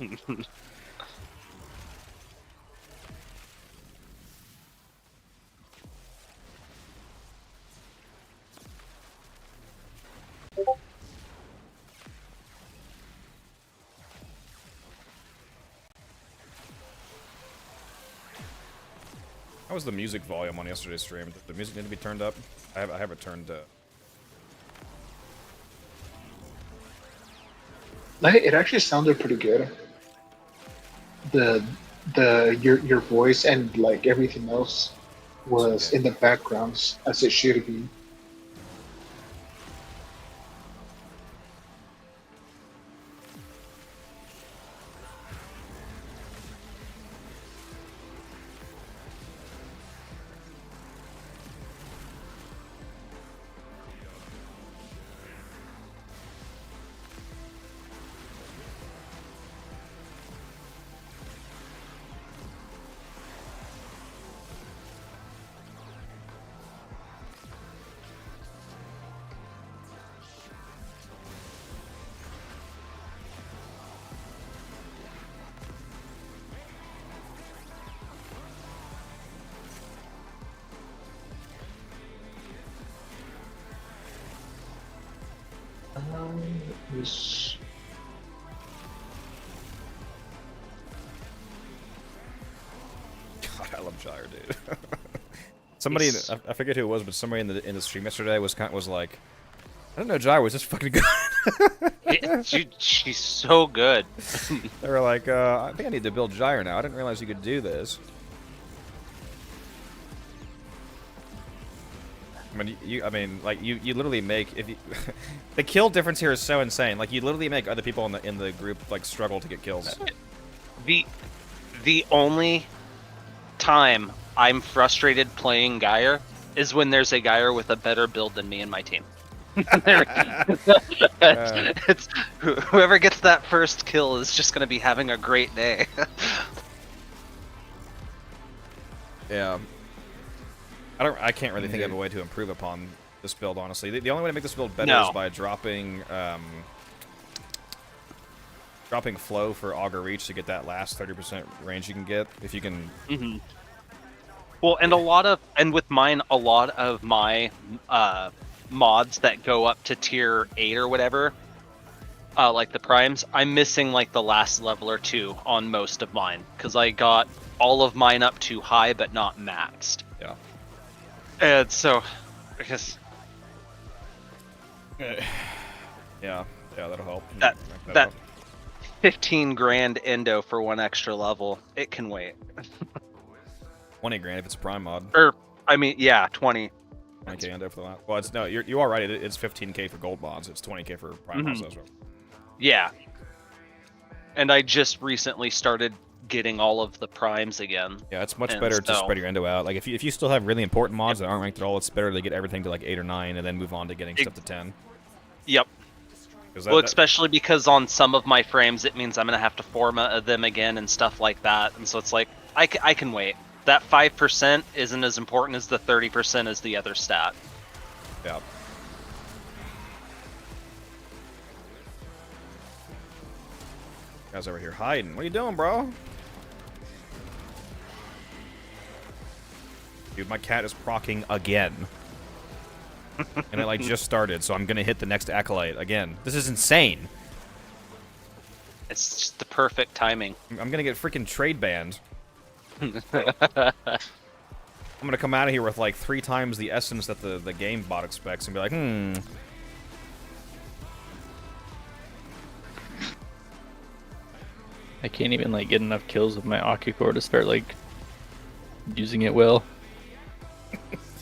How was the music volume on yesterday's stream? Did the music need to be turned up? I have it turned up. It actually sounded pretty good. Your voice and like everything else was in the backgrounds as it should be. Yes. God, I love Gyre, dude. Somebody, I forget who it was, but somebody in the stream yesterday was like, I don't know, Gyre was just fucking good. She's so good. They were like, I think I need to build Gyre now. I didn't realize you could do this. I mean, like you literally make the kill difference here is so insane. Like you literally make other people in the group like struggle to get kills. The only time I'm frustrated playing Gyre is when there's a Gyre with a better build than me and my team. It's whoever gets that first kill is just going to be having a great day. Yeah. I can't really think of a way to improve upon this build, honestly. The only way to make this build better is by dropping flow for auger reach to get that last 30% range you can get. If you can. Mm-hmm. Well, and with mine, a lot of my mods that go up to tier 8 or whatever, like the primes, I'm missing like the last level or two on most of mine because I got all of mine up to high but not maxed. Yeah. And so, because yeah, that'll help. That 15 grand endo for one extra level, it can wait. 20 grand if it's a prime mod. Or, I mean, yeah, 20. 20k endo for that. Well, it's no, you are right. It's 15k for gold mods. It's 20k for prime mods as well. Yeah. And I just recently started getting all of the primes again. Yeah, it's much better to spread your endo out. Like if you still have really important mods that aren't ranked at all, it's better to get everything to like 8 or 9 and then move on to getting stuff to 10. Yep. Well, especially because on some of my frames it means I'm gonna have to format them again and stuff like that, and so it's like I can wait. That 5% isn't as important as the 30% as the other stat. Yeah. Guys over here hiding. What are you doing, bro? Dude, my cat is proccing again. And it like just started, so I'm gonna hit the next acolyte again. This is insane. It's just the perfect timing. I'm gonna get freaking trade banned. I'm gonna come out of here with like 3 times the essence that the game bot expects and be like, I can't even like get enough kills with my Akicore to start like using it well.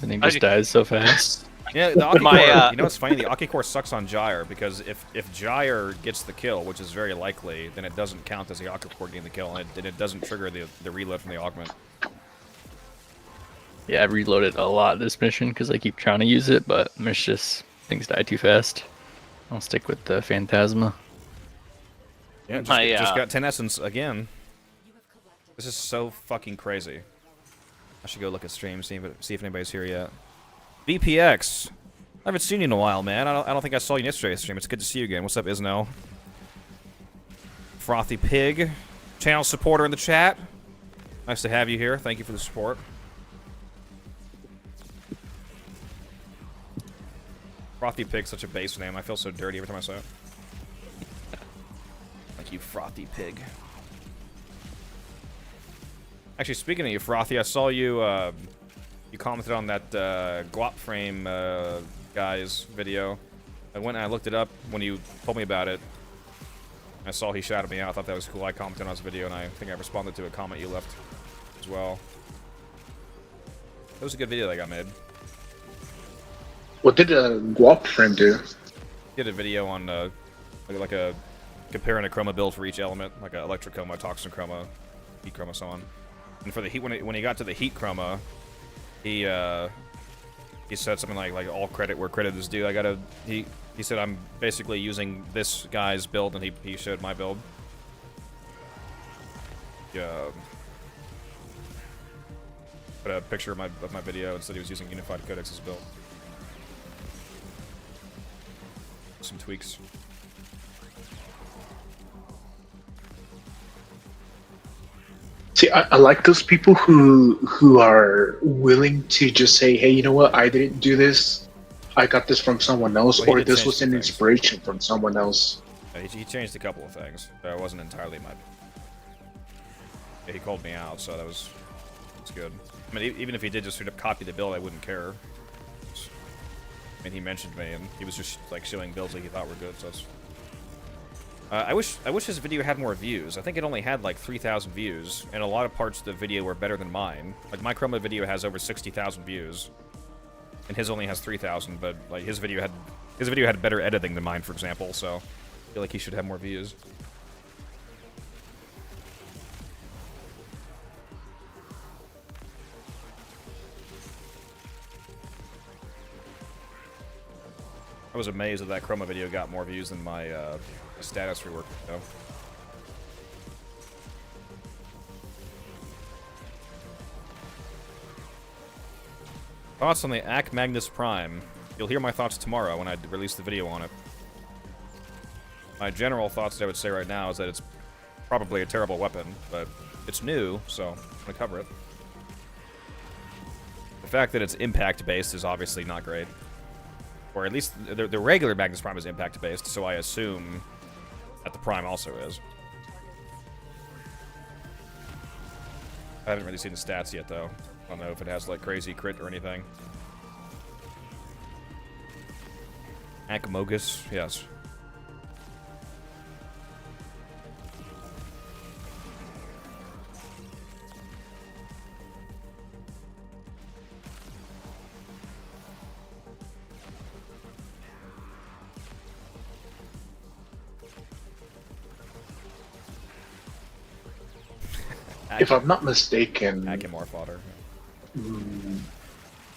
And it just dies so fast. Yeah, the Akicore, you know what's funny? The Akicore sucks on Gyre because if Gyre gets the kill, which is very likely, then it doesn't count as the Akicore getting the kill, and it doesn't trigger the reload from the augment. Yeah, I've reloaded a lot this mission because I keep trying to use it, but it's just things die too fast. I'll stick with the Phantasma. Yeah, just got 10 essence again. This is so fucking crazy. I should go look at stream, see if anybody's here yet. BPX, I haven't seen you in a while, man. I don't think I saw you yesterday's stream. It's good to see you again. What's up, Isno? Frothy Pig, channel supporter in the chat. Nice to have you here. Thank you for the support. Frothy Pig's such a base name. I feel so dirty every time I say it. Like you, Frothy Pig. Actually, speaking of you, Frothy, I saw you. You commented on that Warframe guy's video. I went and I looked it up when you told me about it. I saw he shouted me out. I thought that was cool. I commented on his video, and I think I responded to a comment you left as well. It was a good video that got made. What did Warframe do? He did a video on like a comparing a chroma build for each element, like a electric chroma, toxin chroma, heat chroma, so on. And for the heat, when he got to the heat chroma, he said something like all credit where credit is due. He said I'm basically using this guy's build, and he showed my build. Yeah. Put a picture of my video and said he was using Unified Codex as build. Some tweaks. See, I like those people who are willing to just say, hey, you know what, I didn't do this. I got this from someone else, Well, or this was an inspiration from someone else. Yeah, he changed a couple of things. It wasn't entirely my... Yeah, he called me out, so that's good. I mean, even if he did just straight up copy the build, I wouldn't care. I mean, he mentioned me, and he was just like showing builds that he thought were good, so that's... I wish his video had more views. I think it only had like 3,000 views, and a lot of parts of the video were better than mine. Like my Chroma video has over 60,000 views, and his only has 3,000. But like his video had better editing than mine, for example. So I feel like he should have more views. I was amazed that Chroma video got more views than my status rework, though. Thoughts on the Ac Magnus Prime? You'll hear my thoughts tomorrow when I release the video on it. My general thoughts that I would say right now is that it's probably a terrible weapon, but it's new, so I'm gonna cover it. The fact that it's impact-based is obviously not great. Or at least the regular Magnus Prime is impact-based, so I assume that the Prime also is. I haven't really seen the stats yet, though. I don't know if it has, like, crazy crit or anything. Ankmogus, yes. If I'm not mistaken, Akimor fodder.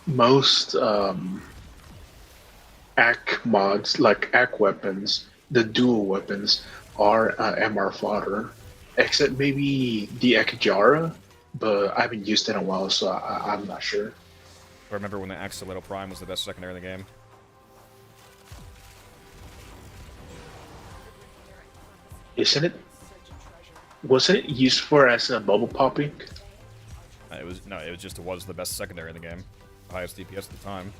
Most AC mods, like AC weapons, the dual weapons, are MR fodder. Except maybe the Gyre, but I haven't used it in a while, so I'm not sure. I remember when the Axolotl Prime was the best secondary in the game. Isn't it? Wasn't it used for as a bubble popping? It was the best secondary in the game. Highest DPS at the time.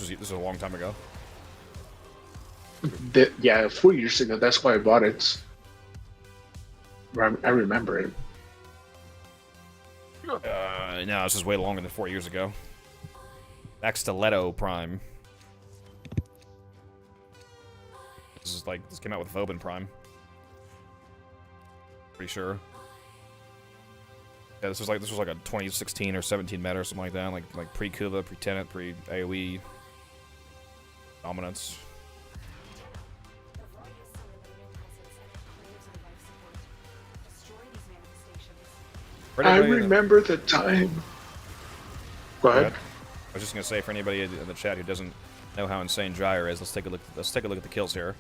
This is a long time ago. Yeah, 4 years ago. That's why I bought it. I remember it. No, this is way longer than 4 years ago. Axolotl Prime. This came out with Vobin Prime. Pretty sure. Yeah, this was like a 2016 or 17 meta or something like that, like pre-Kuva, pre-Tenet, pre-AoE dominance. I remember the time. Go ahead. I was just gonna say, for anybody in the chat who doesn't know how insane Gyre is, let's take a look. Let's take a look at the kills here.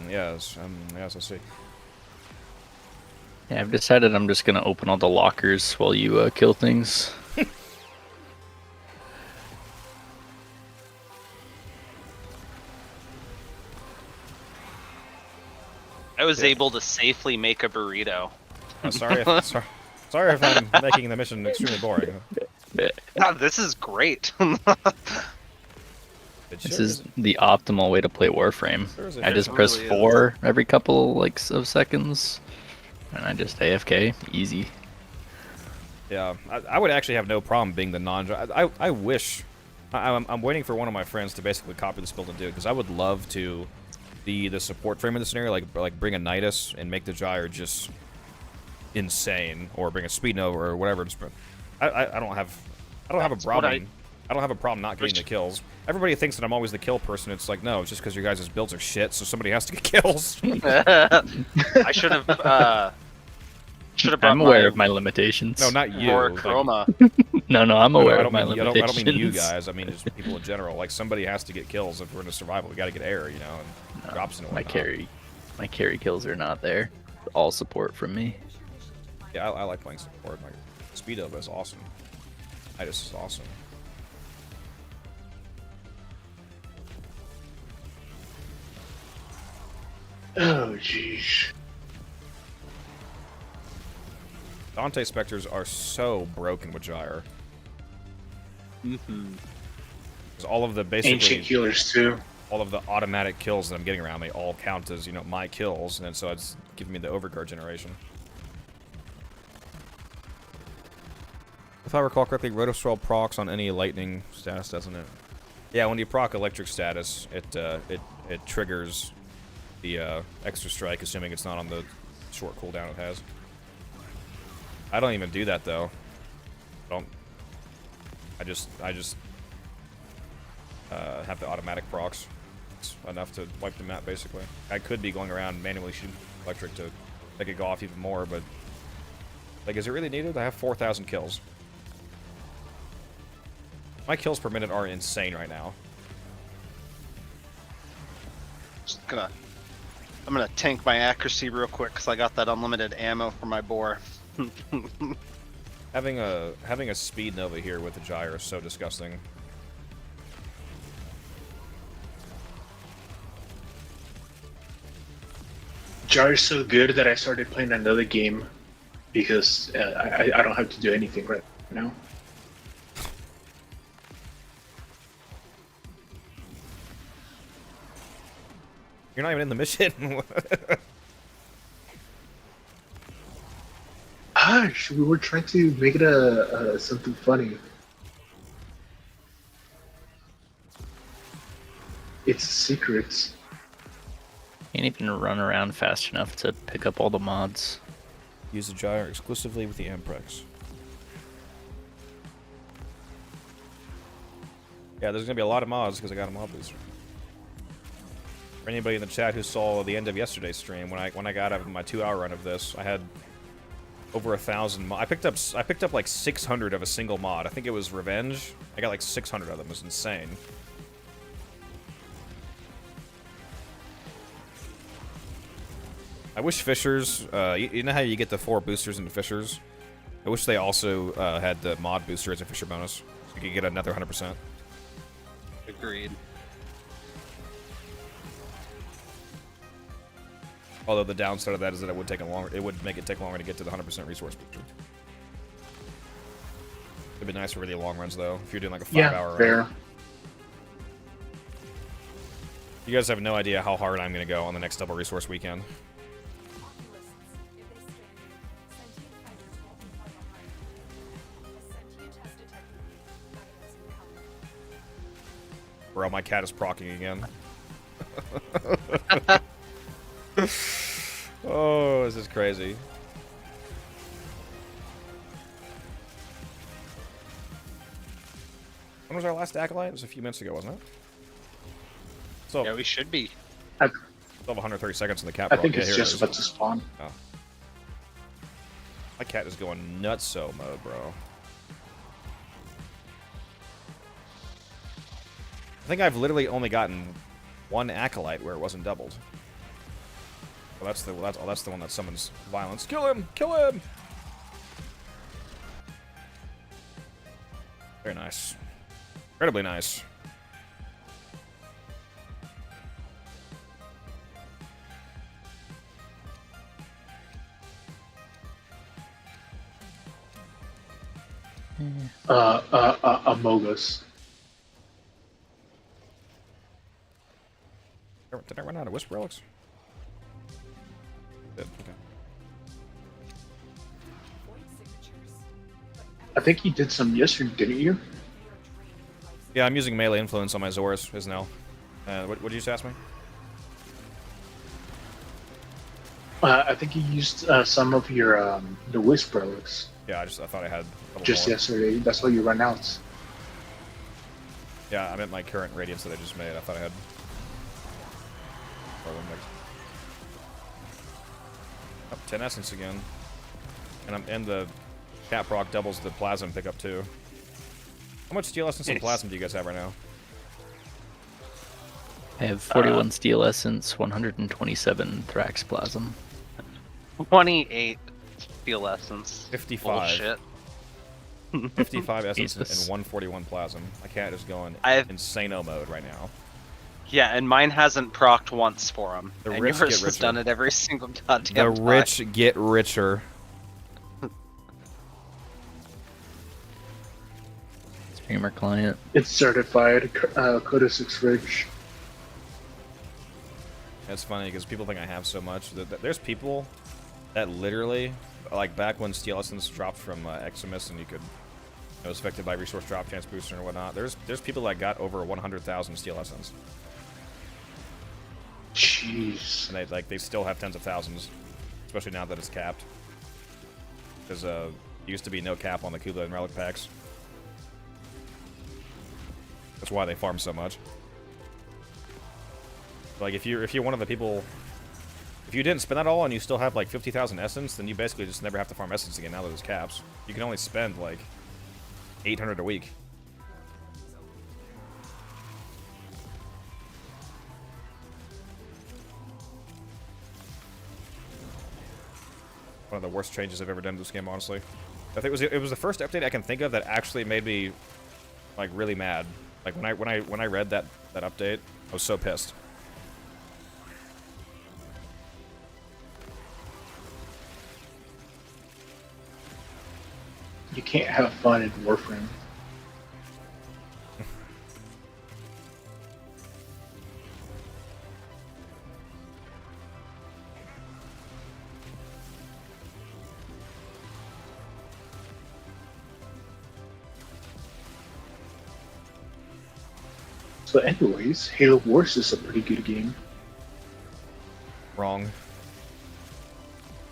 Yes. Yes, I see. Yeah, I've decided I'm just gonna open all the lockers while you kill things. I was able to safely make a burrito. Sorry if I'm making the mission extremely boring. God, this is great. This is the optimal way to play Warframe. Sure I just It press really is. 4 every couple of seconds, and I just AFK. Easy. Yeah, I would actually have no problem being the I wish... I'm waiting for one of my friends to basically copy this build and do it, because I would love to be the support frame in the scenario, like bring a Nidus and make the Gyre just insane, or bring a Speed Nova or whatever. I don't have a problem. I don't have a problem not getting the kills. Everybody thinks that I'm always the kill person. It's like, no, it's just because your guys' builds are shit, so somebody has to get kills. I should have brought I'm aware of my limitations. No, not you. More like- chroma. No, I'm aware I of my don't limitations. mean you guys. I mean just people in general. Like, somebody has to get kills if we're in a survival. We got to get air, you know, and drops and My whatnot. my carry kills are not there. All support from me. Yeah, I like playing support. Like, Speed Nova is awesome. Nidus is awesome. Oh, jeez. Dante Spectres are so broken with Gyre. Mm-hmm. 'Cause all of the basically Ancient healers, too. all of the automatic kills that I'm getting around me all count as, you know, my kills, and so it's giving me the overcard generation. If I recall correctly, Rotoswell procs on any lightning status, doesn't it? Yeah, when you proc electric status, it triggers the extra strike, assuming it's not on the short cooldown it has. I don't even do that though. I just have the automatic procs. It's enough to wipe the map basically. I could be going around manually shooting electric to make it go off even more, but like, is it really needed? I have 4,000 kills. My kills per minute are insane right now. I'm gonna tank my accuracy real quick because I got that unlimited ammo for my bore. Having a Speed Nova here with the Gyre is so disgusting. Gyre's so good that I started playing another game because I don't have to do anything right now. You're not even in the mission. Gosh, we were trying to make it a something funny. It's secrets. Can't even run around fast enough to pick up all the mods. Use the Gyre exclusively with the Amprex. Yeah, there's gonna be a lot of mods because I got a mod booster. For anybody in the chat who saw the end of yesterday's stream, when I got out of my 2-hour run of this, I had over 1,000 I picked up like 600 of a single mod. I think it was Revenge. I got like 600 of them. It was insane. I wish Fissures, you know how you get the 4 boosters into Fissures? I wish they also had the mod booster as a Fissure bonus. So you could get another 100%. Agreed. Although the downside of that is that it would take longer. It would make it take longer to get to the 100% resource booster. It'd be nice for really long runs though. If you're doing like a 5-hour run. Fair. You guys have no idea how hard I'm gonna go on the next double resource weekend. Bro, my cat is procking again. Oh, this is crazy. When was our last Acolyte? It was a few minutes ago, wasn't it? So, Yeah, we should be. I still have 130 seconds in the cat. think Yeah, it's here it just is. about to spawn. Oh. My cat is going nutso mode, bro. I think I've literally only gotten one Acolyte where it wasn't doubled. Well, that's the one that summons violence. Kill him! Kill him! Very nice. Incredibly nice. Amogus. Did I run out of Wisp Relics? Good, okay. I think you did some yesterday, didn't you? Yeah, I'm using melee influence on my Zorus, Isnel. What did you just ask me? I think you used some of your the Wisp relics Yeah, I thought I had a couple just more. yesterday. That's why you ran out. Yeah, I meant my current radiance that I just made. I thought I had. Oh, 10 essence again, and the cap proc doubles the plasm pickup too. How much steel essence and plasm do you guys have right now? I have 41 steel essence, 127 thrax plasm. 28 steel essence. 55. Bullshit. 55 essence and Jesus. 141 plasm. My cat is going I've- insano mode right now. Yeah, and mine hasn't procced once for him. The And rich yours get has richer. done it every single goddamn The time. rich get richer. Streamer client. It's certified Coda 6 Rich. It's funny because people think I have so much. There's people that literally, like back when Steel Essence dropped from Eximus and you could, it was affected by resource drop, chance booster, and whatnot. There's people that got over 100,000 Steel Essence, Jeez. and they still have tens of thousands, especially now that it's capped. Because used to be no cap on the Kubla and Relic packs. That's why they farm so much. Like if you're one of the people, if you didn't spend that all and you still have like 50,000 essence, then you basically just never have to farm essence again. Now that there's caps, you can only spend like 800 a week. One of the worst changes I've ever done to this game, honestly. I think it was the first update I can think of that actually made me like really mad. Like when I read that update, I was so pissed. You can't have fun in Warframe. So anyways, Halo Wars is a pretty good game. Wrong.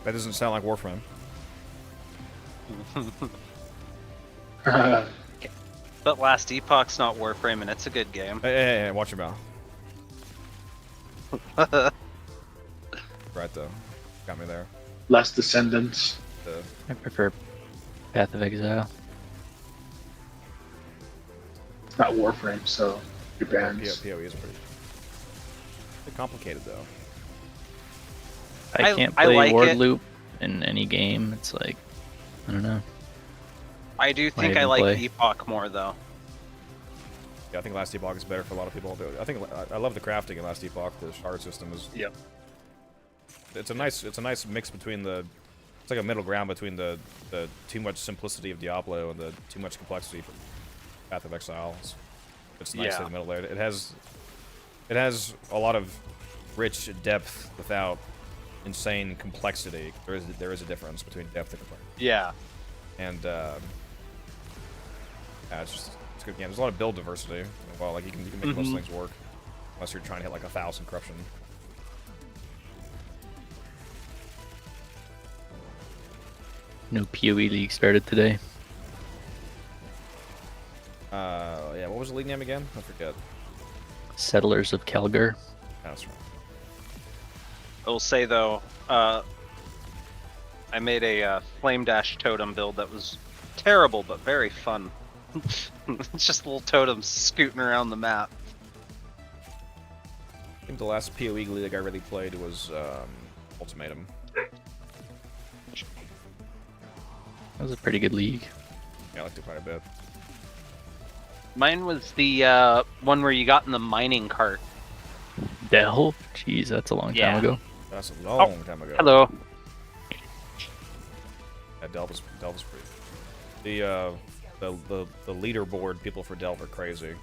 That doesn't sound like Warframe. But Last Epoch's not Warframe, and it's a good game. Hey, watch your mouth. Right though. Got me there. Last Descendants. I prefer Path of Exile. It's not Warframe, so your bands. PoE is pretty complicated though. I can't I play like Ward it. Loop in any game. It's like, I don't know. I do think I even like play? Epoch more, though. Yeah, I think Last Epoch is better for a lot of people. I think I love the crafting in Last Epoch. The shard system is. Yep. It's a nice mix between the. It's like a middle ground between the too much simplicity of Diablo and the too much complexity for Path of Exile. It's nice in the middle there. It has a lot of rich depth without insane complexity. There is a difference between depth and complexity. Yeah. And yeah, it's a good game. There's a lot of build diversity. Well, like you can make most things work, unless you're trying to hit like 1,000 corruption. No PoE League started today. Yeah, what was the league name again? I forget. Settlers of Kelgar. That's right. I will say, though, I made a Flame Dash totem build that was terrible, but very fun. It's just little totems scooting around the map. I think the last PoE league I really played was Ultimatum. That was a pretty good league. Yeah, I liked it quite a bit. Mine was the one where you got in the mining cart. Dell? Jeez, that's a long Yeah. time ago. That's a long time ago. Hello. Yeah, Delve was pretty. The the leaderboard people for Delve are crazy.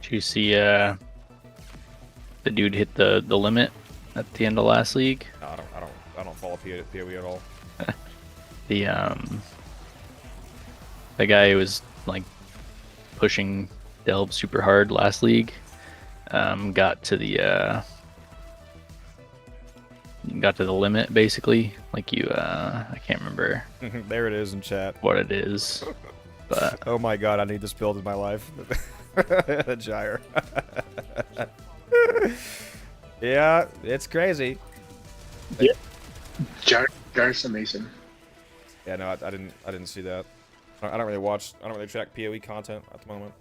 Did you see the dude hit the limit at the end of last league? No, I don't follow PoE at all. The guy who was like pushing Delve super hard last league got to the limit basically. Like I can't remember There it is in chat. what it is, but Oh my god, I need this build in my life. The Gyre. Yeah, it's crazy. Gyre's amazing. Yeah, no, I didn't see that. I don't really track PoE content at the moment.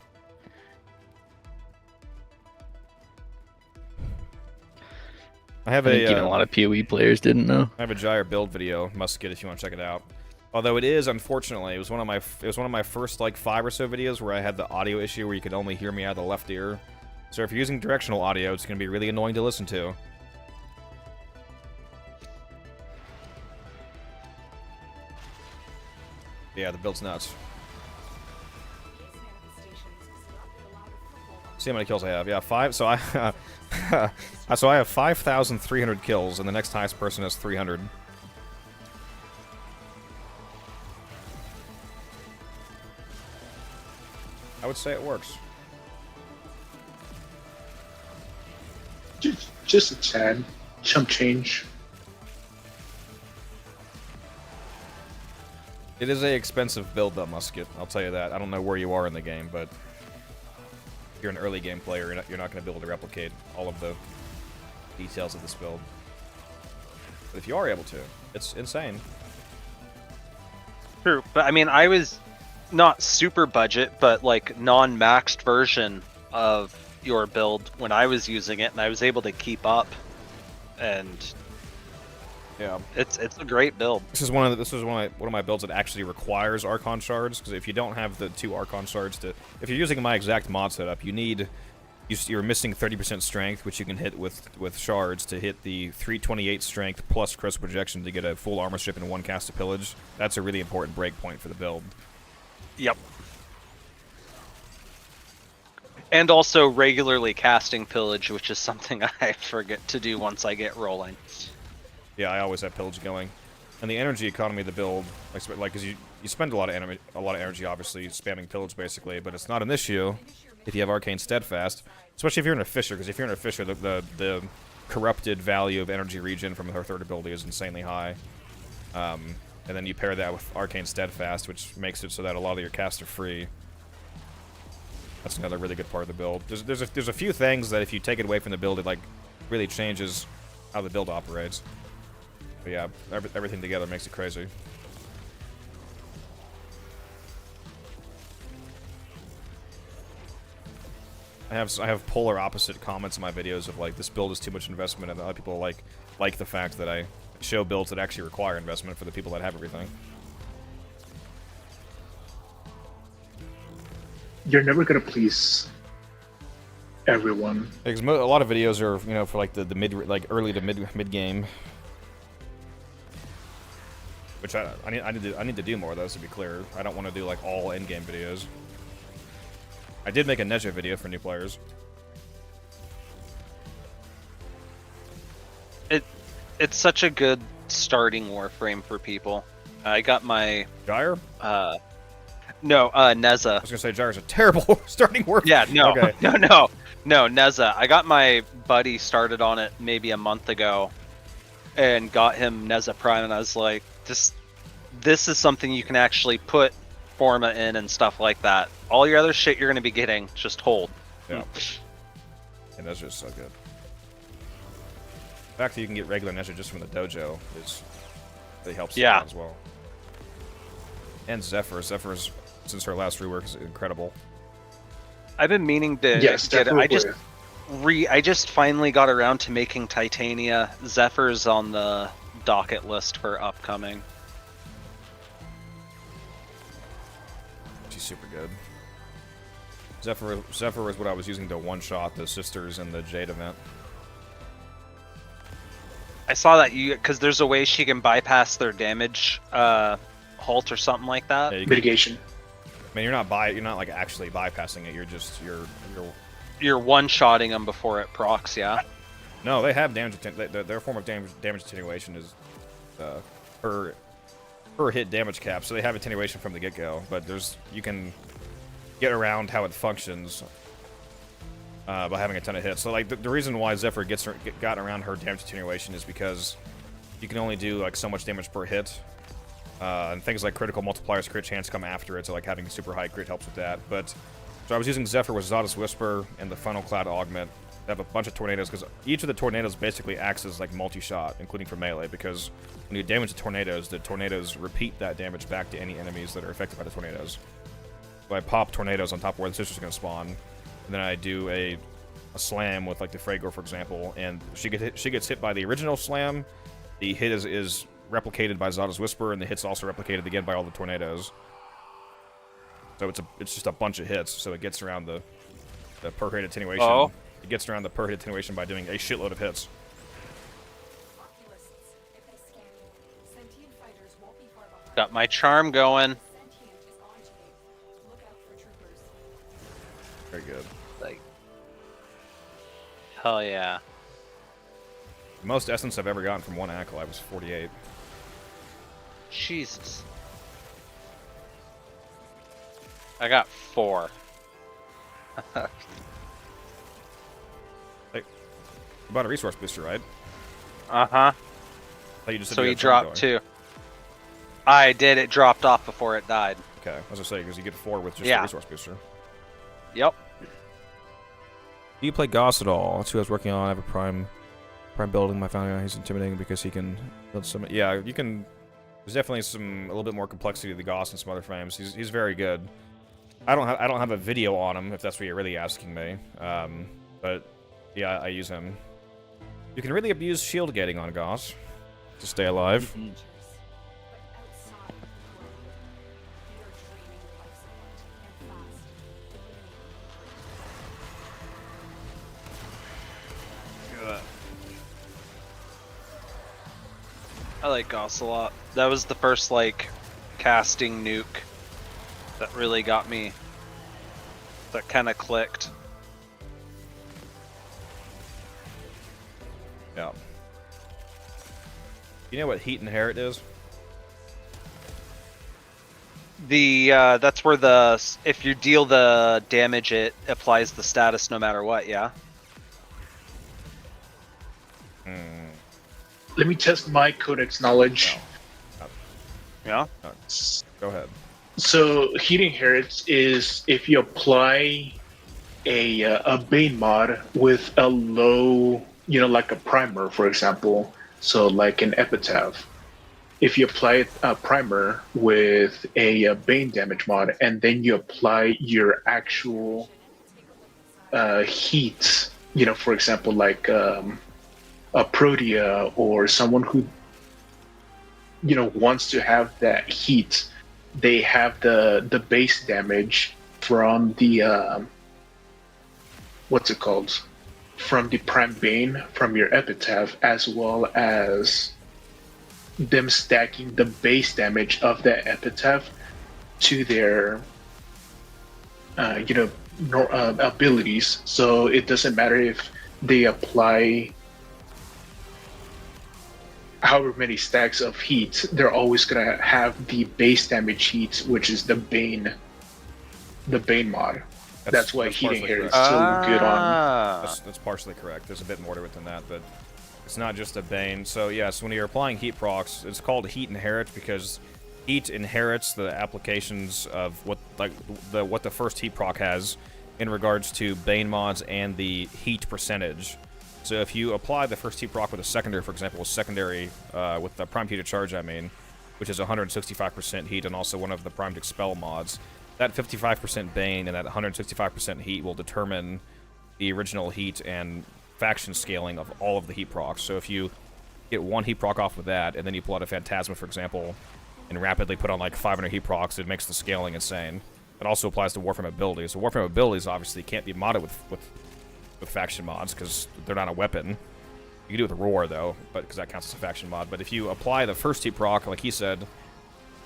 I think even a lot of PoE players didn't know. I have a Gyre build video, Musket, if you want to check it out. Although it is, unfortunately, it was one of my first like 5 or so videos where I had the audio issue where you could only hear me out of the left ear. So if you're using directional audio, it's going to be really annoying to listen to. Yeah, the build's nuts. See how many kills I have. Yeah, 5. So I so I have 5,300 kills, and the next highest person has 300. I would say it works. Just a tad. Chump change. It is a expensive build, though, Musket. I'll tell you that. I don't know where you are in the game, but if you're an early game player, you're not going to be able to replicate all of the details of this build. But if you are able to, it's insane. True, but I mean, I was not super budget, but like non-maxed version of your build when I was using it, and I was able to keep up. And yeah, it's a great build. This is one of my builds that actually requires Archon shards, because if you don't have the 2 Archon shards if you're using my exact mod setup, you're missing 30% strength, which you can hit with shards to hit the 328 strength plus crystal projection to get a full armor strip and 1 cast of pillage. That's a really important breakpoint for the build. Yep. And also regularly casting pillage, which is something I forget to do once I get rolling. Yeah, I always have pillage going, and the energy economy of the build, like, because you spend a lot of energy, obviously spamming pillage basically, but it's not an issue if you have arcane steadfast, especially if you're in a fissure. Because if you're in a fissure, the corrupted value of energy regen from her third ability is insanely high, and then you pair that with arcane steadfast, which makes it so that a lot of your casts are free. That's another really good part of the build. There's a few things that if you take it away from the build, it like really changes how the build operates. But yeah, everything together makes it crazy. I have polar opposite comments in my videos of like, this build is too much investment, and other people like the fact that I show builds that actually require investment for the people that have everything. You're never gonna please everyone. Because a lot of videos are, for like the mid, like early to mid game. Which I need to do more of those, to be clear. I don't want to do like all endgame videos. I did make a Neja video for new players. It's such a good starting Warframe for people. I got my Gyre? No, Neza. I was gonna say Gyre's a terrible starting Warframe. Yeah, no, okay. no, Neza. I got my buddy started on it maybe a month ago, and got him Neza Prime, and I was like, this is something you can actually put Forma in and stuff like that. All your other shit you're gonna be getting, just hold. Yeah. And that's just so good. The fact that you can get regular Neja just from the dojo really helps as well. And Zephyr's, since her last rework, is incredible. I've been meaning to get it. I just finally got around to making Titania. Zephyr's on the docket list for upcoming. She's super good. Zephyr is what I was using to one-shot the sisters in the Jade event. I saw that because there's a way she can bypass their damage halt or something like that. Yeah, Mitigation. I mean, you're not like actually bypassing it. You're one-shotting them before it procs, yeah. No, they have damage. Their form of damage attenuation is per hit damage cap, so they have attenuation from the get-go. But you can get around how it functions by having a ton of hits. So like the reason why Zephyr got around her damage attenuation is because you can only do like so much damage per hit, and things like critical multipliers, crit chance come after it. So like having super high crit helps with that. But so I was using Zephyr with Zada's Whisper and the Funnel Cloud Augment. They have a bunch of tornadoes because each of the tornadoes basically acts as like multi-shot, including for melee. Because when you damage the tornadoes repeat that damage back to any enemies that are affected by the tornadoes. So I pop tornadoes on top of where the sister's going to spawn, and then I do a slam with like the Fragor, for example, and she gets hit by the original slam. The hit is replicated by Zada's Whisper, and the hit's also replicated again by all the tornadoes. So it's just a bunch of hits. So it gets around the per hit attenuation. Oh. It gets around the per hit attenuation by doing a shitload of hits. Got my charm going. Very good. Like, hell yeah. The most essence I've ever gotten from one acolyte was 48. Jesus. I got 4. Hey, you bought a resource booster, right? Uh-huh. You just said So you he had charm dropped going. 2. I did. It dropped off before it died. Okay, I was gonna say because you get 4 with just Yeah. the resource booster. Yep. Do you play Goss at all? That's who I was working on. I have a prime building. My founding. He's intimidating because he can build some. Yeah, you can. There's definitely a little bit more complexity to the Goss and some other frames. He's very good. I don't have a video on him if that's what you're really asking me. But yeah, I use him. You can really abuse shield gating on Goss to stay alive. I like Goss a lot. That was the first, like, casting nuke that really got me. That kind of clicked. Yeah. You know what Heat Inherit is? That's where if you deal the damage, it applies the status no matter what, yeah? Let me test my codex knowledge. Yeah? Go ahead. So Heat Inherits is if you apply a Bane mod with a low, like a primer, for example. So like an Epitaph. If you apply a primer with a Bane damage mod, and then you apply your actual heat, for example, like a Protea or someone who wants to have that heat, they have the base damage from the what's it called, from the Prime Bane from your Epitaph, as well as them stacking the base damage of that Epitaph to their abilities. So it doesn't matter if they apply however many stacks of heat, they're always gonna have the base damage heat, which is the Bane mod. That's why Heat Inherit is so good on. That's partially correct. There's a bit more to it than that, but it's not just a Bane. So yes, when you're applying heat procs, it's called Heat Inherit because heat inherits the applications of what the first heat proc has in regards to Bane mods and the heat percentage. So if you apply the first heat proc with a secondary, for example, with the primed heated charge, which is 165% heat, and also one of the primed expel mods, that 55% Bane and that 165% heat will determine the original heat and faction scaling of all of the heat procs. So if you get one heat proc off with that, and then you pull out a Phantasma, for example, and rapidly put on like 500 heat procs, it makes the scaling insane. It also applies to Warframe abilities. So Warframe abilities obviously can't be modded with faction mods because they're not a weapon. You can do it with Roar though, but because that counts as a faction mod. But if you apply the first heat proc, like he said,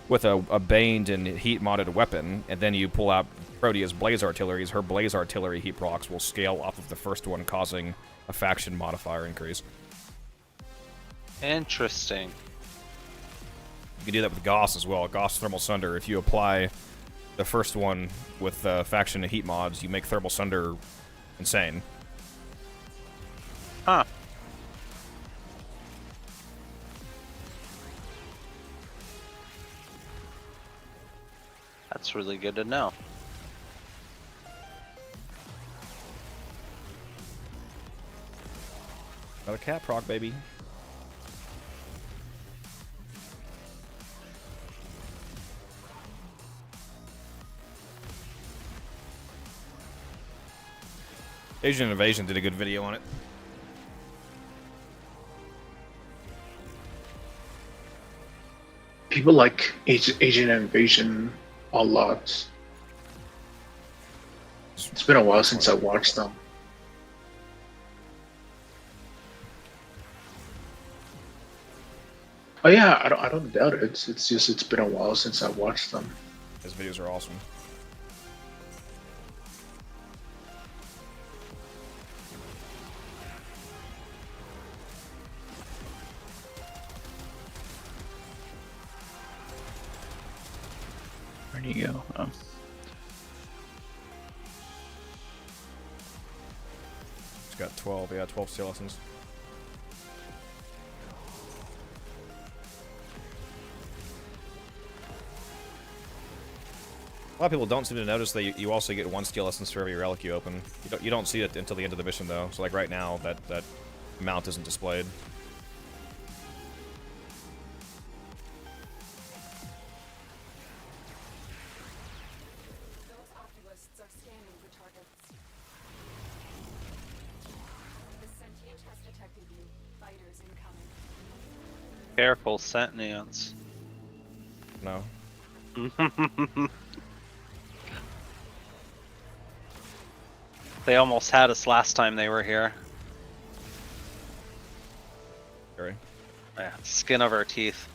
with a baned and heat modded weapon, and then you pull out Protea's Blaze Artilleries, her Blaze Artillery heat procs will scale off of the first one, causing a faction modifier increase. Interesting. You can do that with Gauss as well. Gauss Thermal Sunder. If you apply the first one with faction and heat mods, you make Thermal Sunder insane. Huh. That's really good to know. Another cat proc, baby. Asian Invasion did a good video on it. People like Asian Invasion a lot. It's been a while since I watched them. Oh yeah, I don't doubt it. It's just it's been a while since I watched them. His videos are awesome. Where do you go? Oh. It's got 12, yeah, 12 steel lessons. A lot of people don't seem to notice that you also get 1 steel essence for every relic you open. You don't see it until the end of the mission, though. So, like, right now, that amount isn't displayed. Careful, sentients. No. They almost had us last time they were here. Sorry. Yeah, skin of our teeth.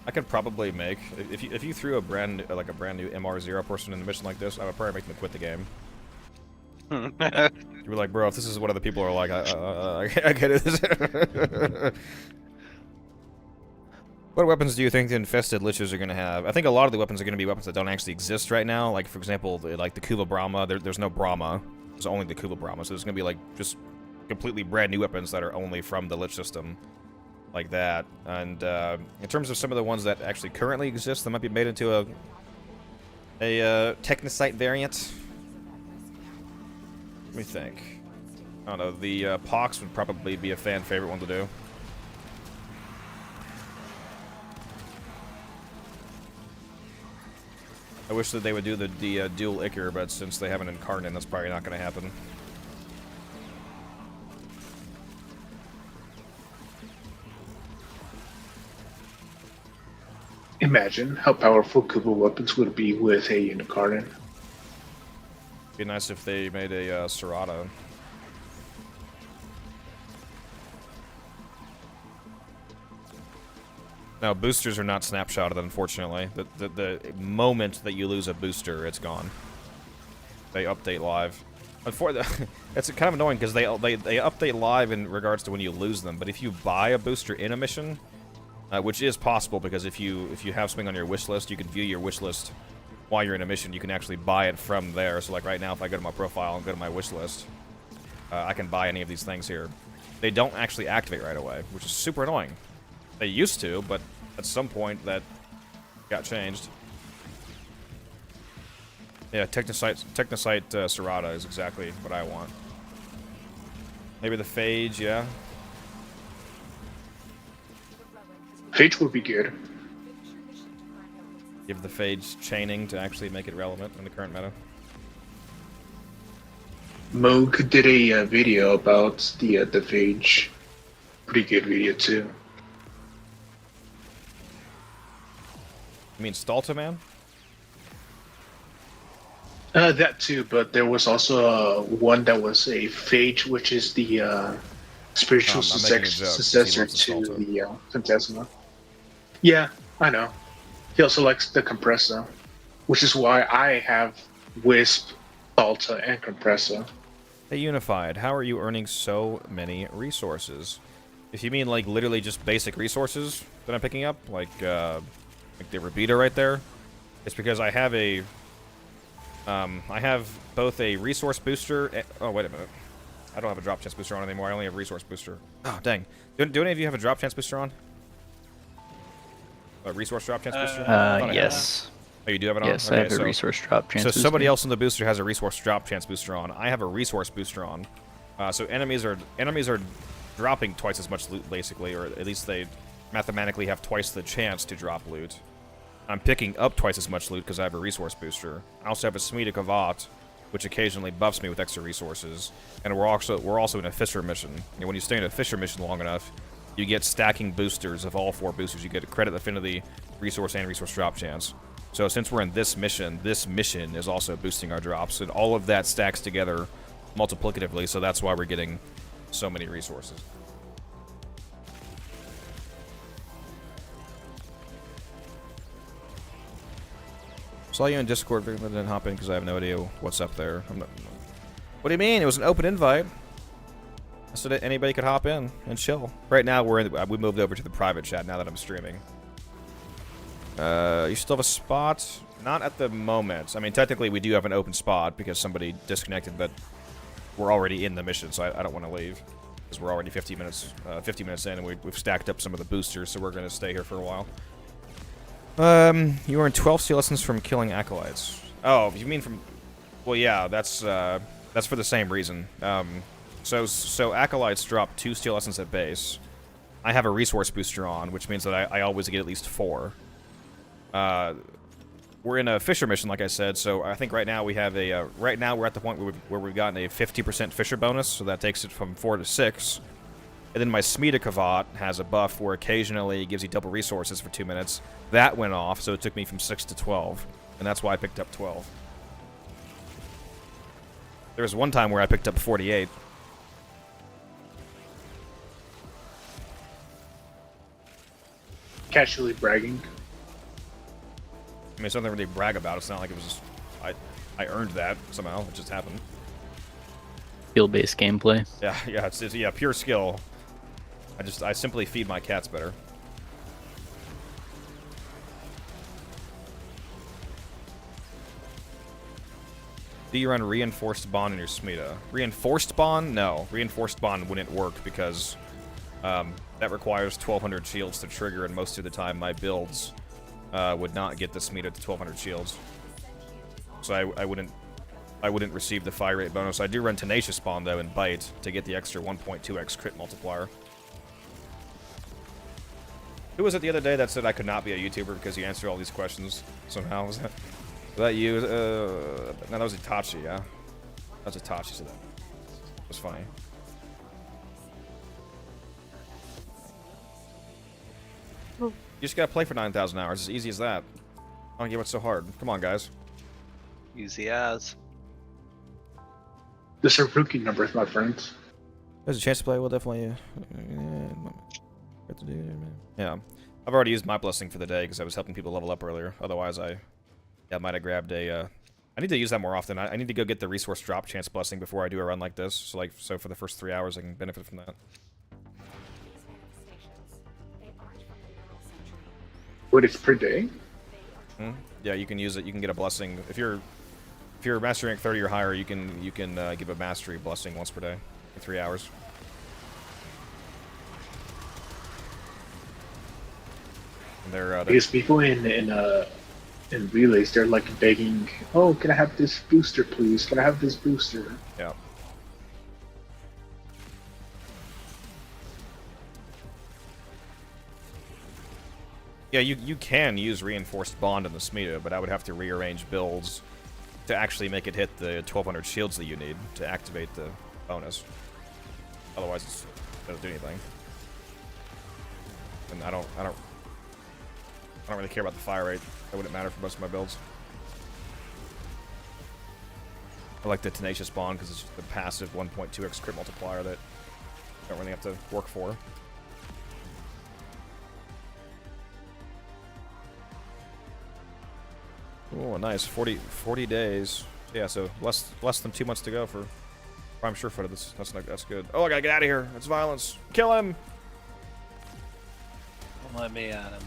I could probably make if you threw a brand new MR0 person in a mission like this, I would probably make them quit the game. You'd be like, bro, if this is what other people are like, I get it. What weapons do you think the infested liches are going to have? I think a lot of the weapons are going to be weapons that don't actually exist right now. Like, for example, like the Kuva Brahma. There's no Brahma. There's only the Kuva Brahma. So there's going to be, like, just completely brand new weapons that are only from the lich system. Like that. And in terms of some of the ones that actually currently exist, that might be made into a Technocyte variant. Let me think. I don't know. The Pox would probably be a fan favorite one to do. I wish that they would do the dual Ichor, but since they have an Incarnate, that's probably not going to happen. Imagine how powerful Kuva weapons would be with a Incarnate. Be nice if they made a Serrata. No, boosters are not snapshotted, unfortunately. The moment that you lose a booster, it's gone. They update live. It's kind of annoying because they update live in regards to when you lose them. But if you buy a booster in a mission, which is possible because if you have something on your wish list, you can view your wish list while you're in a mission. You can actually buy it from there. So like right now, if I go to my profile and go to my wish list, I can buy any of these things here. They don't actually activate right away, which is super annoying. They used to, but at some point that got changed. Yeah, Technocyte Serrata is exactly what I want. Maybe the Phage, yeah. Phage would be good. Give the Phage chaining to actually make it relevant in the current meta. Moog did a video about the Phage. Pretty good video too. You mean Stalta Man? That too, but there was also one that was a Phage, which is the Spiritual I'm making a joke, 'cause he successor loves the to Salto. the Phantasma. Yeah, I know. He also likes the Compressor, which is why I have Wisp, Salta, and Compressor. Hey, Unified, how are you earning so many resources? If you mean, like, literally just basic resources that I'm picking up, like the Rebeta right there, it's because I have a... I have both a resource booster and... Oh, wait a minute. I don't have a drop chance booster on anymore. I only have a resource booster. Oh, dang. Do any of you have a drop chance booster on? A resource drop chance booster? I thought I had Yes. one. Oh, you do have it on? Yes, Okay, I have a so, resource drop chance. so somebody booster. else in the booster has a resource drop chance booster on. I have a resource booster on. So enemies are dropping twice as much loot, basically, or at least they mathematically have twice the chance to drop loot. I'm picking up twice as much loot because I have a resource booster. I also have a Smita Kavat, which occasionally buffs me with extra resources, and we're also in a Fissure mission. And when you stay in a Fissure mission long enough, you get stacking boosters of all 4 boosters. You get credit, affinity, resource, and resource drop chance. So since we're in this mission is also boosting our drops, and all of that stacks together multiplicatively. So that's why we're getting so many resources. Saw you in Discord, but didn't hop in because I have no idea what's up there. What do you mean? It was an open invite. I said anybody could hop in and chill. Right now, we moved over to the private chat now that I'm streaming. You still have a spot? Not at the moment. I mean, technically, we do have an open spot because somebody disconnected, but we're already in the mission, so I don't want to leave because we're already 50 minutes in, and we've stacked up some of the boosters, so we're going to stay here for a while. You earned 12 steel lessons from killing acolytes. Oh, you mean from... Well, yeah, that's for the same reason. So acolytes drop 2 steel lessons at base. I have a resource booster on, which means that I always get at least 4. We're in a Fissure mission, like I said, so I think right now we have a... right now we're at the point where we've gotten a 50% Fissure bonus, so that takes it from 4 to 6. And then my Smita Kavat has a buff where occasionally it gives you double resources for 2 minutes. That went off, so it took me from 6 to 12. And that's why I picked up 12. There was one time where I picked up 48. Casually bragging. I mean, it's nothing really to brag about. It's not like it was just... I earned that somehow. It just happened. Skill-based gameplay. Yeah, it's pure skill. I simply feed my cats better. Do you run Reinforced Bond in your Smita? Reinforced Bond? No. Reinforced Bond wouldn't work because that requires 1200 shields to trigger, and most of the time my builds would not get the Smita to 1200 shields. So I wouldn't receive the fire rate bonus. I do run Tenacious Bond, though, and Bite to get the extra 1.2x crit multiplier. Who was it the other day that said I could not be a YouTuber because you answered all these questions somehow? Was that you? No, that was Itachi, yeah. That was Itachi said that. It was funny. You just gotta play for 9,000 hours. As easy as that. I don't get what's so hard. Come on, guys. Easy as. These are rookie numbers, my friends. There's a chance to play. We'll definitely. Yeah, I've already used my blessing for the day because I was helping people level up earlier. Otherwise, I might have grabbed a. I need to use that more often. I need to go get the resource drop chance blessing before I do a run like this. So for the first 3 hours, I can benefit from that. What, it's per day? Hmm? Yeah, you can use it. You can get a blessing if you're mastery rank 30 or higher. You can give a mastery blessing once per day for 3 hours. And they're Because people in relays, they're like begging, "Oh, can I have this booster, please? Can I have this booster?" yeah. Yeah, you can use Reinforced Bond in the Smita, but I would have to rearrange builds to actually make it hit the 1200 shields that you need to activate the bonus. Otherwise, it doesn't do anything. And I don't really care about the fire rate. That wouldn't matter for most of my builds. I like the Tenacious Bond because it's just the passive 1.2x crit multiplier that don't really have to work for. Oh, nice. 40 days. Yeah, so less than 2 months to go for prime surefooted. That's good. Oh, I gotta get out of here. That's violence. Kill him. Don't let me at him.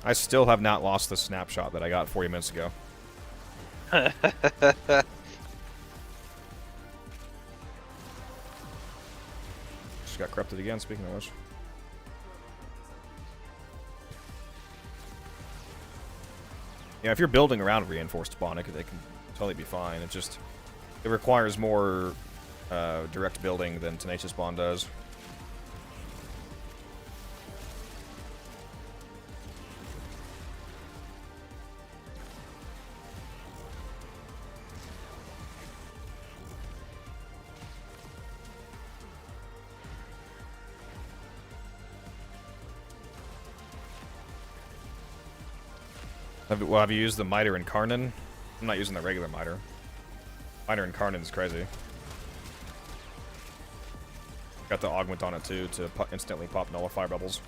I still have not lost the snapshot that I got 40 minutes ago. Just got corrupted again, speaking of which. Yeah, if you're building around reinforced spawn, it can totally be fine. It requires more direct building than Tenacious Spawn does. Have you used the Miter and Karnan? I'm not using the regular Miter. Miter and Karnan is crazy. Got the augment on it too to instantly pop nullify bubbles.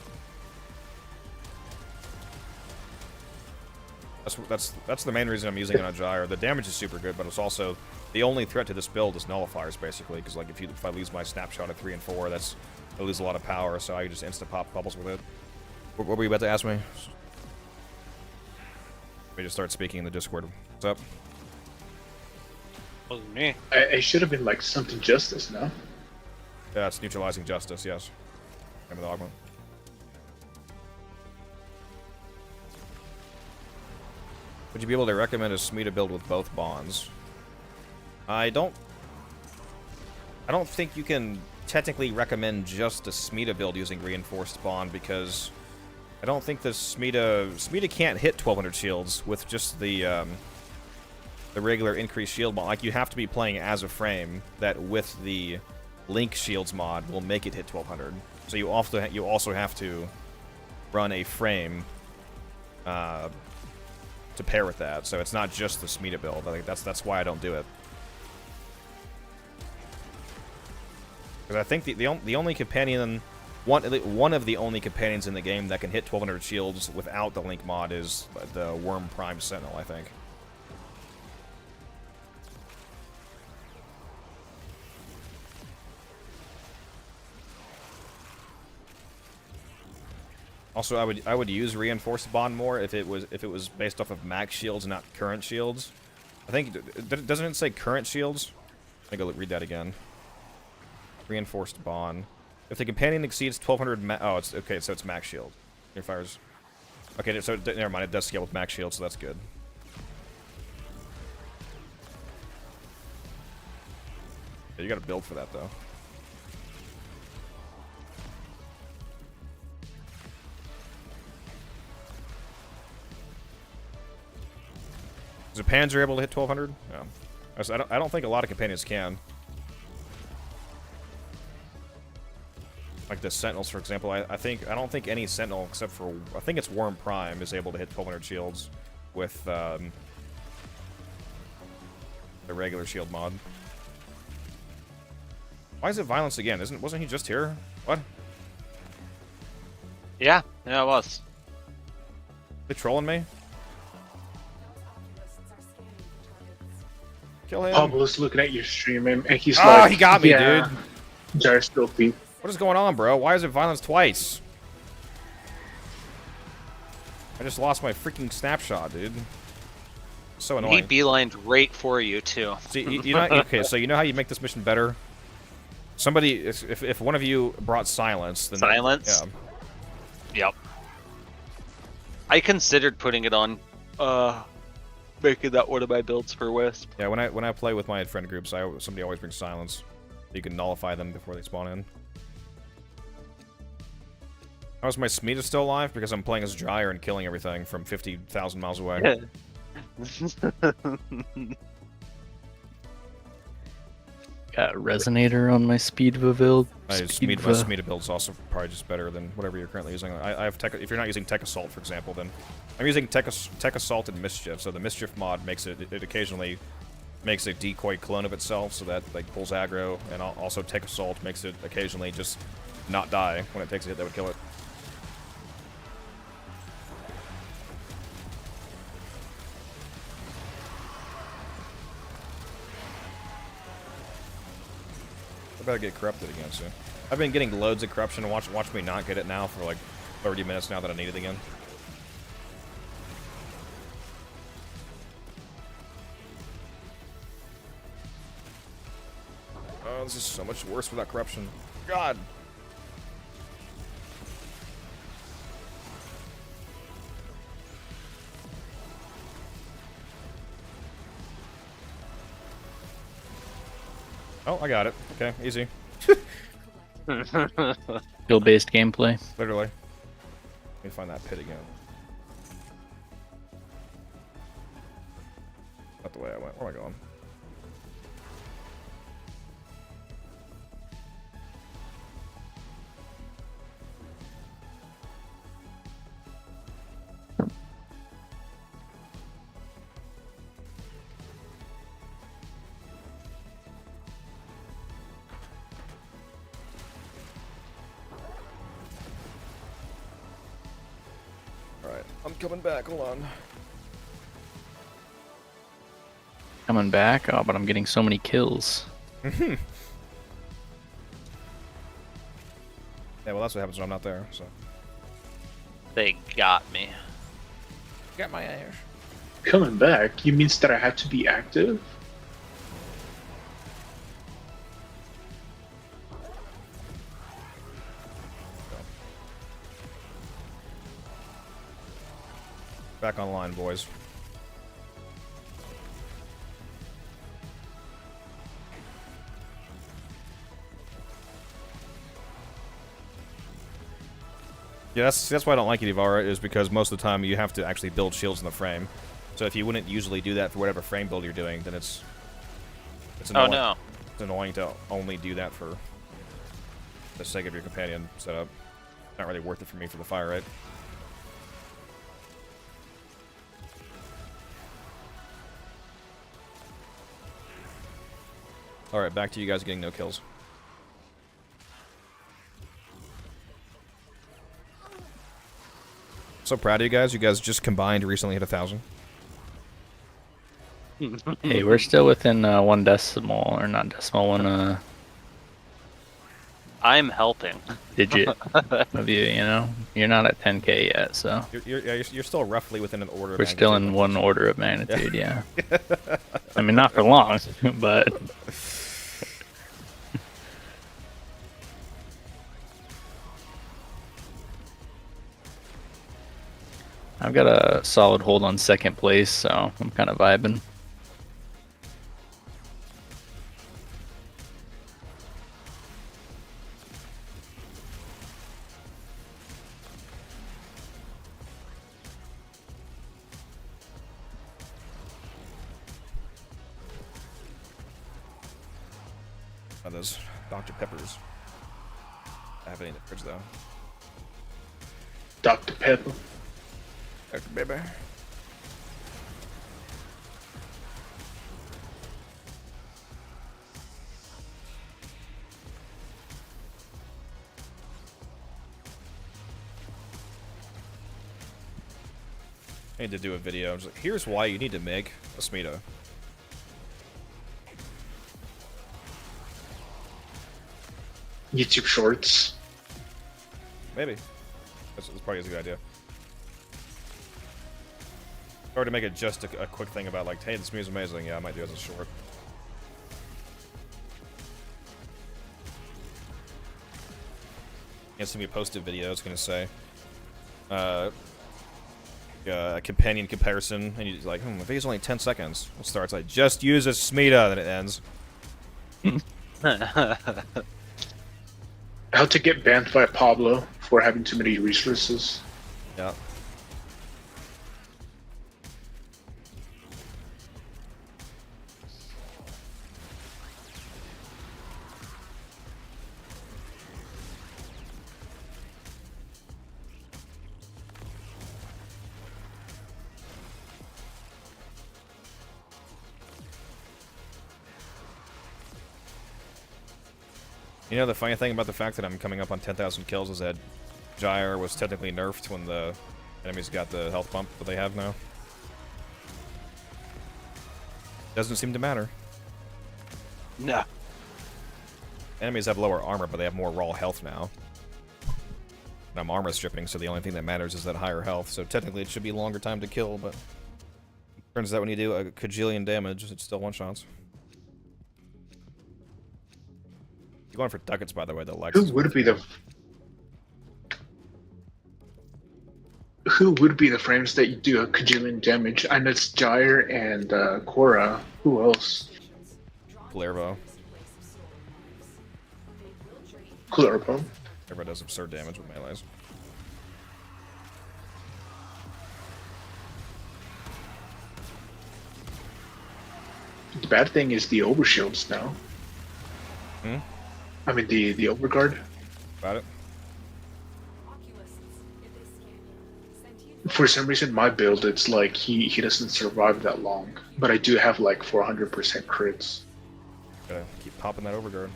That's the main reason I'm using it on Gyre. The damage is super good, but it's also the only threat to this build is nullifiers basically. Because like if I lose my snapshot at 3 and 4, I lose a lot of power. So I just insta pop bubbles with it. What were you about to ask me? We just start speaking in the Discord. What's up? Wasn't me. It should have been like something justice, no? Yeah, it's neutralizing justice, yes. Name of the augment. Would you be able to recommend a Smita build with both bonds? I don't think you can technically recommend just a Smita build using reinforced bond because I don't think the Smita can't hit 1200 shields with just the regular increased shield mod. Like you have to be playing as a frame that with the Link shields mod will make it hit 1200. So you also have to run a frame to pair with that. So it's not just the Smita build. I think that's why I don't do it. Because I think the only companion. One of the only companions in the game that can hit 1200 shields without the Link mod is the Worm Prime Sentinel, I think. Also, I would use Reinforced Bond more if it was based off of max shields, not current shields. I think doesn't it say current shields? Let me go read that again. Reinforced Bond. If the companion exceeds 1200 oh, it's okay, so it's max shield. Your fires. Okay, so never mind, it does scale with max shield, so that's good. Yeah, you gotta build for that, though. Is a Panzer able to hit 1200? No. I don't think a lot of companions can. Like the Sentinels, for example, I don't think any Sentinel except for I think it's Worm Prime is able to hit 1200 shields with the regular shield mod. Why is it violence again? Wasn't he just here? What? Yeah, it was. They trolling me? Kill him. Pablo's looking at your stream and he's he got me, yeah, dude. Gyre still beat. What is going on, bro? Why is it violence twice? I just lost my freaking snapshot, dude. So annoying. He beelined right for you, too. See, you know, okay, so you know how you make this mission better? Somebody, if one of you brought silence, then... Silence? Yeah. Yep. I considered putting it on, making that one of my builds for Wisp. Yeah, when I play with my friend groups, somebody always brings silence. You can nullify them before they spawn in. How is my Smita still alive? Because I'm playing as Gyre and killing everything from 50,000 miles away. got Resonator on my Speedva build. My Speeda build's also probably just better than whatever you're currently using. I have Tech. If you're not using Tech Assault, for example, then I'm using Tech Assault and Mischief. So the Mischief mod makes it occasionally makes a decoy clone of itself, so that like pulls aggro, and also Tech Assault makes it occasionally just not die when it takes a hit that would kill it. I better get corrupted again soon. I've been getting loads of corruption, and watch me not get it now for like 30 minutes now that I need it again. Oh, this is so much worse without corruption. God! Oh, I got it. Okay, easy. Skill-based gameplay. Literally. Let me find that pit again. Not the way I went. Where am I going? Alright, I'm coming back. Hold on. Coming back? Oh, but I'm getting so many kills. Yeah, well, that's what happens when I'm not there, so. They got me. Got my ass. Coming back? You means that I had to be active? Back online, boys. Yeah, that's why I don't like it, Ivara, is because most of the time you have to actually build shields in the frame. So if you wouldn't usually do that for whatever frame build you're doing, then it's annoying. Oh no. It's annoying to only do that for the sake of your companion setup. Not really worth it for me for the fire rate. Alright, back to you guys getting no kills. So proud of you guys. You guys just combined recently hit 1,000. Hey, we're still within one decimal, or not decimal, one I'm helping. digit of you, you know? You're not at 10k yet, so. You're still roughly within an order of We're still in magnitude. one order of magnitude, yeah. I mean, not for long, but... I've got a solid hold on second place, so I'm kind of vibing. Oh, those Dr. Peppers. I have it in the fridge though. Dr. Pepper. Dr. Pepper. I need to do a video. Just like, here's why you need to make a Smita. YouTube Shorts. Maybe. That's probably a good idea. Or to make it just a quick thing about like, hey, this music is amazing. Yeah, I might do it as a short. It's gonna be a posted video. It's gonna say, a companion comparison, and you're like, the video's only 10 seconds. It starts like, just use a Smita, then it ends. How to get banned by Pablo for having too many resources. Yeah. You know, the funny thing about the fact that I'm coming up on 10,000 kills is that Gyre was technically nerfed when the enemies got the health bump that they have now. Doesn't seem to matter. No. Enemies have lower armor, but they have more raw health now. And I'm armor stripping, so the only thing that matters is that higher health. So technically it should be longer time to kill, but turns out when you do a kajillion damage, it's still one-shots. You're going for ducats, by the way, the Lex. Who would be the frames that you do a kajillion damage? I know it's Gyre and Korra. Who else? Clervo. Clervo. Clervo does absurd damage with melees. The bad thing is the overshields now. Hmm? I mean the overguard. Got it? For some reason, my build, it's like he doesn't survive that long. But I do have like 400% crits. Gotta keep popping that overguard.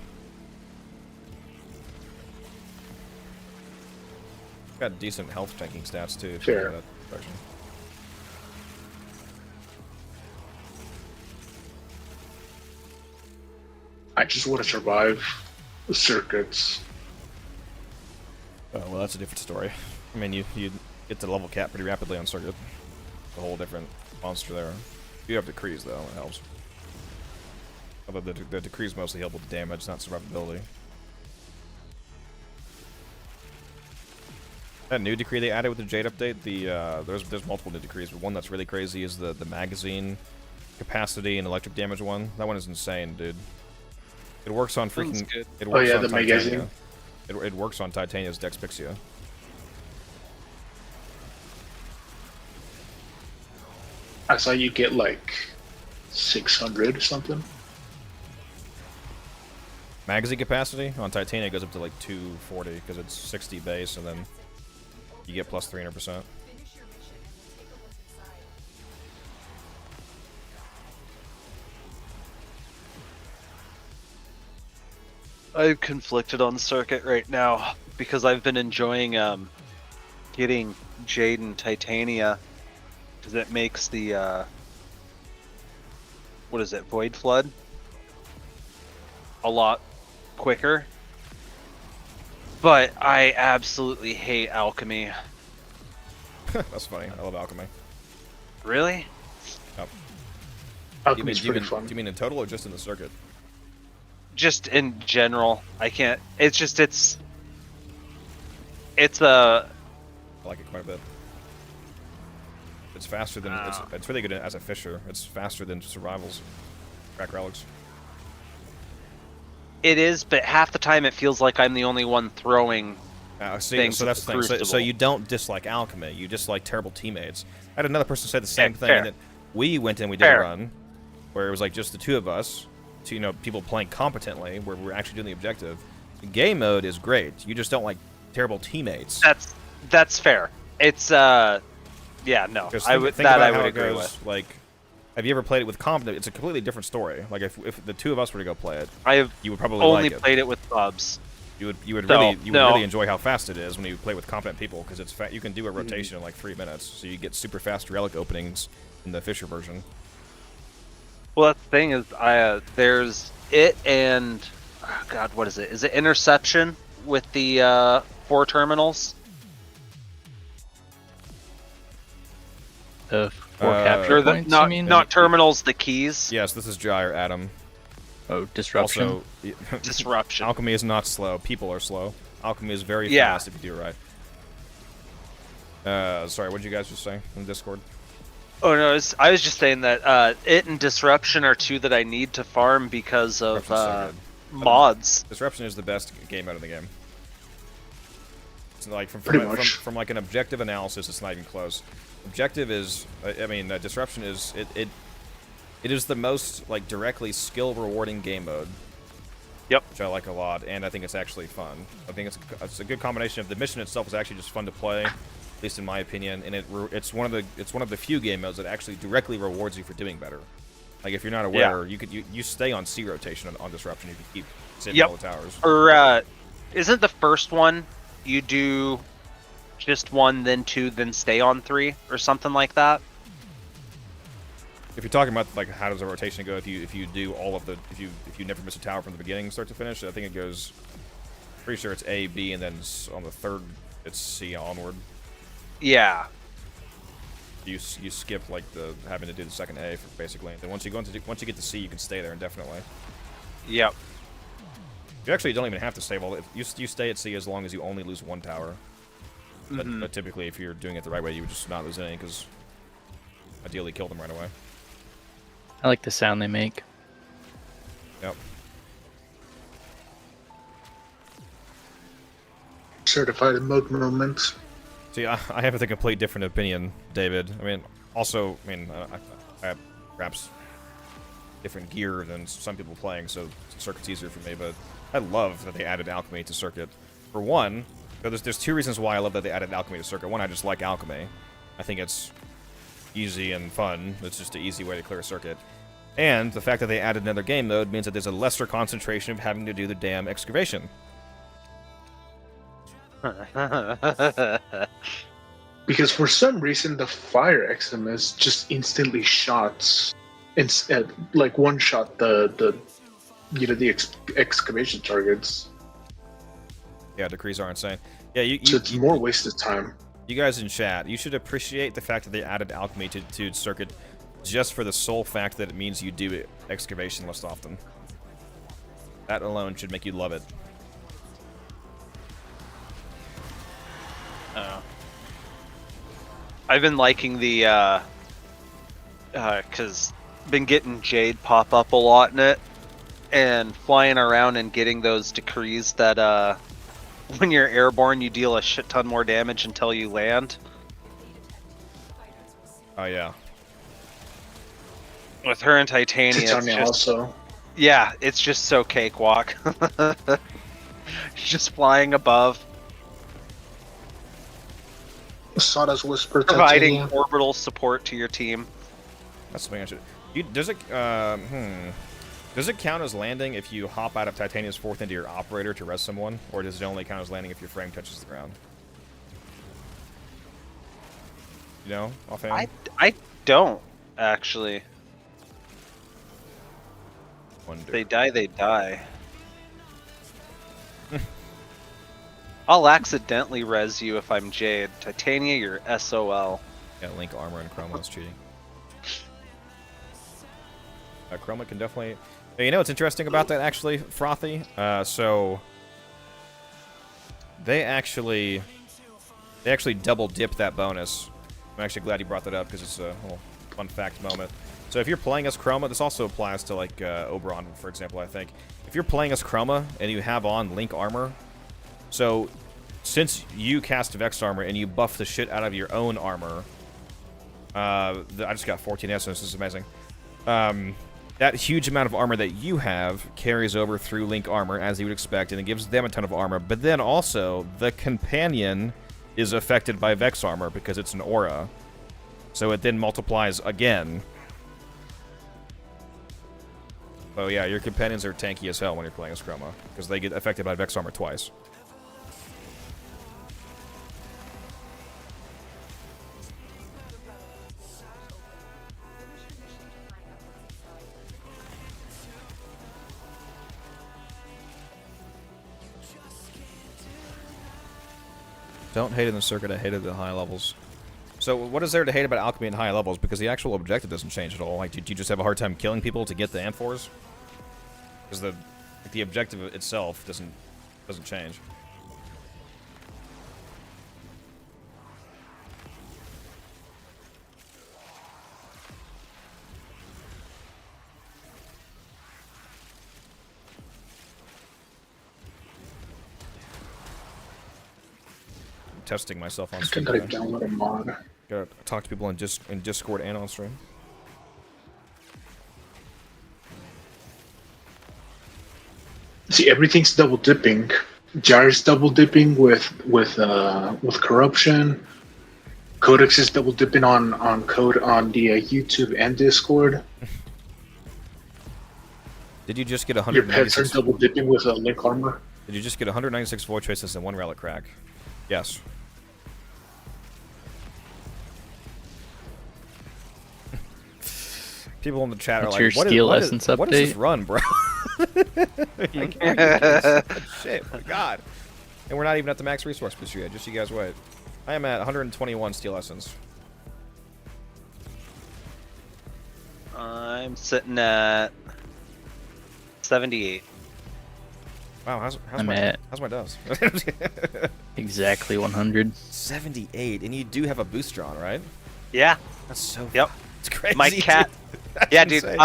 Got decent health tanking stats too. If you Fair. look at that section. I just want to survive the circuits. Oh, well, that's a different story. I mean, you get to level cap pretty rapidly on circuit. It's a whole different monster there. You have decrees though, it helps. Although the decrees mostly help with damage, not survivability. That new decree they added with the Jade update, there's multiple new decrees, but one that's really crazy is the magazine capacity and electric damage one. That one is insane, dude. It works on freaking. It works yeah, on the Titania. magazine. It works on Titania's Dexpixia. I saw you get like 600 or something. Magazine capacity on Titania goes up to like 240 because it's 60 base, and then you get plus 300%. I'm conflicted on circuit right now because I've been enjoying getting Jade and Titania because it makes the what is it, Void Flood a lot quicker. But I absolutely hate alchemy. That's funny. I love alchemy. Really? Oh. Alchemy's Do you pretty fun. mean in total or just in the circuit? Just in general, I can't. It's just it's a. I like it quite a bit. It's faster than it's really good as a Fissure. It's faster than survivals. Crack relics. It is, but half the time it feels like I'm the only one throwing. See, things so that's the thing. So Crucible. you don't dislike alchemy. You dislike terrible teammates. I had another person say the same thing. fair. That we went in, we did a run, where it was like just the two of us, people playing competently, where we're actually doing the objective. Game mode is great. You just don't like terrible teammates. That's fair. It's yeah, no. Think I would about I how would it agree goes, with. Like, have you ever played it with competent? It's a completely different story. Like if the two of us were to go play it, I've you would probably only like it. played it with clubs. You would No, really enjoy how fast it is when you play with competent people because it's you can do a rotation in like 3 minutes, so you get super fast relic openings in the Fissure version. Well, that's the thing is, there's it and oh God, what is it? Is it Interception with the 4 terminals? The 4 capture Or the, points, you mean? not terminals, the keys. Yes, this is Gyre, Adam. Oh, disruption. Also, Disruption. alchemy is not slow. People are slow. Alchemy is very Yeah. fast if you do it right. Sorry, what did you guys just say in Discord? Oh no, I was just saying that it and Disruption are 2 that I need to farm because of Disruption's so good. mods. Disruption is the best game out of the game. It's like Pretty much. from like an objective analysis, it's not even close. Objective is, Disruption is it is the most like directly skill rewarding game mode. Yep. Which I like a lot, and I think it's actually fun. I think it's a good combination of the mission itself is actually just fun to play, at least in my opinion, and it's one of the few game modes that actually directly rewards you for doing better. Like if you're not aware, you stay on C rotation on disruption. You can keep sitting Yep. all the towers. Or isn't the first one you do just 1, then 2, then stay on 3, or something like that? If you're talking about like how does the rotation go, if you do all of the if you never miss a tower from the beginning start to finish, I think it goes. Pretty sure it's A, B, and then on the third it's C onward. Yeah. You skip like the having to do the second A for basically. Then once you get to C, you can stay there indefinitely. Yep. You actually don't even have to save all. You stay at C as long as you only lose 1 tower. But typically, if you're doing it the right way, you would just not lose any because ideally kill them right away. I like the sound they make. Yep. Certified mug moments. See, I have a complete different opinion, David. I mean, also, I have perhaps different gear than some people playing, so Circuit's easier for me, but I love that they added Alchemy to Circuit. For one, there's 2 reasons why I love that they added Alchemy to Circuit. One, I just like Alchemy. I think it's easy and fun. It's just an easy way to clear a Circuit. And the fact that they added another game mode means that there's a lesser concentration of having to do the damn excavation. Because for some reason the fire XMS just instantly shots, like one shot the excavation targets. Yeah, decrees are insane. Yeah, So it's more wasted time. You guys in chat, you should appreciate the fact that they added Alchemy to Circuit just for the sole fact that it means you do excavation less often. That alone should make you love it. I've been liking the cause been getting Jade pop up a lot in it, and flying around and getting those decrees that when you're airborne you deal a shit ton more damage until you land. Oh yeah. With her and Titania, Titania also. Yeah, it's just so cakewalk. Just flying above, Sawdust Whisper, providing Titania. orbital support to your team. That's something I should. Does it count as landing if you hop out of Titania's 4th into your operator to res someone, or does it only count as landing if your frame touches the ground? You know, offhand. I don't actually. Wonder. They die, they die. I'll accidentally res you if I'm Jade. Titania, you're SOL. Yeah, Link armor and Chroma's cheating. Chroma can definitely. Hey, you know what's interesting about that actually, Frothy? So they actually double dip that bonus. I'm actually glad you brought that up because it's a little fun fact moment. So if you're playing as Chroma, this also applies to like Oberon, for example. I think if you're playing as Chroma and you have on Link armor, so since you cast Vex armor and you buff the shit out of your own armor, I just got 14 essence. This is amazing. That huge amount of armor that you have carries over through Link armor, as you would expect, and it gives them a ton of armor. But then also, the companion is affected by Vex armor because it's an aura. So it then multiplies again. Oh yeah, your companions are tanky as hell when you're playing as Chroma, because they get affected by Vex armor twice. Don't hate it in the circuit, I hate it at the high levels. So what is there to hate about alchemy at high levels? Because the actual objective doesn't change at all. Like, do you just have a hard time killing people to get the amphors? Because the objective itself doesn't change. Testing myself on stream. I gotta download a mod. Gotta talk to people in Discord and on stream. See, everything's double dipping. Gyre's double dipping with corruption. Codex is double dipping on code on the YouTube and Discord. Did you just get Your pets are 196? double dipping with a link armor. Did you just get 196 void traces and 1 relic crack? Yes. People in the chat What's are your like, skill what essence what is this update? run, bro? Like, why are you doing so much shit, my God. And we're not even at the max resource booster yet, just so you guys wait. I am at 121 steel essence. I'm sitting at 78. Wow, how's I'm at my dubs? exactly 100. 78, and you do have a booster on, right? Yeah. That's so. Yep. It's crazy. My cat. That's Yeah, dude. insane.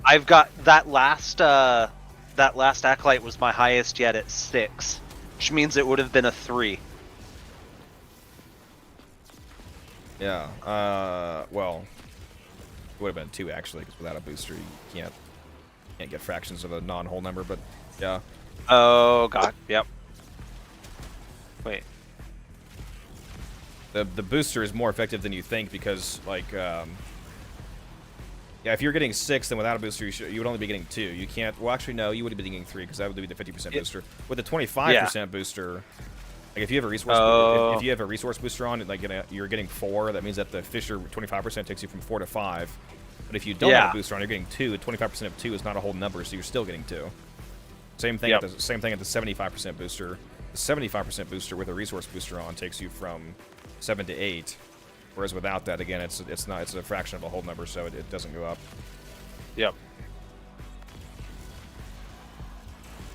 I've got that last acolyte was my highest yet at 6, which means it would have been a 3. Yeah. Well, it would have been 2 actually, because without a booster you can't get fractions of a non-whole number. But yeah. Oh god. Yep. Wait. The booster is more effective than you think because like yeah, if you're getting 6, then without a booster you would only be getting 2. You can't. Well, actually no, you would be getting 3 because that would be the 50% booster. With the 25% booster, like if you have a resource if you have a resource booster on, like you're getting 4. That means that the Fissure 25% takes you from 4 to 5. But if you don't have a booster on, you're getting 2. 25% of 2 is not a whole number, so you're still getting 2. Same thing. At the 75% booster. The 75% booster with a resource booster on takes you from 7 to 8. Whereas without that, again, it's a fraction of a whole number, so it doesn't go up. Yep.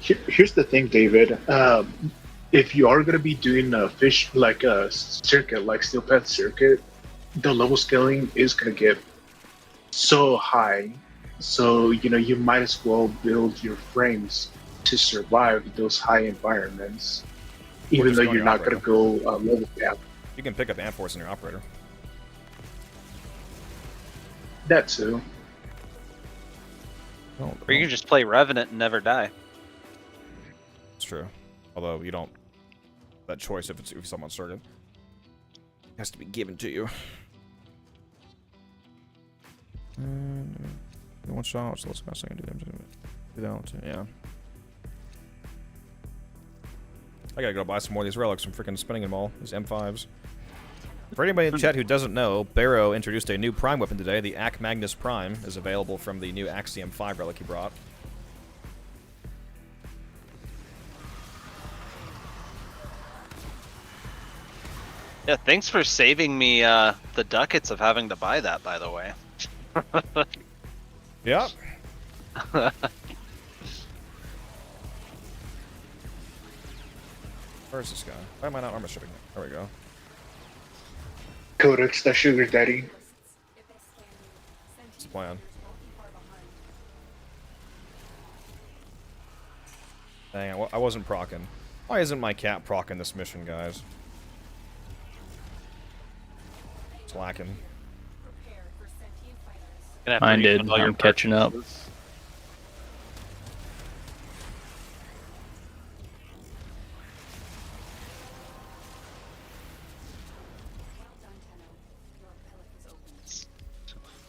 Here's the thing, David. If you are going to be doing a circuit, like Steel Path circuit, the level scaling is going to get so high. So, you might as well build your frames to survive those high environments, even though you're not going to go level cap. You can pick up Amp Force in your operator. That too. Oh, Or you can just play Revenant and never die. It's true. Although you don't that choice if someone's circuit. It has to be given to you. One shot, so let's go do them. Do that, yeah. I gotta go buy some more of these relics. I'm freaking spinning them all. These M5s. For anybody in chat who doesn't know, Barrow introduced a new Prime weapon today. The Ac Magnus Prime is available from the new Axiom 5 relic he brought. Yeah, thanks for saving me the ducats of having to buy that, by the way. Yeah. Where's this guy? Why am I not armor shipping? There we go. Codex, the sugar daddy. What's the plan? Dang, I wasn't procking. Why isn't my cat procking this mission, guys? It's lacking. Mine did. I'm catching up.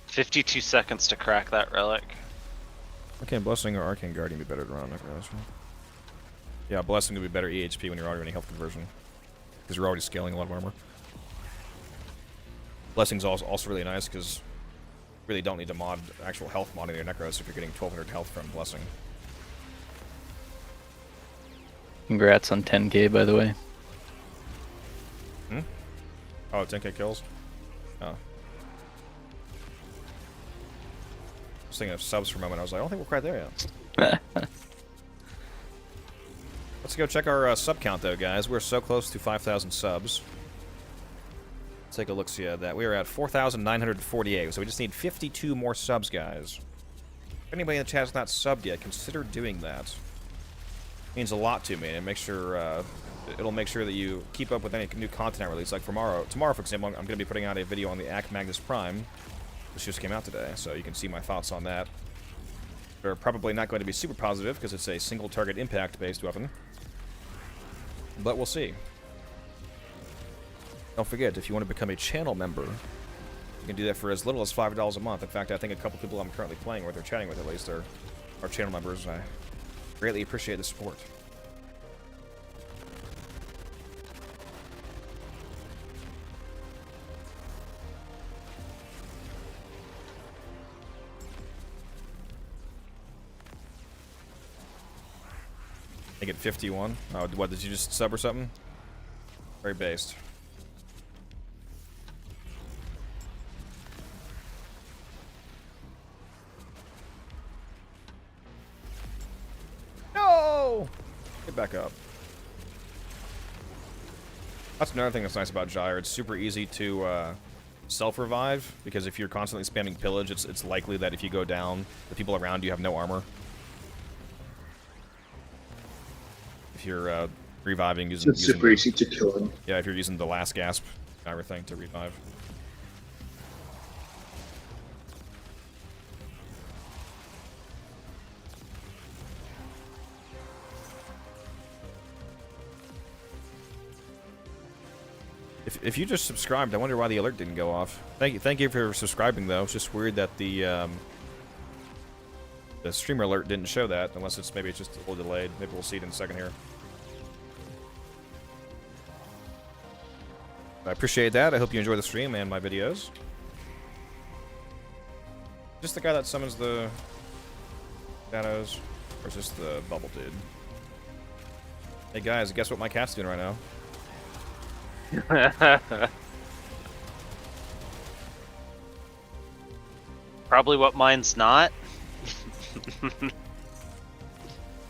$52 seconds to crack that relic. Arcane Blessing or Arcane Guardian be better to run? Yeah, Blessing would be better EHP when you're already running health conversion. Because you're already scaling a lot of armor. Blessing's also really nice because you really don't need to mod actual health modding your Necros if you're getting 1200 health from Blessing. Congrats on 10k, by the way. Hmm? Oh, 10k kills? Oh. I was thinking of subs for a moment. I was like, I don't think we're quite there yet. Let's go check our sub count, though, guys. We're so close to 5,000 subs. Let's take a look-see at that. We are at 4,948, so we just need 52 more subs, guys. If anybody in the chat is not subbed yet, consider doing that. It means a lot to me, and it'll make sure that you keep up with any new content I release. Like tomorrow, for example, I'm going to be putting out a video on the Ac Magnus Prime, which just came out today, so you can see my thoughts on that. They're probably not going to be super positive because it's a single target impact based weapon, but we'll see. Don't forget, if you want to become a channel member, you can do that for as little as $5 a month. In fact, I think a couple people I'm currently playing with or chatting with at least are our channel members. I greatly appreciate the support. Make it 51. Oh, what, did you just sub or something? Very based. No! Get back up. That's another thing that's nice about Gyre. It's super easy to self-revive, because if you're constantly spamming pillage, it's likely that if you go down, the people around you have no armor. If you're reviving using... It's super easy to kill him. Yeah, if you're using the last gasp Gyre thing to revive. If you just subscribed, I wonder why the alert didn't go off. Thank you for subscribing, though. It's just weird that the streamer alert didn't show that, unless maybe it's just a little delayed. Maybe we'll see it in a second here. I appreciate that. I hope you enjoy the stream and my videos. Just the guy that summons the shadows, or is this the bubble dude? Hey guys, guess what my cat's doing right now? Probably what mine's not.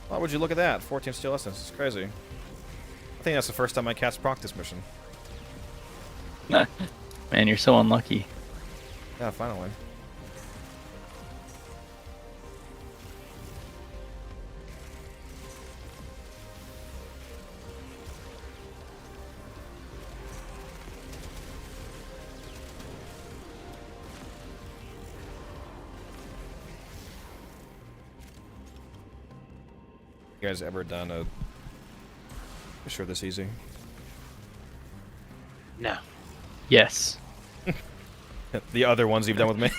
Why would you look at that? 14 steel essence. It's crazy. I think that's the first time my cat's procced this mission. Man, you're so unlucky. Yeah, finally. You guys ever done a Fissure this easy? No. Yes. The other ones you've done with me?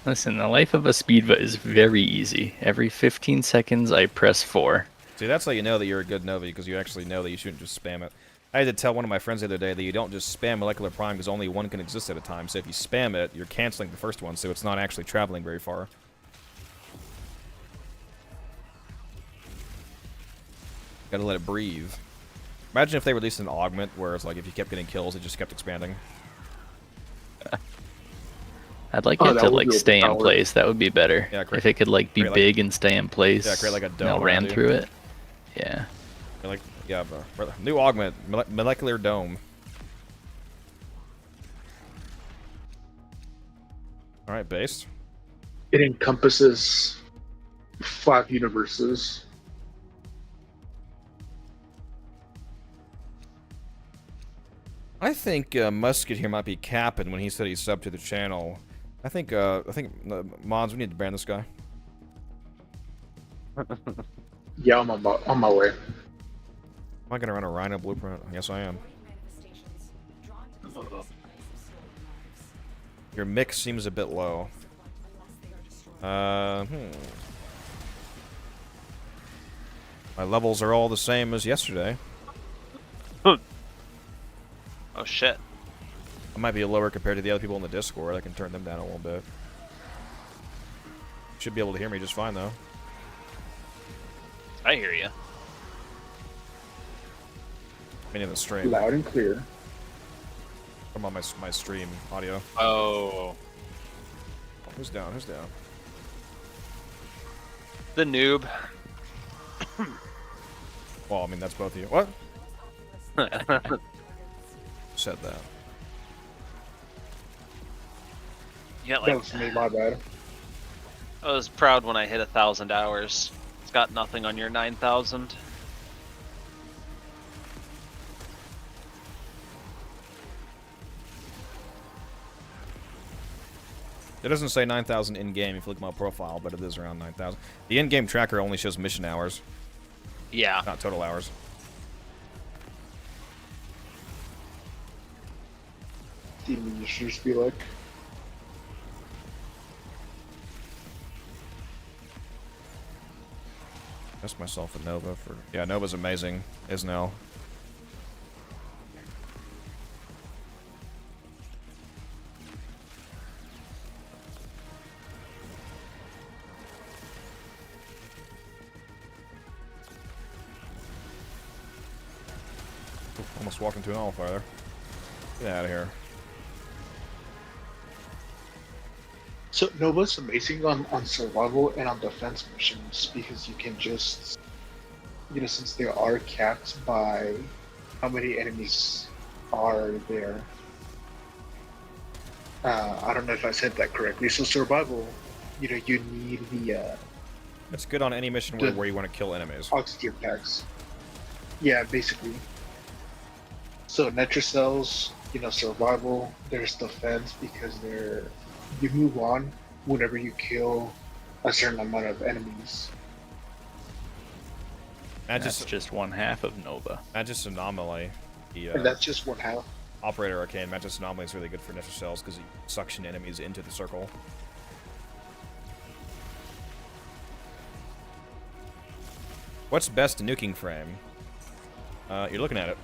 Listen, the life of a speedva is very easy. Every 15 seconds, I press 4. See, that's how you know that you're a good Novi, because you actually know that you shouldn't just spam it. I had to tell one of my friends the other day that you don't just spam Molecular Prime, because only one can exist at a time. So if you spam it, you're canceling the first one, so it's not actually traveling very far. Gotta let it breathe. Imagine if they released an augment where it's like if you kept getting kills, it just kept expanding. I'd like it to like stay in place. That would be better. Yeah, if it could like be big and stay in place. Yeah, create like a dome. Ran through it. Yeah. Like, yeah, bro. New augment, molecular dome. All right, base. It encompasses 5 universes. I think Musket here might be capping when he said he subbed to the channel. I think mods, we need to ban this guy. Yeah, I'm on my way. Am I gonna run a Rhino blueprint? Yes, I am. Your mix seems a bit low. My levels are all the same as yesterday. Oh shit. I might be lower compared to the other people in the Discord. I can turn them down a little bit. Should be able to hear me just fine, though. I hear you. I mean, in the stream. Loud and clear. I'm on my stream audio. Oh. Who's down? Who's down? The noob. Well, I mean, that's both of you. What? Said that. Yeah, That was me, my bad. I was proud when I hit 1,000 hours. It's got nothing on your 9,000. It doesn't say 9,000 in-game if you look at my profile, but it is around 9,000. The in-game tracker only shows mission hours. Yeah. Not total hours. Demon users be like. Missed myself with Nova for... Yeah, Nova's amazing. Isnel. Almost walked into an Nullifier there. Get out of here. So Nova's amazing on survival and on defense missions because you can just, since they are capped by how many enemies are there. I don't know if I said that correctly. So survival, you need the It's good on any mission where you want to kill enemies. oxygen packs. Yeah, basically. So Netrocells, survival. There's defense because you move on whenever you kill a certain amount of enemies. That's just one half of Nova. Magis Anomaly. And that's just one half. Operator Arcane. Magis Anomaly is really good for Netrocells because you suction enemies into the circle. What's best nuking frame? You're looking at it.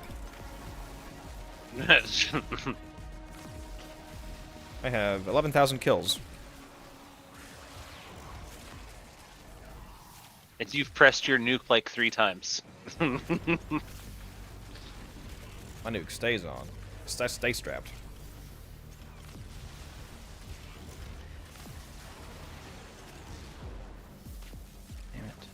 I have 11,000 kills. It's you've pressed your nuke like 3 times. My nuke stays on. Stay strapped. Damn it.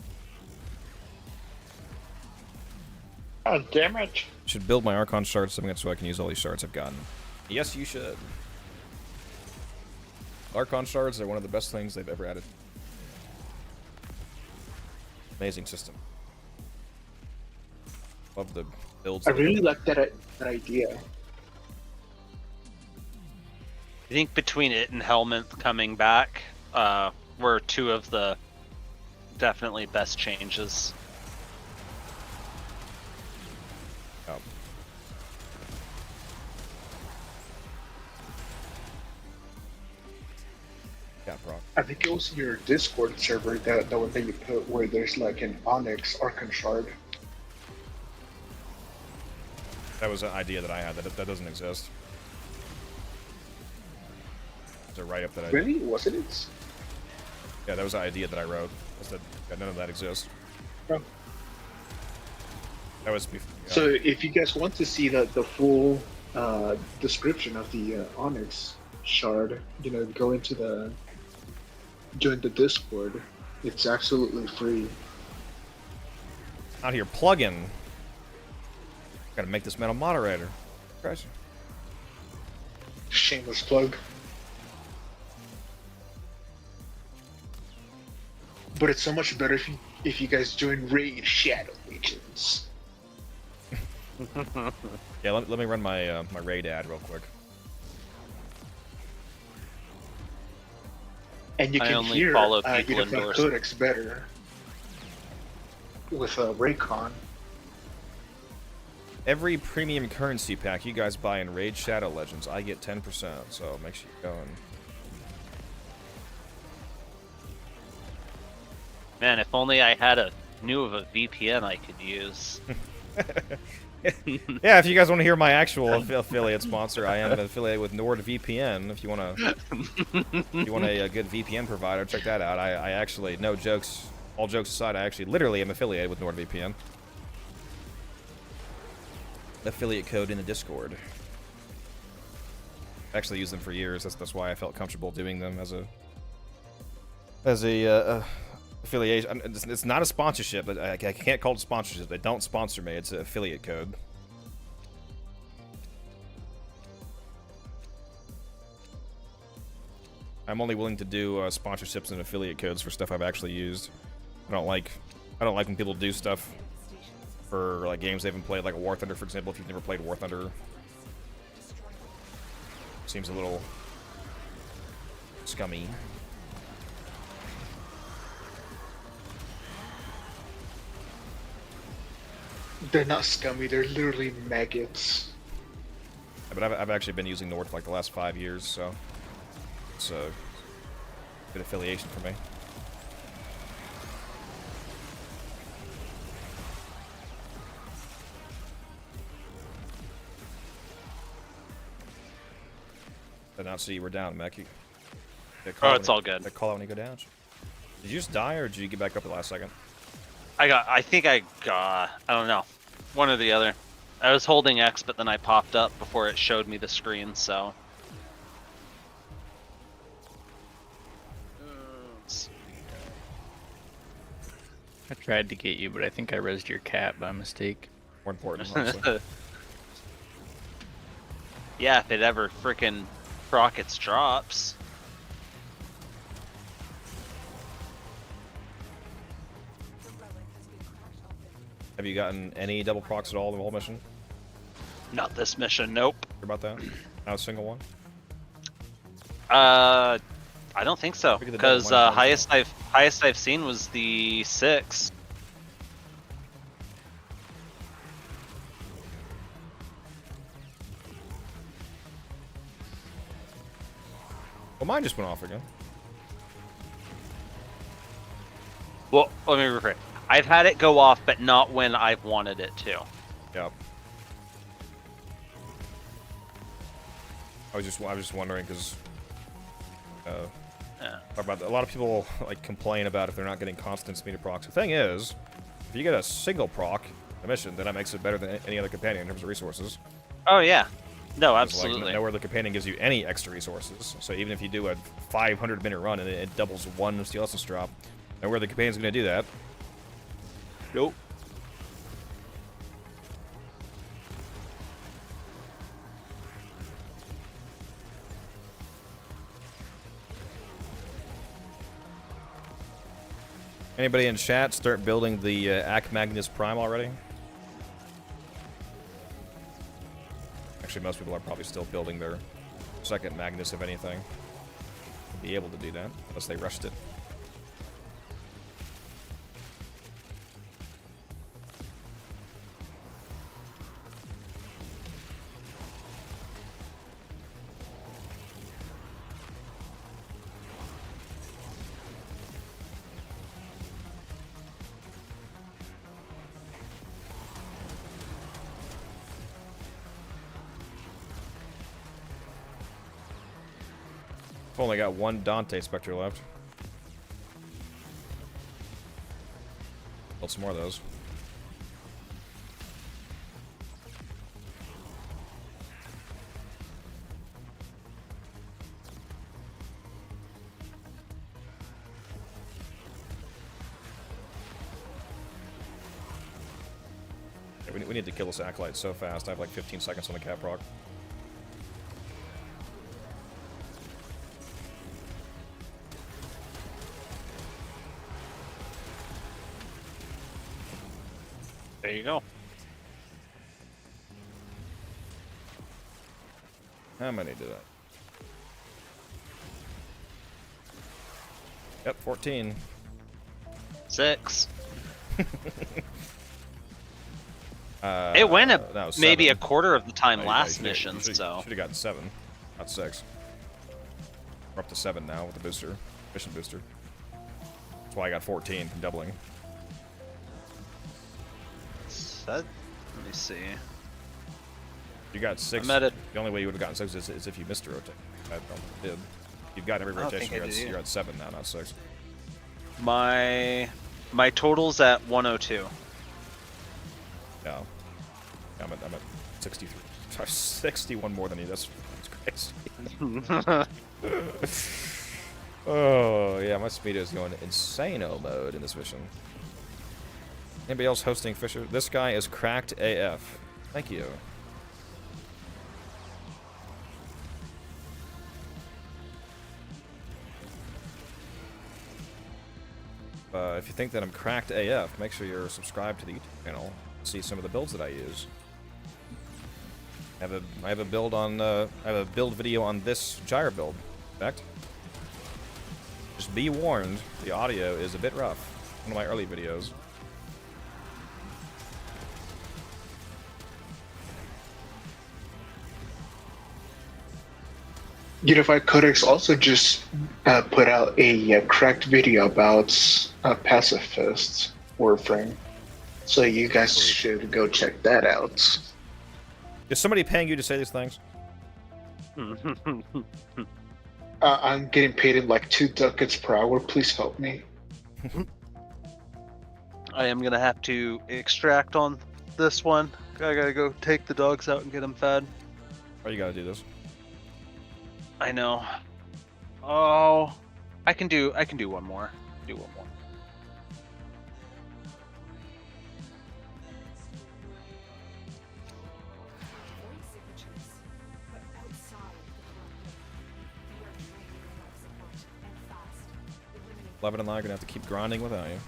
Oh, damn it. Should build my Archon shards so I can use all these shards I've gotten. Yes, you should. Archon shards are one of the best things they've ever added. Amazing system. Love the builds. I really like that idea. I think between it and Helminth coming back were 2 of the definitely best changes. Oh. Yeah, Brock. I think it was your Discord server that one that you put where there's like an Onyx Archon shard. That was an idea that I had. That doesn't exist. There's a write-up that I Really? Wasn't it? Yeah, that was an idea that I wrote. None of that exists. Oh. That was before. Yeah. So if you guys want to see the full description of the Onyx shard, go into join the Discord. It's absolutely free. Out here plugging. Gotta make this man a moderator. Christ. Shameless plug. But it's so much better if you guys join Raid Shadow Legends. Yeah, let me run my my raid ad real quick. And you I can only hear follow people Unified indoors. Codex better with Raycon. Every premium currency pack you guys buy in Raid Shadow Legends, I get 10%, so make sure you go and... Man, if only I knew of a VPN I could use. Yeah, if you guys want to hear my actual affiliate sponsor, I am affiliated with NordVPN. If you want a good VPN provider, check that out. I actually, no jokes, all jokes aside, I actually literally am affiliated with NordVPN. Affiliate code in the Discord. I actually used them for years. That's why I felt comfortable doing them as a affiliation. It's not a sponsorship. I can't call it a sponsorship. They don't sponsor me. It's an affiliate code. I'm only willing to do sponsorships and affiliate codes for stuff I've actually used. I don't like when people do stuff for like games they haven't played, like War Thunder, for example. If you've never played War Thunder, seems a little scummy. They're not scummy, they're literally maggots. But I've actually been using Nord for like the last 5 years, so it's a good affiliation for me. did not see you were down, Mech. It's all good. They call out when you go down. Did you just die, or did you get back up at the last second? I think I don't know. One or the other. I was holding X, but then I popped up before it showed me the screen, so. I tried to get you, but I think I rezzed your cat by mistake. More important, honestly. Yeah, if it ever frickin' rockets drops. Have you gotten any double procs at all in the whole mission? Not this mission, nope. Hear about that? Not a single one? I don't think so, Look at the because double highest I've seen was the 6. Well, mine just went off again. Well, let me rephrase. I've had it go off, but not when I've wanted it to. Yep. I was just wondering because a lot of people like complain about if they're not getting constant speed of procs. The thing is, if you get a single proc a mission, then that makes it better than any other companion in terms of resources. Oh yeah, no, 'Cause, absolutely. Like, nowhere the companion gives you any extra resources. So even if you do a 500-minute run and it doubles one steel essence drop, nowhere the companion's going to do that. Nope. Anybody in chat start building the Ac Magnus Prime already? Actually, most people are probably still building their second Magnus, if anything. They'll be able to do that, unless they rushed it. I've only got one Dante Spectre left. Build some more of those. Yeah, we need to kill this Acolyte so fast. I have like 15 seconds on the cap rock. There you go. How many did I? Yep, 14. 6. It went no, maybe 7. a quarter of the time Oh, last yeah, mission, so. Should have gotten 7, not 6. We're up to 7 now with the booster, mission booster. That's why I got 14 from doubling. Let me see. You got 6. I'm at The only way you would have gotten 6 is if you missed a rotation. I did. You've got every I don't rotation. think I do. You're at 7 now, not 6. My total's at 102. No. I'm at 63. Sorry, 61 more than you. That's crazy. Oh, yeah, my speed is going insano mode in this mission. Anybody else hosting Fissure? This guy is cracked AF. Thank you. If you think that I'm cracked AF, make sure you're subscribed to the YouTube channel. See some of the builds that I use. I have a build on I have a build video on this Gyre build. In fact, just be warned, the audio is a bit rough. One of my early videos. Unified Codex also just put out a cracked video about pacifist Warframe, so you guys should go check that out. Is somebody paying you to say these things? I'm getting paid in like 2 ducats per hour. Please help me. I am gonna have to extract on this one. I gotta go take the dogs out and get them fed. Or you gotta do this. I know. Oh, I can do one more. Do one more. Levin and I are gonna have to keep grinding without you.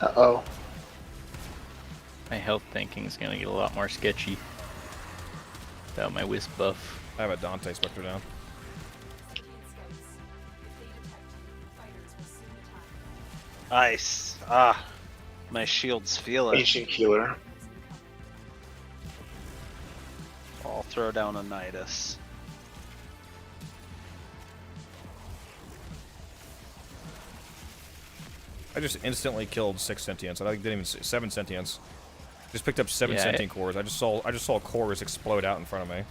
Uh-oh. My health thinking is gonna get a lot more sketchy without my wisp buff. I have a Dante Spectre down. Nice. Ah, my shields feel it. Ancient healer. I'll throw down a Nidus. I just instantly killed 6 sentients. I didn't even 7 sentients. Just picked up 7 sentient cores. I just saw cores explode out in front of me.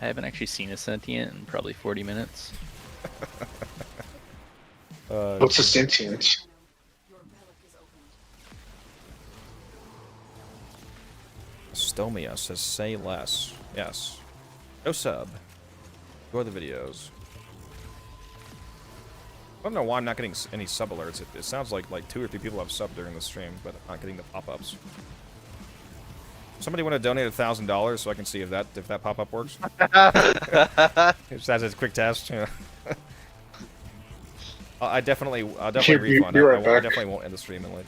I haven't actually seen a sentient in probably 40 minutes. What's a sentient? Stomia says say less. Yes. No sub. Enjoy the videos. I don't know why I'm not getting any sub alerts. It sounds like 2 or 3 people have subbed during the stream, but I'm not getting the pop-ups. Somebody want to donate $1,000 so I can see if that pop-up works? Just as a quick test. You know. I'll definitely refund. You're right I back. definitely won't end the stream in late.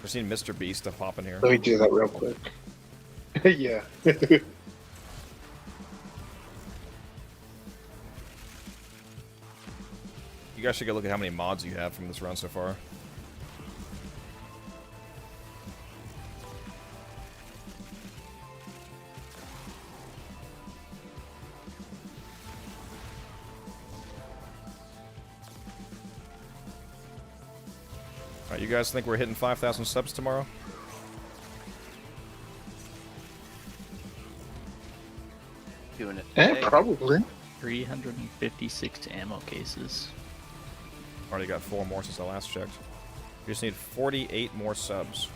I've seen Mr. Beast to pop in here. Let me do that real quick. Yeah. You guys should go look at how many mods you have from this run so far. Alright, you guys think we're hitting 5,000 subs tomorrow? Doing it. Probably. 356 ammo cases. Already got 4 more since I last checked. We just need 48 more subs.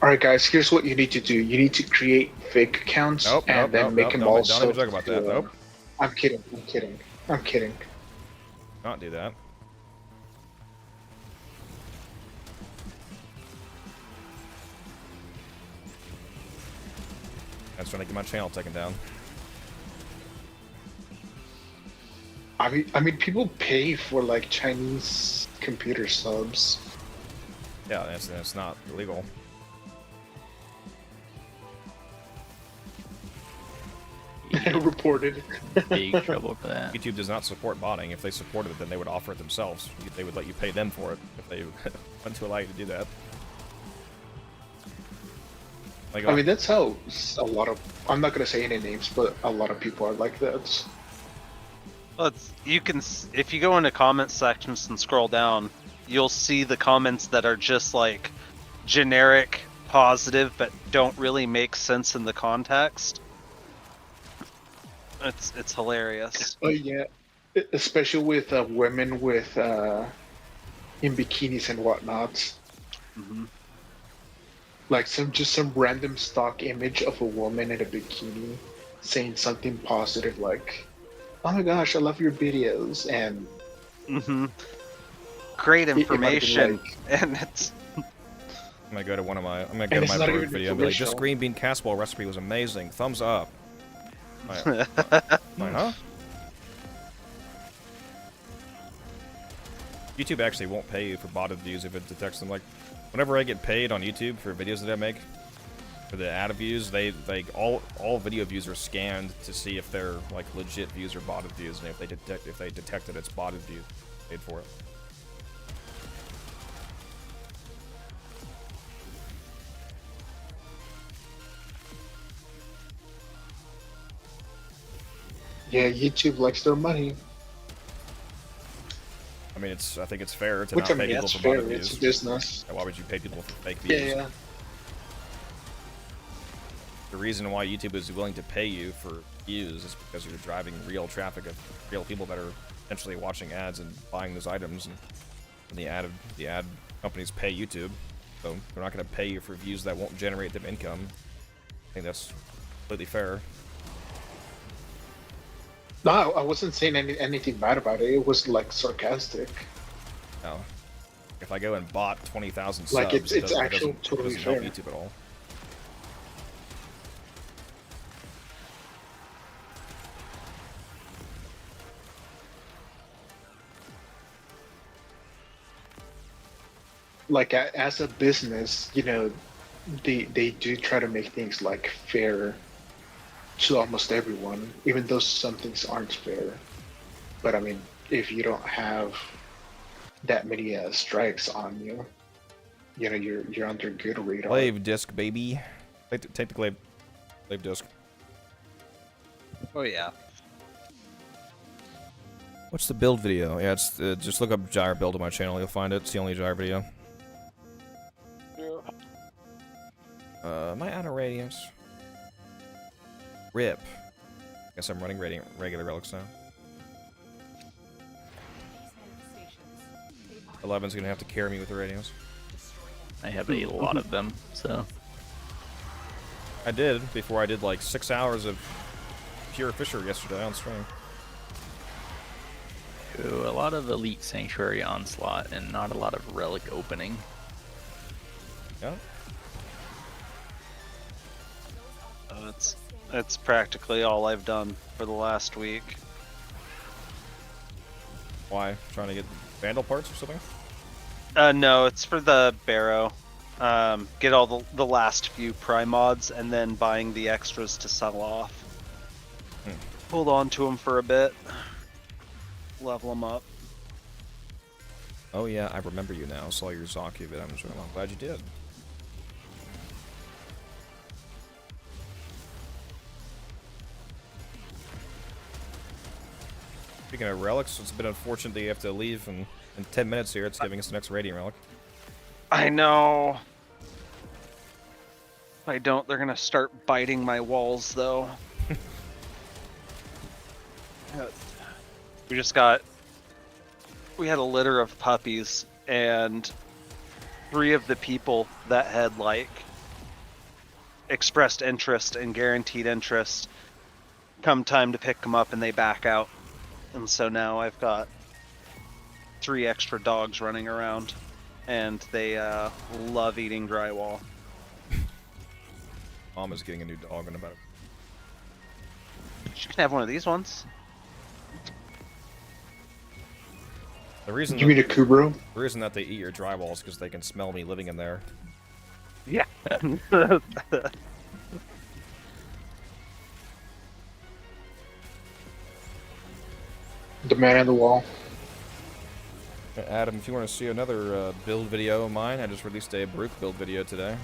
Alright guys, here's what you need to do. You need to create fake accounts and then make them all don't even talk about that. Nope. I'm kidding. I'm kidding. Not do that. I was trying to get my channel taken down. I mean, people pay for like Chinese computer subs. Yeah, that's not illegal. Reported. Big trouble for that. YouTube does not support botting. If they supported it, then they would offer it themselves. They would let you pay them for it if they want to allow you to do that. Like, I mean, that's how a lot of, I'm not gonna say any names, but a lot of people are like that. Well, you can, if you go into comment sections and scroll down, you'll see the comments that are just like generic positive but don't really make sense in the context. It's hilarious. Oh yeah, especially with women with in bikinis and whatnot. Mm-hmm. Like some random stock image of a woman in a bikini saying something positive like, "Oh my gosh, I love your videos," and great information, and it's. I'm gonna go to one of my. I'm gonna go to my bird video and be like, "This green bean casserole recipe was amazing. Thumbs up." Like, huh? YouTube actually won't pay you for botted views if it detects them. Like, whenever I get paid on YouTube for videos that I make, for the ad views, all video views are scanned to see if they're like legit views or botted views, and if they detect that it's botted views, paid for it. Yeah, YouTube likes their money. I mean, I think it's fair to Which, not I mean, pay people that's for fair. bot It's views. a business. Why would you pay people for fake Yeah, views? yeah. The reason why YouTube is willing to pay you for views is because you're driving real traffic of real people that are potentially watching ads and buying those items, and the ad companies pay YouTube, so they're not going to pay you for views that won't generate them income. I think that's completely fair. No, I wasn't saying anything bad about it. It was like sarcastic. No, if I go and bought 20,000 subs, Like it's it actually doesn't totally help fair. YouTube at all. Like as a business, you know, they do try to make things like fair to almost everyone, even though some things aren't fair. But I mean, if you don't have that many strikes on you, you know, you're under good radar. Glaive disc, baby. Take the glaive disc. Oh yeah. What's the build video? Yeah, it's just look up Gyre build on my channel. You'll find it. It's the only Gyre video. Am I out of radius? Rip. Guess I'm running regular relics now. 11's gonna have to carry me with the radios. I have a lot of them, so I did before I did like 6 hours of pure Fissure yesterday on stream. Ooh, a lot of Elite Sanctuary Onslaught and not a lot of Relic opening. Yeah. That's practically all I've done for the last week. Why? Trying to get Vandal parts or something? No, it's for the Barrow. Get all the last few Prime mods and then buying the extras to sell off. Hold on to them for a bit. Level them up. Oh yeah, I remember you now. I saw your Zaki vid. I'm glad you did. Speaking of relics, it's been unfortunate that you have to leave in 10 minutes here. It's giving us the next Radiant relic. I know. If I don't, they're gonna start biting my walls, though. We had a litter of puppies, and 3 of the people that had, like, expressed interest and guaranteed interest, come time to pick them up and they back out. And so now I've got 3 extra dogs running around, and they love eating drywall. Mom is getting a new dog in about. You can have one of these ones. The reason. You mean a Kubro? The reason that they eat your drywall is because they can smell me living in there. Yeah. The man on the wall. Adam, if you want to see another build video of mine, I just released a Baruch build video today.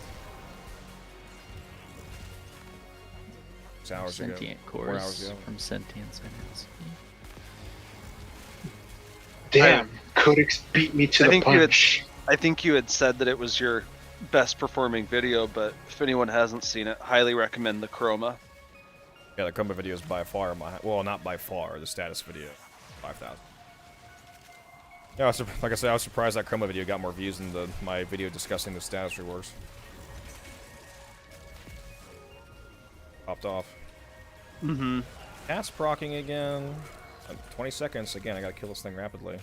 6 hours ago. Sentient 4 cores hours ago. from Sentient Synergies. Damn, Codex beat me to the punch. I think you had said that it was your best performing video, but if anyone hasn't seen it, highly recommend the Chroma. Yeah, the Chroma video is by far my... Well, not by far, the status video. 5,000. Yeah, like I said, I was surprised that Chroma video got more views than my video discussing the status reworks. Popped off. Mm-hmm. Cat's procking again. 20 seconds. Again, I gotta kill this thing rapidly.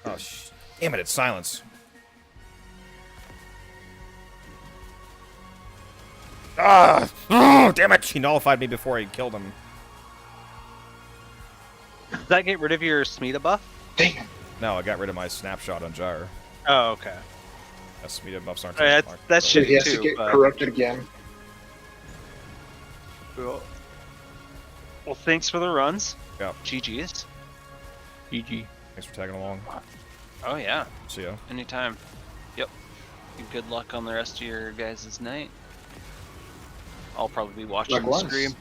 Oh, damn it, it's silence. Ah! Oh, damn it! He nullified me before he killed him. Does that get rid of your Smita buff? Damn. No, I got rid of my snapshot on Gyre. Oh, okay. Smita buffs aren't Alright, that's So shit he has too. to get but... corrupted again. Cool. Well, thanks for the runs. Yeah. GG's. GG. Thanks for tagging along. Oh, yeah. See ya. Anytime. Yep. Good luck on the rest of your guys' night. I'll probably be watching Likewise. the stream.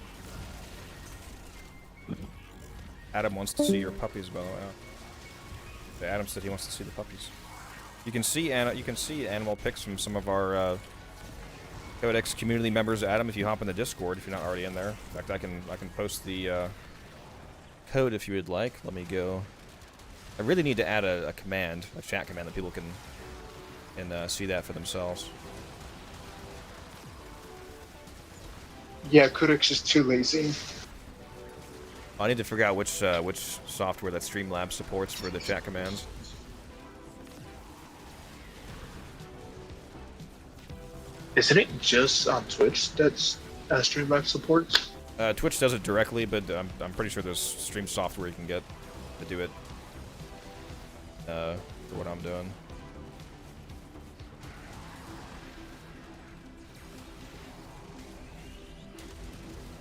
Adam wants to see your puppies, by the way. Adam said he wants to see the puppies. You can see animal pics from some of our Codex community members. Adam, if you hop in the Discord, if you're not already in there. In fact, I can post the code if you would like. Let me go. I really need to add a command, a chat command that people can see that for themselves. Yeah, Codex is too lazy. I need to figure out which software that Streamlabs supports for the chat commands. Isn't it just on Twitch that's Streamlabs supports? Twitch does it directly, but I'm pretty sure there's stream software you can get to do it for what I'm doing.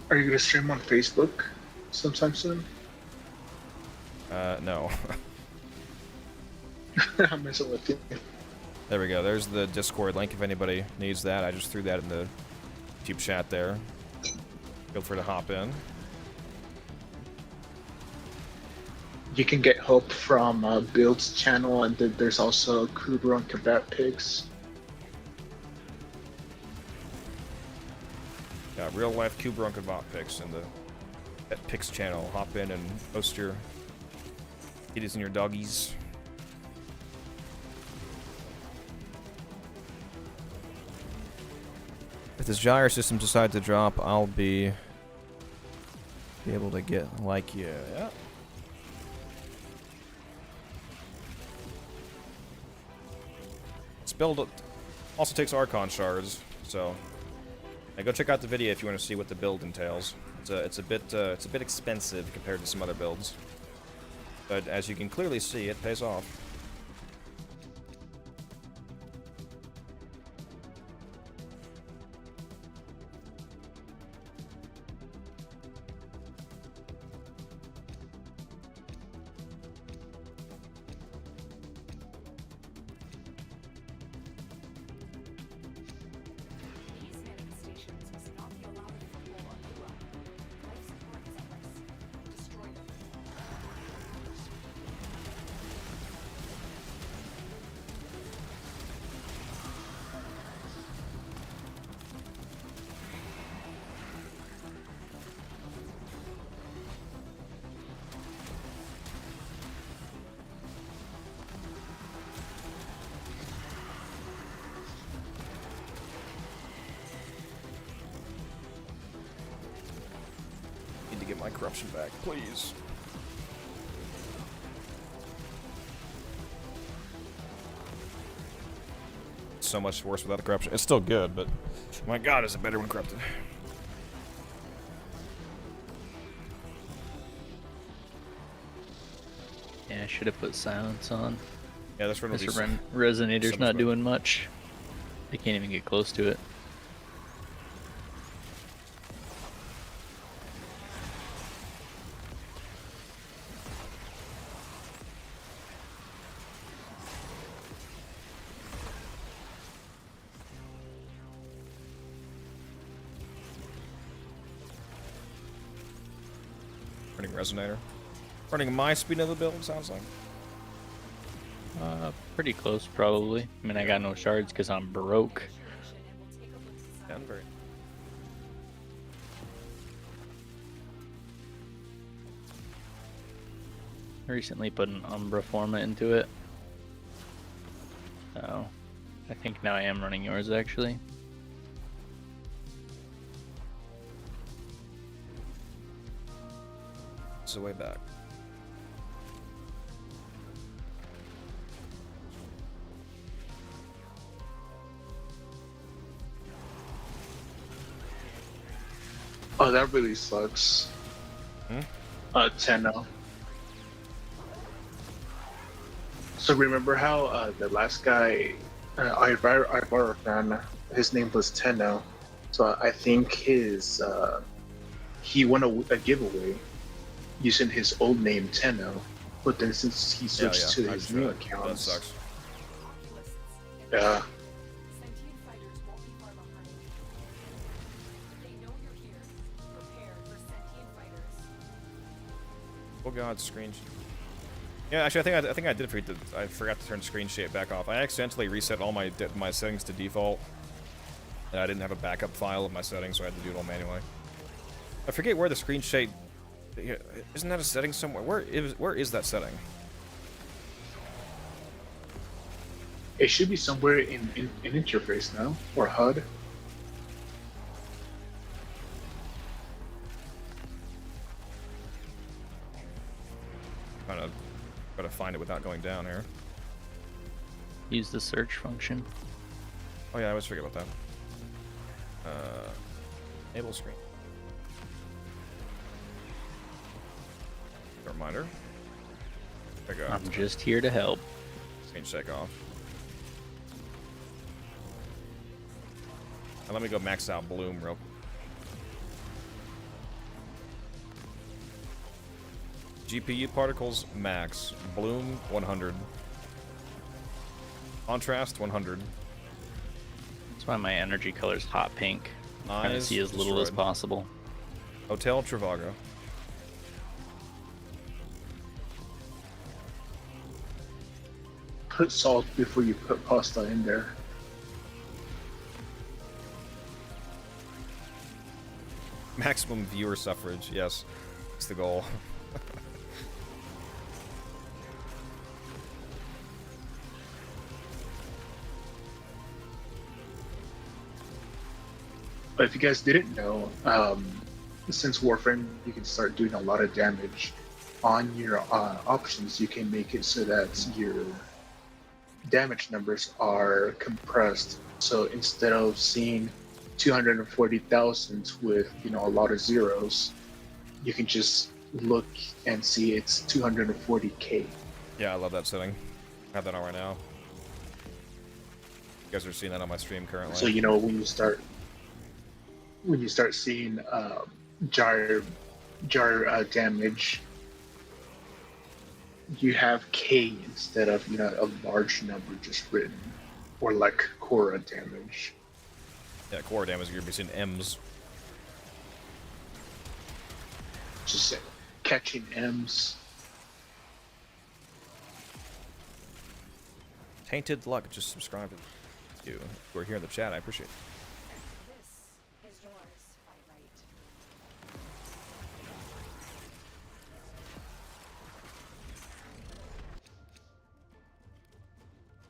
Are you gonna stream on Facebook sometime soon? No. I'm messing with you. There we go. There's the Discord link if anybody needs that. I just threw that in the YouTube chat there. Feel free to hop in. You can get help from Build's channel, and then there's also Kubro and Kebab Pigs. Yeah, real life Kubra and Kebab pics in the Pet Pics channel. Hop in and post your kitties and your doggies. If this Gyre system decides to drop, I'll be able to get like you. Yeah. This build also takes Archon shards, so go check out the video if you want to see what the build entails. It's a bit expensive compared to some other builds, but as you can clearly see, it pays off. Get my corruption back, please. So much worse without the corruption. It's still good, but my god, is it better when corrupted. Yeah, I should have put silence on. Yeah, that's what This resonator's not doing much. They can't even get close to it. Running resonator. Running my speed of the build, sounds like. Pretty close, probably. I mean, I got no shards because I'm broke. Yeah, I'm very. I recently put an Umbra Forma into it. So, I think now I am running yours, actually. It's the way back. Oh, that really sucks. 10-0. So remember how the last guy, Ibarra fan, his name was 10-0. So I think his he won a giveaway using his old name 10-0, but then since he switched to his new account, that sucks. Yeah. Oh god, screen. Yeah, actually, I think I did forget to. I forgot to turn screen shape back off. I accidentally reset all my settings to default, and I didn't have a backup file of my settings, so I had to do it all manually. I forget where the screen shape. Isn't that a setting somewhere? Where is that setting? It should be somewhere in interface now, or HUD. Gotta find it without going down here. Use the search function. Oh yeah, I always forget about that. Enable screen. A reminder. There you go. I'm just here to help. Screen check off. Now let me go max out Bloom real quick. GPU particles max. Bloom 100. Contrast 100. That's why my energy color is hot pink. Trying to Eyes see as little as destroyed. possible. Hotel Trivago. Put salt before you put pasta in there. Maximum viewer suffrage. Yes, it's the goal. But if you guys didn't know, since Warframe, you can start doing a lot of damage. On your options, you can make it so that your damage numbers are compressed. So instead of seeing 240,000 with a lot of zeros, you can just look and see it's 240k. Yeah, I love that setting. I have that on right now. You guys are seeing that on my stream currently. So when you start seeing Gyre damage, you have K instead of a large number just written, or like Korra damage. Yeah, core damage, you're gonna be seeing M's. Just catching M's. Tainted Luck, just subscribe to you. Who are here in the chat, I appreciate it. This is yours by right.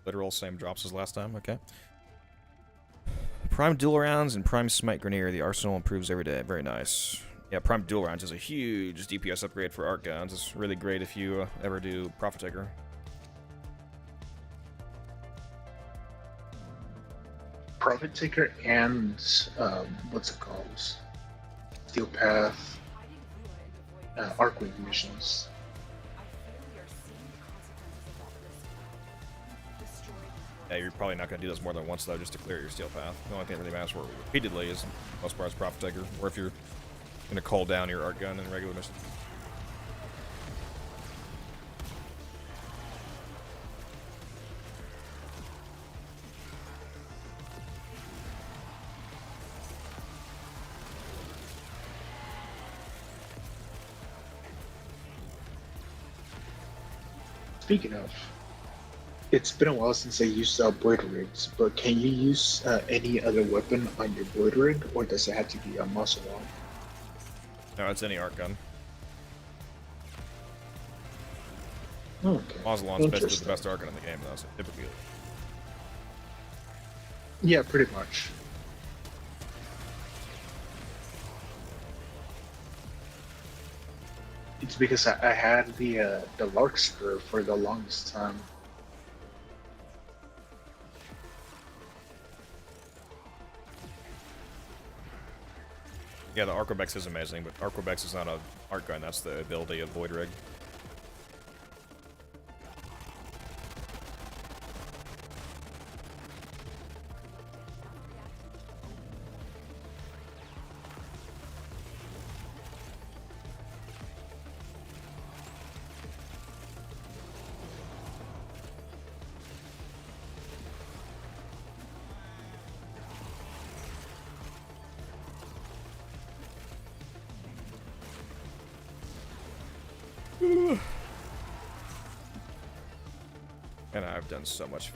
Literal same drops as last time, okay. Prime dual rounds and Prime Smite Grenadier. The arsenal improves every day. Very nice. Yeah, Prime dual rounds is a huge DPS upgrade for art guns. It's really great if you ever do Prophet Taker. Prophet Taker and what's it called? Steel Path, Arcwing missions. Yeah, you're probably not going to do this more than once, though, just to clear your steel path. The only thing that really matters for repeatedly is, most part, is Prophet Taker, or if you're going to call down your art gun in regular missions. Speaking of, it's been a while since I used Void Rigs, but can you use any other weapon on your Void Rig, or does it have to be a muscle one? No, it's any art gun. Okay. Mausolon's basically the best art gun in the game, though, so typically. Yeah, pretty much. It's because I had the Larkspur for the longest time. Yeah, the Arquebex is amazing, but Arquebex is not an art gun, that's the ability of Void Rig. And I've done so much.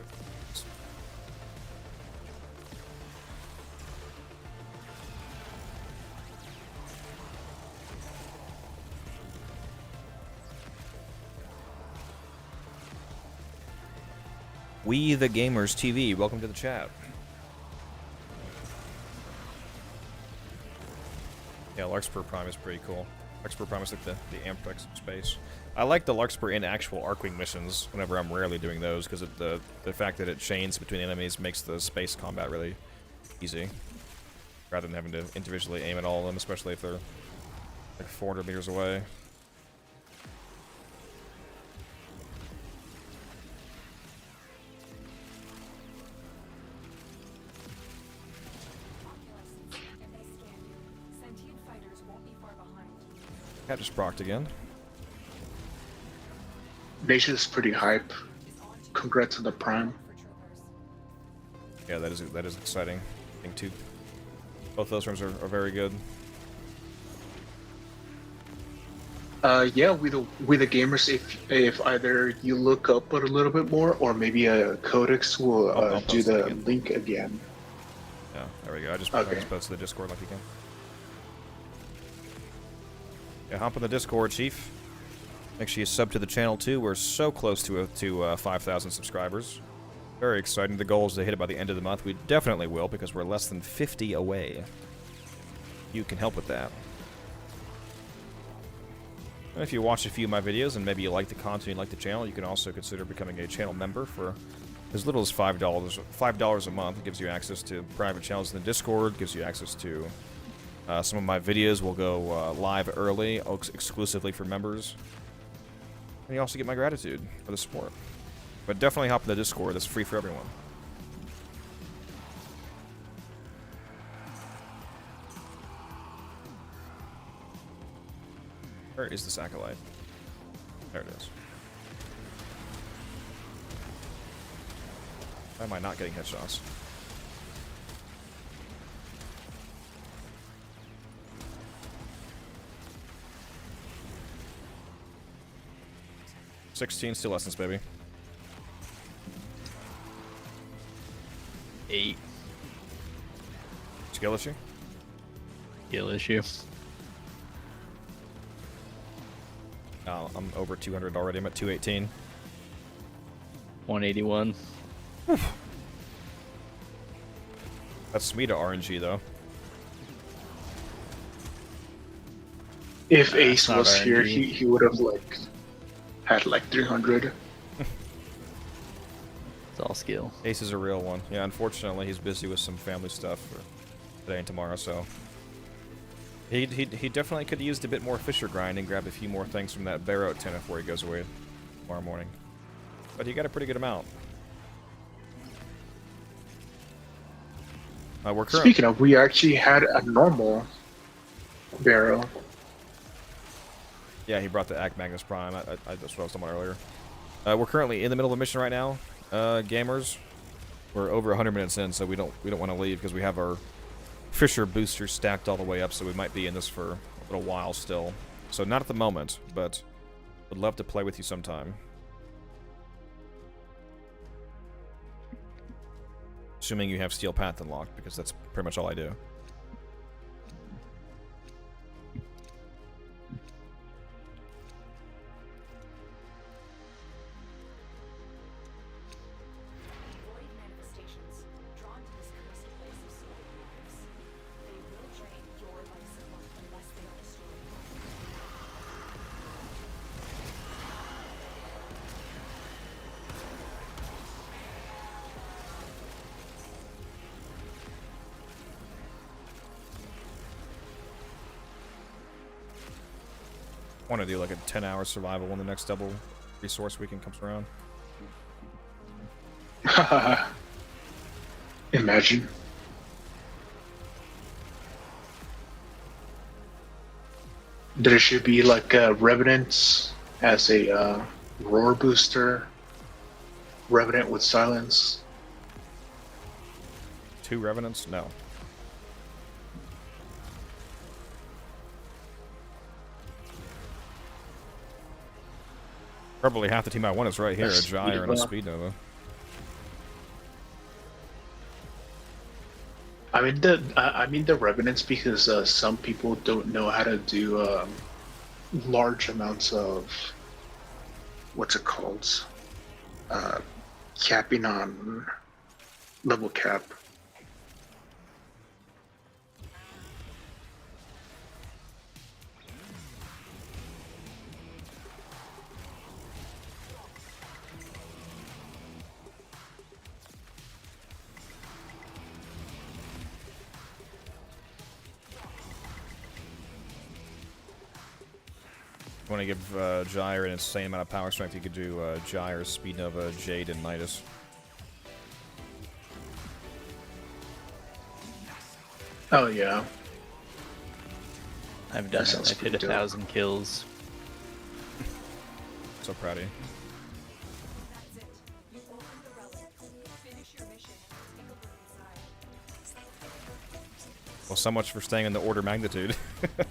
We the Gamers TV, welcome to the chat. Yeah, Larkspur Prime is pretty cool. Larkspur Prime is like the Ampex space. I like the Larkspur in actual Arcwing missions whenever I'm rarely doing those, because the fact that it chains between enemies makes the space combat really easy. Rather than having to individually aim at all of them, especially if they're like 400 meters away. Cat just procced again. Nation's pretty hype. Congrats on the Prime. Yeah, that is exciting. I think too. Both those rooms are very good. Yeah, we the gamers. If either you look up a little bit more, or maybe a Codex will I'll do post it the again. link again. Yeah, there we go. I just Okay. posted the Discord like you can. Yeah, hop on the Discord, Chief. Make sure you sub to the channel too. We're so close to 5,000 subscribers. Very exciting. The goal is to hit it by the end of the month. We definitely will, because we're less than 50 away. You can help with that. And if you watch a few of my videos and maybe you like the content, you like the channel, you can also consider becoming a channel member for as little as $5 a month. It gives you access to private channels in the Discord, gives you access to some of my videos will go live early, exclusively for members. And you also get my gratitude for the support. But definitely hop in the Discord. It's free for everyone. Where is this acolyte? There it is. Why am I not getting headshots? Still lessons, baby. 8. Skill issue? Skill issue. I'm over 200 already. I'm at 218. 181. That's me to RNG, though. If Ace not was here, RNG. he would have had 300. It's all skill. Ace is a real one. Yeah, unfortunately, he's busy with some family stuff for today and tomorrow, so... He definitely could have used a bit more Fissure grind and grabbed a few more things from that Barrow tent before he goes away tomorrow morning. But he got a pretty good amount. We're Speaking of, we actually had a normal barrel. Yeah, he brought the Act Magnus Prime. That's what I was talking about earlier. We're currently in the middle of a mission right now, gamers. We're over 100 minutes in, so we don't want to leave because we have our Fissure boosters stacked all the way up, so we might be in this for a little while still. So not at the moment, but would love to play with you sometime. Assuming you have Steel Path unlocked, because that's pretty much all I do. Void manifestations drawn to this cursed place of soul lives. They will drain your life support unless they are destroyed. I want to do like a 10-hour survival when the next double resource weekend comes around. Imagine. There should be Revenants as a roar booster. Revenant with silence. 2 Revenants? No. Probably half the team I want is right here, a That's Gyre and a Nova. Speed Nova. I mean the Revenants because some people don't know how to do large amounts of what's it called, capping on level cap. If you want to give Gyre an insane amount of power strength, you could do Gyre, Speed Nova, Jade, and Nidus. Oh yeah. I've done it. sounds I've hit pretty dope. 1,000 kills. So proud of you. That's it. You opened the relic. Finish your mission and take a look inside. Well, so much for staying in the order magnitude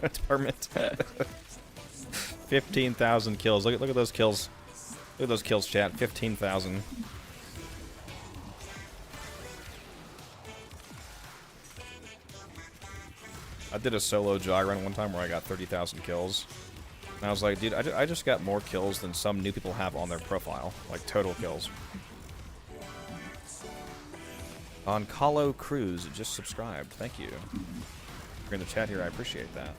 department. 15,000 kills. Look at those kills. Look at those kills, chat. 15,000. I did a solo Gyre run one time where I got 30,000 kills. And I was like, dude, I just got more kills than some new people have on their profile. Like, total kills. On Colo Cruz just subscribed. Thank you. If you're in the chat here, I appreciate that.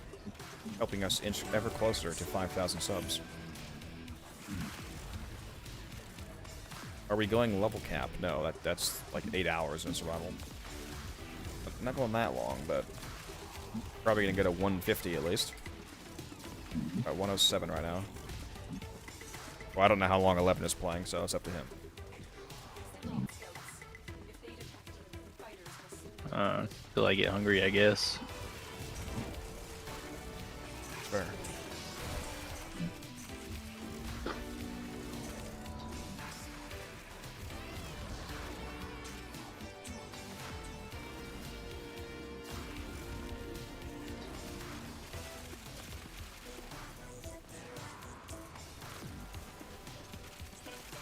Helping us inch ever closer to 5,000 subs. Are we going level cap? No, that's like 8 hours in survival. Not going that long, but probably gonna go to 150 at least. At 107 right now. Well, I don't know how long 11 is playing, so it's up to him. Till I get hungry, I guess. Fair.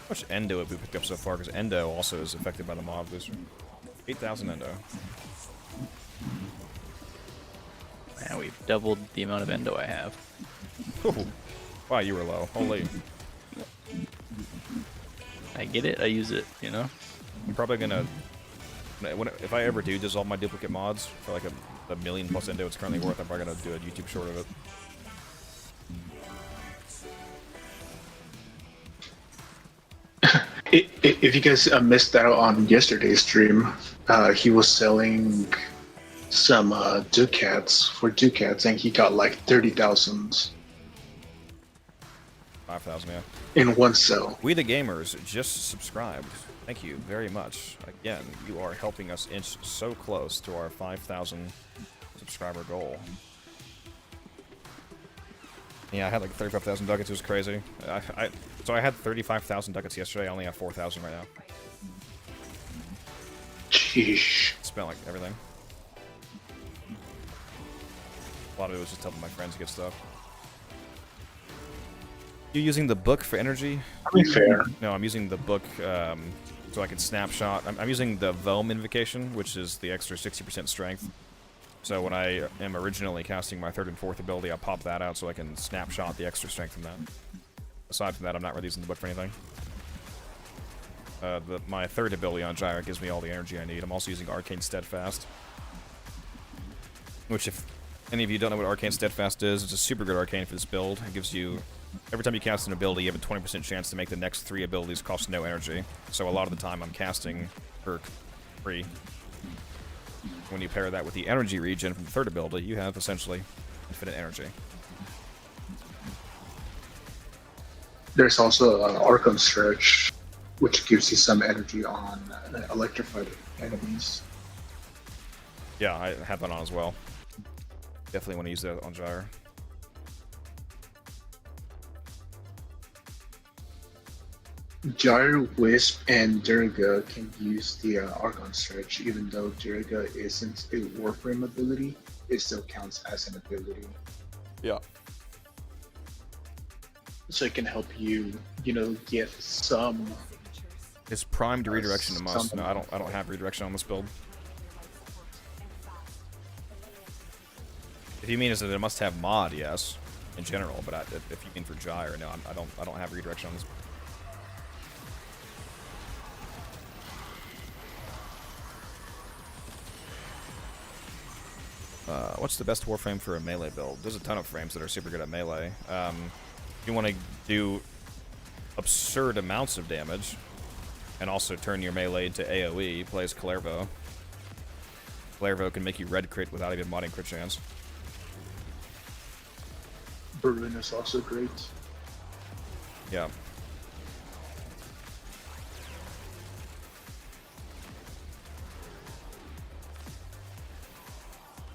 How much endo have we picked up so far? Because endo also is affected by the mob booster. 8,000 endo. Now we've doubled the amount of endo I have. Ooh. Wow, you were low. Holy. I get it, I use it, you know? I'm probably gonna... if I ever do dissolve my duplicate mods for like a million plus endo it's currently worth, I'm probably gonna do a YouTube short of it. If you guys missed out on yesterday's stream, he was selling some ducats for ducats, and he got like 30,000 5,000, yeah. in one sell. We the Gamers just subscribed. Thank you very much. Again, you are helping us inch so close to our 5,000 subscriber goal. Yeah, I had like 35,000 ducats. It was crazy. So I had 35,000 ducats yesterday. I only have 4,000 right now. Sheesh. Spent like everything. A lot of it was just helping my friends get stuff. You using the book for energy? I mean, fair. No, I'm using the book so I can snapshot. I'm using the Velm Invocation, which is the extra 60% strength. So when I am originally casting my 3rd and 4th ability, I pop that out so I can snapshot the extra strength from that. Aside from that, I'm not really using the book for anything. My 3rd ability on Gyre gives me all the energy I need. I'm also using Arcane Steadfast. Which, if any of you don't know what Arcane Steadfast is, it's a super good arcane for this build. It gives you... Every time you cast an ability, you have a 20% chance to make the next 3 abilities cost no energy. So a lot of the time I'm casting for free. When you pair that with the energy regen from the 3rd ability, you have essentially infinite energy. There's also an Archon Stretch, which gives you some energy on electrified enemies. Yeah, I have that on as well. Definitely want to use that on Gyre. Gyre, Wisp, and Durga can use the Archon Stretch, even though Durga isn't a Warframe ability, it still counts as an ability. Yeah. so it can help you, get some. Is primed redirection a must? Something. No, I don't have redirection on this build. If you mean is it a must-have mod, yes, in general. But if you mean for Gyre, no, I don't have redirection on this. What's the best Warframe for a melee build? There's a ton of frames that are super good at melee. If you want to do absurd amounts of damage, and also turn your melee into AoE, plays Clervo. Clervo can make you red crit without even modding crit chance. Berlin is also great. Yeah.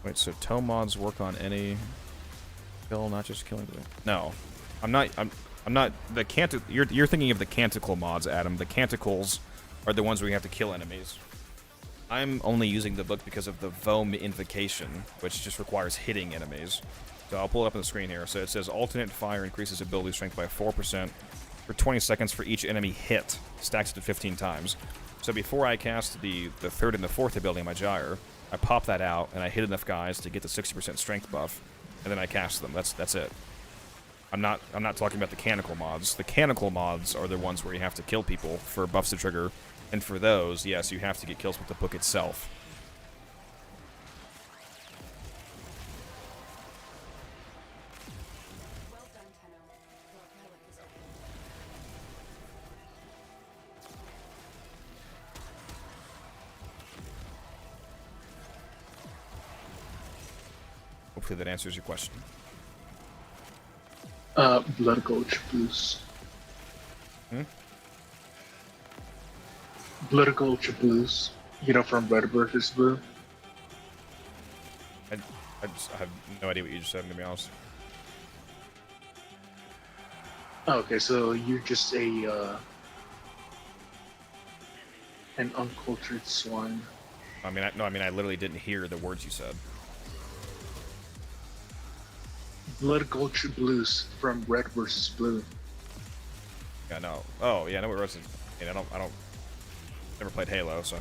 Wait, so toe mods work on any kill, not just killing the... No. I'm not the you're thinking of the canticle mods, Adam. The canticles are the ones where you have to kill enemies. I'm only using the book because of the Vom invocation, which just requires hitting enemies. So I'll pull it up on the screen here. So it says alternate fire increases ability strength by 4% for 20 seconds for each enemy hit. Stacks it to 15 times. So before I cast the third and the fourth ability in my Gyre, I pop that out and I hit enough guys to get the 60% strength buff, and then I cast them. That's it. I'm not talking about the canonical mods. The canonical mods are the ones where you have to kill people for buffs to trigger, and for those, yes, you have to get kills with the book itself. Well done, Tenno. Your relic is open. Hopefully that answers your question. Blood Gulch Blues. Blood Gulch Blues. From Red vs. Blue. I have no idea what you just said, to be honest. Okay, so you're just an uncultured swine. I mean, I literally didn't hear the words you said. Blood Gulch Blues from Red vs. Blue. Yeah, no. Oh, yeah, I know what Rose is. I mean, I don't. Never played Halo, so.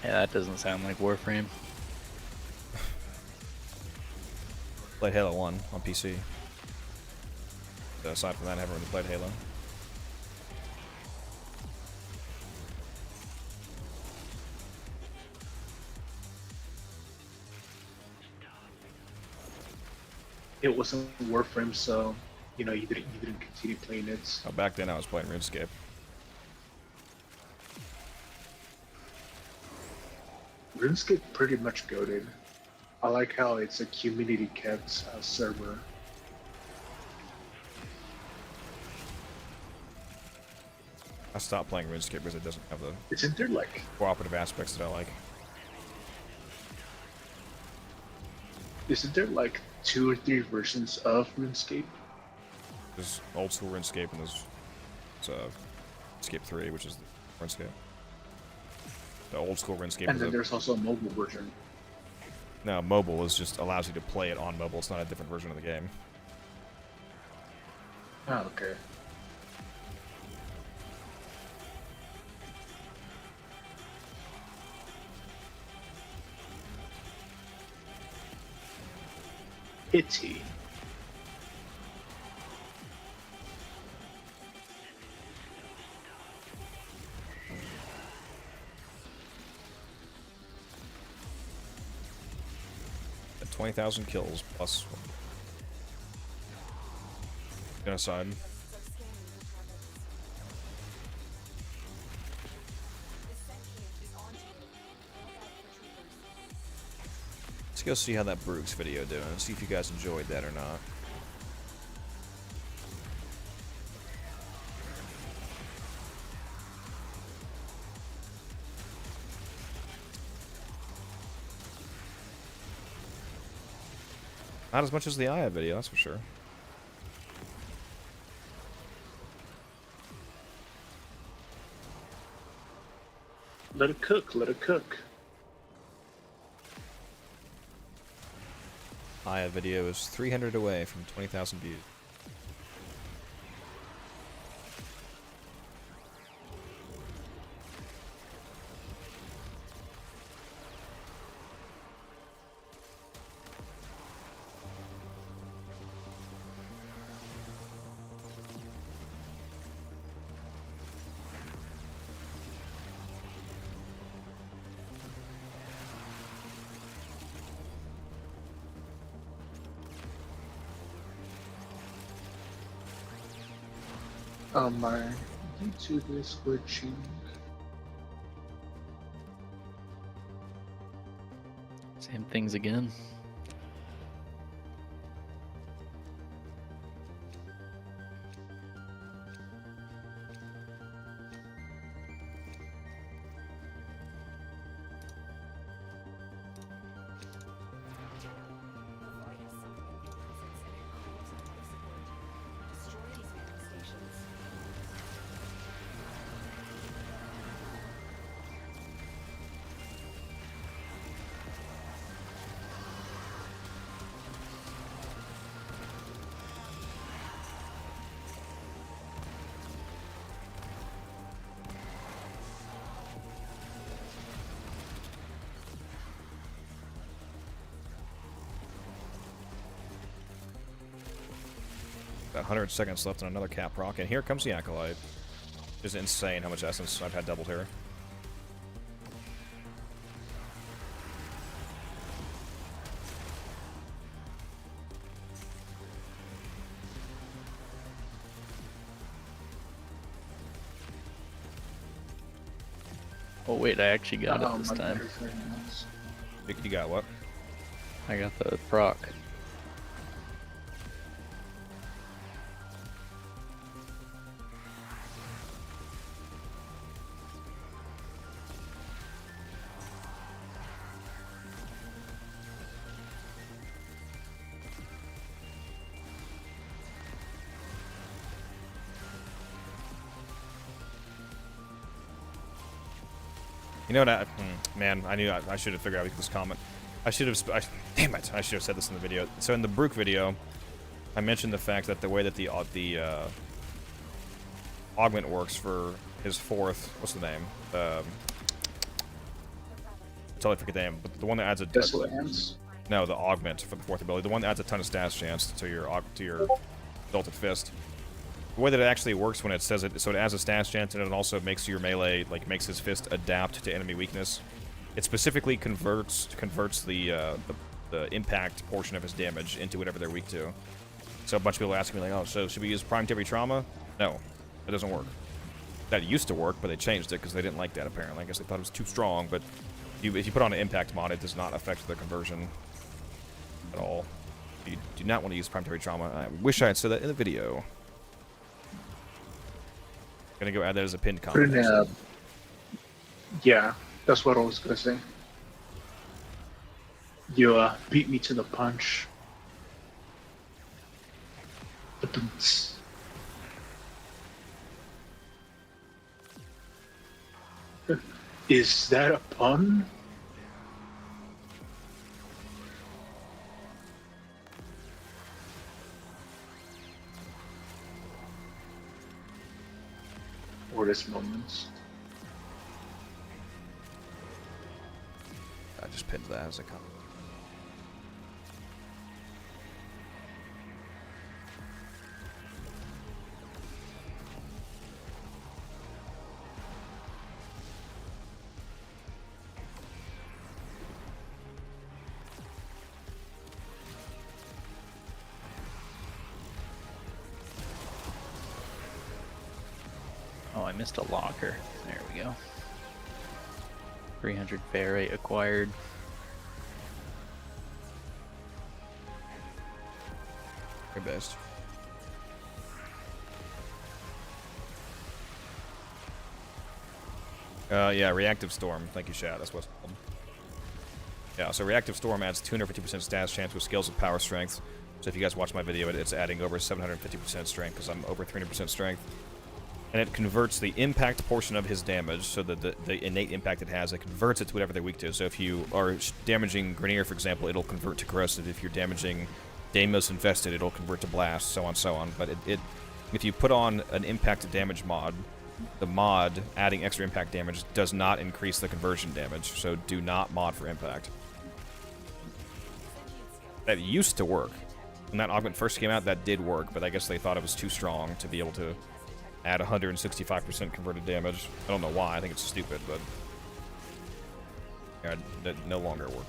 Yeah, that doesn't sound like Warframe. Played Halo 1 on PC. So aside from that, I haven't really played Halo. It wasn't Warframe, so you didn't continue playing it. Oh, back then I was playing RuneScape. RuneScape pretty much goated. I like how it's a community kept server. I stopped playing RuneScape because it doesn't have the Isn't there like cooperative aspects that I like. Isn't there like 2 or 3 versions of RuneScape? There's old school RuneScape and there's RuneScape 3, which is the RuneScape. The old school RuneScape. And then there's also a mobile version. No, mobile is just allows you to play it on mobile. It's not a different version of the game. Oh, okay. Pity. At 20,000 kills plus genocide. Let's go see how that Brooks video doing. See if you guys enjoyed that or not. Not as much as the Aya video, that's for sure. Let it cook, let it cook. Aya video is 300 away from 20,000 views. My YouTube is glitching. Same things again. Destroy these manifestations. About 100 seconds left on another cap rock, and here comes the Acolyte. It's insane how much essence I've had doubled here. Oh wait, I actually got it this My time. battery's very nice. You got what? I got the proc. You know what? Man, I knew I should have figured out this comment. I should have. Damn it! I should have said this in the video. So in the Brook video, I mentioned the fact that the way that the augment works for his fourth. What's the name? I totally forget the name. But the one that adds a Desolate Hands. no, the augment for the fourth ability. The one that adds a ton of stats chance to your Exalted Fist. The way that it actually works when it says it, so it adds a stats chance and it also makes your melee, like, makes his fist adapt to enemy weakness. It specifically converts the impact portion of his damage into whatever they're weak to. So a bunch of people ask me, like, oh, so should we use Prime Heavy Trauma? No, it doesn't work. That used to work, but they changed it because they didn't like that, apparently. I guess they thought it was too strong, but if you put on an impact mod, it does not affect the conversion at all. You do not want to use Prime Heavy Trauma. I wish I had said that in the video. Gonna go add that as a pinned Put in comment. yeah, that's what I was gonna say. You beat me to the punch. Ba-dum-ts. Is that a pun? Or this moments? I just pinned that as a comment. Oh, I missed a locker. There we go. 300 ferrite acquired. Your best. Yeah, Reactive Storm. Thank you, Shad. That's what's called. Yeah, so Reactive Storm adds 250% stats chance with skills of power strength. So if you guys watch my video, it's adding over 750% strength because I'm over 300% strength. and it converts the impact portion of his damage, so that the innate impact it has, it converts it to whatever they're weak to. So if you are damaging Grenier, for example, it'll convert to Corrosive. If you're damaging Deimos Infested, it'll convert to Blast, so on, so on. But if you put on an impact damage mod, the mod adding extra impact damage does not increase the conversion damage, so do not mod for impact. That used to work. When that augment first came out, that did work, but I guess they thought it was too strong to be able to add 165% converted damage. I don't know why, I think it's stupid, but yeah, that no longer works.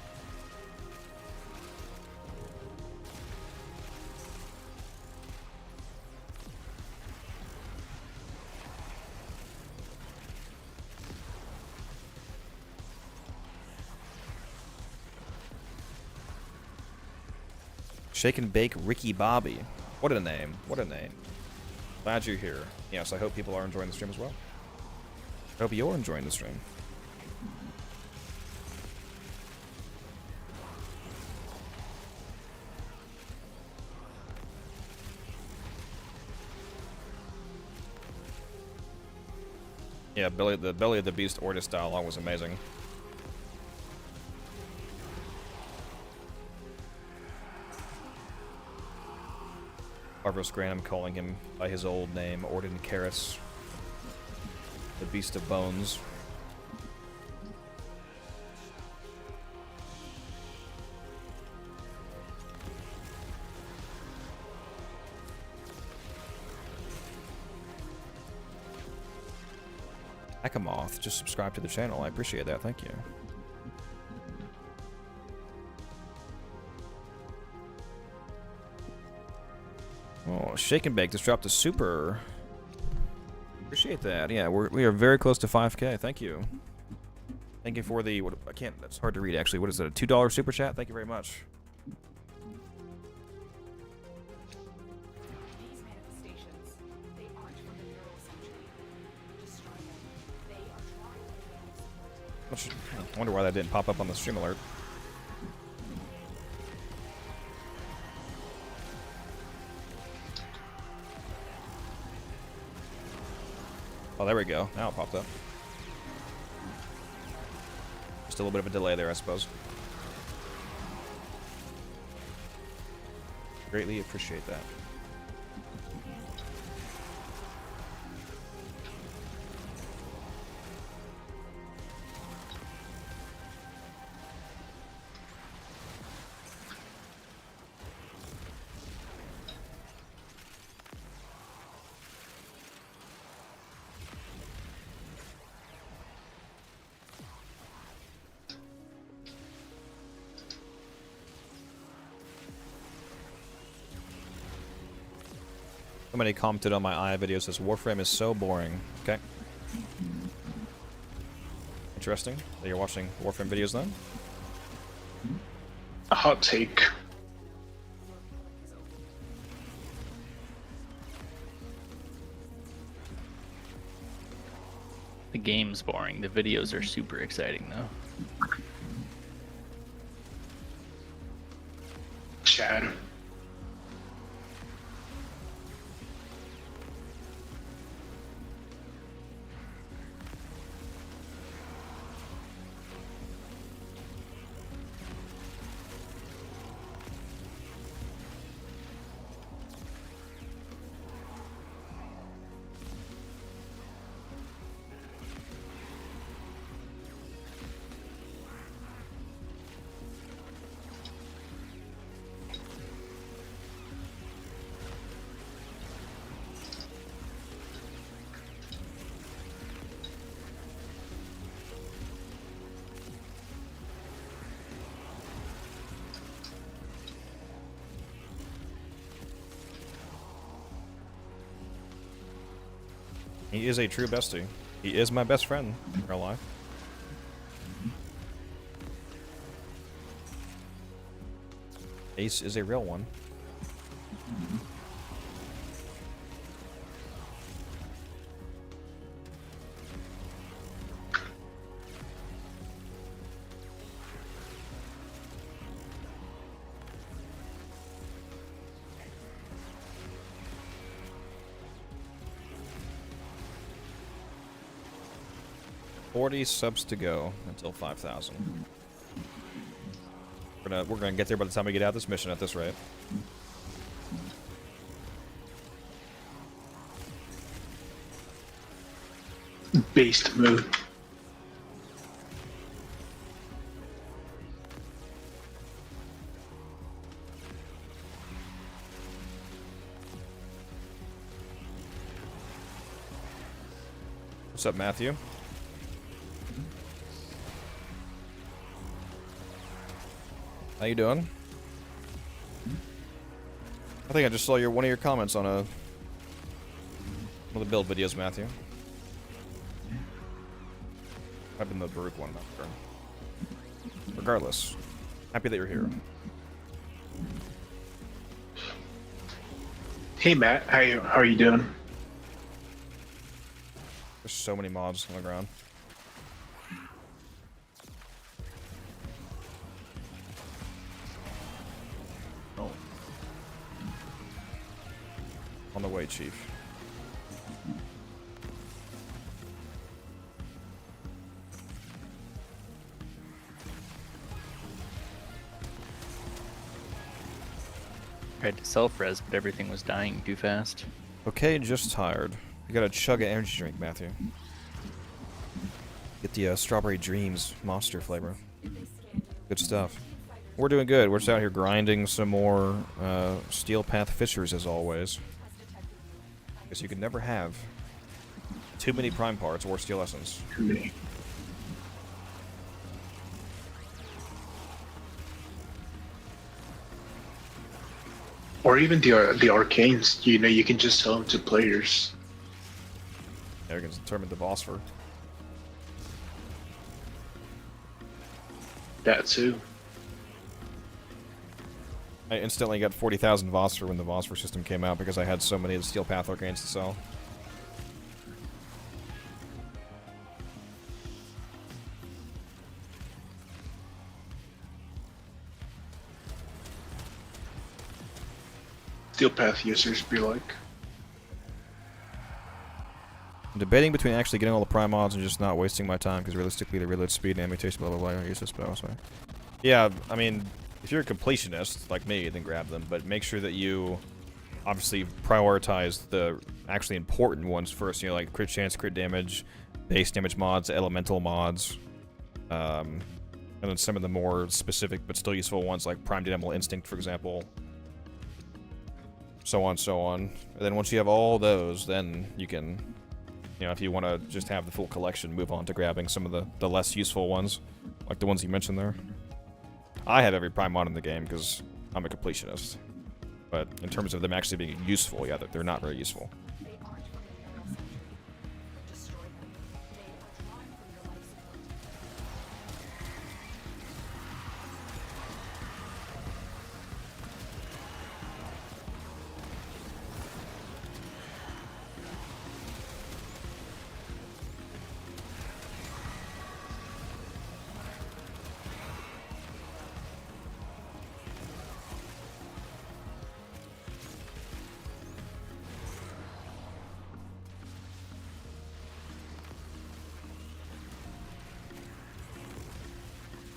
Shake and Bake Ricky Bobby. What a name. What a name. Glad you're here. Yes, I hope people are enjoying the stream as well. I hope you're enjoying the stream. Yeah, the Belly of the Beast Ortis dialogue was amazing. Barbaros Granum calling him by his old name, Orden Karis, the Beast of Bones. Akamoth just subscribed to the channel. I appreciate that. Thank you. Oh, Shake and Bake just dropped a super. Appreciate that. Yeah, we are very close to 5K. Thank you. Thank you for the. What, I can't. That's hard to read actually. What is that? A $2 super chat? Thank you very much. These manifestations, they aren't from the neural century. Destroy them. They are trying to I wonder why that didn't pop up on the stream alert. Oh, there we go. Now it popped up. Just a little bit of a delay there, I suppose. Greatly appreciate that. Somebody commented on my eye video, says Warframe is so boring. Okay. Interesting that you're watching Warframe videos then. A hot take. The game's boring. The videos are super exciting though. Chad. He is a true bestie. He is my best friend in real life. Ace is a real one. 40 subs to go until 5,000. We're gonna get there by the time we get out of this mission at this rate. Based move. What's up, Matthew? How you doing? I think I just saw one of your comments on one of the build videos, Matthew. I've been the Baruch one, not sure. Regardless, happy that you're here. Hey Matt, how are you doing? There's so many mobs on the ground. Oh. On the way, Chief. Tried to self-res, but everything was dying too fast. Okay, just tired. You gotta chug an energy drink, Matthew. Get the Strawberry Dreams monster flavor. Good stuff. We're doing good. We're just out here grinding some more Steel Path Fissures as always. Because you can never have too many prime parts or steel essence. Too many. Or even the arcanes, you know, you can just sell them to players. Yeah, we can determine the boss for. That too. I instantly got 40,000 Vosper when the Vosper system came out because I had so many of the Steel Path Arcanes to sell. Steel Path users be like. I'm debating between actually getting all the prime mods and just not wasting my time because realistically the reload speed and ammutation blah blah blah are useless, but also. Yeah, I mean, if you're a completionist like me, then grab them, but make sure that you obviously prioritize the actually important ones first, you know, like crit chance, crit damage, base damage mods, elemental mods, and then some of the more specific but still useful ones like Prime Animal Instinct, for example. So on, so on. And then once you have all those, then you can, you know, if you want to just have the full collection, move on to grabbing some of the less useful ones, like the ones you mentioned there. I have every prime mod in the game because I'm a completionist. But in terms of them actually being useful, yeah, they're not very useful.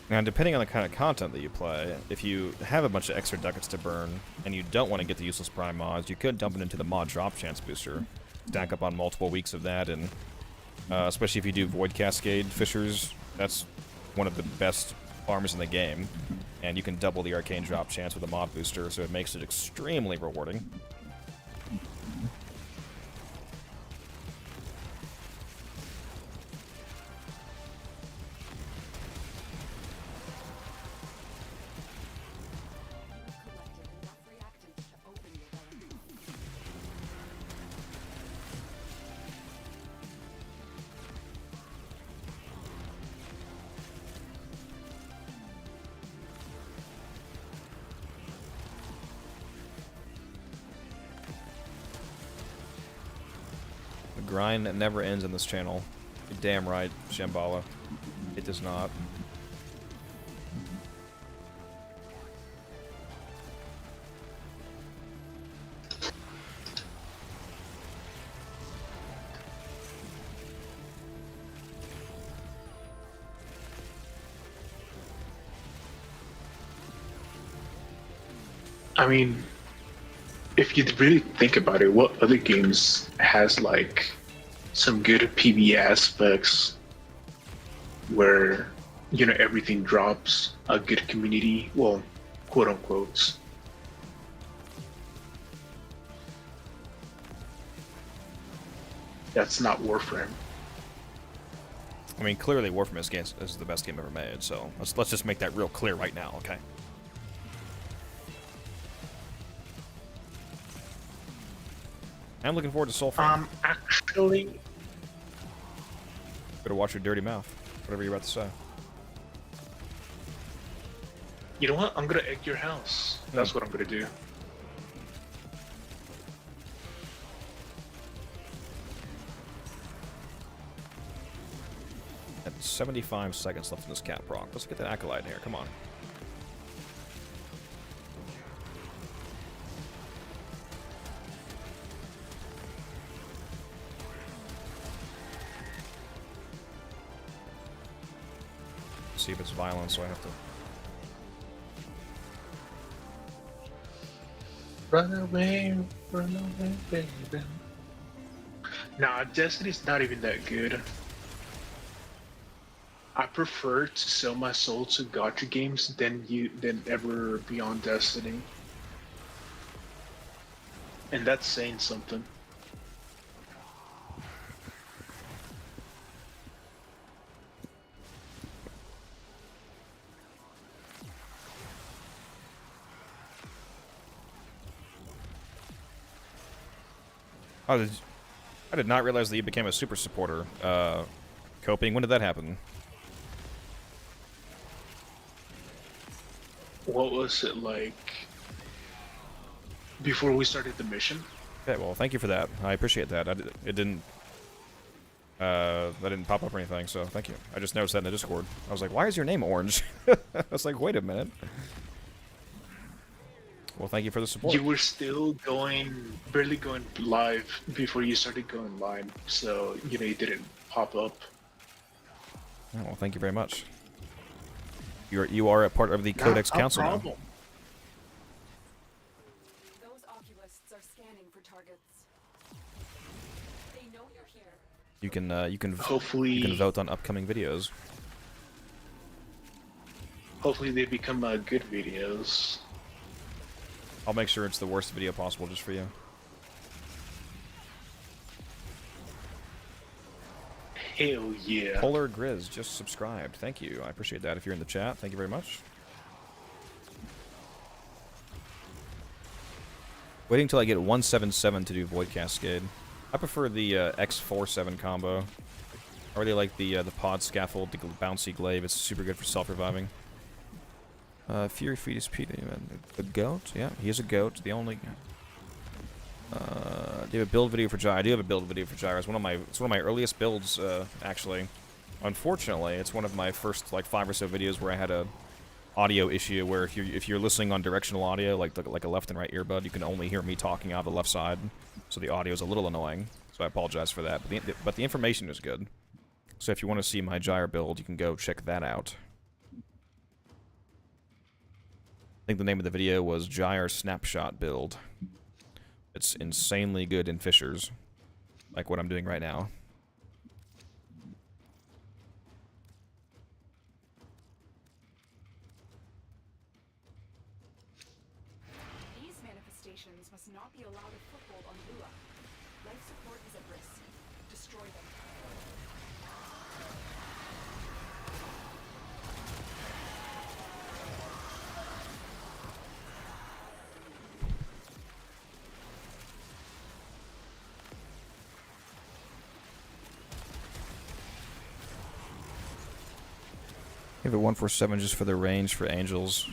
Now, depending on the kind of content that you play, if you have a bunch of extra ducats to burn, and you don't want to get the useless prime mods, you could dump it into the mod drop chance booster. Stack up on multiple weeks of that, and especially if you do Void Cascade Fissures, that's one of the best farmers in the game. And you can double the arcane drop chance with a mod booster, so it makes it extremely rewarding. Grind that never ends on this channel. You're damn right, Shambhala. It does not. I mean, if you really think about it, what other games has like some good PvE aspects where everything drops, a good community, well, quote unquote. That's not Warframe. I mean, clearly Warframe is the best game ever made, so let's just make that real clear right now, okay? I'm looking forward to Soulframe. Actually, Better watch your dirty mouth, whatever you're about to say. you know what? I'm gonna egg your house. That's what I'm gonna do. At 75 seconds left in this cap proc. Let's get that Acolyte in here, come on. See if it's violent, so I have to... Run away, baby. Nah, Destiny's not even that good. I prefer to sell my soul to gacha games than ever beyond Destiny. And that's saying something. Oh, I did not realize that you became a super supporter. Coping, when did that happen? What was it like before we started the mission? Okay, well, thank you for that. I appreciate that. It didn't... that didn't pop up or anything, so thank you. I just noticed that in the Discord. I was like, why is your name orange? I was like, wait a minute. Well, thank you for the support. You were still barely going live before you started going live, so, you didn't pop up. Oh, well, thank you very much. You are a part of the Codex Council now. Problem. Those oculists are scanning for targets. They know you're here. You can Hopefully, you can vote on upcoming videos. hopefully they become good videos. I'll make sure it's the worst video possible just for you. Hell yeah. Polar Grizz just subscribed. Thank you. I appreciate that. If you're in the chat, thank you very much. Waiting until I get 177 to do Void Cascade. I prefer the X47 combo. I really like the pod scaffold, the bouncy glaive. It's super good for self-reviving. Fury Fetus Pete, the goat? Yeah, he is a goat. The only... do you have a build video for Gyre? I do have a build video for Gyre. It's one of my earliest builds, actually. Unfortunately, it's one of my first like 5 or so videos where I had a audio issue where if you're listening on directional audio, like a left and right earbud, you can only hear me talking out of the left side, so the audio is a little annoying. So I apologize for that. But the information is good. So if you want to see my Gyre build, you can go check that out. I think the name of the video was Gyre Snapshot Build. It's insanely good in Fissures, like what I'm doing right now. These manifestations must not be allowed a foothold on Lua. Life support is at risk. Destroy them. You have a 147 just for the range for angels.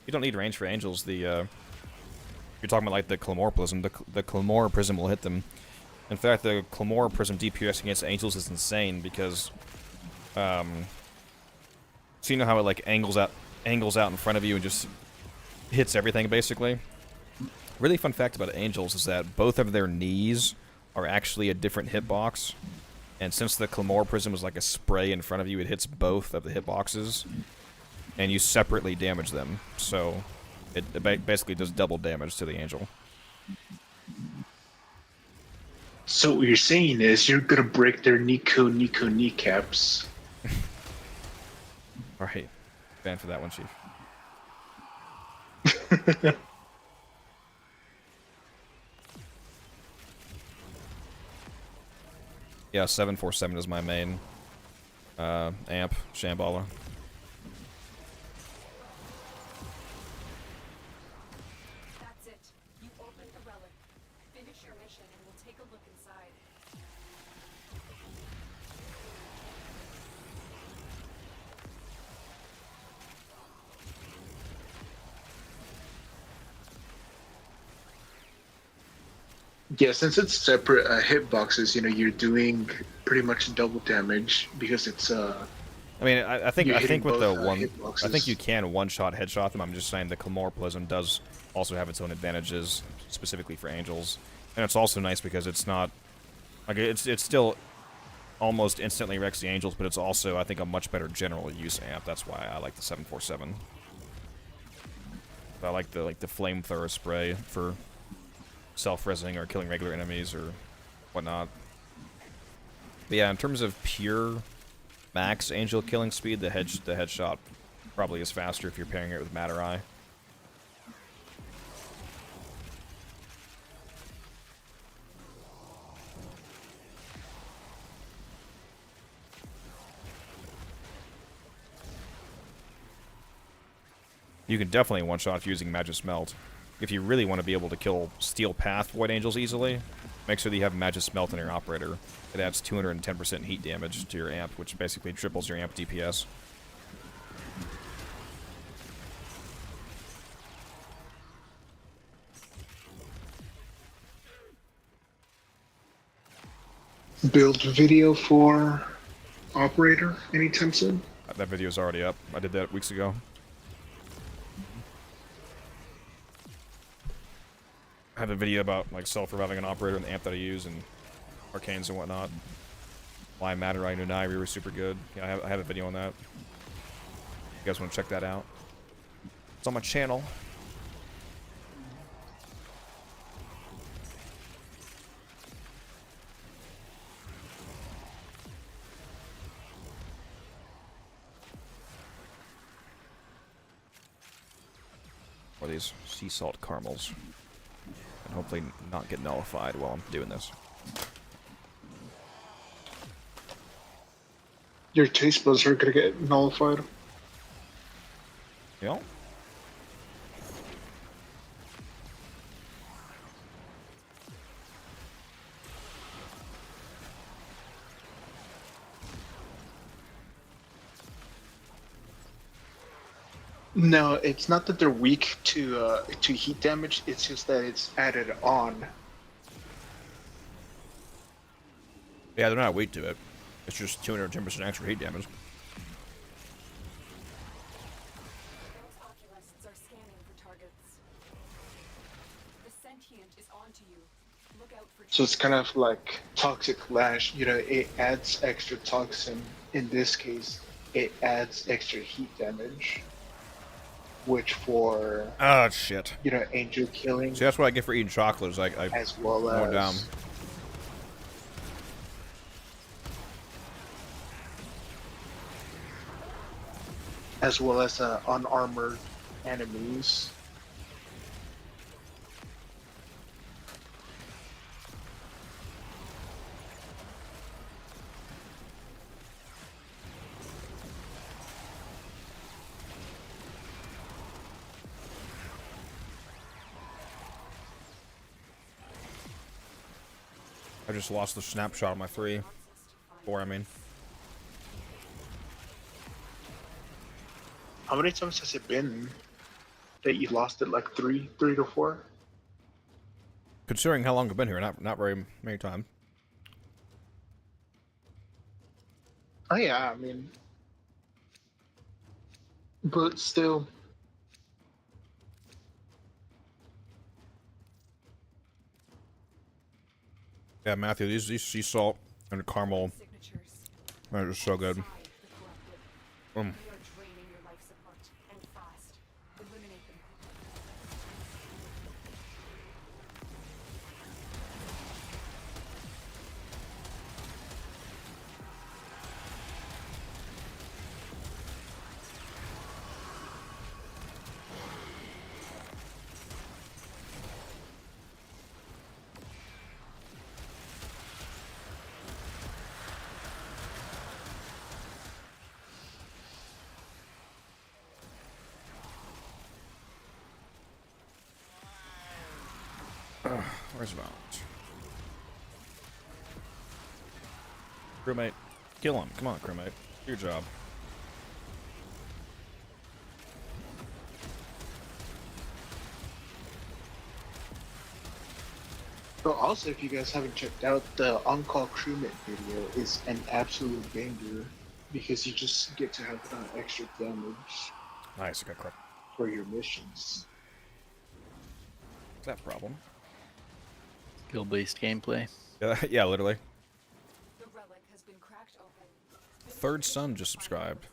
You don't need range for angels. You're talking about like the Claymore Prism. The Claymore Prism will hit them. In fact, the Claymore Prism DPS against angels is insane because, so you know how it like angles out in front of you and just hits everything basically. Really fun fact about angels is that both of their knees are actually a different hitbox. And since the Claymore Prism is like a spray in front of you, it hits both of the hitboxes, and you separately damage them. So, It basically does double damage to the angel. So what you're saying is you're gonna break their Nico kneecaps. Alright. Fan for that one, Chief. Yeah, 747 is my main amp, Shambhala. That's it. You opened the relic. Finish your mission and we'll take a look inside. Yeah, since it's separate hitboxes, you know, you're doing pretty much double damage because it's I mean, I think You're hitting with the both, one, hitboxes. I think you can one-shot headshot them. I'm just saying the Clamor Prism does also have its own advantages, specifically for angels, and it's also nice because it's not like it's still almost instantly wrecks the angels, but it's also, I think, a much better general use amp. That's why I like the 747. I like the flamethrower spray for self-resing or killing regular enemies or whatnot. But yeah, in terms of pure max angel killing speed, the headshot probably is faster if you're pairing it with Matter Eye. You can definitely one-shot using Magus Melt. If you really want to be able to kill Steel Path Void Angels easily, make sure that you have Magus Melt in your operator. It adds 210% heat damage to your amp, which basically triples your amp DPS. build video for operator anytime soon. That video's already up. I did that weeks ago. I have a video about like self-reviving an operator and the amp that I use and arcanes and whatnot. Why Matter Eye Nunai were super good. Yeah, I have a video on that. You guys want to check that out? It's on my channel. Or these sea salt caramels. And hopefully not get nullified while I'm doing this. Your taste buds are gonna get nullified. You know? No, it's not that they're weak to heat damage. It's just that it's added on. Yeah, they're not weak to it. It's just 210% extra heat damage. Those oculists are scanning for targets. The sentient is onto you. Look out for. So it's kind of like toxic lash. You know, it adds extra toxin. In this case, it adds extra heat damage. Which for Oh shit. you know angel killing See, that's what I get for eating chocolate. Is I as well go down. as unarmored enemies. I just lost the snapshot of my 4, I mean. How many times has it been that you lost it? Like three to four? Considering how long I've been here, not very many times. Oh yeah, I mean, but still. Yeah, Matthew, these sea salt and the caramel Signatures. are just so good. Inside the collective. Mm. They are draining your life support and fast. Eliminate them. Where's Valence? Crewmate, kill him. Come on, crewmate. Do your job. But also, if you guys haven't checked out, the on-call crewmate video is an absolute banger because you just get to have extra damage Nice, I got crap. for your missions. What's that problem? Skill-based gameplay. Yeah, literally. The relic has been cracked open. Third Son just subscribed.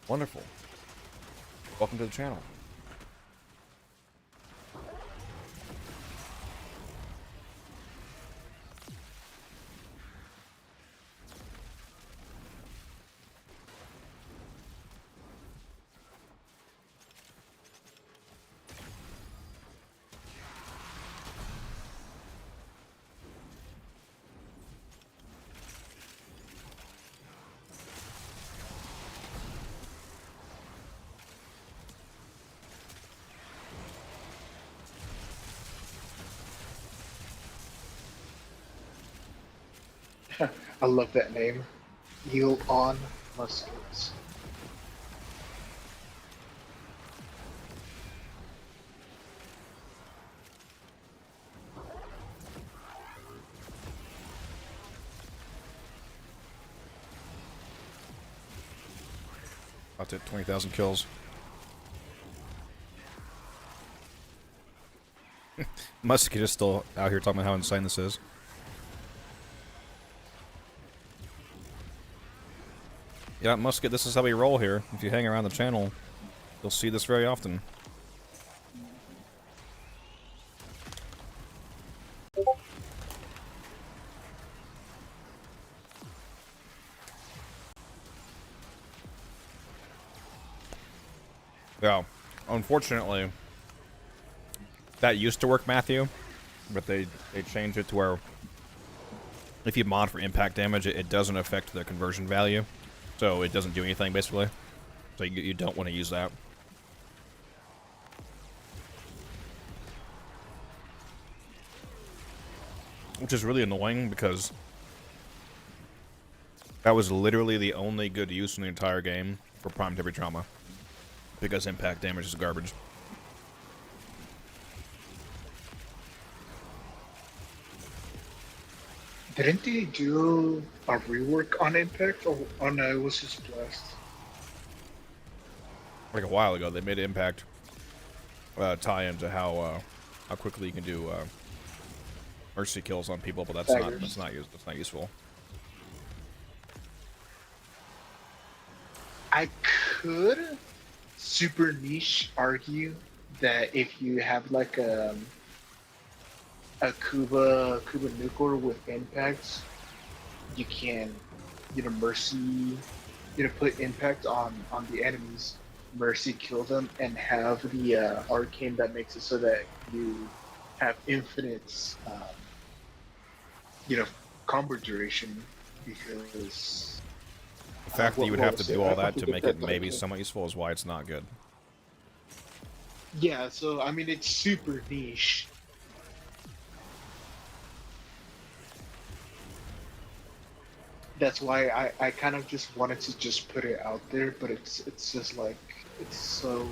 Wonderful. Welcome to the channel. I love that name. Heal on muskets. About to 20,000 kills. Musket is still out here talking about how insane this is. Yeah, Musket, this is how we roll here. If you hang around the channel, you'll see this very often. Yeah, unfortunately, that used to work, Matthew, but they changed it to where if you mod for impact damage, it doesn't affect the conversion value. So it doesn't do anything, basically. So you don't want to use that. Which is really annoying, because that was literally the only good use in the entire game for Prime Heavy Trauma. Because impact damage is garbage. Didn't they do a rework on Impact, or on it was just Blast? Like a while ago, they made Impact tie into how quickly you can do mercy kills on people, but that's not useful. I could super niche argue that if you have like a Kuba nuclear with impacts, you can, mercy, put impact on the enemies, mercy kill them, and have the arcane that makes it so that you have infinite, combo duration, because The fact that you would have to do all that to forget make it that, maybe somewhat useful is why it's not good. yeah. So I mean, it's super niche. That's why I kind of just wanted to just put it out there, but it's just like, it's so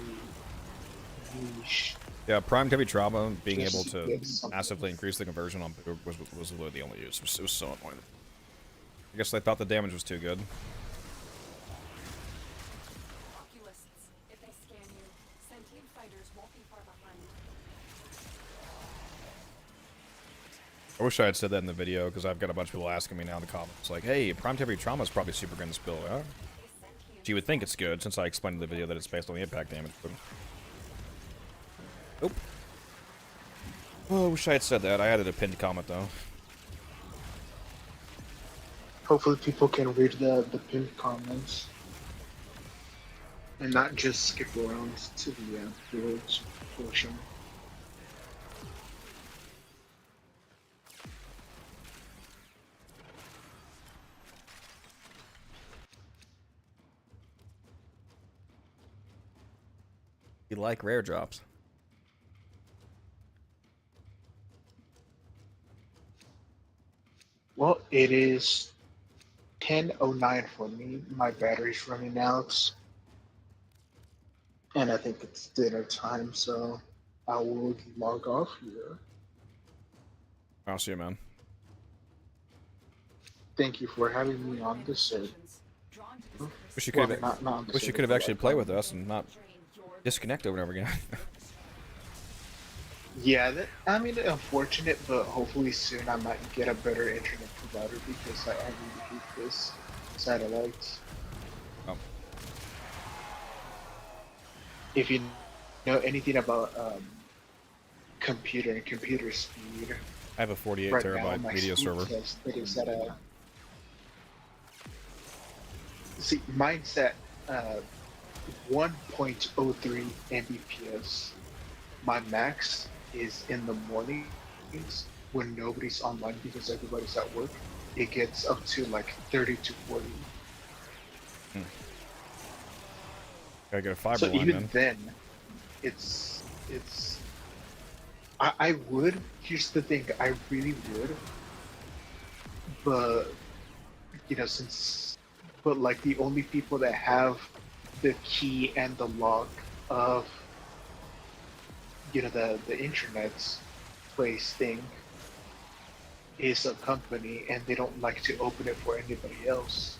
niche. Yeah, Prime Heavy Trauma being able Just to give something. massively increase the conversion on was literally the only use. It was so annoying. I guess they thought the damage was too good. Oculists, if they scan you, sentient fighters won't be far behind. I wish I had said that in the video, because I've got a bunch of people asking me now in the comments, like, hey, Prime Heavy Trauma is probably super good in this build. Huh? You would think it's good, since I explained in the video that it's based on the impact damage. But... Nope. Oh, I wish I had said that. I added a pinned comment, though. Hopefully people can read the pinned comments and not just skip around to the builds portion. You like rare drops. Well, it is 10:09 for me. My battery's running out, and I think it's dinner time, so I will log off here. I'll see you, man. Thank you for having me on this server. Wish you Well, could have. not on the Wish you server, could have but, actually like, played with us and not disconnect over and over again. Yeah, I mean, unfortunate, but hopefully soon I might get a better internet provider because I really hate this satellite. Oh. If you know anything about computer speed, I have a 48 right now terabyte my media speed server. test it is at a. See, mine's at 1.03 Mbps. My max is in the mornings when nobody's online because everybody's at work. It gets up to like 30 to 40. Gotta get a fiber So line, even man. then, it's. I would. Here's the thing. I really would, but but like the only people that have the key and the lock of the internet's place thing is a company, and they don't like to open it for anybody else.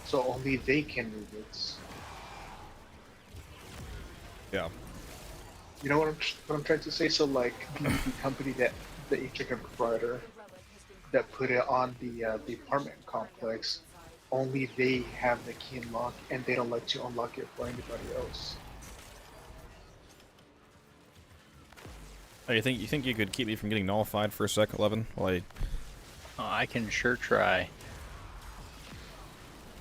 So only they can move it. Yeah. You know what I'm trying to say? So like the company that the internet provider that put it on the apartment complex, only they have the key and lock, and they don't like to unlock it for anybody else. Oh, you think you could keep me from getting nullified for a sec, 11? While I can sure try.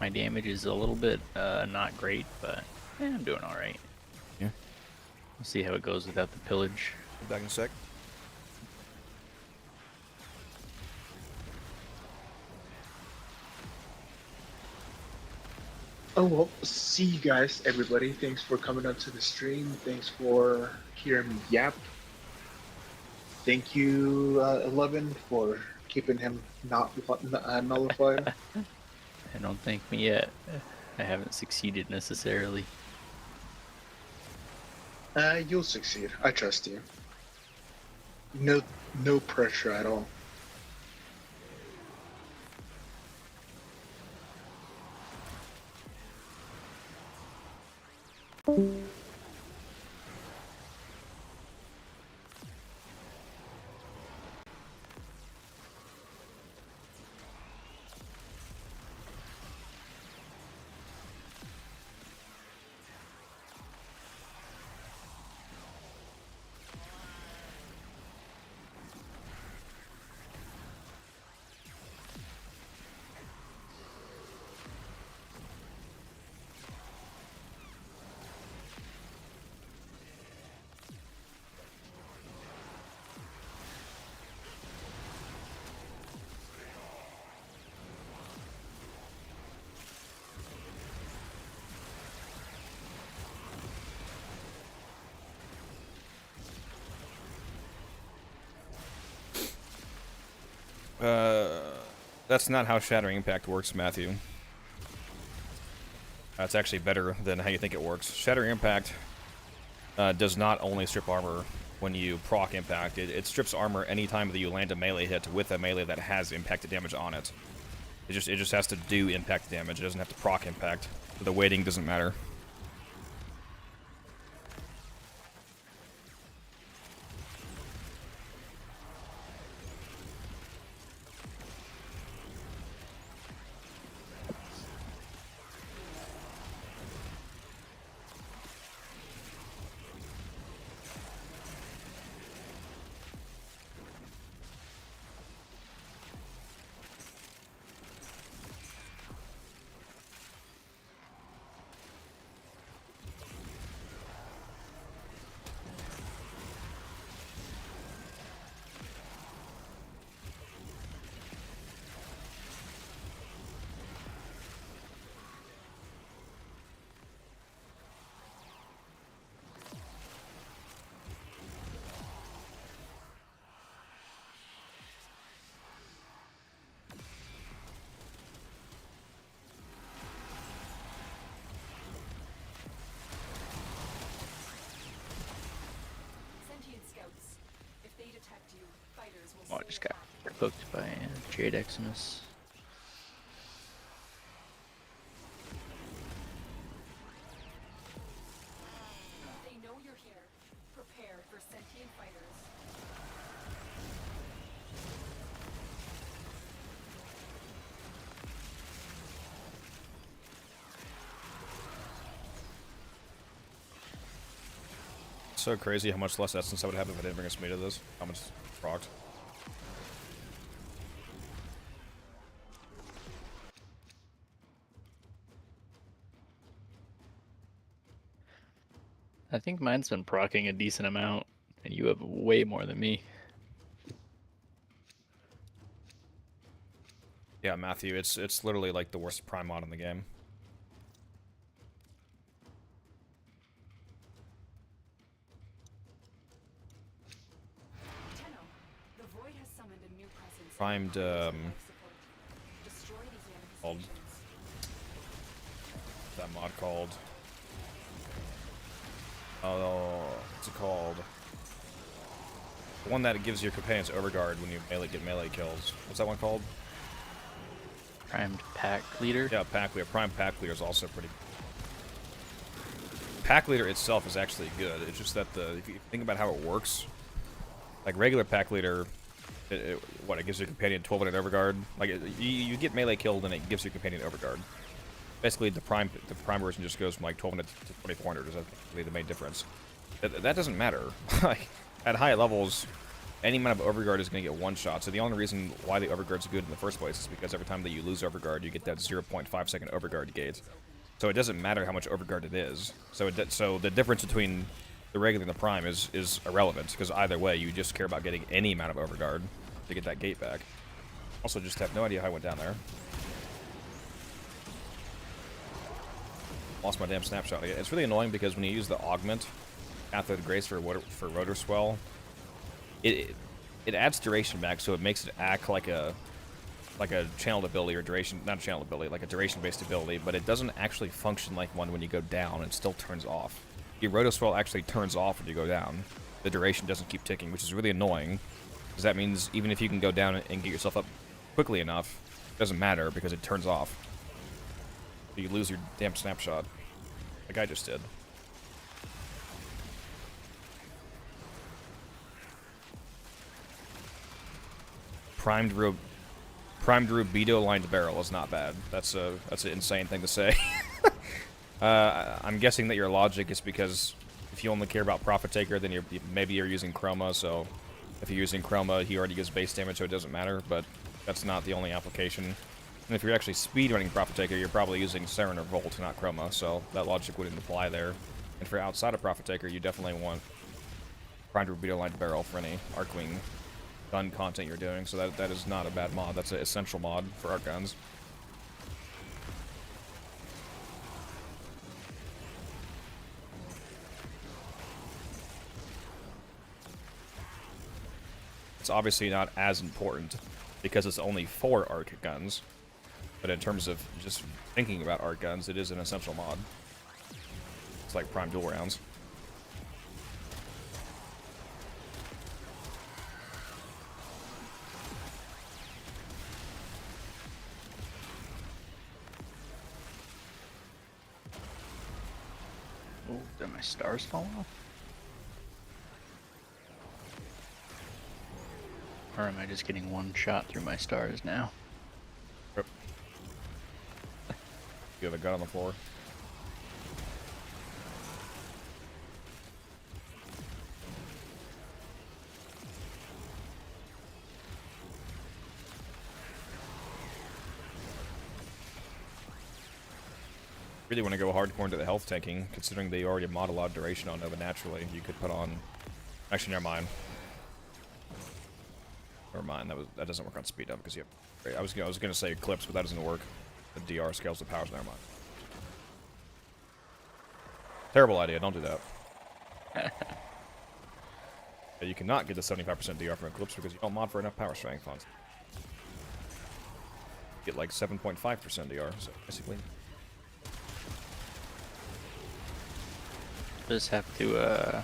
My damage is a little bit not great, but I'm doing all right. Yeah. We'll see how it goes without the pillage. back in a sec. Oh well, see you guys, everybody. Thanks for coming up to the stream. Thanks for hearing me yap. Thank you, 11, for keeping him not nullified. And don't thank me yet. I haven't succeeded necessarily. You'll succeed. I trust you. No pressure at all. That's not how Shattering Impact works, Matthew. That's actually better than how you think it works. Shattering Impact does not only strip armor when you proc impact. It strips armor anytime that you land a melee hit with a melee that has impacted damage on it. It just has to do impact damage. It doesn't have to proc impact. The weighting doesn't matter. Just got cooked by Jade Eximus. They know you're here. Prepare for sentient fighters. So crazy how much less essence I would have if I didn't bring a Smee to this. How much rocked. I think mine's been proccing a decent amount, and you have way more than me. Yeah, Matthew, it's literally like the worst prime mod in the game. Tenno, the Void has summoned a new presence. Primed, Destroy these called- manifestations. that mod called. Oh, what's it called? The one that gives your companions overguard when you get melee kills. What's that one called? Primed Pack Leader. Yeah, Pack Leader. Prime Pack Leader is also pretty. Pack Leader itself is actually good. It's just that if you think about how it works, like regular Pack Leader, it gives your companion 1200 overguard. Like you get melee killed and it gives your companion overguard. Basically, the prime version just goes from like 1200 to 2400 is really the main difference. That doesn't matter. Like at high levels, any amount of overguard is going to get one shot. So the only reason why the overguard's good in the first place is because every time that you lose overguard, you get that 0.5 second overguard gate. So it doesn't matter how much overguard it is. So the difference between the regular and the prime is irrelevant because either way, you just care about getting any amount of overguard to get that gate back. Also, just have no idea how I went down there. Lost my damn snapshot again. It's really annoying because when you use the augment Cathode Grace for Rotor Swell, it adds duration back, so it makes it act like a channeled ability or duration, not a channeled ability, like a duration-based ability, but it doesn't actually function like one when you go down. It still turns off. Your Rotor Swell actually turns off when you go down. The duration doesn't keep ticking, which is really annoying, because that means even if you can go down and get yourself up quickly enough, it doesn't matter because it turns off. You lose your damn snapshot, like I just did. Primed rubido aligned barrel is not bad. That's an insane thing to say. I'm guessing that your logic is because if you only care about Prophet Taker, then maybe you're using Chroma. So if you're using Chroma, he already gives base damage, so it doesn't matter. But that's not the only application. And if you're actually speedrunning Prophet Taker, you're probably using Saren or Volt, not Chroma, so that logic wouldn't apply there. And for outside of Prophet Taker, you definitely want Primed Rubido Aligned Barrel for any Arcwing gun content you're doing, so that is not a bad mod. That's an essential mod for arc guns. It's obviously not as important because it's only 4 arc guns. But in terms of just thinking about arc guns, it is an essential mod. It's like prime dual rounds. Oh, did my stars fall off? Or am I just getting one shot through my stars now? Yep. You have a gun on the floor. Really want to go hardcore into the health tanking, considering they already mod a lot of duration on Nova naturally. You could put on... Actually, never mind. Never mind, that doesn't work on speed up because you have... I was gonna say Eclipse, but that doesn't work. The DR scales the powers, never mind. Terrible idea, don't do that. Yeah, you cannot get the 75% DR from Eclipse because you don't mod for enough power strength on. You get like 7.5% DR, so basically... Just have to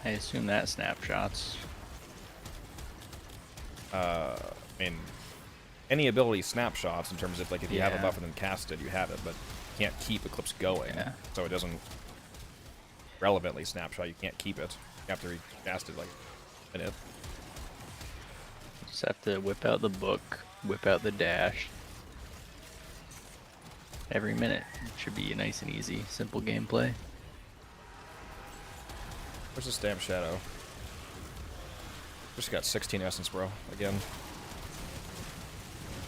I assume that snapshots. I mean, any ability snapshots in terms of like if you have a Yeah. buff and then cast it, you have it, but you can't keep Eclipse going, Yeah. so it doesn't relevantly snapshot. You can't keep it. You have to recast it like a minute. Just have to whip out the book, whip out the dash. Every minute. It should be nice and easy, simple gameplay. Where's this damn shadow? Just got 16 essence, bro. Again.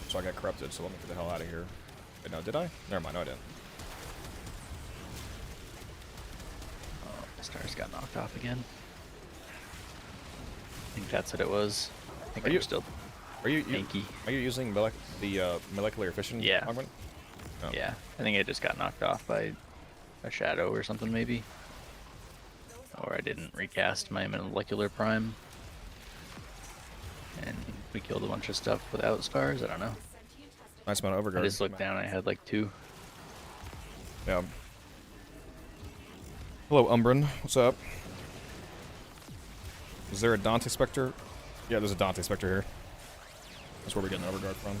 So I got corrupted, so let me get the hell out of here. Wait, no, did I? Never mind, no I didn't. Oh, the stars got knocked off again. I think that's what it was. I think Are I'm you- still Are you tanky. Are you using the molecular efficient Yeah. augment? Oh. Yeah, I think I just got knocked off by a shadow or something maybe. Or I didn't recast my molecular prime. And we killed a bunch of stuff without stars, I don't know. Nice amount of overguard. I just looked down and I had like 2. Yeah. Hello, Umbran. What's up? Is there a Dante Spectre? Yeah, there's a Dante Spectre here. That's where we're getting overguard from.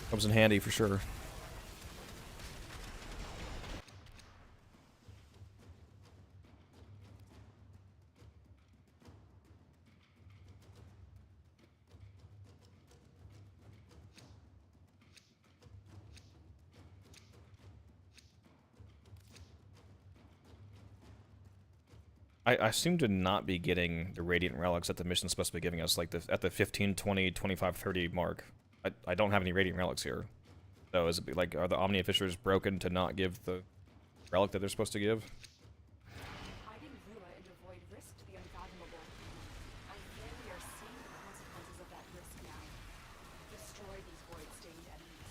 Comes in handy for sure. I seem to not be getting the Radiant Relics that the mission's supposed to be giving us, like at the 15, 20, 25, 30 mark. I don't have any Radiant Relics here. So is it like, are the Omni Fissures broken to not give the relic that they're supposed to give? Hiding Rua and avoid risk to the unfathomable. I fear we are seeing the consequences of that risk now. Destroy these void-stained enemies.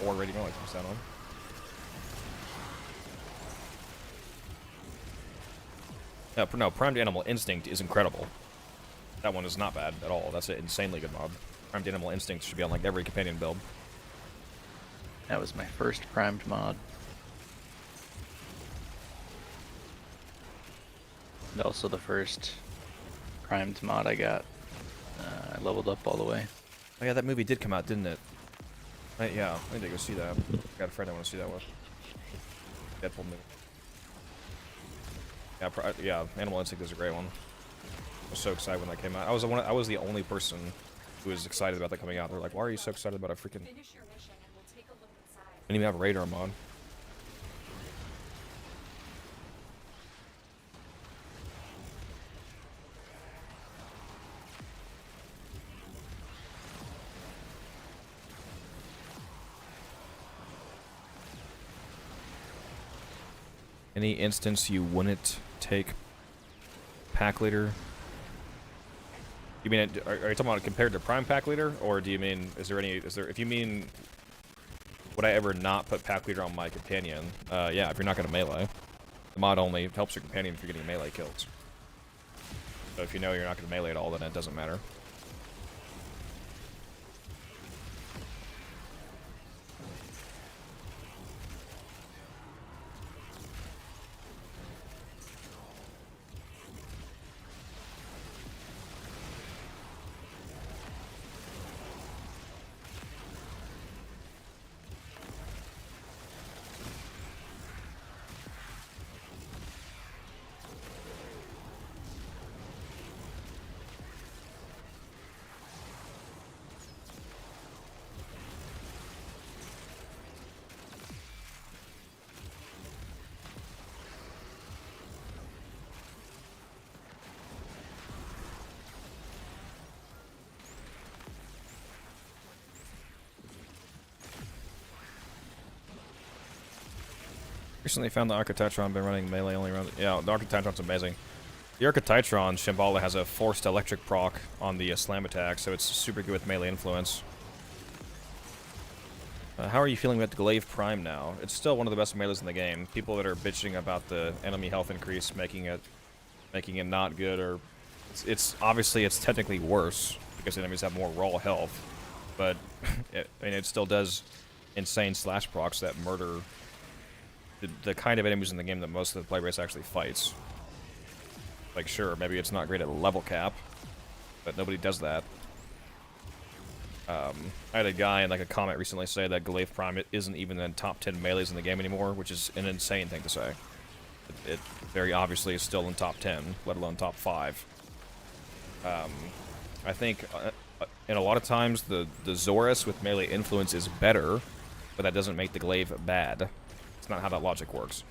4 Radiant Relics I'm set on. No, Primed Animal Instinct is incredible. That one is not bad at all. That's an insanely good mob. Primed Animal Instinct should be on like every companion build. That was my first primed mod. And also the first primed mod I got. I leveled up all the way. Oh yeah, that movie did come out, didn't it? Yeah, I need to go see that. Got a friend I want to see that with. Deadpool movie. Yeah, Animal Instinct is a great one. I was so excited when that came out. I was the only person who was excited about that coming out. They're like, "Why are you so excited about a freaking?" Finish your mission and we'll take a look inside. I didn't even have a radar mod. Any instance you wouldn't take pack leader? You mean, are you talking about compared to prime pack leader, or do you mean, if you mean, would I ever not put pack leader on my companion? Yeah, if you're not going to melee. The mod only helps your companion if you're getting melee kills. So if you know you're not going to melee at all, then it doesn't matter. Recently found the Architectron, been running melee only around. Yeah, the Architectron's amazing. The Architectron, Shambhala, has a forced electric proc on the slam attack, so it's super good with melee influence. How are you feeling with Glaive Prime now? It's still one of the best melees in the game. People that are bitching about the enemy health increase making it not good, or it's obviously it's technically worse because the enemies have more raw health, but it still does insane slash procs that murder the kind of enemies in the game that most of the player base actually fights. Like, sure, maybe it's not great at level cap, but nobody does that. I had a guy in like a comment recently say that Glaive Prime isn't even in top 10 melees in the game anymore, which is an insane thing to say. It very obviously is still in top 10, let alone top 5. I think in a lot of times the Zorus with melee influence is better, but that doesn't make the Glaive bad. It's not how that logic works.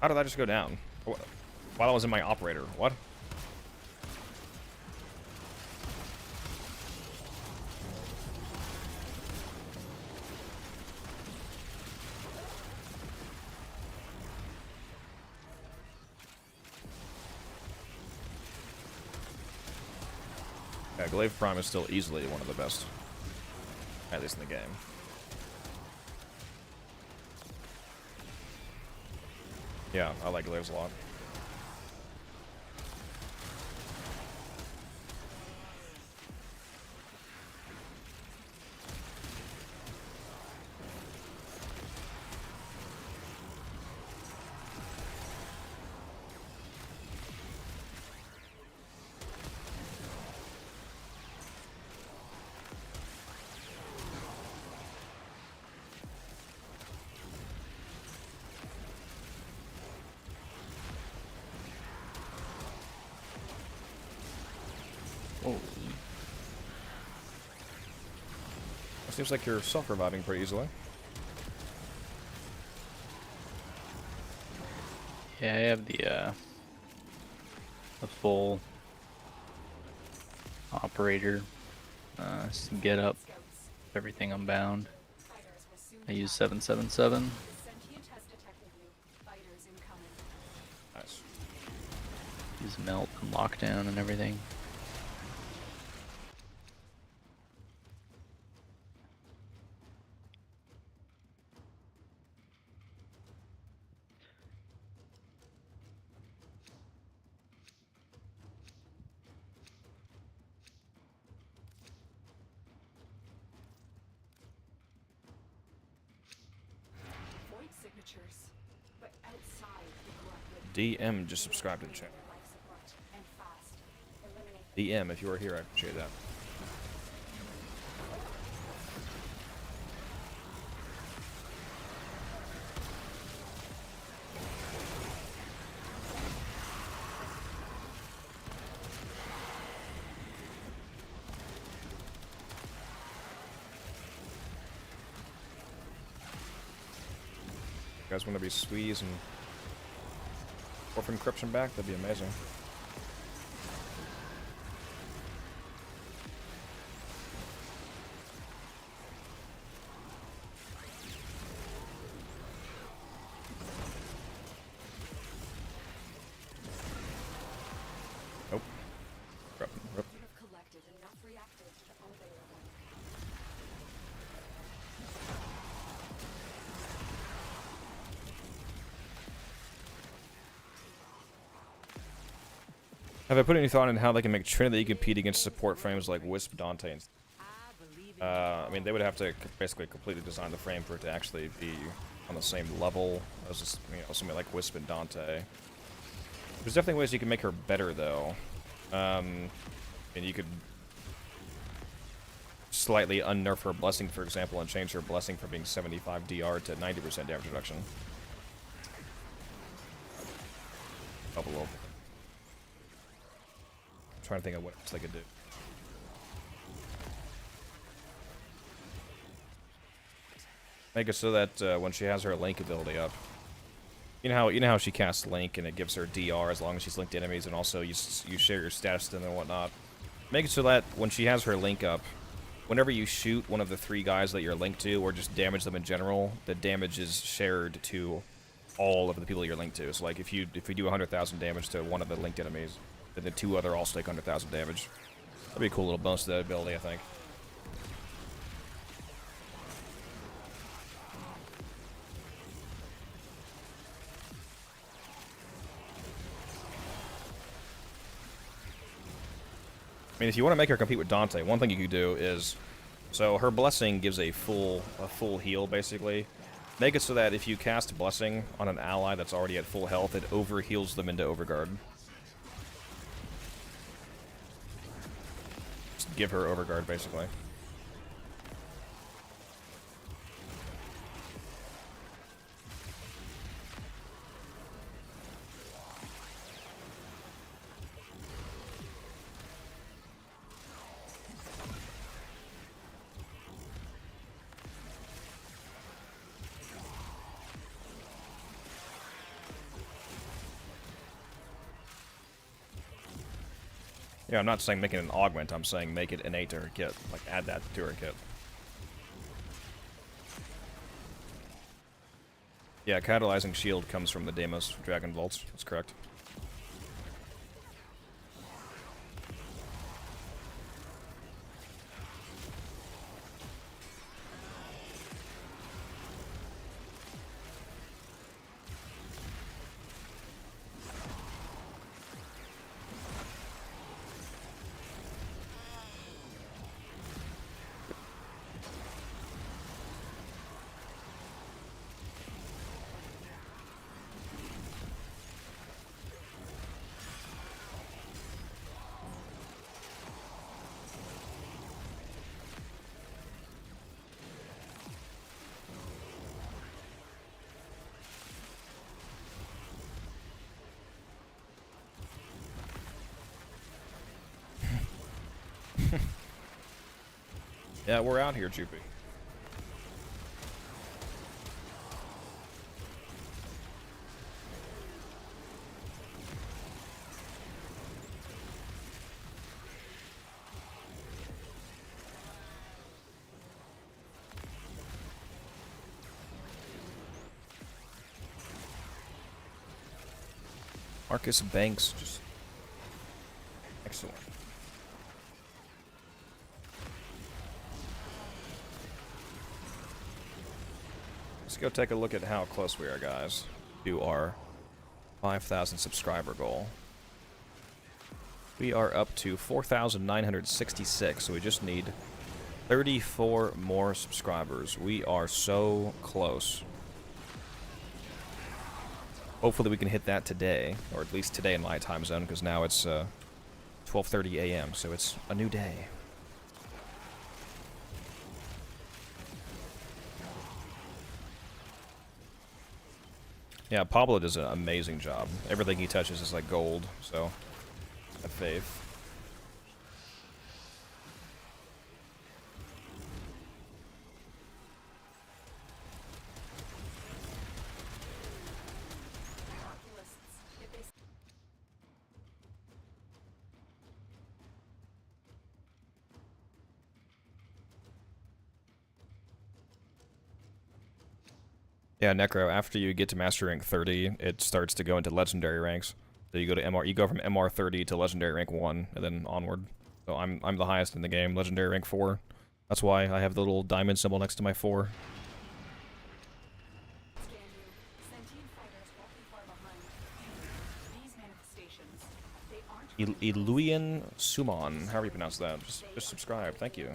How did that just go down? While I was in my operator. What? Yeah, Glaive Prime is still easily one of the best. At least in the game. Yeah, I like Glaives a lot. Whoa. It seems like you're self-reviving pretty easily. Yeah, I have the full operator get up everything unbound. I use 777. Sentient has detected you. Fighters incoming. Nice. Use melt and lockdown and everything. Void signatures, but outside the Glut DM just subscribed to the channel. life support and fast. Eliminate DM, if you are here, I appreciate that. You guys want to be Squeeze and Warframe Encryption back? That'd be amazing. Nope. Rip. you have collected enough reactors to obey your order. Have I put any thought in how they can make Trinity compete against support frames like Wisp, Dante, and I mean, they would have to basically completely design the frame for it to actually be on the same level as just, you know, something like Wisp and Dante. There's definitely ways you can make her better, though. And you could slightly unnerf her Blessing, for example, and change her Blessing from being 75 DR to 90% damage reduction. Up a little. I'm trying to think of what else they could do. Make it so that when she has her Link ability up, you know how she casts Link and it gives her DR as long as she's linked to enemies, and also you share your status to them and whatnot. Make it so that when she has her Link up, whenever you shoot one of the 3 guys that you're linked to, or just damage them in general, the damage is shared to all of the people you're linked to. So like if we do 100,000 damage to one of the linked enemies, then the 2 other also take 100,000 damage. That'd be a cool little bonus to that ability, I think. mean, if you want to make her compete with Dante, one thing you could do is, so her blessing gives a full heal basically. Make it so that if you cast blessing on an ally that's already at full health, it over heals them into overguard. Just give her overguard basically. Yeah, I'm not saying make it an augment, I'm saying make it innate to her kit. Like, add that to her kit. Yeah, catalyzing shield comes from the Deimos Dragon Bolts. That's correct. Yeah, we're out here, Jupi. Marcus Banks, just excellent. Let's go take a look at how close we are, guys, to our 5,000 subscriber goal. We are up to 4,966, so we just need 34 more subscribers. We are so close. Hopefully we can hit that today, or at least today in my time zone, because now it's 12:30 a.m., so it's a new day. Yeah, Pablo does an amazing job. Everything he touches is like gold, so have faith. Yeah, Necro, after you get to Master Rank 30, it starts to go into Legendary ranks. So you go to MR, you go from MR 30 to Legendary Rank 1, and then onward. So I'm the highest in the game, Legendary Rank 4. That's why I have the little diamond symbol next to my 4. Iluian Summon, however you pronounce that. Just subscribe, thank you.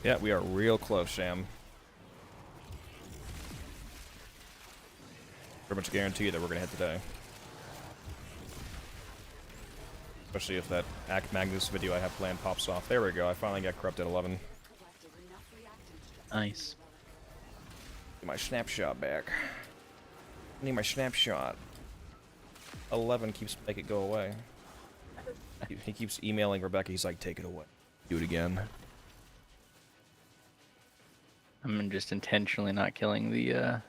Yeah, we are real close, Sham. Pretty much guarantee that we're gonna hit today. Especially if that Act Magnus video I have planned pops off. There we go, I finally got corrupted 11. Nice. Get my snapshot back. I need my snapshot. 11 keeps make it go away. He keeps emailing Rebecca. He's like, take it away. Do it again. I'm just intentionally not killing the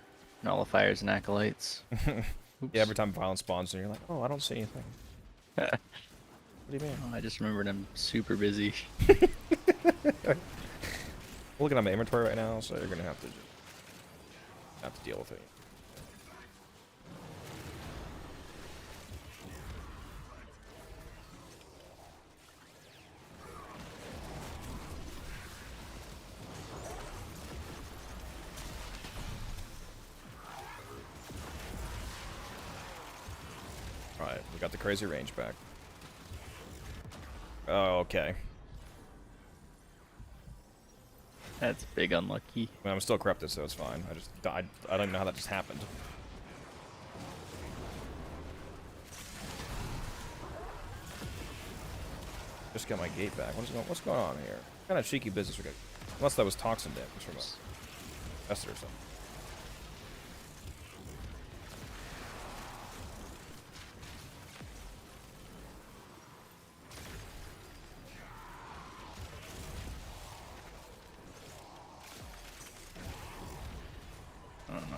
nullifiers and acolytes. Yeah, every time violence spawns, and you're like, oh, I don't see anything. What do you mean? Oh, I just remembered I'm super busy. Looking at my inventory right now, so you're gonna have to deal with it. Alright, we got the crazy range back. Oh, okay. That's big unlucky. I mean, I'm still corrupted, so it's fine. I don't even know how that just happened. Just got my gate back. What's going on here? What kind of cheeky business we got? Unless that was toxin damage from a pest or something. I don't know.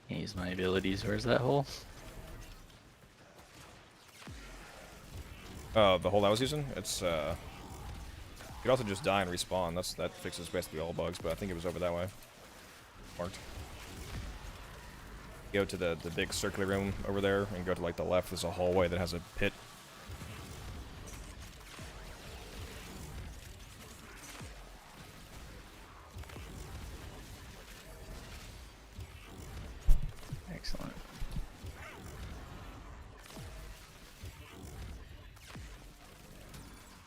Can't use my abilities. Where's that hole? Oh, the hole I was using? It's, you could also just die and respawn. That fixes basically all bugs, but I think it was over that way. Marked. Go to the big circular room over there, and go to, like, the left. There's a hallway that has a pit. Excellent.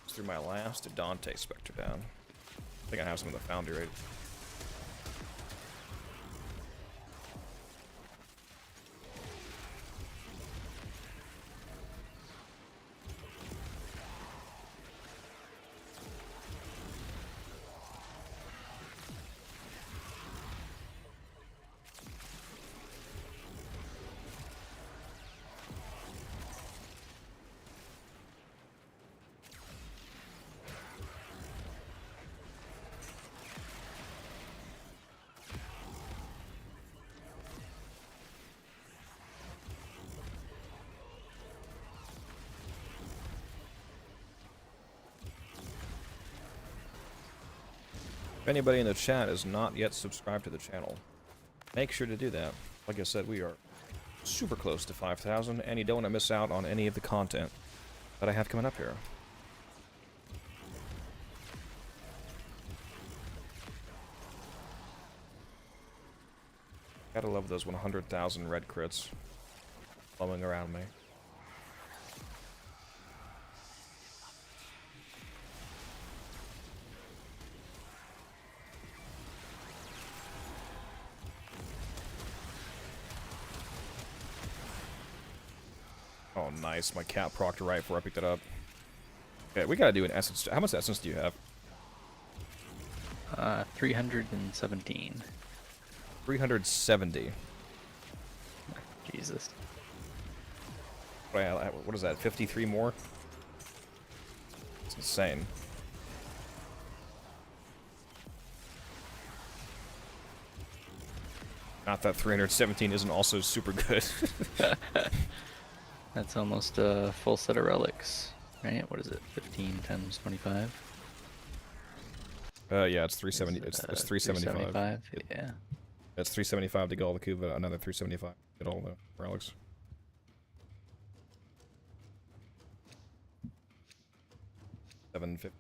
Through my last Dante Spectre down. I think I have some of the Foundry right. If anybody in the chat is not yet subscribed to the channel, make sure to do that. Like I said, we are super close to 5,000, and you don't want to miss out on any of the content that I have coming up here. Gotta love those 100,000 red crits flowing around me. Oh, nice. My cat procced right before I picked it up. Okay, we gotta do an essence. How much essence do you have? 317. 370. Jesus. What is that? 53 more? It's insane. Not that 317 isn't also super good. That's almost a full set of relics, right? What is it? 15 times 25? Yeah, it's 370. It's 375. 375? Yeah. That's 375 to get all the Kuva, another 375 to get all the relics. $750.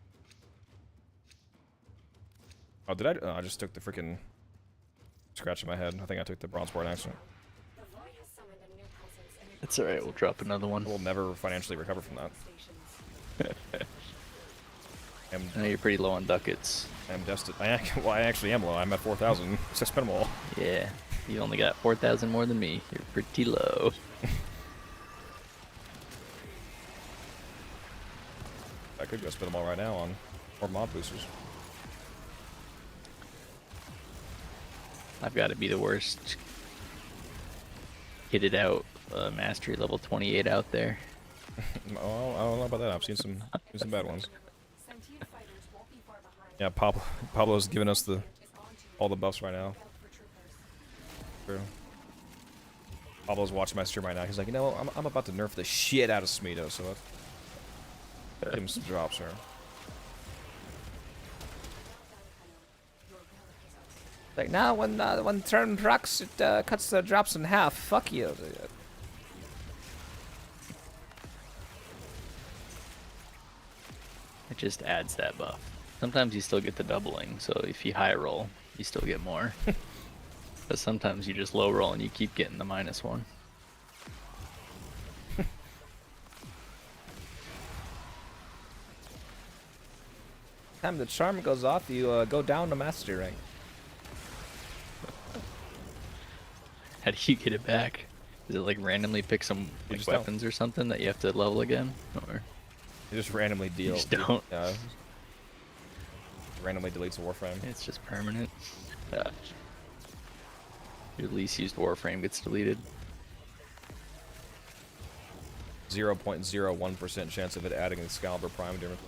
Oh, did I? Oh, I just took the freaking scratch in my head. I think I took the bronze board accident. It's alright, we'll drop another one. We'll never financially recover from that. I know you're pretty low on ducats. I'm destined. Well, I actually am low. I'm at 4,000. So I spent them all. Yeah, you only got 4,000 more than me. You're pretty low. I could go spend them all right now on more mob boosters. I've got to be the worst. Hit it out. Mastery level 28 out there. Oh, I don't know about that. I've seen some bad ones. Sentient fighters won't be far behind. Yeah, Pablo's giving us Is on to all the buffs right now. look out for troopers. True. Pablo's watching my stream right now. He's like, you know, I'm about to nerf the shit out of Smeeto, so let's give him some drops here. Like now, when turn rocks, it cuts the drops in half. Fuck you. It just adds that buff. Sometimes you still get the doubling, so if you high roll, you still get more. But sometimes you just low roll and you keep getting the -1. Time the charm goes off, you go down to master rank. How do you get it back? Is it like randomly pick some like, just don't. weapons or something that you have to level again? Or You just randomly deal. just don't? Randomly deletes the Warframe. It's just permanent. Your least used Warframe gets deleted. 0.01% chance of it adding the Excalibur Prime damage.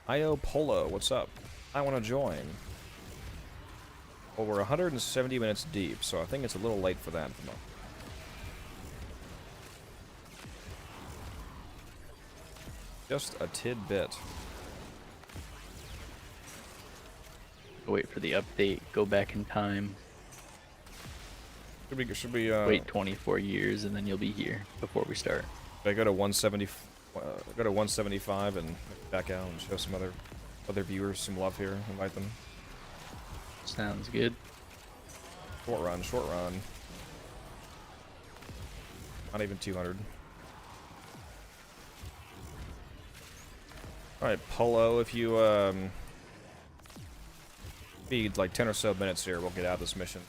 IO Polo, what's up? I want to join. Well, we're 170 minutes deep, so I think it's a little late for that. Just a tidbit. Wait for the update, go back in time, Should we wait 24 years, and then you'll be here before we start. I go to 170, go to 175 and back out and show some other viewers some love here. Invite them. Sounds good. Short run, short run. Not even 200. Alright, Polo, if you feed like 10 or so minutes here, we'll get out of this mission.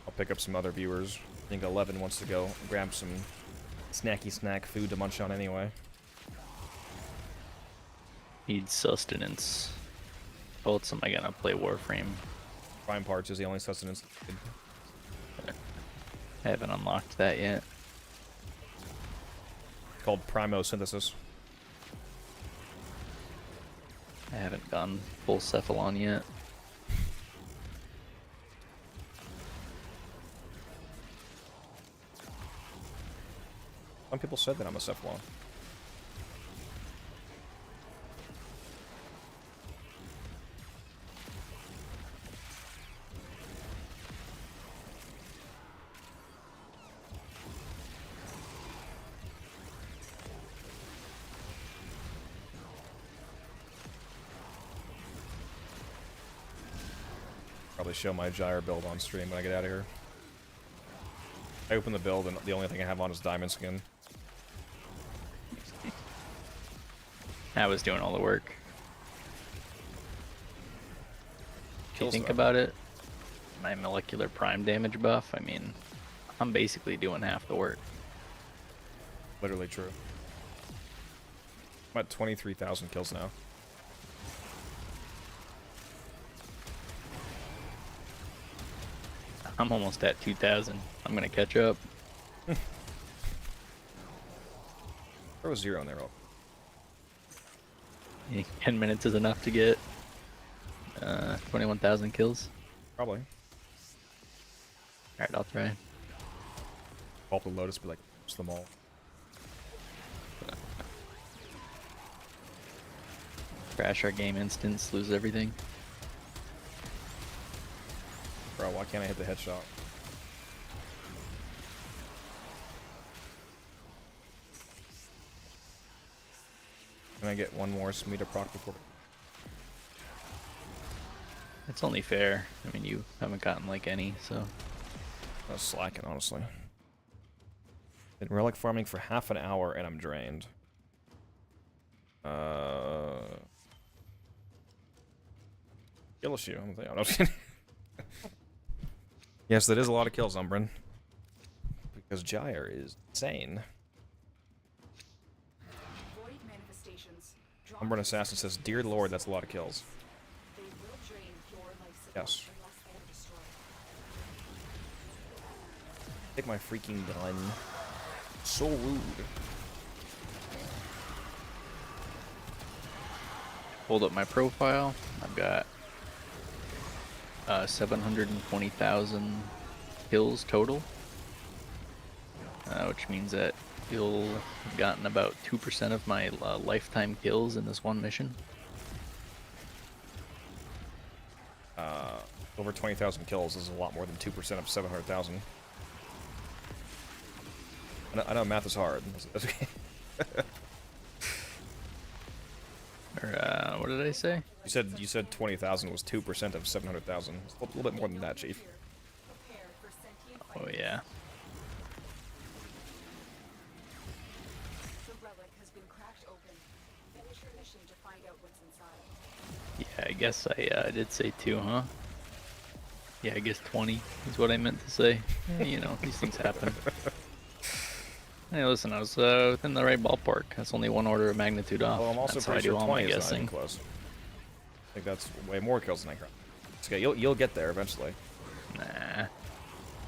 I'll pick up some other viewers. I think 11 wants to go grab some snacky snack food to munch on anyway. Need sustenance. How else am I gonna play Warframe? Prime parts is the only sustenance. I haven't unlocked that yet. Called Primosynthesis. I haven't gone full Cephalon yet. Some people said that I'm a Cephalon. Probably show my Gyre build on stream when I get out of here. I open the build and the only thing I have on is Diamond Skin. I was doing all the work. If you Kills think them. about it, my molecular prime damage buff, I mean, I'm basically doing half the work. Literally true. I'm at 23,000 kills now. I'm almost at 2,000. I'm gonna catch up. Throw a 0 in there, Rob. You think 10 minutes is enough to get 21,000 kills? Probably. Alright, I'll try. Pulp the Lotus, be like, just them all. Crash our game instance, lose everything. Bro, why can't I hit the headshot? Can I get one more Smita proc before? It's only fair. I mean, you haven't gotten like any, so. I was slacking, honestly. Been relic farming for half an hour and I'm drained. Kill issue. I'm just kidding. Yes, that is a lot of kills, Umbran. Because Gyre is insane. Void manifestations. Umbran Assassin says, "Dear Lord, that's a lot of kills." They will drain your life support Yes. unless they are destroyed. Take my freaking gun. So rude. Hold up my profile. I've got 720,000 kills total, which means that you'll have gotten about 2% of my lifetime kills in this one mission. Over 20,000 kills is a lot more than 2% of 700,000. I know math is hard. That's okay. Or what did I say? You said 20,000 was 2% of 700,000. It's a little bit more than that, Chief. Prepare for sentient Oh fighters. yeah. The relic has been cracked open. Finish your mission to find out what's inside. Yeah, I guess I did say 2, huh? Yeah, I guess 20 is what I meant to say. Yeah, you know, these things happen. Hey, listen, I was within the right ballpark. That's only one order of magnitude off. Well, I'm also That's how I pretty do sure all my 20 is not even guessing. close. I think that's way more kills than I crap. It's okay, you'll get there eventually. Nah,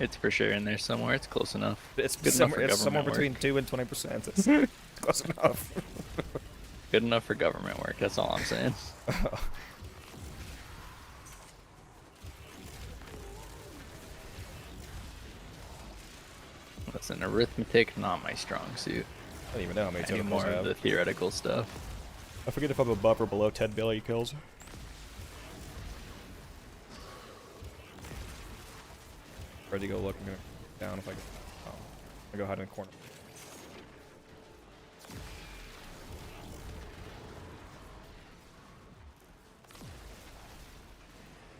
it's for sure in there somewhere. It's close enough. It's Good enough for it's somewhere government between work. 2 and 20%. It's close enough. Good enough for government work. That's all I'm saying. Listen, arithmetic not my strong suit. I don't even know how many I do total kills more I of have. the theoretical stuff. I forget if I'm above or below 10 billion kills. Ready to go look and go down if I can. Oh, I go hide in the corner.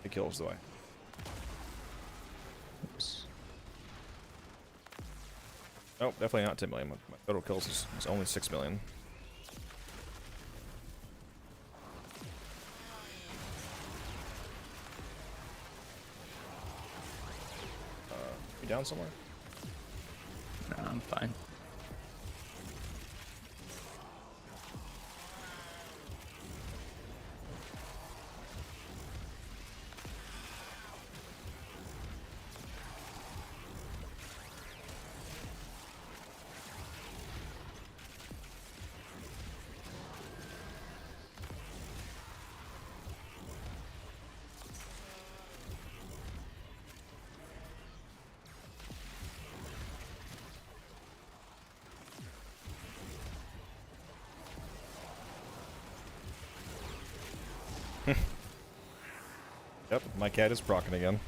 It kills the way. Oops. Nope, definitely not 10 million. My total kills is only 6 million. You down somewhere? No, I'm fine. Yep, my cat is proccing again.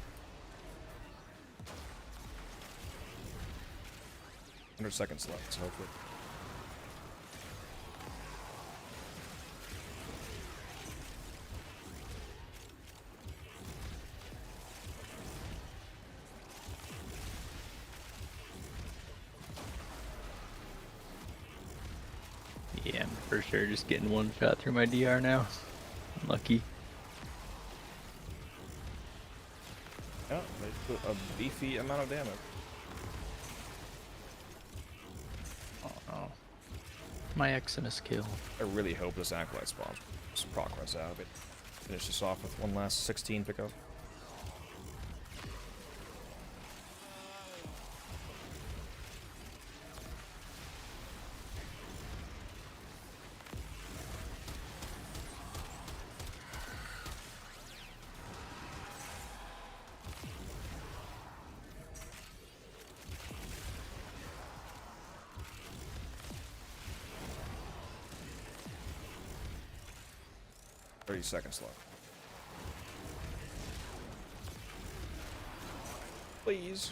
100 seconds left, so hopefully. Yeah, I'm for sure just getting one shot through my DR now. Lucky. Yeah, they put a beefy amount of damage. Oh no. My Eximus kill. I really hope this Acolyte spawns some progress out of it. Finish this off with one last 16 pickup. Thirty seconds left. Please.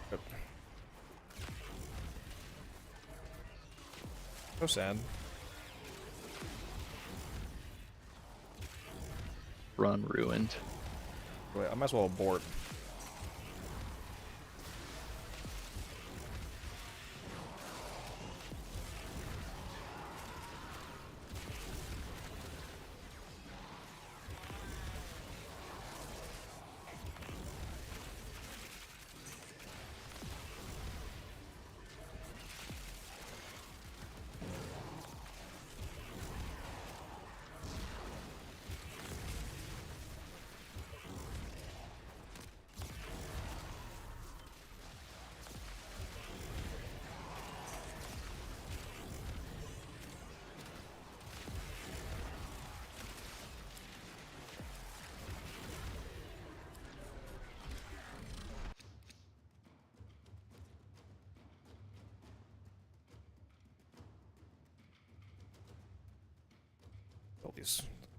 Yep. So sad. Run ruined. Wait, I might as well abort.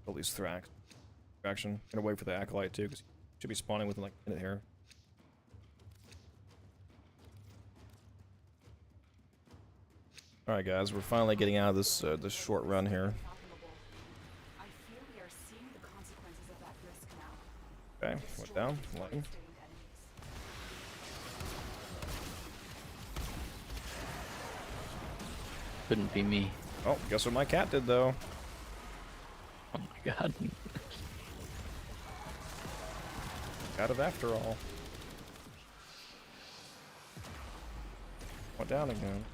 all these Thrax. Action. Gonna wait for the Acolyte too, because he should be spawning within like a minute here. Alright guys, we're finally getting out of this this short run here. I fear we are seeing the consequences of that risk now. Okay, went down. Lightning. Stained enemies. Couldn't be me. Oh, guess what my cat did though? Oh my god. Out of after all. Went down again.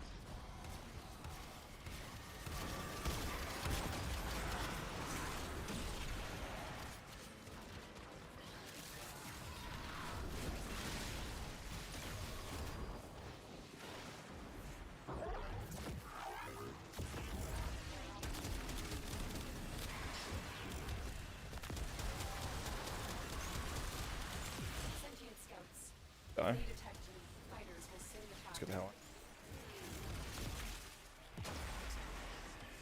Sentient scouts. Die. Detected. Fighters will send the Let's get the hell out.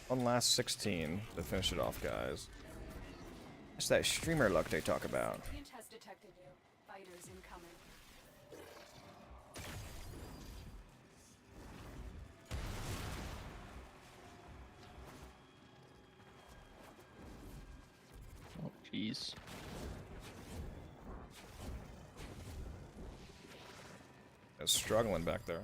One last 16 to finish it off, guys. It's that streamer luck they talk about. Sentient has detected you. Fighters incoming. Oh jeez. It's struggling back there.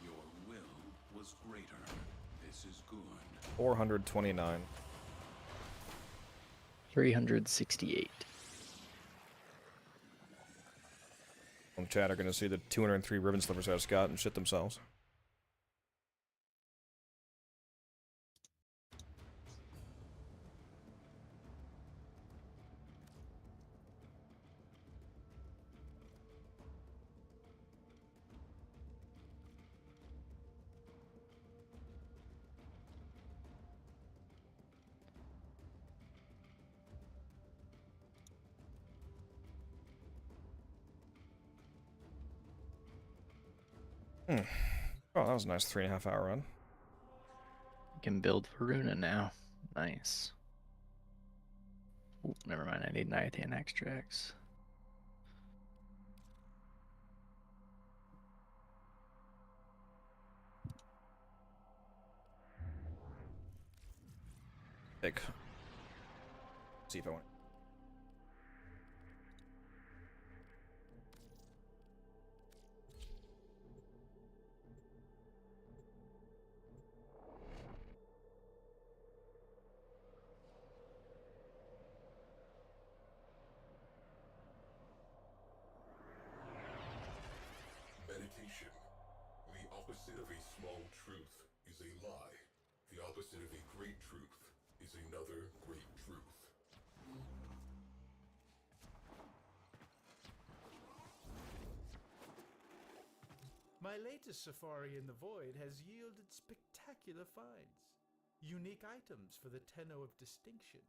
Your will was greater. This is good. 429. 368. On chat are gonna see the 203 ribbon slippers I just got and shit themselves. Oh, that was a nice 3.5 hour run. I can build Varuna now. Nice. Ooh, never mind, I need Niathan extracts. Pick. See if I want. Meditation. The opposite of a small truth is a lie. The opposite of a great truth is another great truth. My latest safari in the void has yielded spectacular finds. Unique items for the Tenno of Distinction.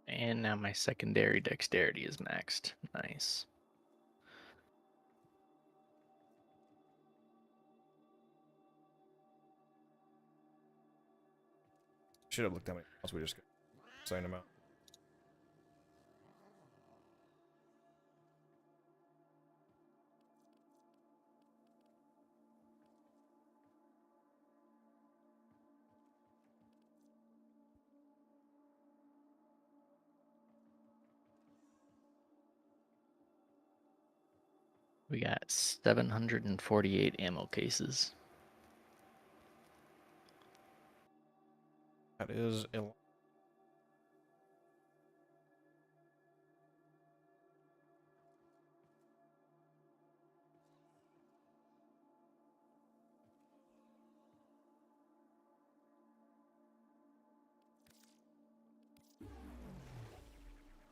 And now my secondary dexterity is maxed. Nice. Should have looked at me. Else we just sign them out. We got 748 ammo cases. That is a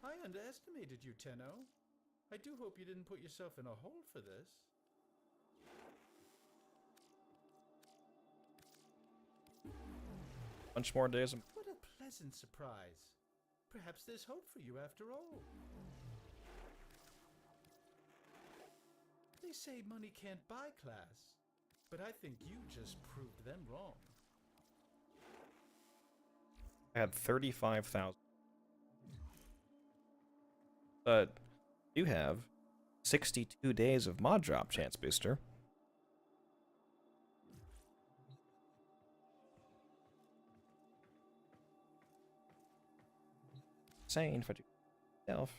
I underestimated you, Tenno. I do hope you didn't put yourself in a hole for this. bunch more days. What a pleasant surprise. Perhaps there's hope for you after all. They say money can't buy class, but I think you just proved them wrong. I had 35,000. But you have 62 days of mod drop chance booster. Insane for yourself.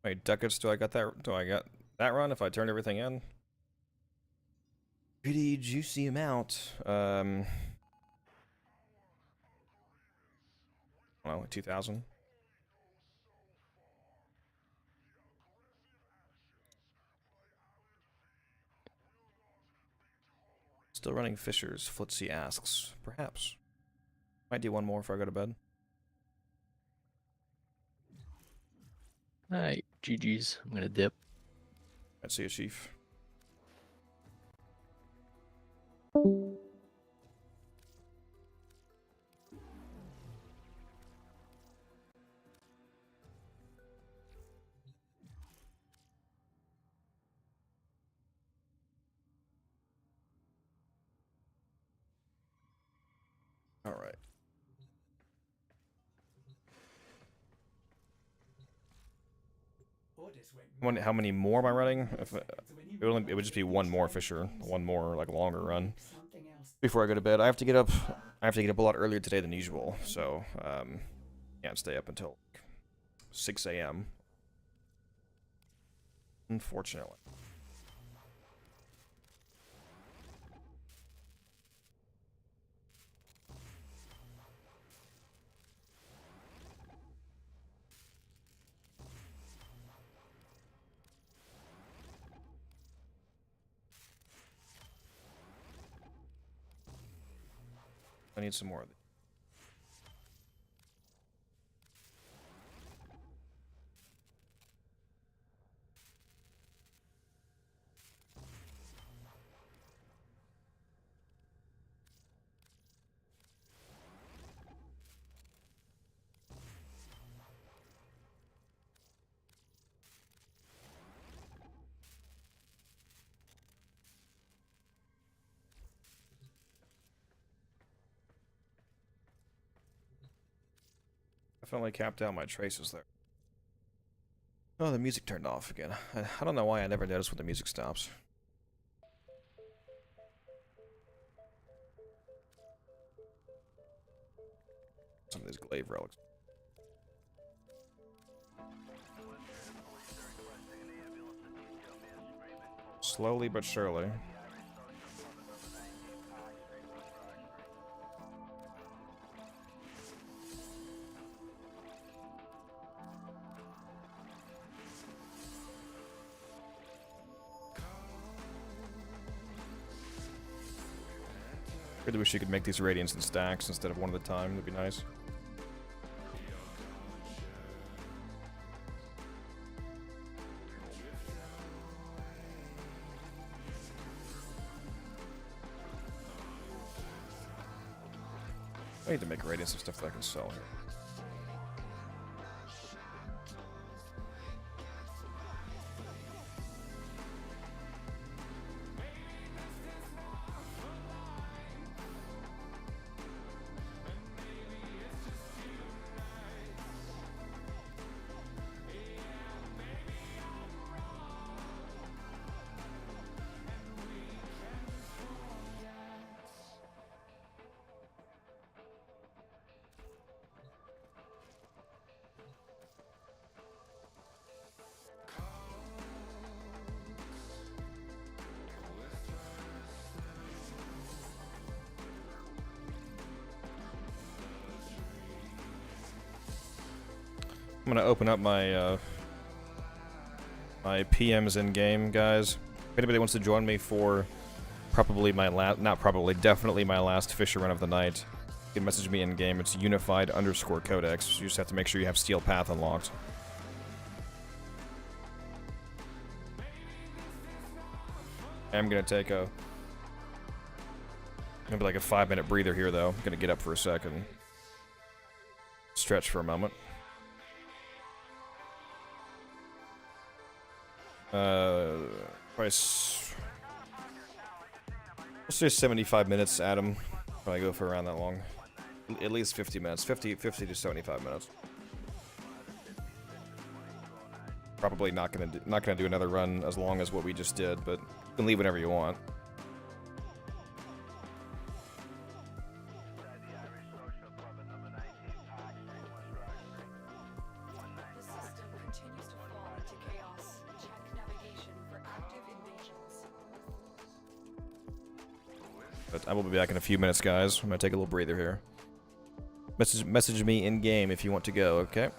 Wait, ducats, do I got that run if I turned everything in? Pretty juicy amount. I don't know, 2,000. Still running Fissures, Footsie asks. Perhaps. Might do one more before I go to bed. Alright, GG's. I'm gonna dip. I'd see you, Chief. All right. How many more am I running? If it would just be one more Fissure, one more like longer run before I go to bed. I have to get up a lot earlier today than usual, so can't stay up until 6 a.m. Unfortunately. I need some more of these. Definitely capped out my traces there. Oh, the music turned off again. I don't know why I never notice when the music stops. Some of these glaive relics. Slowly but surely. Really wish you could make these radiants in stacks instead of one at a time. That'd be nice. I need to make radiants of stuff that I can sell here. I'm gonna open up my my PMs in game, guys. If anybody wants to join me for probably my definitely my last Fissure run of the night, you can message me in game. It's unified_codex. You just have to make sure you have Steel Path unlocked. I'm gonna take maybe like a 5-minute breather here, though. I'm gonna get up for a second, stretch for a moment. Price. Let's say 75 minutes, Adam. Probably go for around that long. At least 50 minutes. 50 to 75 minutes. Probably not gonna do another run as long as what we just did, but you can leave whenever you want. The system continues to fall into chaos. Check navigation for active invasions. But I will be back in a few minutes, guys. I'm gonna take a little breather here. Message me in game if you want to go, okay?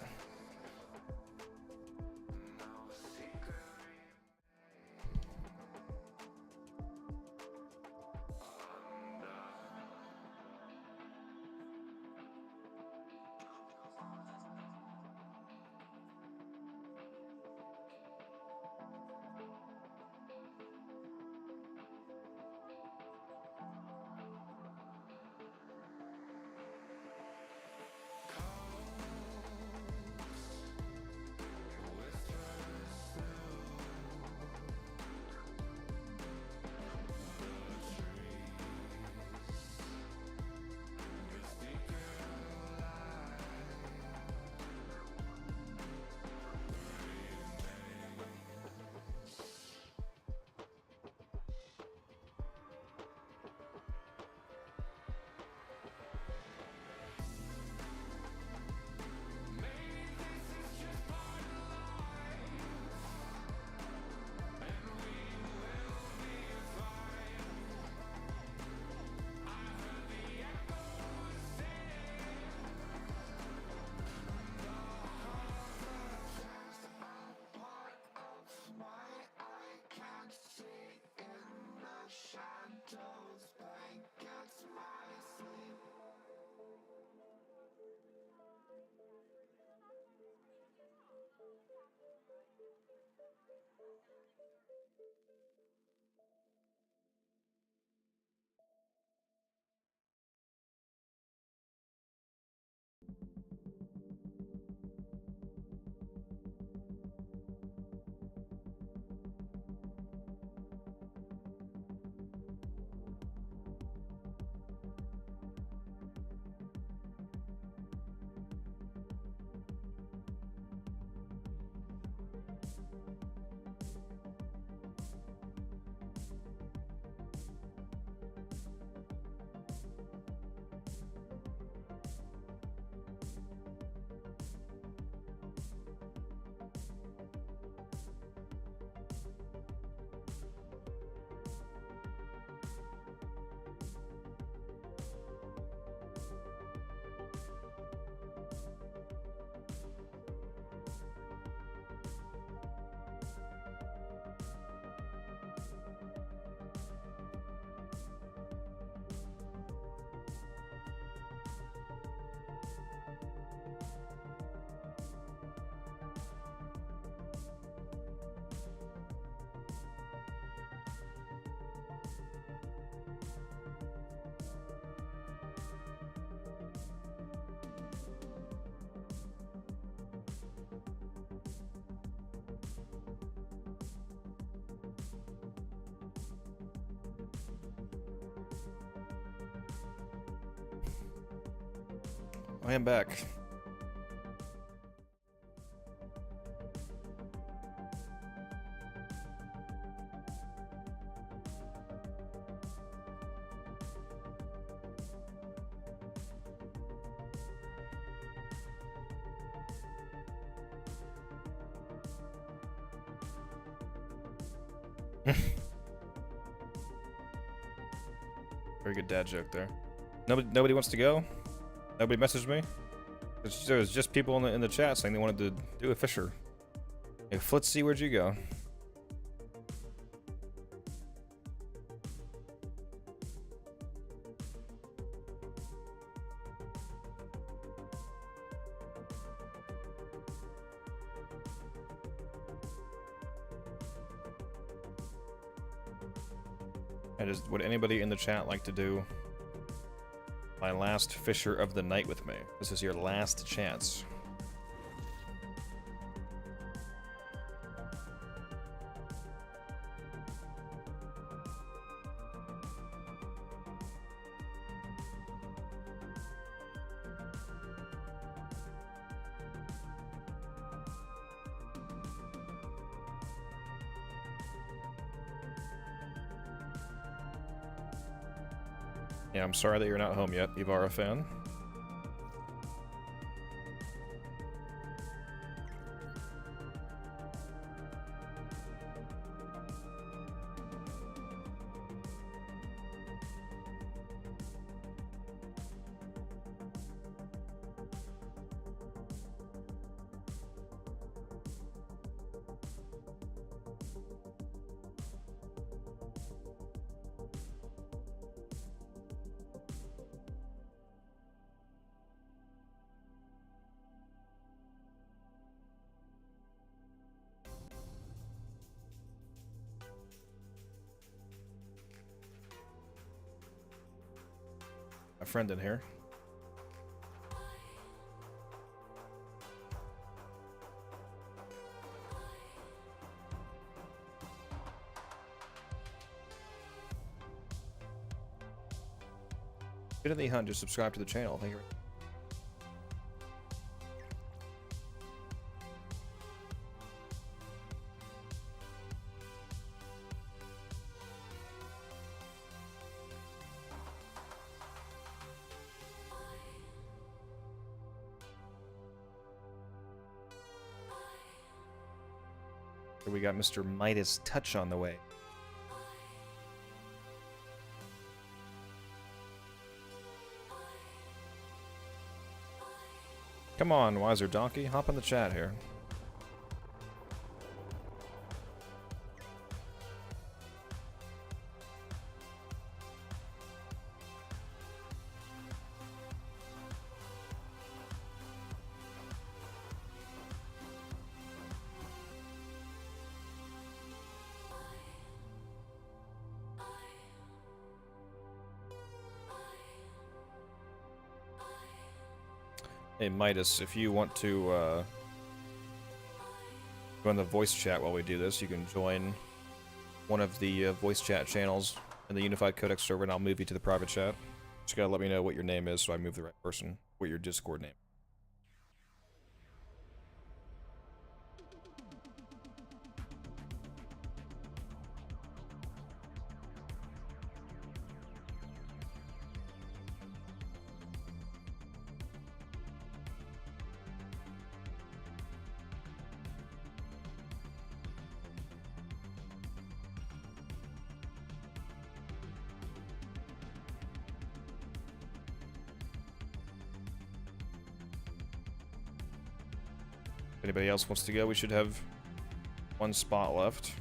I am back. Very good dad joke there. Nobody wants to go? Nobody messaged me? There was just people in the chat saying they wanted to do a Fissure. Hey, Flitzy, where'd you go? Would anybody in the chat like to do my last Fissure of the night with me? This is your last chance. Yeah, I'm sorry that you're not home yet, Ivara fan. A friend in here. Good in the hunt, just subscribe to the channel. Thank you. We got Mr. Midas Touch on the way. Come on, Wiser Donkey, hop in the chat here. Hey Midas, if you want to join the voice chat while we do this, you can join one of the voice chat channels in the Unified Codex server, and I'll move you to the private chat. Just gotta let me know what your name is so I move the right person, what your Discord name. If anybody else wants to go, we should have one spot left.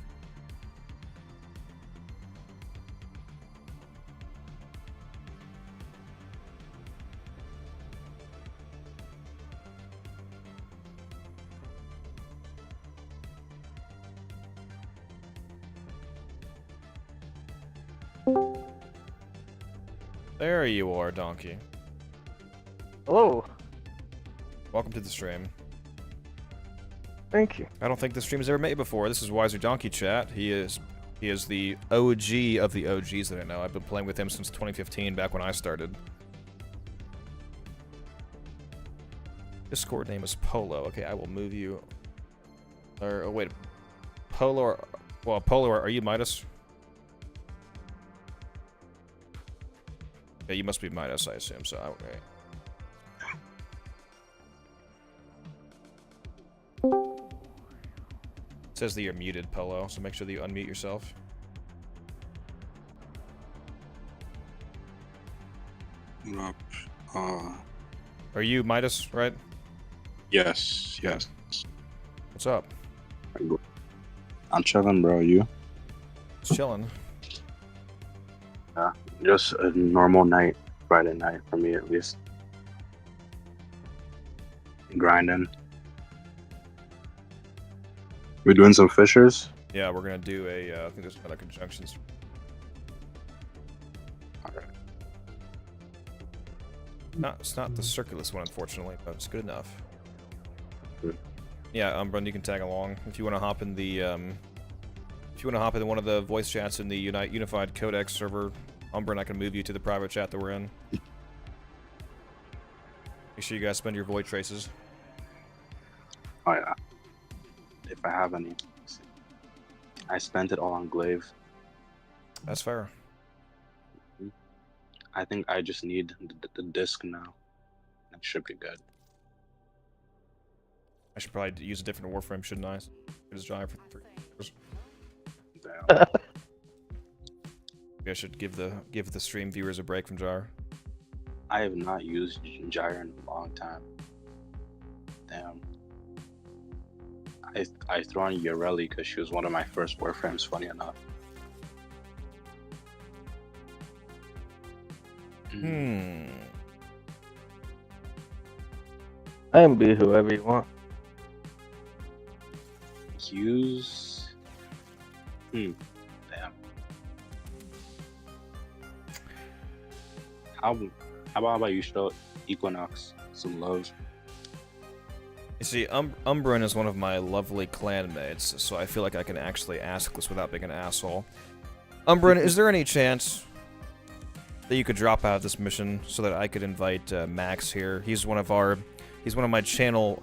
There you are, Donkey. Hello. Welcome to the stream. Thank you. I don't think this stream has ever met you before. This is Wiser Donkey Chat. He is the OG of the OGs that I know. I've been playing with him since 2015, back when I started. Discord name is Polo. Okay, I will move you. Or oh, wait, Polo. Well, Polo, are you Midas? Yeah, you must be Midas, I assume. So, okay. It says that you're muted, Polo, so make sure that you unmute yourself. No. Are you Midas, right? Yes, yes. What's up? I'm chilling, bro. You? Just chilling. Yeah, just a normal night, Friday night for me at least. Grinding. We're doing some fissures. Yeah, we're gonna do a. I think there's other conjunctions. No, it's not the circulus one, unfortunately, but it's good enough. Good. Yeah, Umbra, you can tag along if you want to hop in the. If you want to hop into one of the voice chats in the Unified Codex server, Umbra and I can move you to the private chat that we're in. Make sure you guys spend your void traces. Oh yeah. If I have any. I spent it all on Glaive. That's fair. I think I just need the disc now. That should be good. I should probably use a different Warframe, shouldn't I? Good as Gyre for 3 years. Damn. Maybe I should give the stream viewers a break from Gyre. I have not used Gyre in a long time. Damn. I threw on Yareli because she was one of my first Warframes, funny enough. I can be whoever you want. Use. Damn. How about you show Equinox some love? You see, Umbran is one of my lovely clanmates, so I feel like I can actually ask this without being an asshole. Umbran, is there any chance that you could drop out of this mission so that I could invite Max here? He's one of my channel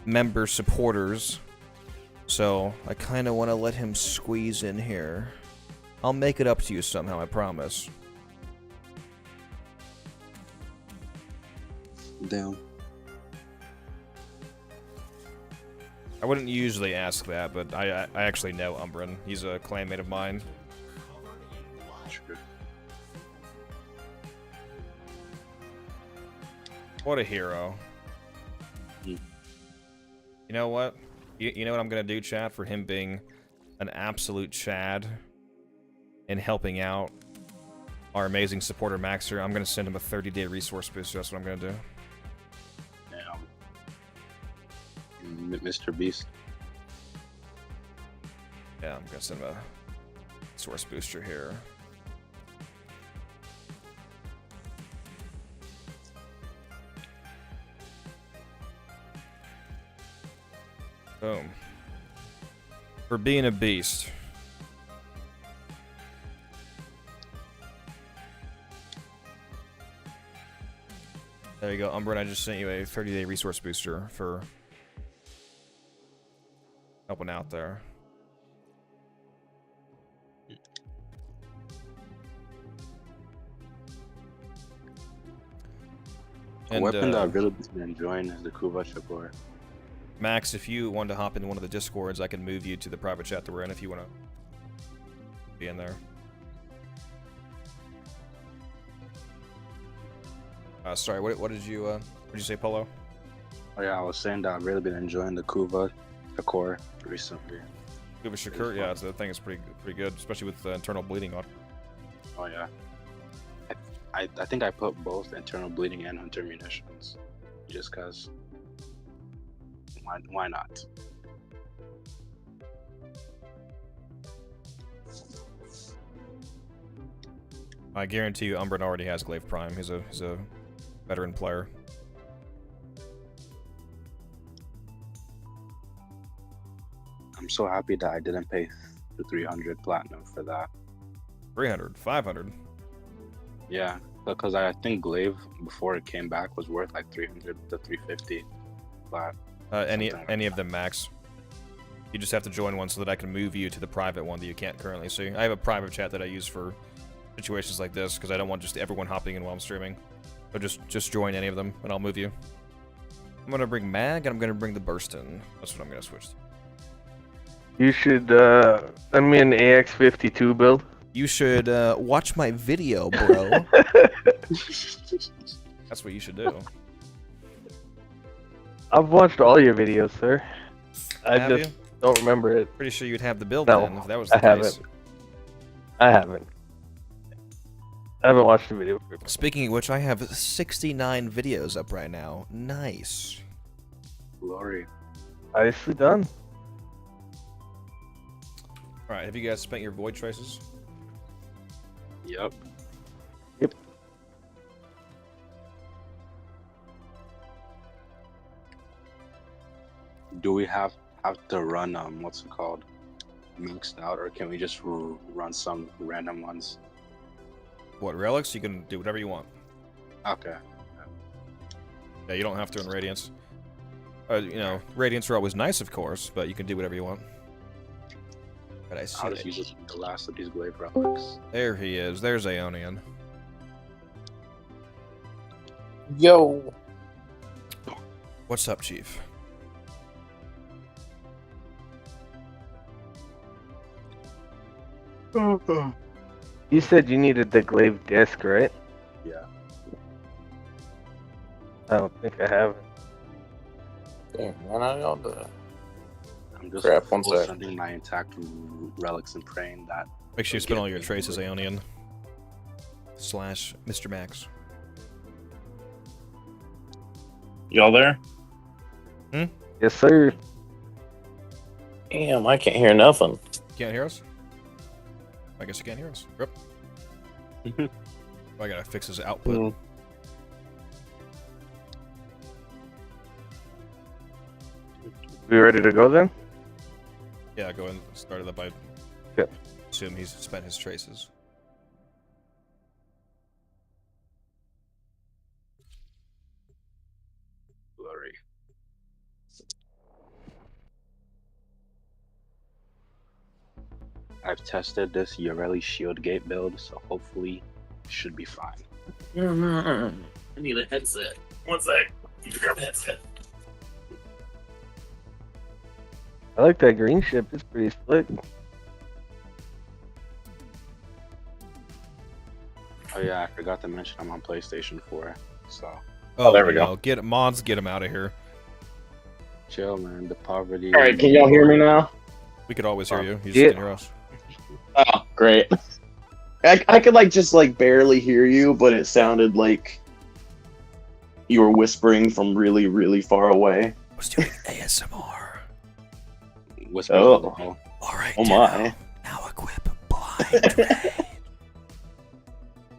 member supporters, so I kind of want to let him squeeze in here. I'll make it up to you somehow, I promise. Damn. I wouldn't usually ask that, but I actually know Umbran. He's a clanmate of mine. Sure. What a hero. You know what? You know what I'm gonna do, chat, for him being an absolute Chad and helping out our amazing supporter Maxer? I'm gonna send him a 30-day resource booster. That's what I'm gonna do. Mr. Beast. Yeah, I'm gonna send him a source booster here. Boom. For being a beast. There you go, Umbra, I just sent you a 30-day resource booster for helping out there. A weapon that I've really been enjoying is the Kuva Chapor. Max, if you want to hop into one of the Discords, I can move you to the private chat that we're in if you want to be in there. Sorry, what did you say, Polo? Oh yeah, I was saying that I've really been enjoying the Kuva Chapor recently. Kuva Shakur, yeah, the thing is pretty good, especially with internal bleeding on. Oh yeah. I think I put both internal bleeding and hunter munitions, just cause. Why not? I guarantee you, Umbran already has Glaive Prime. He's a veteran player. I'm so happy that I didn't pay the 300 platinum for that. 300, 500. Yeah, because I think Glaive before it came back was worth like 300 to 350 flat. Any of them, Max. You just have to join one so that I can move you to the private one that you can't currently see. I have a private chat that I use for situations like this because I don't want just everyone hopping in while I'm streaming. So just join any of them and I'll move you. I'm gonna bring Mag and I'm gonna bring the Burst in. That's what I'm gonna switch to. You should send me an AX52 build. You should watch my video, bro. That's what you should do. I've watched all your videos, sir. I Have just you? don't remember it. Pretty sure you'd have the build No, then, if that was the I case. haven't. I haven't. I haven't watched the video. Speaking of which, I have 69 videos up right now. Nice. Glory. Nicely done. Alright, have you guys spent your void traces? Yep. Yep. Do we have to run what's it called, mixed out, or can we just run some random ones? What, relics? You can do whatever you want. Okay. Yeah, you don't have to in Radiance. You know, Radiants are always nice, of course, but you can do whatever you want. But I see I'll just use the last of these glaive relics. There he is. There's Aeonian. Yo. What's up, Chief? You said you needed the glaive disc, right? Yeah. I don't think I have it. Damn, why not y'all do that? I'm just Crap, one sec. sending my intact relics and praying that. Make sure you spin all your traces, Aeonian. / Mr. Max. Y'all there? Yes, sir. Damn, I can't hear nothing. Can't hear us? I guess you can't hear us. Yep. I gotta fix his output. We ready to go then? Yeah, go ahead and start it up. I Okay. assume he's spent his traces. Glory. I've tested this Yoreli shield gate build, so hopefully it should be fine. I need a headset. One sec. You grab a headset. I like that green ship. It's pretty slick. Oh yeah, I forgot to mention I'm on PlayStation 4, so Oh, there we go. Get mods, get him out of here. chill, man. The poverty. All right, can y'all hear me now? We could always hear you. You just Yeah. can't hear us. Oh, great. I could just barely hear you, but it sounded like you were whispering from really, really far away. I was doing ASMR. Whisper. Oh. All right. Oh my. Now equip blind trade.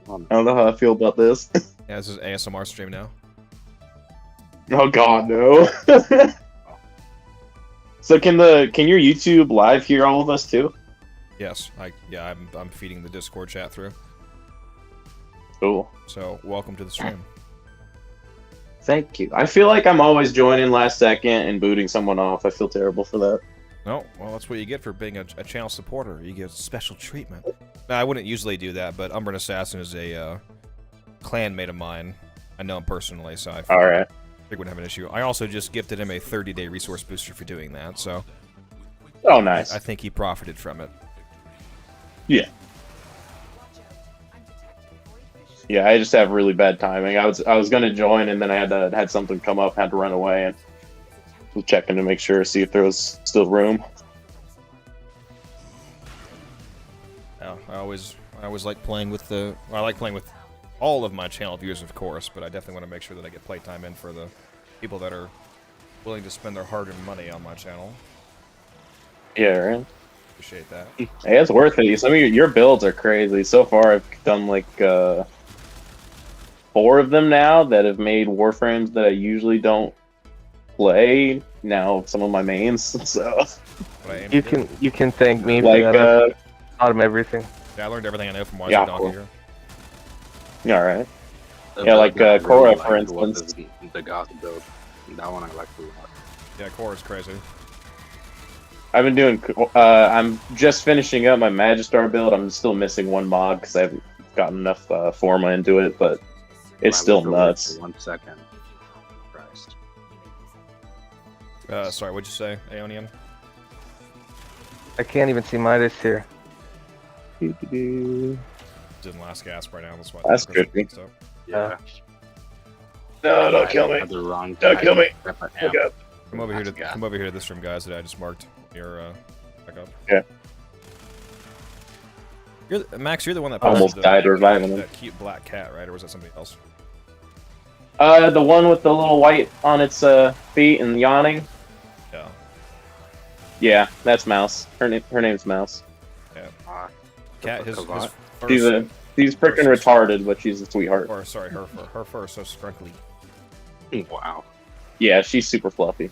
I don't know how I feel about this. Yeah, this is ASMR stream now. Oh god, no. So can your YouTube live hear all of us too? Yes, I'm feeding the Discord chat through. Cool. So welcome to the stream. Thank you. I feel like I'm always joining last second and booting someone off. I feel terrible for that. No, well, that's what you get for being a channel supporter. You get special treatment. Now, I wouldn't usually do that, but Umbran Assassin is a clanmate of mine. I know him personally, so I Alright. wouldn't have an issue. I also just gifted him a 30-day resource booster for doing that, so Oh, nice. I think he profited from it. Yeah. Yeah, I just have really bad timing. I was gonna join and then I had something come up, had to run away, and was checking to make sure, see if there was still room. Yeah, I always like playing with I like playing with all of my channel viewers, of course, but I definitely want to make sure that I get playtime in for the people that are willing to spend their hard-earned money on my channel. Yeah, right. Appreciate that. Hey, it's worth it. Some of your builds are crazy. So far, I've done like 4 of them now that have made Warframes that I usually don't play. Now some of my mains, so You can thank me like for that. I taught him everything. Yeah, I learned everything I know from watching Yeah, Donkey cool. here. all right. Yeah, like Korra, for instance. The goth build. That one I like a lot. Yeah, Korra's crazy. I've been doing. I'm just finishing up my Magistar build. I'm still missing one mod because I haven't gotten enough forma into it, but it's My still little nuts. 1 second. Christ. Sorry, what'd you say, Aeonian? I can't even see Midas here. Didn't last gasp right now. That's why. That's tricky. So. Yeah. No, don't kill me. Had the wrong Don't kill me. type of Look amp. up. Come over here to this room, guys, that I just marked. Your back up. Okay. Max, you're the one that Almost posted died reviving him. that cute black cat, right? Or was that somebody else? The one with the little white on its feet and yawning. Yeah. Yeah, that's Mouse. Her name's Mouse. Yeah. Ah, Cat. His She's freaking retarded, but she's a sweetheart. Or sorry, her fur is so scrunkly. wow. Yeah, she's super fluffy.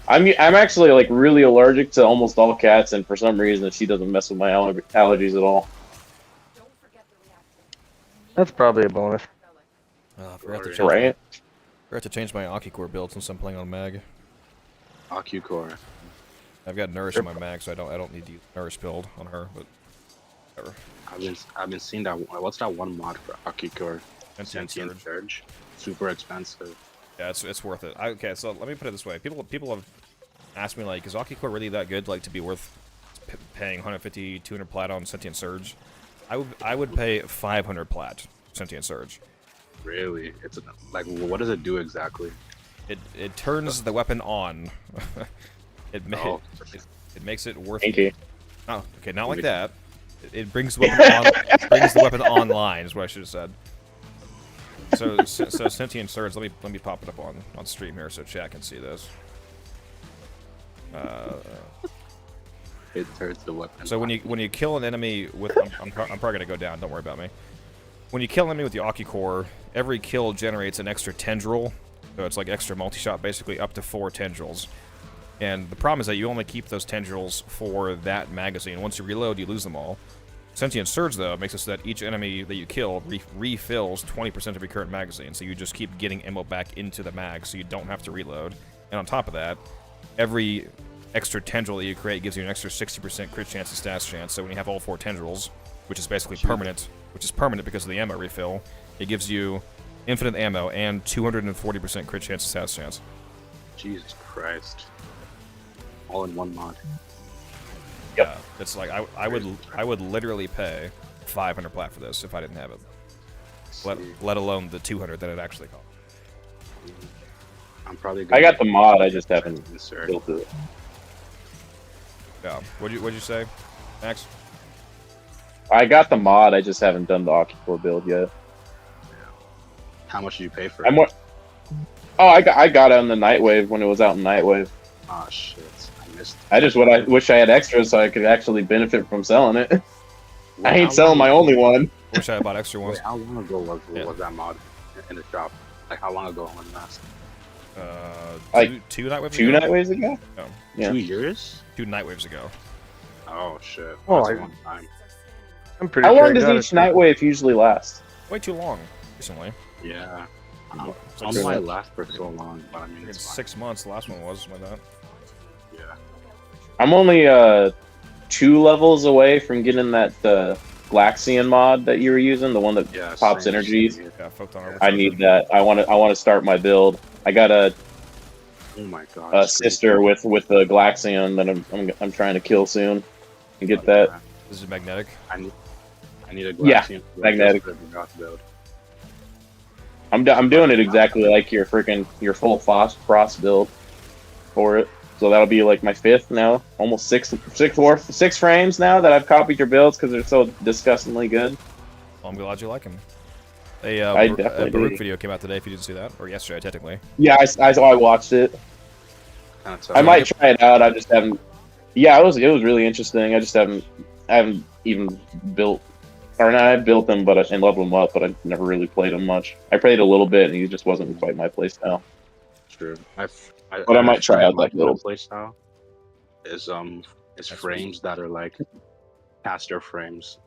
I'm actually like really allergic to almost all cats, and for some reason she doesn't mess with my allergies at all. That's probably a bonus. I forgot to change Right? forgot to change my Akicore build since I'm playing on Mag. Akicore. I've got Nourish in my Mag, so I don't need to use Nourish build on her, but whatever. I've been seeing that. What's that one mod for Akicore? Sentient Surge. Super expensive. Yeah, it's worth it. Okay, so let me put it this way: people have asked me like, is Akicore really that good, like to be worth paying 150, 200 plat on Sentient Surge? I would pay 500 plat Sentient Surge. Really? It's like, what does it do exactly? It turns the weapon on. it makes it worth. Okay. Oh, okay, not like that. It brings the weapon on. Brings the weapon online is what I should have said. So Sentient Surge. Let me pop it up on stream here so chat can see this. It turns the weapon. So when you kill an enemy with, I'm probably gonna go down. Don't worry about me. When you kill an enemy with the Akicore, every kill generates an extra tendril. So it's like extra multi-shot, basically up to 4 tendrils. And the problem is that you only keep those tendrils for that magazine. Once you reload, you lose them all. Sentient Surge, though, makes it so that each enemy that you kill refills 20% of your current magazine. So you just keep getting ammo back into the mag, so you don't have to reload. And on top of that, every extra tendril that you create gives you an extra 60% crit chance and status chance. So when you have all 4 tendrils, which is basically permanent, because of the ammo refill, it gives you infinite ammo and 240% crit chance and status chance. Jesus Christ! All in one mod. Yeah, it's like I would literally pay 500 plat for this if I didn't have it. Let alone the 200 that it actually cost. I'm probably. I got the mod. I just haven't built it. Yeah. What'd you say, Max? I got the mod. I just haven't done the Akicore build yet. How much did you pay for it? I got it on the Nightwave when it was out in Nightwave. Oh shit! I missed. I wish I had extras so I could actually benefit from selling it. I ain't selling my only one. Wish I had bought extra ones. Wait, how long ago was that mod in the shop? Like how long ago when last? Two Nightwaves two ago? Nightwaves ago? No. Yeah. 2 years? 2 Nightwaves ago. Oh shit! Oh, That's a long time. I'm pretty How sure long I does got each it. Nightwave usually last? Way too long recently. Yeah. It's How like might last for so long? But I mean, it's it's fine. 6 months. The last one was something like that. Yeah. I'm only 2 levels away from getting that Glaxian mod that you were using, the one that pops same, synergies. same, Yeah, Photon Overcharger. I need that. I want to start my build. I got a Oh my god. sister with the Glaxian that I'm trying to kill soon and get that. This is magnetic. I need a Yeah, Glaxian magnetic. build. I'm doing it exactly like your full frost build for it. So that'll be like my 5th now, almost 6 frames now that I've copied your builds because they're so disgustingly good. Well, I'm glad you like him. I A definitely Baruch do. video came out today. If you didn't see that, or yesterday technically. Yeah, I watched it. I might try it out. I just haven't. Yeah, it was really interesting. I just haven't even built, or not. I built them, and leveled them up, but I never really played them much. I played a little bit, and he just wasn't quite my playstyle. True. But I might try out that little playstyle. Is frames that are like caster frames,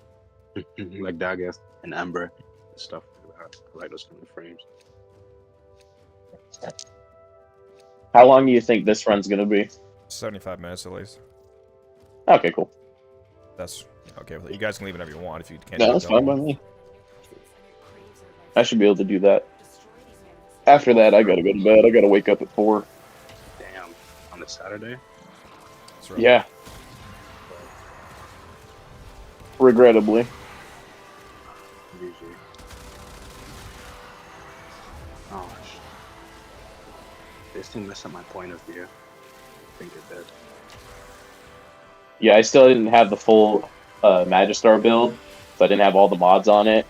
like Daggett and Ember and stuff like that. I like those kind of frames. How long do you think this run's gonna be? 75 minutes at least. Okay, cool. That's okay with it. You guys can leave whenever you want if you can't. No, that's fine by me. I should be able to do that. After that, I gotta go to bed. I gotta wake up at 4. Damn, on a Saturday. That's right. Yeah. Regrettably. Usually. Oh, This thing messed up my point of view. I think it did. Yeah, I still didn't have the full Magistar build, so I didn't have all the mods on it.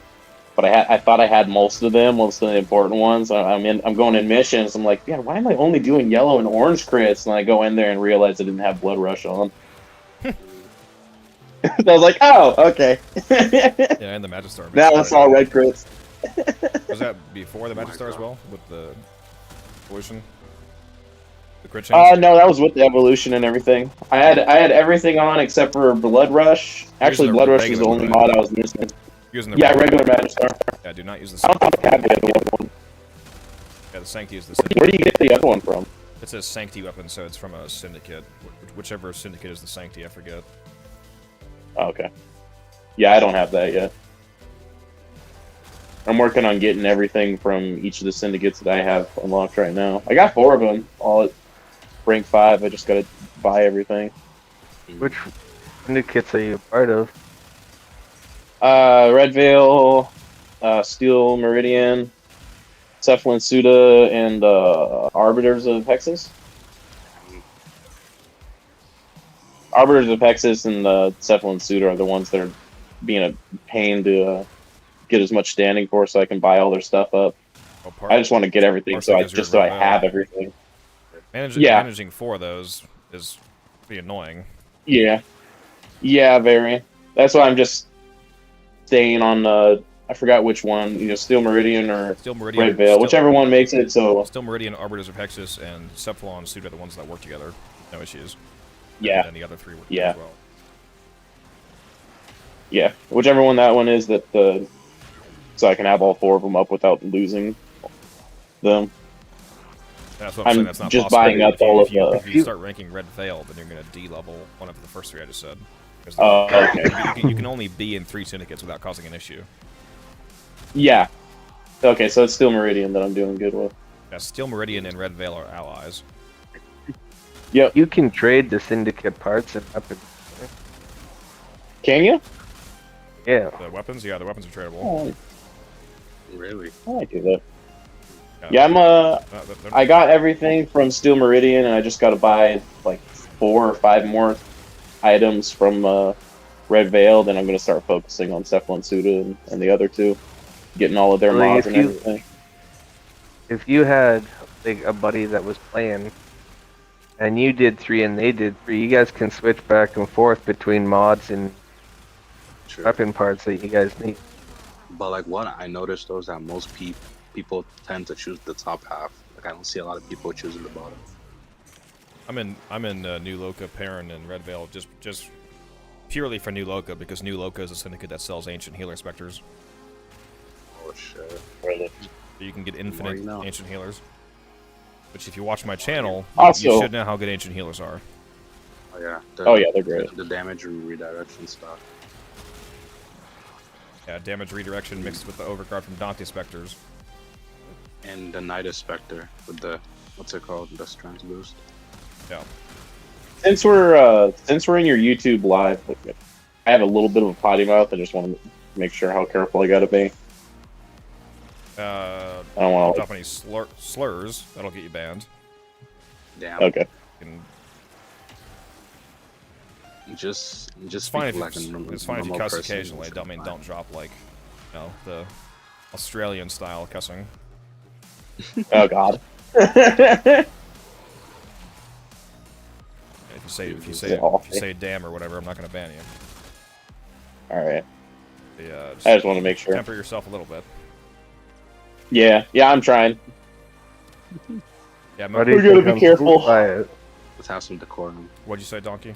But I thought I had most of them, most of the important ones. I'm going in missions. I'm like, yeah, why am I only doing yellow and orange crits? And I go in there and realize I didn't have Blood Rush on. I was like, oh, okay. Yeah, and the Magistar. Now it's all red crits. Was that before the Magistar as well, with the evolution? The crit change? No, that was with the evolution and everything. I had everything on except for Blood Rush. Actually, the Blood Rush is the regular only one, right? mod I was missing. Using the Yeah, regular Magistar. Yeah, do not use the I don't think I have the other one. Yeah, the Sancti is the Syndicate. Where do you get the other one from? It's a Sancti weapon, so it's from a Syndicate. Whichever Syndicate is the Sancti, I forget. Oh, okay. Yeah, I don't have that yet. I'm working on getting everything from each of the syndicates that I have unlocked right now. I got 4 of them, all at rank 5. I just gotta buy everything. Which syndicates are you a part of? Red Veil, Steel Meridian, Cephalon Suda, and Arbiters of Hexus. Arbiters of Hexus and Cephalon Suda are the ones that are being a pain to get as much standing for, so I can buy all their stuff up. I just want to get everything, so I have everything. Managing 4 of those is pretty annoying. Yeah, very. That's why I'm just staying on. I forgot which one. Steel Meridian or Red Veil, whichever one makes it. So Steel Meridian, Arbiters of Hexus, and Cephalon Suit are the ones that work together. No issues. Yeah. And the other 3 work yeah. as well. Yeah, whichever one that one is, so I can have all 4 of them up without losing them. That's what I'm saying. That's not just possible. buying up all of the. If you start ranking Red Veil, then you're going to D-level one of the first 3 I just said. Okay. You can only be in 3 syndicates without causing an issue. Yeah. Okay, so it's Steel Meridian that I'm doing good with. Yeah, Steel Meridian and Red Veil are allies. Yep. You can trade the syndicate parts and weapons. Can you? Yeah. The weapons? Yeah, the weapons are tradable. Oh, Really? I like do that. Yeah, I got everything from Steel Meridian, and I just got to buy like 4 or 5 more items from Red Veil. Then I'm going to start focusing on Cephalon Suda and the other 2, getting all of their mods and everything. If you had like a buddy that was playing, and you did 3 and they did 3, you guys can switch back and forth between mods and weapon parts that you guys need. But like what I noticed though is that most people tend to choose the top half. Like I don't see a lot of people choosing the bottom. I'm in New Loka, Perrin, and Red Veil just purely for New Loka, because New Loka is a syndicate that sells ancient healer specters. Oh shit! Really? You can get infinite ancient healers. Which, if you watch my channel, also, you should know how good ancient healers are. Oh yeah. They're great. The damage redirection stuff. Yeah, damage redirection mixed with the overguard from Dante Specters. And the Nidus Spectre with the, what's it called? The strength boost. Yeah. Since we're in your YouTube live, I have a little bit of a potty mouth. I just want to make sure how careful I gotta be. I don't want to drop any slurs. That'll get you banned. Damn. Okay. Just it's fine if like it's fine if you cuss occasionally. Don't drop like, the Australian style cussing. Oh God. If you say damn or whatever, I'm not gonna ban you. All right. Yeah. I just want to make sure. Temper yourself a little bit. Yeah, I'm trying. Yeah, we gotta be careful. Let's have some decorum. What'd you say, Donkey?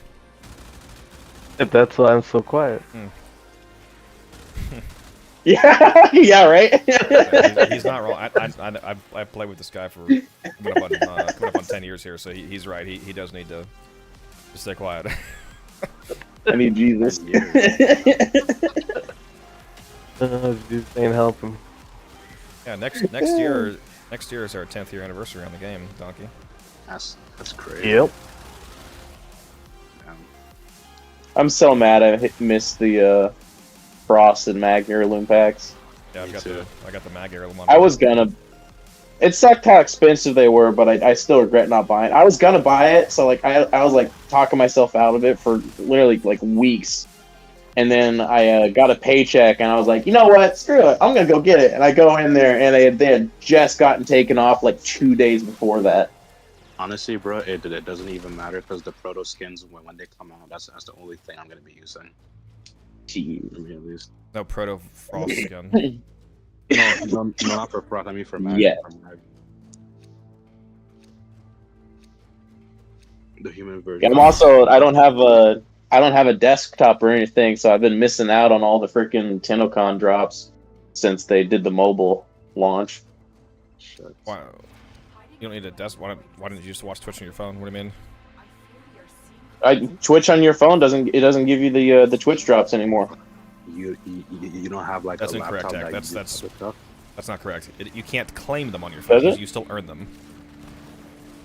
That's why I'm so quiet. Yeah, right. He's not wrong. I played with this guy for coming up on 10 years here, so he's right. He does need to stay quiet. I need Jesus. Jesus ain't helping. Yeah, next year is our 10th year anniversary on the game, Donkey. That's crazy. Yep. I'm so mad I missed the Frost and Mag Heirloom packs. Yeah, I got the Mag Heirloom. I was gonna It sucked how expensive they were, but I still regret not buying. I was gonna buy it, so like I was like talking myself out of it for literally like weeks, and then I got a paycheck, and I was like, you know what, screw it, I'm gonna go get it. And I go in there, and they had just gotten taken off like 2 days before that. Honestly, bro, it doesn't even matter because the proto skins when they come out, that's the only thing I'm gonna be using. For me at least. No proto frost skin. No, not for Frost. I mean for Mag. Yeah. For Mag. The human version. Yeah, I don't have a desktop or anything, so I've been missing out on all the freaking TennoCon drops since they did the mobile launch. Shit. Wow. You don't need a desk. Why didn't you just watch Twitch on your phone? What do you mean? Twitch on your phone doesn't give you the Twitch drops anymore. You don't have like That's a incorrect, laptop Jack. That's not correct. You can't claim them on your phone. You still earn them.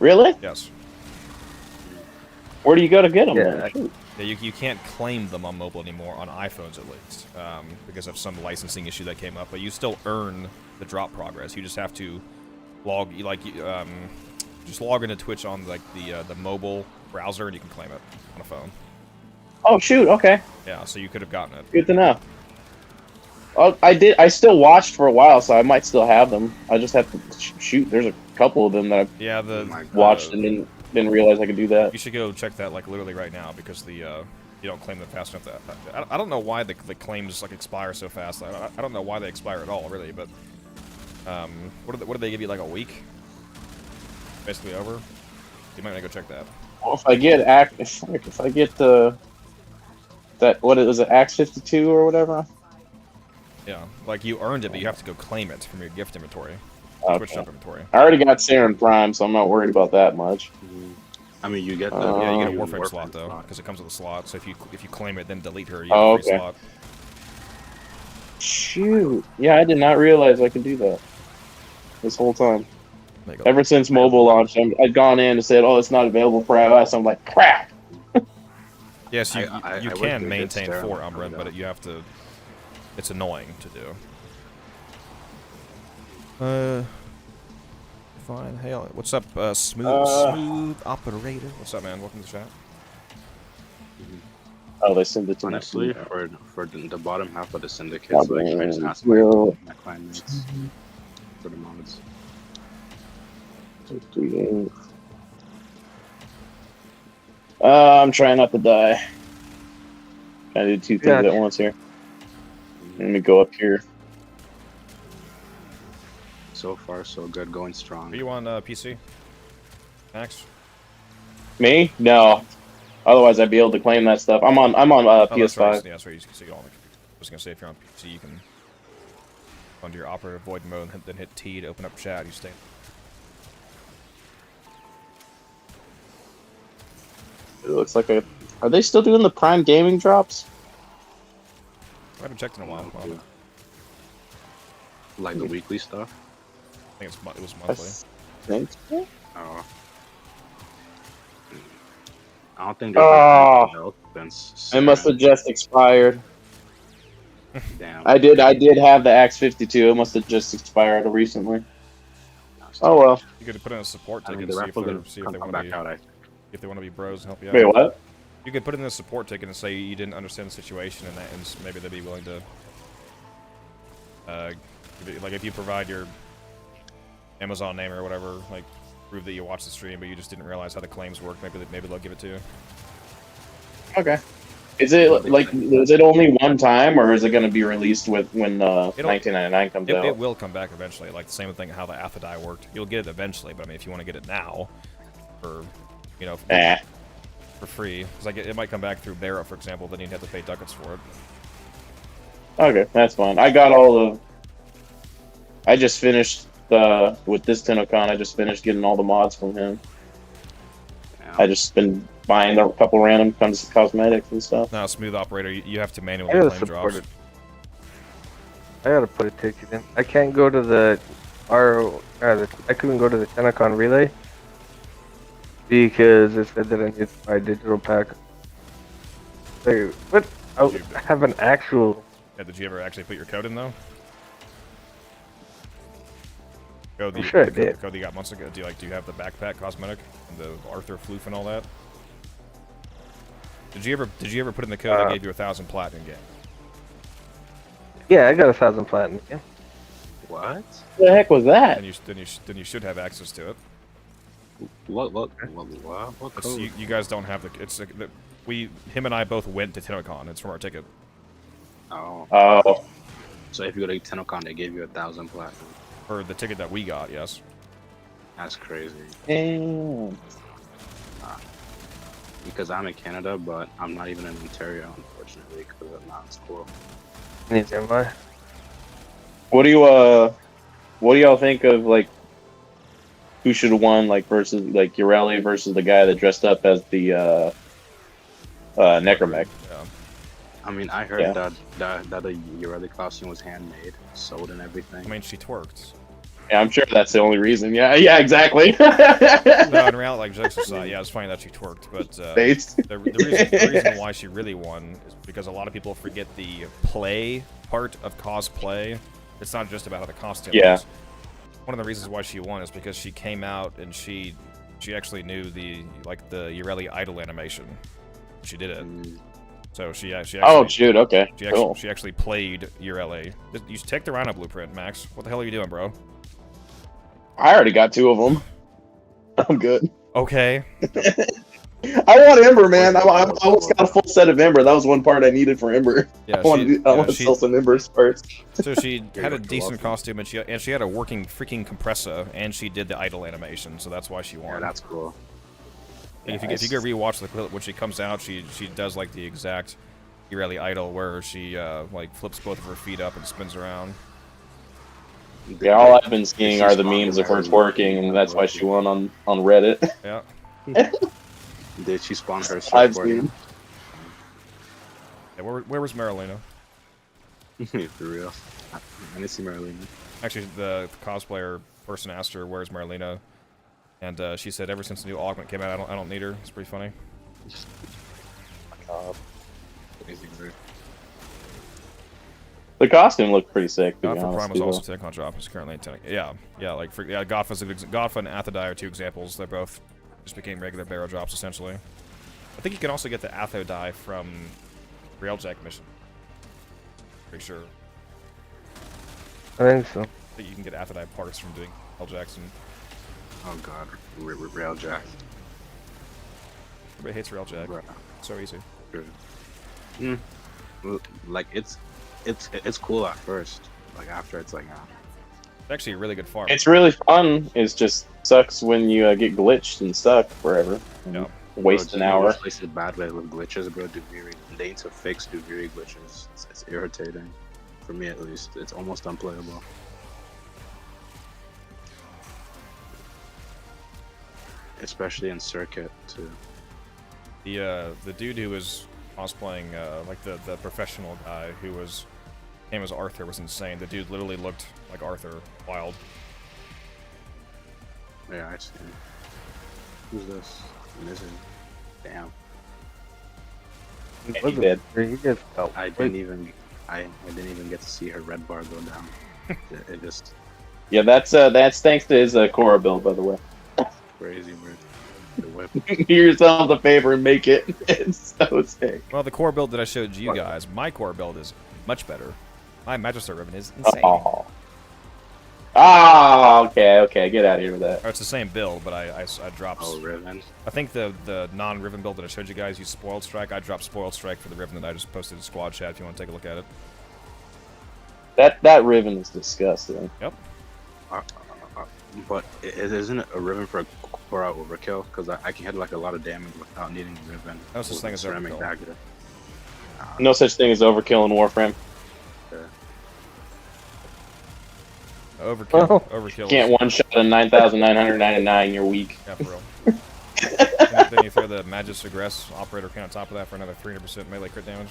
Really? Yes. Where do you go to get them? Yeah, you can't claim them on mobile anymore, on iPhones at least, because of some licensing issue that came up. But you still earn the drop progress. You just have to just log into Twitch on like the mobile browser, and you can claim it on a phone. Oh shoot! Okay. Yeah, so you could have gotten it. Good to know. Oh, I still watched for a while, so I might still have them. I just have to shoot. There's a couple of them that I watched and didn't realize I could do that. You should go check that like literally right now because you don't claim them fast enough. I don't know why the claims like expire so fast. I don't know why they expire at all, really. But what do they give you, like a week? Basically over. You might want to go check that. Well, if I get that, what is it, Axe 52 or whatever? Yeah, like you earned it, but you have to go claim it from your gift inventory. Twitch up inventory. I already got Saren Prime, so I'm not worried about that much. I mean, you get yeah, you get a Warframe slot though, because it comes with a slot. So if you claim it, then delete her, you get a free slot. Shoot! Yeah, I did not realize I could do that this whole time. Ever since mobile launched, I'd gone in and said, "Oh, it's not available for iOS." I'm like, "Crap!" Yes, you can maintain for Umbran, but you have to. It's annoying to do. Fine. Hey, what's up, smooth operator? What's up, man? Welcome to the chat. Oh, they send it to honestly for the bottom half of the syndicate, Oh, like man. I just ask Well, my clients for the mods. 3-8. I'm trying not to die. I do two things at once here. Let me go up here. So far, so good, going strong. Are you on PC? Max? Me? No. Otherwise, I'd be able to claim that stuff. I'm on PS5. That's right. Yeah, that's right. So you I was gonna say if you're on PC, you can go into your operative void mode and then hit T to open up chat. You stay. It looks like Are they still doing the Prime Gaming drops? I haven't checked in a while. Like the weekly stuff? I think it was monthly. I think so. Oh. I don't think there's else since It must have just expired. Damn. I did have the Axe 52. It must have just expired recently. Oh well. You could put in a support ticket the and raffle see if they want to be bros and help you out. Wait, what? You could put in a support ticket and say you didn't understand the situation, and maybe they'd be willing to. Like if you provide your Amazon name or whatever, like prove that you watched the stream, but you just didn't realize how the claims work. Maybe they'll give it to you. Okay. Is it only one time, or is it going to be released when 1999 comes out? It will come back eventually. Like the same thing how the Aphrodite worked. You'll get it eventually, but I mean, if you want to get it now, for for free, because like it might come back through Barra, for example. Then you'd have to pay ducats for it. Okay, that's fine. I got all of. I just finished with this TennoCon. I just finished getting all the mods from him. I just been buying a couple random cosmetics and stuff. No, smooth operator, you have to manually claim drops. I gotta put a ticket in. I can't go to the I couldn't go to the TennoCon relay because it said that I need to buy a digital pack. Like, what? I have an actual. Yeah, did you ever actually put your code in though? Code I'm sure I did. The code you got months ago. Do you have the backpack cosmetic and the Arthur floof and all that? Did you ever put in the code that gave you 1,000 platinum game? Yeah, I got 1,000 platinum. Yeah. What? What the heck was that? Then you should have access to it. What code? You guys don't have the. It's him and I both went to TennoCon. It's from our ticket. Oh. Oh. So if you go to TennoCon, they gave you 1,000 platinum. For the ticket that we got, yes. That's crazy. Damn. Because I'm in Canada, but I'm not even in Ontario, unfortunately, because I'm not in school. Neither am I. What do y'all think of like who should have won, like versus like Urelli versus the guy that dressed up as the Necromech? Yeah. I mean, I heard that the Urelli costume was handmade, sewed and everything. I mean, she twerked. Yeah, I'm sure that's the only reason. Yeah, exactly. No, in reality, like jokes aside, yeah, it's funny that she twerked, but the reason why she really won is because a lot of people forget the play part of cosplay. It's not just about how the costume is. One of the reasons why she won is because she came out and she actually knew the Urelli idol animation. She did it. So she actually. Oh shoot! Okay. She actually played Urelli. You should take the Rhino blueprint, Max. What the hell are you doing, bro? I already got 2 of them. I'm good. Okay. I want Ember, man. I almost got a full set of Ember. That was one part I needed for Ember. Yeah, I want to sell some Embers first. So she had a decent costume, and she had a working freaking compressor, and she did the idle animation, so that's why she won. Yeah, that's cool. If you go rewatch the clip when she comes out, she does like the exact Urelli idol where she like flips both of her feet up and spins around. Yeah, all I've been seeing are the memes of her twerking, and that's why she won on Reddit. Yeah. Did she spawn her I've surfboard? seen. Yeah, where was Marilena? For real. I didn't see Marilena. Actually, the cosplayer person asked her, "Where's Marilena?" And she said, "Ever since the new augment came out, I don't need her." It's pretty funny. Crazy, bro. The costume looked pretty sick. God for Prime was also TennoCon drop. It's currently in TennoCon. Yeah. Gotha's Gotha and Athadai are 2 examples. They both just became regular barrel drops essentially. I think you can also get the Athadai from Railjack mission. Pretty sure. I think so. I think you can get Athadai parts from doing Railjacks and. Oh god, Railjack. Everybody hates Railjack. Right. So easy. Like it's cool at first. Like after it's like It's actually a really good farm. It's really fun. It just sucks when you get glitched and stuck forever. Yeah. Waste an hour. This is bad with glitches, bro. They need to fix Duviri glitches. It's irritating. For me at least. It's almost unplayable. Especially in circuit too. The dude who was cosplaying like the professional guy who name was Arthur was insane. The dude literally looked like Arthur. Wild. Yeah, I see. Who's this? This is damn. He did. He just felt I didn't even get to see her red bar go down. it just Yeah, that's thanks to his Korra build, by the way. crazy, bro. The whip. Do yourself a favor and make it. It's so sick. Well, the core build that I showed you guys, my core build is much better. My Magister ribbon is insane. Oh, okay, get out of here with that. Or it's the same build, but I dropped. Oh, ribbon. I think the non-ribbon build that I showed you guys used Spoiled Strike. I dropped Spoiled Strike for the ribbon that I just posted in squad chat. If you want to take a look at it. That ribbon is disgusting. Yep. But isn't it a ribbon for a Korra overkill? Because I can hit like a lot of damage without needing a ribbon. No such thing as ceramic overkill. dagger. No such thing as overkill in Warframe. Overkill. Overkill. Can't one shot a 9,999. You're weak. Yeah, for real. Then you throw the Magus Regress Operator King on top of that for another 300% melee crit damage.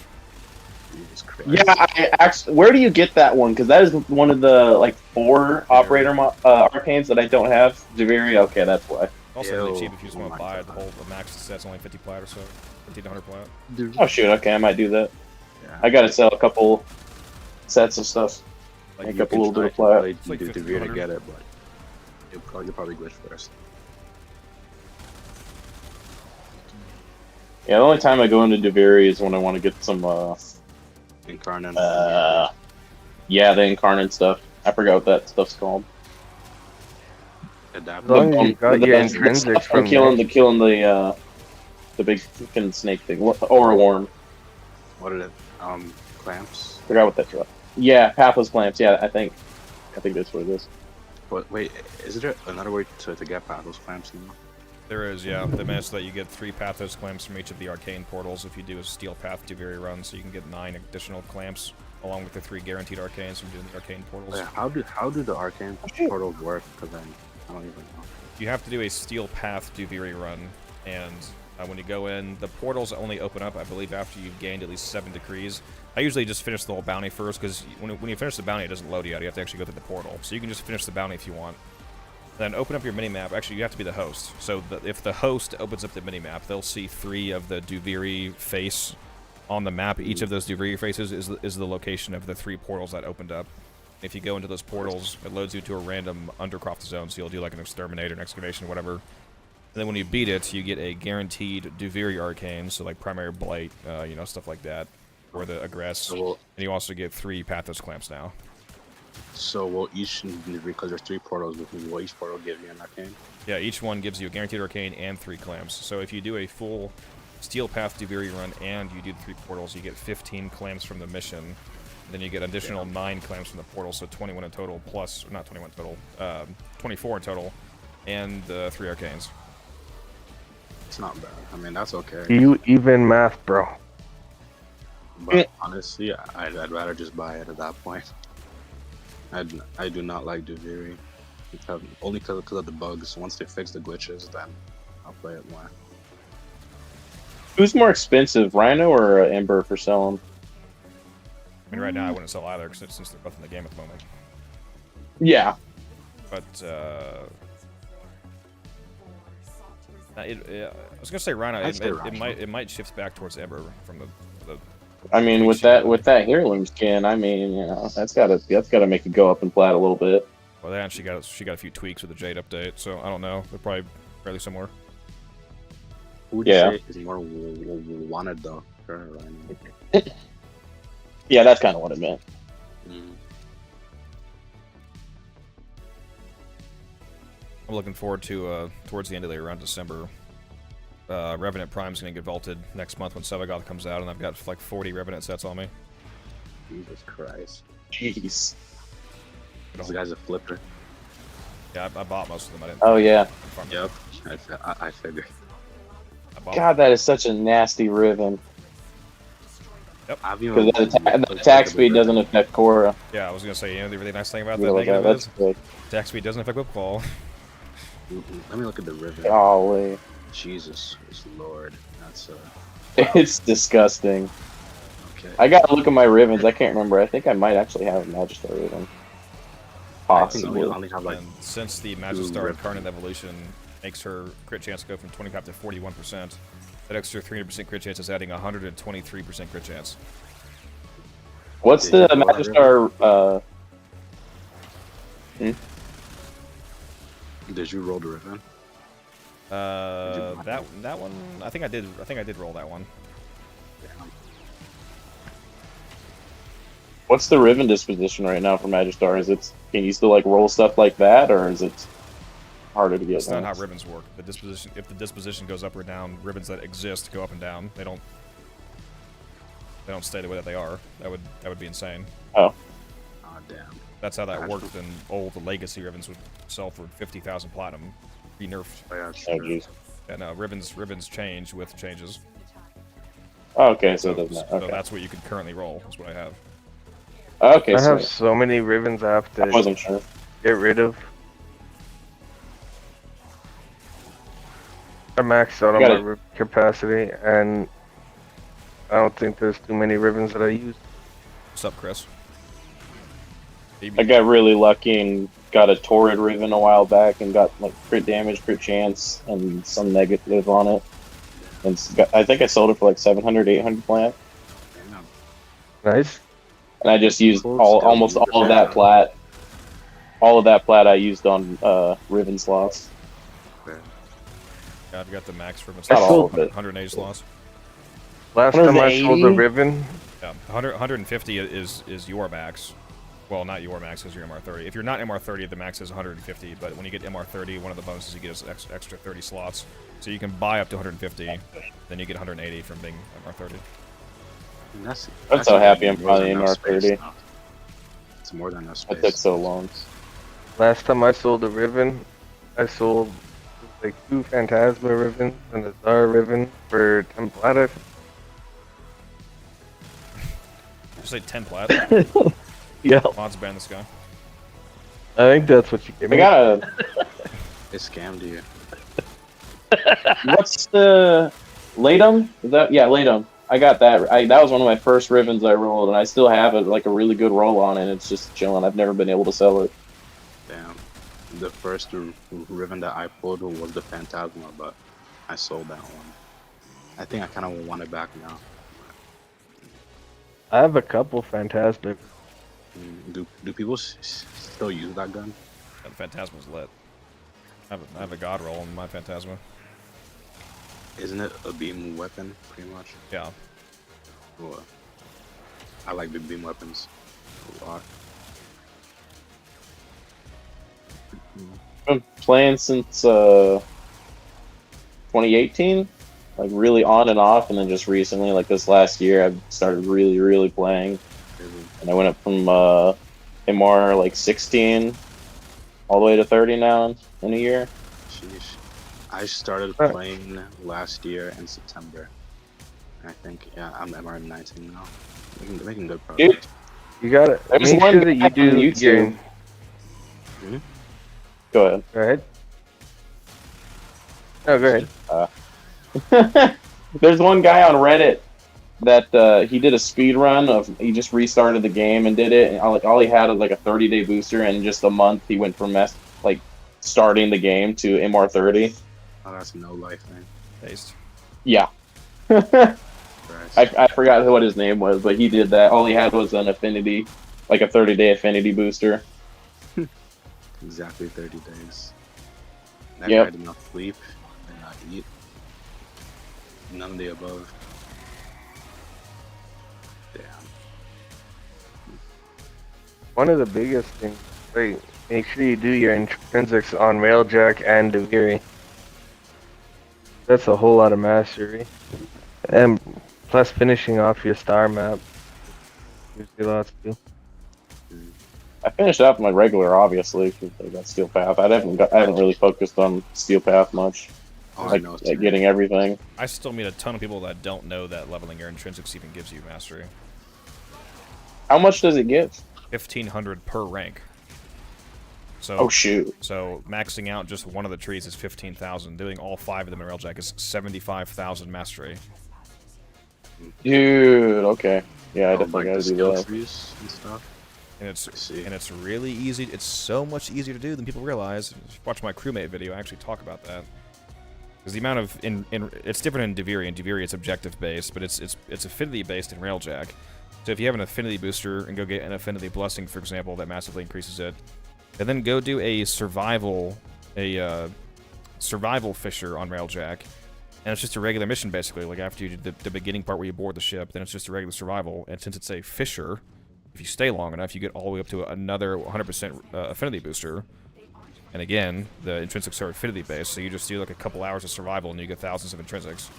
Yeah, I actually, where do you get that one? Because that is one of the like 4 operator arcanes that I don't have. Javiri, okay, that's why. Also really cheap if you just want to buy the whole max set's only 50 plat or so, 50 to 100 plat. Oh shoot, okay, I might do that. Yeah. I gotta sell a couple sets of stuff. Like make up a little bit of plat. You do Devere to get it, but You'll probably glitch first. Yeah, the only time I go into Deviri is when I want to get some, Incarnate. yeah, the Incarnate stuff. I forgot what that stuff's called. Adapt. As long as you got your the intrinsics stuff from killing there. the big fucking snake thing. Or a worm. What are it? Clamps. Forgot what that's about. Yeah, pathless clamps. Yeah, I think that's what it is. But wait, is there another way to get past those clamps now? There is, yeah. They managed that you get 3 Pathos clamps from each of the arcane portals if you do a Steel Path Duviri run, so you can get 9 additional clamps along with the 3 guaranteed arcanes from doing the arcane portals. Wait, how do the arcane portals work? Because I don't even know. You have to do a Steel Path Duviri run, and when you go in, the portals only open up, I believe, after you've gained at least 7 decrees. I usually just finish the whole bounty first, because when you finish the bounty, it doesn't load yet. You have to actually go through the portal. So you can just finish the bounty if you want. Then open up your minimap. Actually, you have to be the host. So if the host opens up the minimap, they'll see 3 of the Duviri face on the map. Each of those Duviri faces is the location of the 3 portals that opened up. If you go into those portals, it loads you to a random undercroft zone, so you'll do like an exterminator, an excavation, whatever. And then when you beat it, you get a guaranteed Duviri arcane, so like primary blight, you know, stuff like that, or the aggress. And you also get 3 Pathos clamps now. So will each, because there's 3 portals, will each portal give you an arcane? Yeah, each one gives you a guaranteed arcane and 3 clamps. So if you do a full Steel Path Duviri run and you do the 3 portals, you get 15 clamps from the mission. Then you get additional 9 clamps from the portal, so 21 in total, plus, not 21 total, 24 in total, and 3 arcanes. It's not bad. I mean, that's okay. You even math, bro. But honestly, I'd rather just buy it at that point. I do not like Duviri. Only because of the bugs. Once they fix the glitches, then I'll play it more. Who's more expensive, Rhino or Ember for selling? I mean, right now I wouldn't sell either, since they're both in the game at the moment. Yeah. But, I was gonna say Rhino. It might shift back towards Ember from the. I mean, with that heirloom skin, I mean, you know, that's gotta make it go up in plat a little bit. Well, then she got a few tweaks with the Jade update, so I don't know. They're probably fairly similar. Who would you say is more wanted though? Rhino? Yeah, that's kind of what it meant. I'm looking forward to towards the end of the year, around December. Revenant Prime's gonna get vaulted next month when Sevagoth comes out, and I've got like 40 Revenant sets on me. Jesus Christ. Jeez. This guy's a flipper. Yeah, I bought most of them. I didn't. Oh yeah. Yep. I figured. God, that is such a nasty Riven. Yep. Because the attack speed doesn't affect Korra. Yeah, I was gonna say, you know, the really nice thing about Yeah, that like negative that's is good. attack speed doesn't affect whipfall. Let me look at the Riven. Golly. Jesus Lord. That's It's disgusting. Okay. I gotta look at my Rivens. I can't remember. I think I might actually have a Magister Riven. Possibly. I only have like and since the Magistar Incarnate Evolution makes her crit chance go from 25 to 41%, that extra 300% crit chance is adding 123% crit chance. What's the Magistar? Did you roll the Riven? That one, I think I did roll that one. What's the Riven disposition right now for Magistar? Can you still like roll stuff like that, or is it harder to get? That's not how ribbons work. The disposition, if the disposition goes up or down, ribbons that exist go up and down. They don't stay the way that they are. That would be insane. Oh. Oh damn. That's how that worked in old legacy ribbons would sell for 50,000 platinum. Be nerfed. Oh, yeah, jeez. Yeah, no, ribbons change with changes. Oh, okay, so it doesn't. Okay. So that's what you could currently roll. Is what I have. Okay, I have so many Rivens I have to I wasn't sure. get rid of. I maxed out on my Riven capacity, and I don't think there's too many Rivens that I use. What's up, Chris? I got really lucky and got a Torrid Riven a while back and got like crit damage, crit chance, and some negative on it. And I think I sold it for like 700, 800 plant. Nice. And I just used almost all of that plat. all of that plat I used on ribbon slots. Okay. God, we got the max for Not all of it. 180 slots. Last time I sold the 180? ribbon, Yeah, 150 is your max. Well, not your max, because you're MR30. If you're not MR30, the max is 150, but when you get MR30, one of the bonuses you get is extra 30 slots. So you can buy up to 150, then you get 180 from being MR30. And that's I'm so happy I'm more than finally enough space MR30. now. It's more than enough It space. took so long. last time I sold the ribbon, I sold like 2 Phantasma ribbons and a Zara ribbon for 10 plata. Just say 10 plat. Yeah. Mods ban this guy. I think that's what you gave I me. got a. It scammed you. What's the Latum? Is that Latum? I got that. That was one of my first ribbons I rolled, and I still have it, like a really good roll on it. It's just chilling. I've never been able to sell it. Damn. The first ribbon that I pulled was the Phantasma, but I sold that one. I think I kind of want it back now. I have a couple Phantasmic. Do people still use that gun? Yeah, the Phantasma's lit. I have a god roll on my Phantasma. Isn't it a beam weapon, pretty much? Yeah. Well, I like the beam weapons a lot. I've been playing since 2018, like really on and off, and then just recently, like this last year, I've started really playing. And I went up from MR like 16 all the way to 30 now in a year. Sheesh. I started playing last year in September. I think, yeah, I'm MR 19 now. Making good progress. Dude, You gotta there's make one sure that you guy on do YouTube. your... Go ahead. Go ahead. No, go ahead. There's one guy on Reddit that he did a speed run of. He just restarted the game and did it. And all he had was like a 30-day booster, and in just a month he went from starting the game to MR30. Oh, that's no life, man. Based. Yeah. I forgot what his name was, but he did that. All he had was an affinity, like a 30-day affinity booster. Exactly 30 days. Never Yep. had enough sleep and not eat. None of the above. Damn. One of the biggest things, like, make sure you do your intrinsics on Railjack and Deviri. That's a whole lot of mastery. And plus finishing off your star map. Usually lots too. I finished out my regular, obviously, because I got Steel Path. I haven't really focused on Steel Path much. Like getting everything. I still meet a ton of people that don't know that leveling your intrinsics even gives you mastery. How much does it give? 1,500 per rank. So, oh shoot! So maxing out just one of the trees is 15,000. Doing all 5 of them in Railjack is 75,000 mastery. Dude, okay, yeah, I definitely gotta do that. Trees and stuff. And it's really easy. It's so much easier to do than people realize. Watch my crewmate video. I actually talk about that. Because the amount of it's different in Deviri. In Deviri, it's objective based, but it's affinity based in Railjack. So if you have an affinity booster and go get an affinity blessing, for example, that massively increases it, and then go do a survival fissure on Railjack, and it's just a regular mission basically. Like after you do the beginning part where you board the ship, then it's just a regular survival. And since it's a fissure, if you stay long enough, you get all the way up to another 100% affinity booster. And again, the intrinsics are affinity based, so you just do like a couple hours of survival and you get thousands of intrinsics.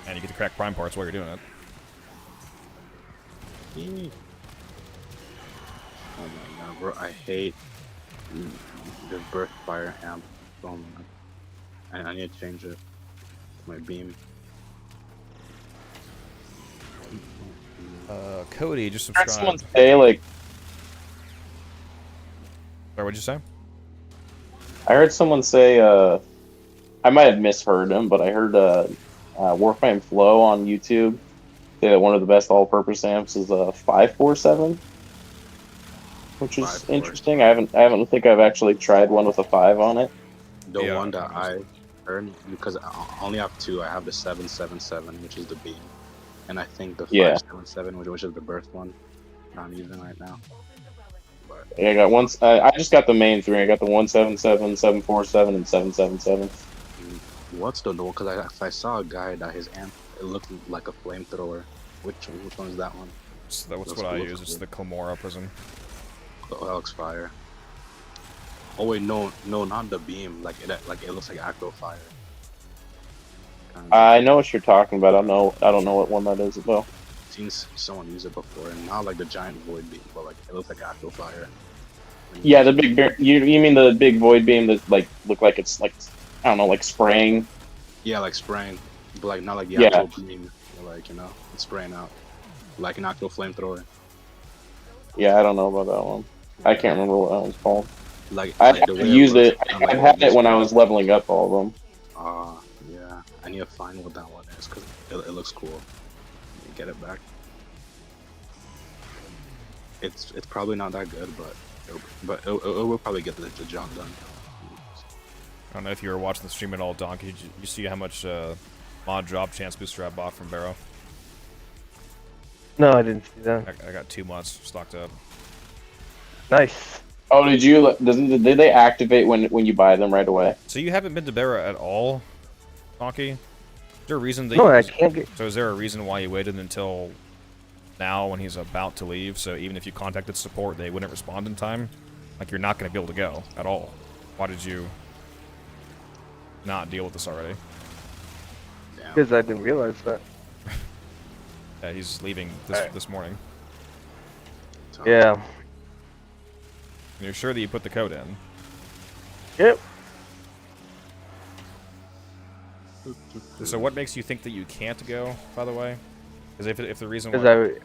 And you get to crack prime parts while you're doing it. Oh my god, bro, I hate the birth fire amp. Oh man. I need to change it. My beam. Cody, just I heard subscribe. someone say like. Sorry, what'd you say? I heard someone say. I might have misheard him, but I heard Warframe Flow on YouTube say that one of the best all-purpose amps is a 547, which is interesting. I think I've actually tried one with a 5 on it. The one that I heard, because I only have 2. I have the 777, which is the beam, and I think the 577, which is the birth one, I'm using right now. Yeah, I got one. I just got the main three. I got the 177, 747, and 777. What's the door? Because I saw a guy that his amp, it looked like a flamethrower. Which one is that one? So that's what I use. It's the Clamora Prism. Oh, that looks fire. Oh wait, no, not the beam. Like it looks like acro fire. I know what you're talking about. I don't know what one that is though. Seen someone use it before, and not like the giant void beam, but like it looks like acro fire. Yeah, the big. You mean the big void beam that like look like it's like, I don't know, like spraying. Yeah, like spraying, but like not like the Yeah. actual beam. Like it's spraying out like an actual flamethrower. Yeah, I don't know about that one. I can't remember what that one's called. Like I the way used looks, it. I had it when I was leveling up all of them. Yeah. I need to find what that one is because it looks cool. Get it back. It's probably not that good, but it will probably get the job done. I don't know if you were watching the stream at all, Donkey. Did you see how much mod drop chance booster I bought from Barrow? No, I didn't see that. I got 2 mods stocked up. Nice. Oh, did you? Did they activate when you buy them right away? So you haven't been to Barrow at all, Donkey? Is there a reason that No, I can't get. So is there a reason why you waited until now when he's about to leave? So even if you contacted support, they wouldn't respond in time? Like, you're not going to be able to go at all. Why did you not deal with this already? Because I didn't realize that. Yeah, he's leaving this morning. Yeah. And you're sure that you put the code in? Yep. So what makes you think that you can't go, by the way? Because if the reason why... Because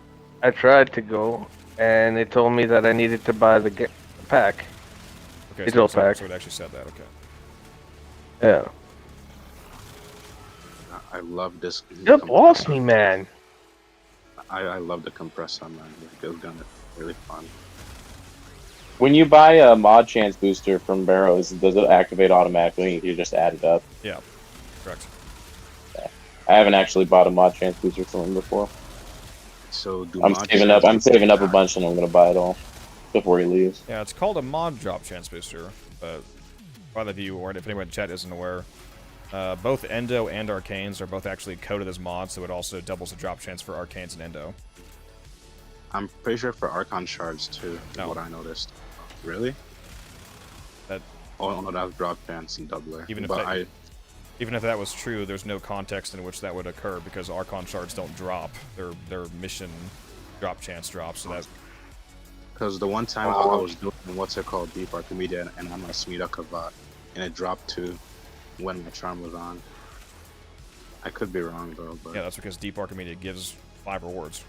I tried to go, and they told me that I needed to buy the pack. Okay, digital pack. So it actually said that, okay. Yeah. I love this. You lost me, man. I love the compressor, man. It's gonna really fun. When you buy a mod chance booster from Barrows, does it activate automatically? You just add it up. Yeah, correct. I haven't actually bought a mod chance booster from him before. So I'm saving up a bunch, and I'm gonna buy it all before he leaves. Yeah, it's called a mod drop chance booster, but for other of you, or if anyone in chat isn't aware, both Endo and Arcanes are both actually coded as mods, so it also doubles the drop chance for Arcanes and Endo. I'm pretty sure for Archon shards too. No. What I noticed. Really? That. Oh no, that's drop chance and doubler. Even if that was true, there's no context in which that would occur because Archon shards don't drop. They're mission drop chance drops, so that. Because the one time I was doing what's it called, Deep Archimedia, and I'm a Smida Kavat, and it dropped 2 when my charm was on. I could be wrong though, but Yeah, that's because Deep Archimedia gives 5 rewards.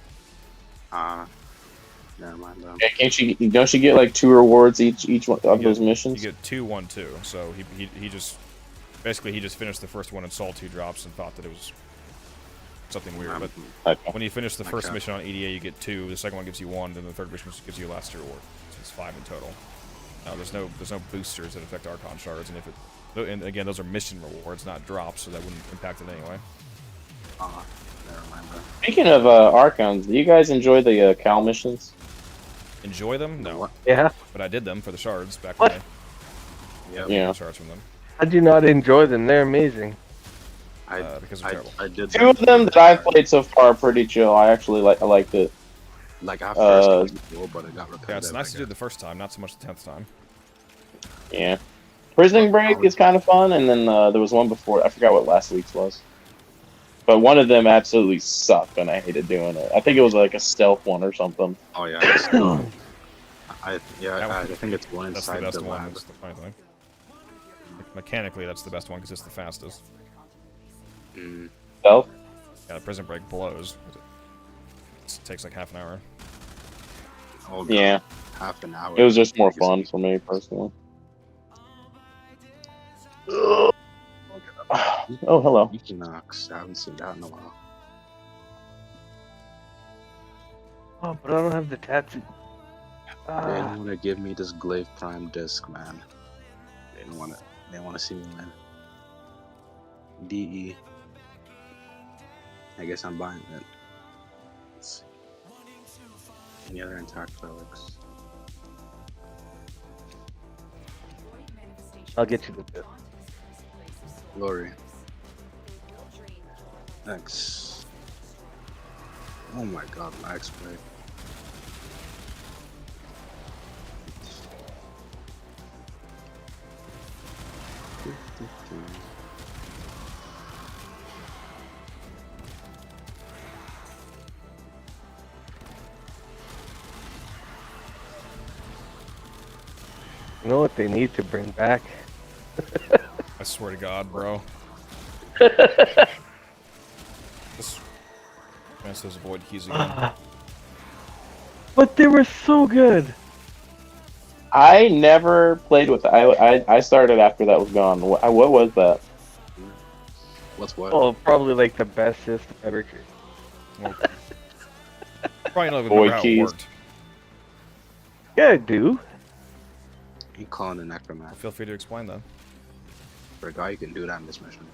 Never mind though. Yeah, don't you get like 2 rewards each one of those missions? You get 2, 1, 2. So he just basically he just finished the first one and saw 2 drops and thought that it was something weird. But when you finish the first mission on EDA, you get 2. The second one gives you 1. Then the third mission gives you a last 2 reward. So it's 5 in total. No, there's no boosters that affect Archon shards, and again, those are mission rewards, not drops, so that wouldn't impact it anyway. Never mind though. Speaking of Archons, do you guys enjoy the Cal missions? Enjoy them? No. Yeah. But I did them for the shards back in the day. Yeah. Shards from them. I do not enjoy them. They're amazing. Because they're terrible. I did 2 of them that I've played so far are pretty chill. I actually I liked it. Like at first it was cool, but it got repetitive. Yeah, it's nice to do the first time, not so much the 10th time. Yeah. Prison Break is kind of fun, and then there was one before. I forgot what last week's was. But one of them absolutely sucked, and I hated doing it. I think it was like a stealth one or something. Oh yeah. I think it's one That's inside the best the one. lab. That's the funny thing. Mechanically, that's the best one because it's the fastest. Stealth? Yeah, the Prison Break blows. It takes like half an hour. Oh, God. Yeah. Half an hour. It was just more fun for me, personally. Oh, hello. Equinox. I haven't seen that in a while. Oh, but I don't have the tattoo. They didn't want to give me this Glaive Prime disc, man. They didn't want to see me win. DE. I guess I'm buying it. Let's see. Any other intact relics? I'll get you the bit. Glory. X. Oh my god, max play. You know what they need to bring back? I swear to God, bro. This advance those void keys again. But they were so good. I never played with. I started after that was gone. What was that? What's what? Oh, probably like the best system ever created. Well, probably not even Void remember how it keys. worked. Yeah, I do. You calling an necromancer. Feel free to explain that. For a guy, you can do that in this mission.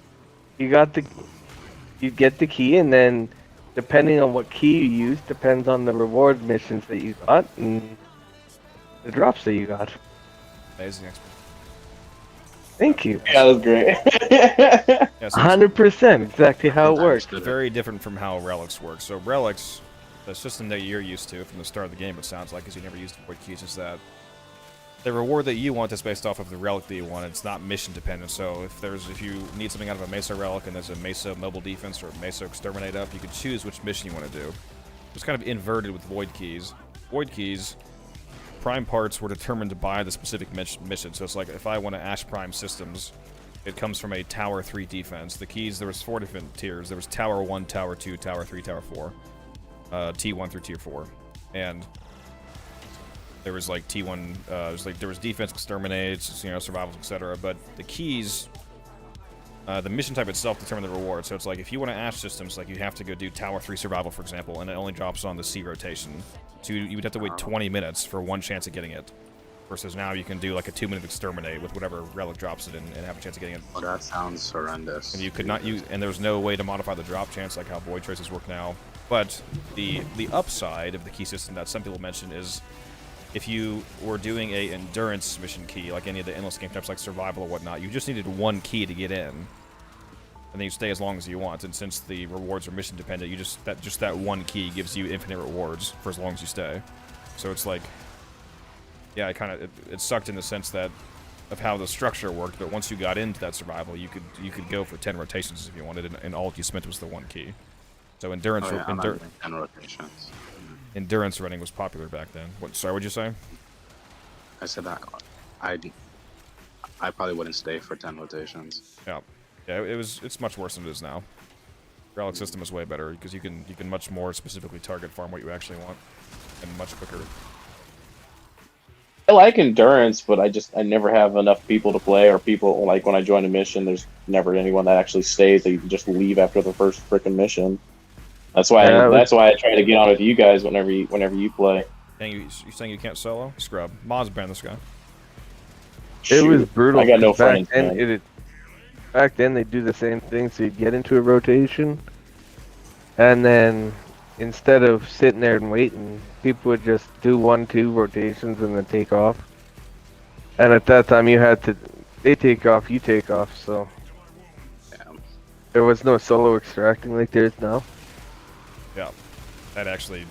You get the key, and then depending on what key you use, depends on the reward missions that you got and the drops that you got. Amazing explanation. Thank you. Yeah, that was great. Yeah, so it's 100%, exactly how it works. very different from how relics work. So relics, the system that you're used to from the start of the game, it sounds like, because you never used void keys, is that the reward that you want is based off of the relic that you want. It's not mission dependent. So if you need something out of a Mesa relic and there's a Mesa mobile defense or a Mesa exterminate up, you can choose which mission you want to do. It's kind of inverted with void keys. Void keys, prime parts were determined to buy the specific mission. So it's like if I want to Ash Prime systems, it comes from a Tower 3 defense. The keys, there was 4 different tiers. There was Tower 1, Tower 2, Tower 3, Tower 4. T1 through Tier 4. And there was like T1, there was defense, exterminates, survivals, etc. But the keys, the mission type itself determined the reward. So it's like if you want to Ash systems, like you have to go do Tower 3 survival, for example, and it only drops on the C rotation. So you would have to wait 20 minutes for one chance of getting it. Versus now you can do like a 2-minute exterminate with whatever relic drops it in and have a chance of getting it. Oh, that sounds horrendous. And you could not use, and there's no way to modify the drop chance like how void traces work now. But the upside of the key system that some people mention is if you were doing a endurance mission key, like any of the endless game types like survival or whatnot, you just needed one key to get in. And then you stay as long as you want. And since the rewards are mission dependent, you just that one key gives you infinite rewards for as long as you stay. So it's like, yeah, it sucked in the sense that of how the structure worked, but once you got into that survival, you could go for 10 rotations if you wanted, and all you spent was the one key. So endurance, Oh, yeah, 10 rotations. Endurance running was popular back then. Sorry, what'd you say? I said that I probably wouldn't stay for 10 rotations. Yeah, it's much worse than it is now. Relic system is way better because you can much more specifically target farm what you actually want, and much quicker. I like endurance, but I never have enough people to play, or people like when I join a mission, there's never anyone that actually stays. They just leave after the first freaking mission. That's why I try to get on with you guys whenever you play. You saying you can't solo? Scrub. Mods ban this guy. It was brutal. I got no friends. Back then they do the same thing, so you'd get into a rotation, and then instead of sitting there and waiting, people would just do 1-2 rotations and then take off. And at that time they take off, you take off, so there was no solo extracting like there is now. Yeah, that actually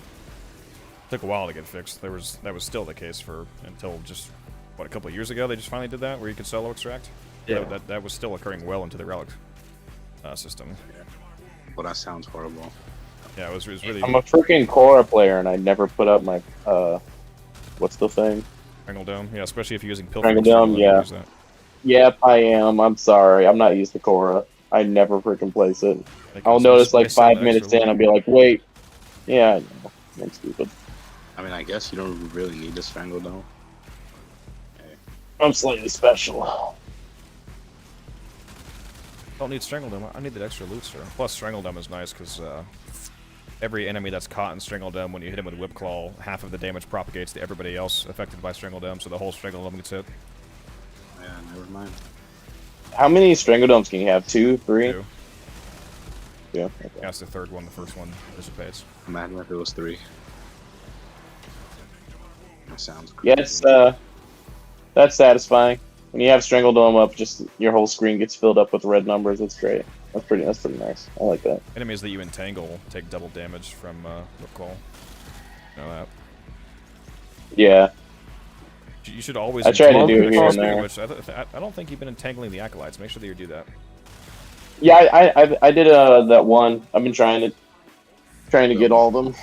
took a while to get fixed. That was still the case until just a couple of years ago. They just finally did that where you could solo extract. Yeah, that was still occurring well into the relic system. Yeah. Well, that sounds horrible. Yeah, it was really. I'm a freaking Korra player, and I never put up my what's the thing? Strangle Dome. Yeah, especially if you're using Pilfer. Strangle Dome. Yeah. Yep, I am. I'm sorry. I'm not used to Korra. I never freaking place it. I'll notice like 5 minutes in, I'll be like, wait. Yeah, I know. I'm stupid. I mean, I guess you don't really need the Strangle Dome. Okay. I'm slightly special. Don't need Strangle Dome. I need that extra loot, sir. Plus, Strangle Dome is nice because every enemy that's caught in Strangle Dome, when you hit him with Whip Claw, half of the damage propagates to everybody else affected by Strangle Dome, so the whole Strangle Dome gets hit. Yeah, never mind. How many Strangle Domes can you have? 2, 3? 2. Yeah. Okay. Yeah, it's the third one. The first one dissipates. Imagine if it was 3. That sounds Yeah, crazy. it's that's satisfying. When you have Strangledome up, just your whole screen gets filled up with red numbers. That's great. That's pretty nice. I like that. Enemies that you entangle take double damage from Whipclaw. You know that. Yeah. You should always. I try to do it here and there. Which I don't think you've been entangling the acolytes. Make sure that you do that. Yeah, I did that one. I've been trying to get all of them.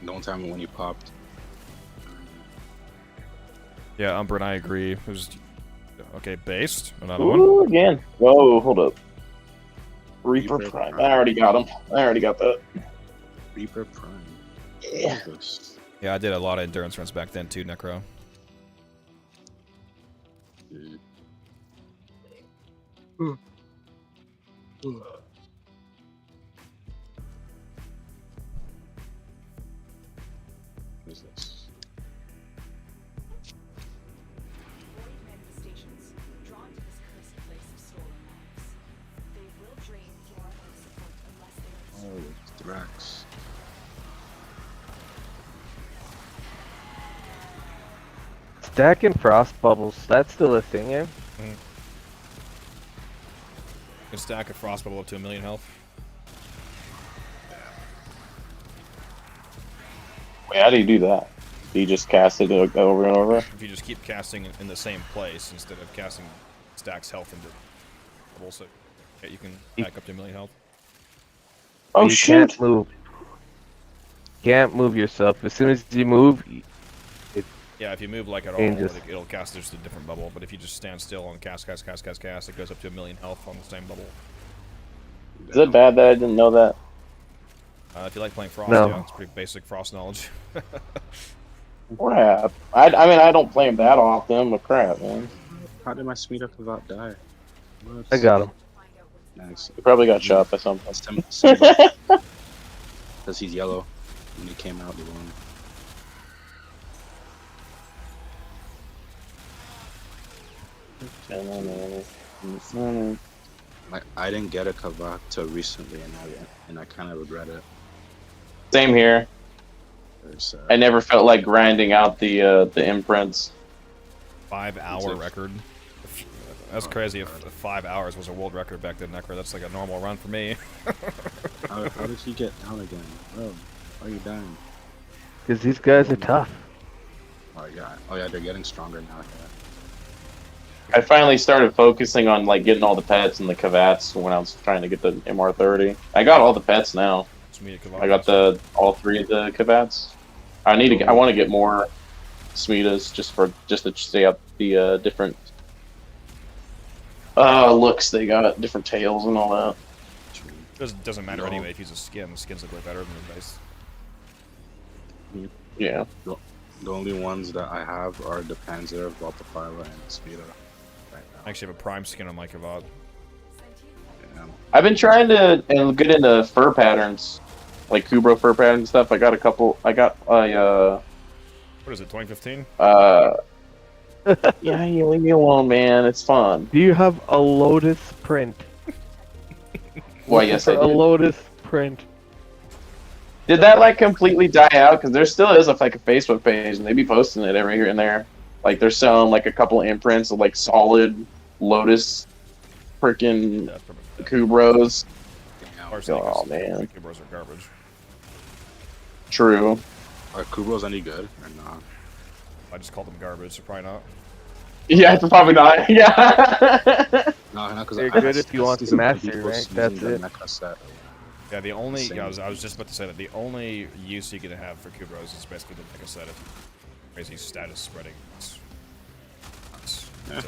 Don't tell me when you popped. Yeah, Umbra and I agree. It was okay. Based another Ooh, one again. Whoa, hold up. Reaper Prime. I already got him. I already got that. Reaper Prime. Yeah. Yeah, I did a lot of endurance runs back then too, Necro. What is this? Void manifestations drawn to this cursed place of stolen lives. They will drain your life support unless they are Oh, it's Thrax. Stacking frost bubbles, that's still a thing, eh? You can stack a frost bubble up to 1,000,000 health. Wait, how do you do that? Do you just cast it over and over? If you just keep casting in the same place instead of casting stacks health into bubbles, so yeah, you can stack up to 1,000,000 health. Oh you shit! Can't move. Can't move yourself. As soon as you move, Yeah, if you move like at all, Changes. it'll cast just a different bubble. But if you just stand still and cast, it goes up to 1,000,000 health on the same bubble. Is it bad that I didn't know that? If you like playing Frost, No. yeah, it's pretty basic Frost knowledge. Crap. I mean, I don't play him that often, but crap, man. How did my speed up about die? What? I got him. Nice. You probably got shot by something. Because he's yellow when he came out the one. Like I didn't get a Kavak till recently, and I kind of regret it. Same here. There's, I never felt like grinding out the imprints. 5-hour record. That's crazy. If 5 hours was a world record back then, Necro, that's like a normal run for me. how did he get down again? Bro, why are you dying? Because these guys are tough. Oh yeah, they're getting stronger now. Yeah. I finally started focusing on like getting all the pets and the Kavats when I was trying to get the MR30. I got all the pets now. I got all 3 of the Kavats. I want to get more Smitas just to stay up the different looks they got, different tails and all that. Doesn't matter anyway if you use a skin. Skins look way better than the base. Yeah. The only ones that I have are the Panzer, Valpapila, and Spira. Right now. I actually have a prime skin on my Kavad. Yeah. I've been trying to get into fur patterns, like Kubro fur patterns and stuff. I got a couple. I got a. What is it? 2015? Yeah, you leave me alone, man. It's fun. Do you have a Lotus print? Why, yes, I A did. Lotus print. Did that like completely die out? Because there still is like a Facebook page, and they be posting it every here and there. Like they're selling like a couple of imprints of like solid Lotus, freaking Kubros. Oh man, Kubros are garbage. True. Are Kubros any good or not? I just called them garbage, so probably not. Yeah, it's probably not. Yeah. No, because They're good if you want to master rank. That's it. Yeah, the only I was just about to say that the only use you can have for Kubros is basically the Mecha set of crazy status spreading. That's it.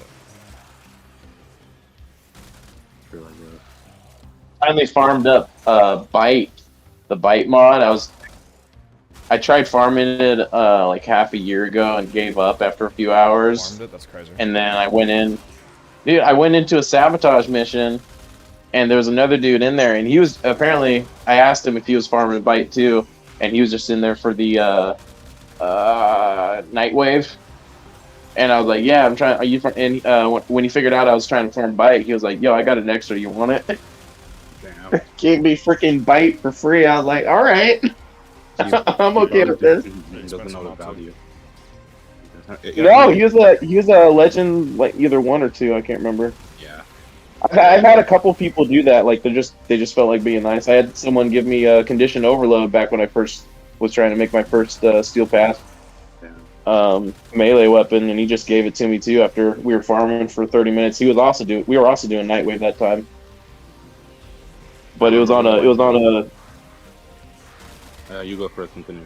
Finally farmed up Bite, the Bite mod. I tried farming it like half a year ago and gave up after a few hours. Farmed it? That's crazy. And then I went in, dude. I went into a sabotage mission, and there was another dude in there, and he was apparently. I asked him if he was farming Bite too, and he was just in there for the Nightwave. And I was like, "Yeah, I'm trying." Are you? And when he figured out I was trying to farm Bite, he was like, "Yo, I got an extra. You want it?" Damn. Gave me freaking Bite for free. I was like, "All right." I'm okay with this. He doesn't know the value. No, he was a legend, like either 1 or 2. I can't remember. Yeah. I've had a couple people do that. Like they just felt like being nice. I had someone give me a condition overload back when I first was trying to make my first steel path melee weapon, and he just gave it to me too after we were farming for 30 minutes. We were also doing Nightwave that time, but it was on a you go first. Continue.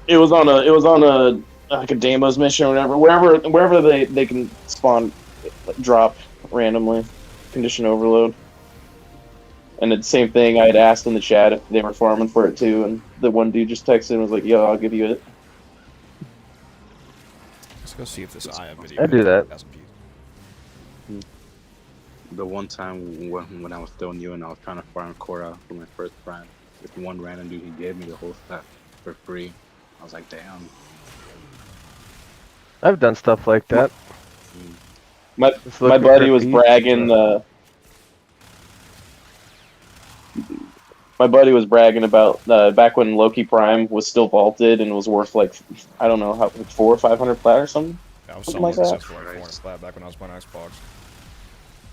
it was on a like a Damos mission or whatever. Wherever they can spawn, drop randomly, condition overload. And the same thing, I had asked in the chat if they were farming for it too, and the one dude just texted and was like, "Yo, I'll give you it." Let's go see if this Aya video. I do that. The one time when I was still new and I was trying to farm Korra for my first prime, this one random dude, he gave me the whole set for free. I was like, damn. I've done stuff like that. My buddy was bragging. My buddy was bragging about back when Loki Prime was still vaulted and was worth like, I don't know, how 400 or 500 plat or something. Yeah, I was Something selling like like that. for like 400 flat back when I was playing Xbox.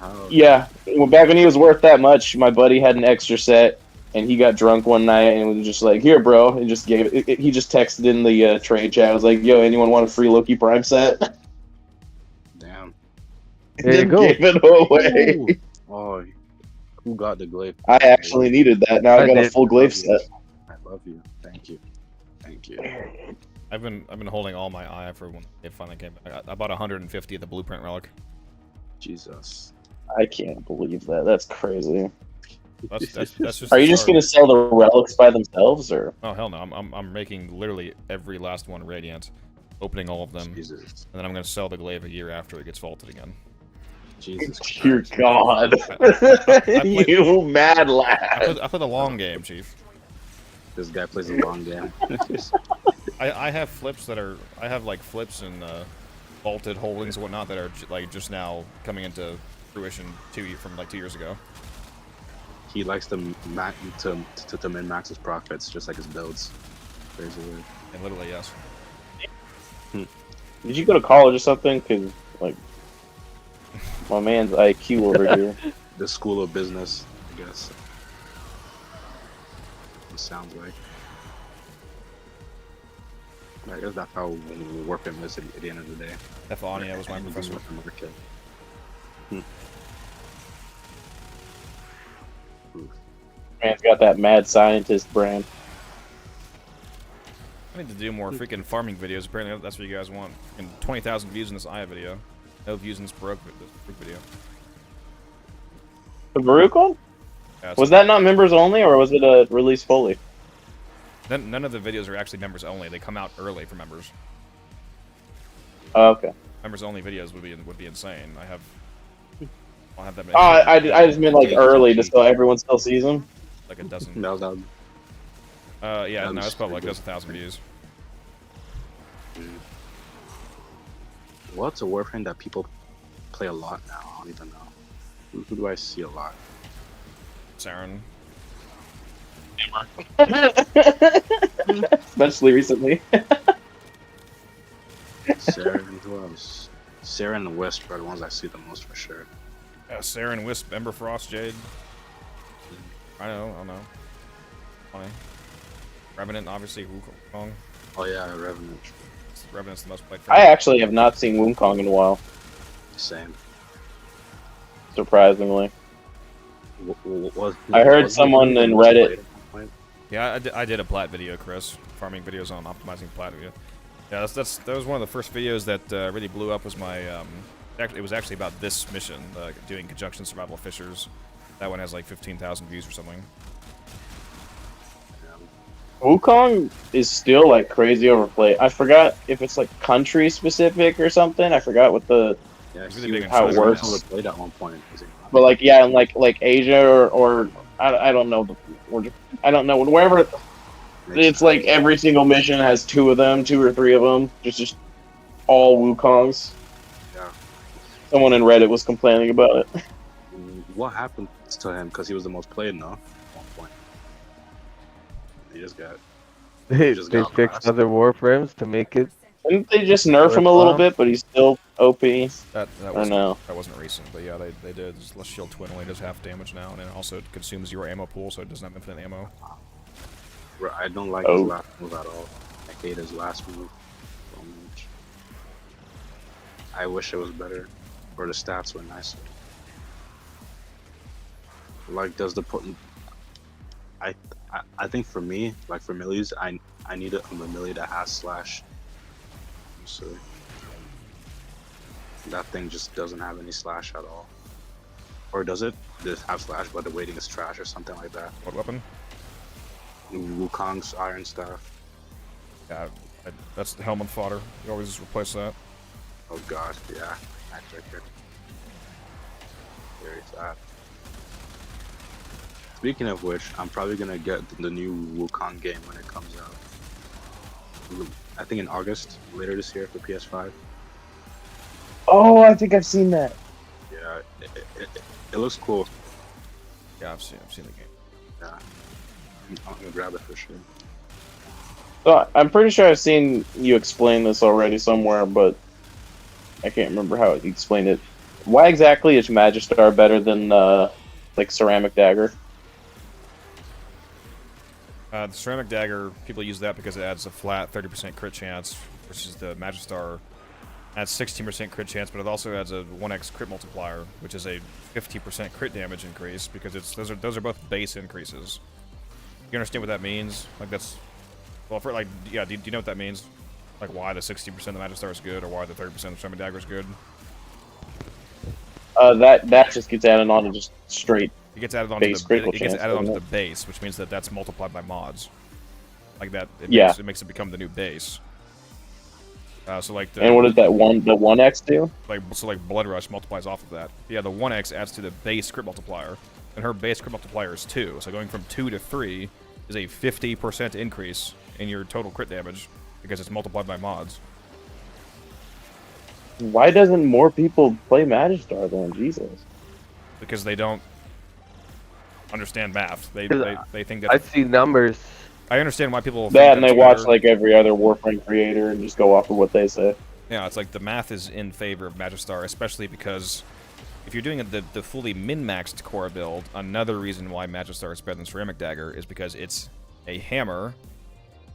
Oh, Yeah, well, back when he was worth that much, my buddy had an extra set, and he got drunk one night and was just like, "Here, bro," and just gave it. He just texted in the trade chat. I was like, "Yo, anyone want a free Loki Prime set?" damn. There you go. Gave it away. Oh, who got the glaive? I actually needed that. Now I got a did. full glaive set. I love you. Thank you. Thank you. I've been holding all my Aya for when it finally came back. I bought 150 of the blueprint relic. Jesus. I can't believe that. That's crazy. That's just. Are the you just start. gonna sell the relics by themselves, or? Oh hell no! I'm making literally every last one radiant, opening all of them, Jesus. and then I'm gonna sell the glaive a year after it gets vaulted again. Jesus. Dear Christ. God. played- You mad I lad. play the long game, Chief. This guy plays a long game. I have flips that are like flips and vaulted holdings and whatnot that are like just now coming into fruition from like 2 years ago. He likes to min max his profits, just like his builds. Crazy weird. And literally yes. Did you go to college or something? Cause like, my man's IQ over here. The school of business, I guess. It sounds like. I guess that's how Warframe is at the end of the day. Ephonia was my professor. Man's got that mad scientist brand. I need to do more freaking farming videos. Apparently that's what you guys want. And 20,000 views in this Aya video. No views in this Baroque video. The Baruch one? Yeah, Was that not members only, or was it a release fully? None of the videos are actually members only. They come out early for members. Oh, okay. Members only videos would be insane. I'll have that many. Oh, I just meant like early, just so everyone still sees them. Like a dozen. No, that Yeah, that no, was it's probably like pretty that's 1,000 views. What's a Warframe that people play a lot now? I don't even know. Who do I see a lot? Saren. Especially recently. Saren, who else? Saren and Wisp are the ones I see the most for sure. Yeah, Saren, Wisp, Ember Frost, Jade. I don't know. Funny. Revenant, obviously, Wukong. Oh yeah, Revenant. Revenant's the most played. I actually have not seen Wukong in a while, Same. surprisingly. Was, I heard was someone in Reddit. Yeah, I did a plat video, Chris. Farming videos on optimizing plat video. Yeah, that was one of the first videos that really blew up. Was my it was actually about this mission, doing conjunction survival of fissures. That one has like 15,000 views or something. Wukong is still like crazy overplayed. I forgot if it's like country specific or something. I forgot what the Yeah, It's really big in how it China. works. Overplayed at one point. But like yeah, in like Asia or I don't know, I don't know, wherever it's like every single mission has 2 of them, 2 or 3 of them, just all Wukongs. Yeah. Someone in Reddit was complaining about it. What happened to him? Because he was the most played, no? At one point. He just got. They just got fixed blasted. other Warframes to make it Didn't they just nerf him a little bit, but he's still OP? That Or wasn't no? that wasn't recent, but yeah, they did. Less shield twin only does half damage now, and it also consumes your ammo pool, so it doesn't have infinite ammo. I don't like his last move at all. I hate his last move so much. I wish it was better, or the stats were nicer. Like, does the I think for me, like for millies, I need a melee that has slash. So that thing just doesn't have any slash at all. Or does it? Does it have slash, but the weighting is trash or something like that? What weapon? Wukong's iron staff. Yeah, that's the helmet fodder. You always replace that. Oh god, yeah. That's right. Very sad. Speaking of which, I'm probably gonna get the new Wukong game when it comes out. I think in August, later this year for PS5. Oh, I think I've seen that. Yeah, it looks cool. Yeah, I've seen the game. Yeah, I'm gonna grab it for sure. So I'm pretty sure I've seen you explain this already somewhere, but I can't remember how you explained it. Why exactly is Magistar better than like Ceramic Dagger? The Ceramic Dagger, people use that because it adds a flat 30% crit chance, versus the Magistar adds 16% crit chance, but it also adds a 1x crit multiplier, which is a 50% crit damage increase, because those are both base increases. You understand what that means? Like that's, well, for like, yeah, do you know what that means? Like why the 60% of the Magistar is good, or why the 30% of the Ceramic Dagger is good? That just gets added on to just straight. It gets added onto the base, which means that that's multiplied by mods. Like that, it makes it become the new base. So like and what did the 1x do? Like Blood Rush multiplies off of that. Yeah, the 1x adds to the base crit multiplier, and her base crit multiplier is 2. So going from 2 to 3 is a 50% increase in your total crit damage because it's multiplied by mods. Why doesn't more people play Magistar then? Jesus. Because they don't understand math. They think that I see numbers. I understand why people think that, and they watch better. like every other Warframe creator and just go off of what they say. Yeah, it's like the math is in favor of Magistar, especially because if you're doing the fully min-maxed core build, another reason why Magistar is better than Ceramic Dagger is because it's a hammer,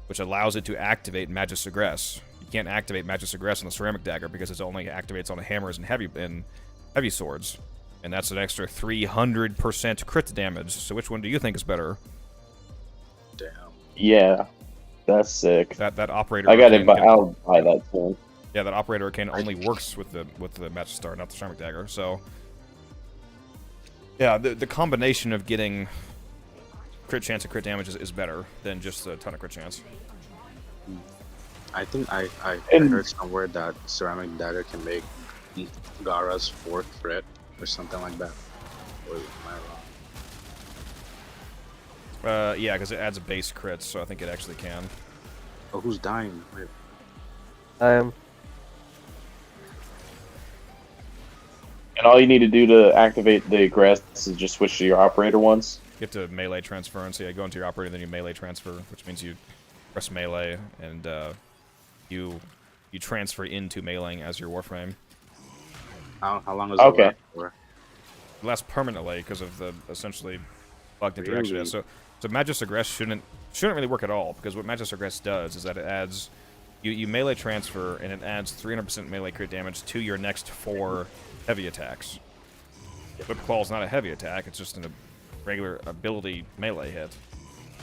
which allows it to activate Magus Regress. You can't activate Magus Regress on the Ceramic Dagger because it only activates on the hammers and heavy swords. And that's an extra 300% crit damage. So which one do you think is better? Damn. Yeah, that's sick. That operator. I'll buy that soon. Yeah, that operator arcane only works with the Magistar, not the Ceramic Dagger. So yeah, the combination of getting crit chance and crit damage is better than just a ton of crit chance. I think I heard somewhere that Ceramic Dagger can make Gyre's 4th crit or something like that. Or am I wrong? Yeah, because it adds a base crit, so I think it actually can. Oh, who's dying? Wait. I am. And all you need to do to activate the Regress is just switch to your operator once. You have to melee transference. So yeah, go into your operator, then you melee transfer, which means you press melee and you transfer into meleeing as your Warframe. How long does it last for? It lasts permanently because of the essentially bugged interaction. Really? So Magus Regress shouldn't really work at all, because what Magus Regress does is that it adds you melee transfer, and it adds 300% melee crit damage to your next 4 heavy attacks. Whip Claw is not a heavy attack; it's just a regular ability melee hit.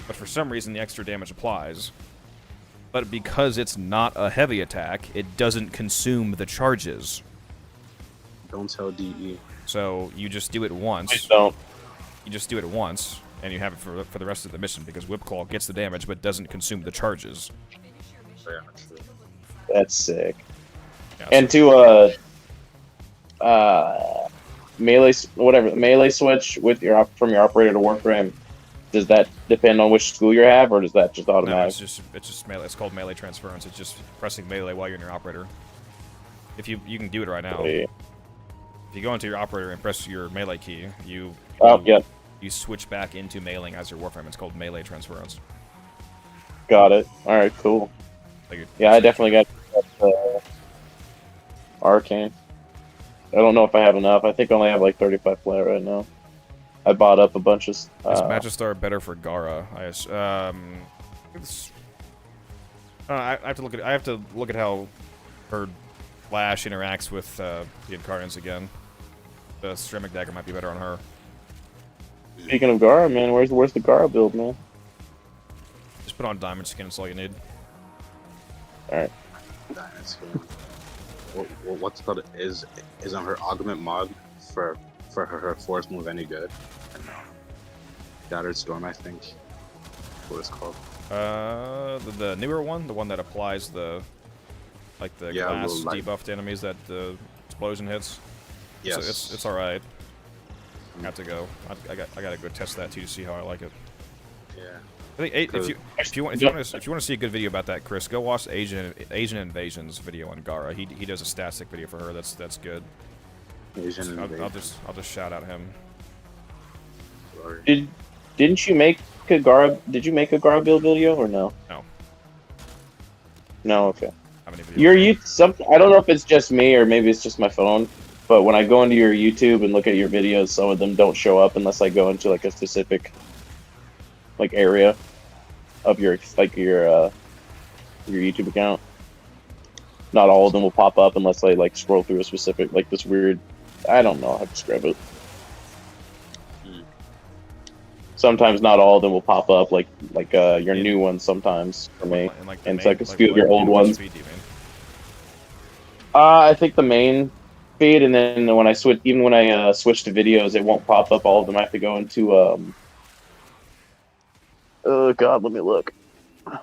But for some reason, the extra damage applies. But because it's not a heavy attack, it doesn't consume the charges. Don't tell DE. So you just do it once. Please don't. You just do it once, and you have it for the rest of the mission, because Whip Claw gets the damage but doesn't consume the charges. Yeah, that's sick. Yeah, and so to melee switch with from your operator to Warframe, does that depend on which school you have, or does that just automatic? No, it's just melee. It's called melee transference. It's just pressing melee while you're in your operator. If you can do it right now. Yeah. If you go into your operator and press your melee key, you switch back into meleeing as your Warframe. It's called melee transference. Got it. All right, cool. Yeah, I definitely got Arcane. I don't know if I have enough. I think I only have like 35 play right now. I bought up a bunch of. Is Magistar better for Gyre? I have to look at. I have to look at how her Flash interacts with the Incarnate again. The Ceramic Dagger might be better on her. Speaking of Gyre, man, where's the Gyre build, man? Just put on Diamond Skin. That's all you need. All right. Diamond Skin. What's called is on her augment mod for her force move any good? No. Shattered Storm, I think. What it's called. The newer one, the one that applies the glass debuff to enemies that the explosion hits. Yes. So it's all right. I have to go. I gotta go test that too to see how I like it. Yeah. I think if you want to see a good video about that, Chris, go watch Asian Invasion's video on Gyre. He does a static video for her. That's good. Asian Invasion. I'll just shout out him. Didn't you make a Gyre? Did you make a Gyre build video or no? No. No. Okay. I don't know if it's just me or maybe it's just my phone, but when I go into your YouTube and look at your videos, some of them don't show up unless I go into like a specific like area of your YouTube account. Not all of them will pop up unless I like scroll through a specific like this weird. I don't know how to describe it. Sometimes not all of them will pop up like your new ones sometimes for me, and it's like a few of your old ones. I think the main feed, and then when I switch to videos, it won't pop up all of them. I have to go into oh god, let me look. I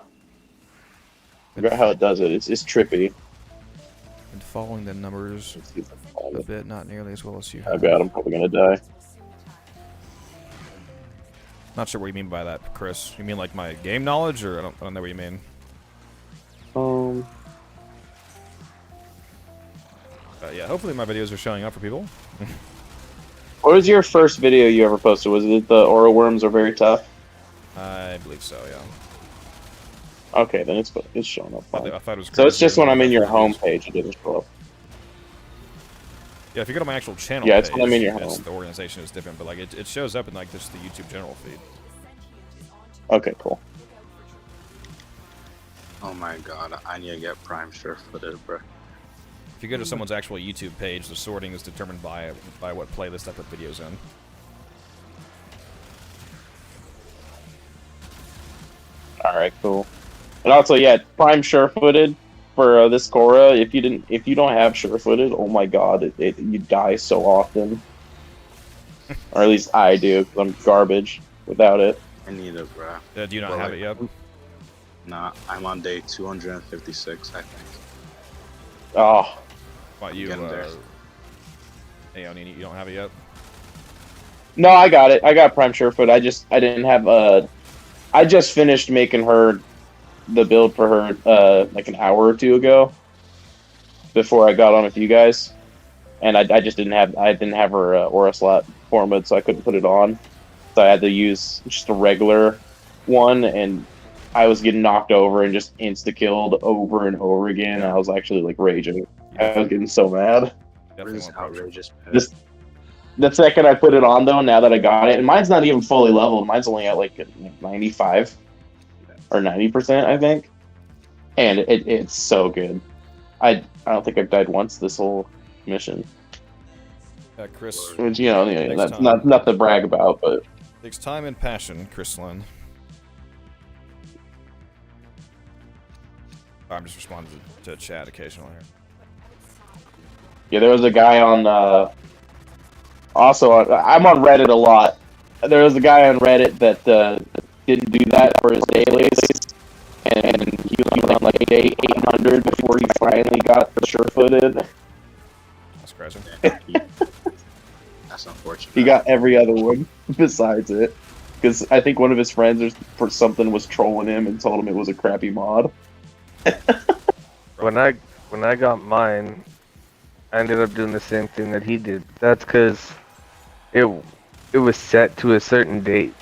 forgot how it does it. It's trippy. And following the numbers a bit, not nearly as well as you have. Oh god, I'm probably gonna die. Not sure what you mean by that, Chris. You mean like my game knowledge, or I don't know what you mean. Yeah, hopefully my videos are showing up for people. What was your first video you ever posted? Was it the Aura Worms are very tough? I believe so, yeah. Okay, then it's showing up. I thought it was so it's just when I'm in your home page, it doesn't show up. Yeah, if you go to my actual channel yeah, page, it's when I'm in your home. The organization is different, but like it shows up in like just the YouTube general feed. Okay, cool. Oh my god, I need to get Prime sure-footed, bro. If you go to someone's actual YouTube page, the sorting is determined by what playlist I put videos in. All right, cool. And also, yeah, Prime sure-footed for this Korra. If you don't have sure-footed, oh my god, you die so often. Or at least I do, 'cause I'm garbage without it. I need it, bro. Do you not have it yet? Nah, I'm on day 256, I think. Oh. What, you don't have it yet? No, I got it. I got Prime Surefoot. I didn't have I just finished making her the build for her like an hour or two ago before I got on with you guys, and I just didn't have her Aura slot format, so I couldn't put it on. So I had to use just a regular one, and I was getting knocked over and just insta-killed over and over again. I was actually like raging. I was getting so mad. This is outrageous. The second I put it on, though, now that I got it, and mine's not even fully leveled. Mine's only at like 95 or 90%, I think. And it's so good. I don't think I've died once this whole mission. Chris. Which, that's not to brag about, but takes time and passion, Chris Lynn. I'm just responding to chat occasionally here. Yeah, there was a guy on. I'm on Reddit a lot. There was a guy on Reddit that didn't do that for his dailies, and he was on like day 800 before he finally got sure-footed. That's crazy. That's unfortunate. He got every other one besides it, because I think one of his friends was trolling him and told him it was a crappy mod. When I got mine, I ended up doing the same thing that he did. That's because it was set to a certain date.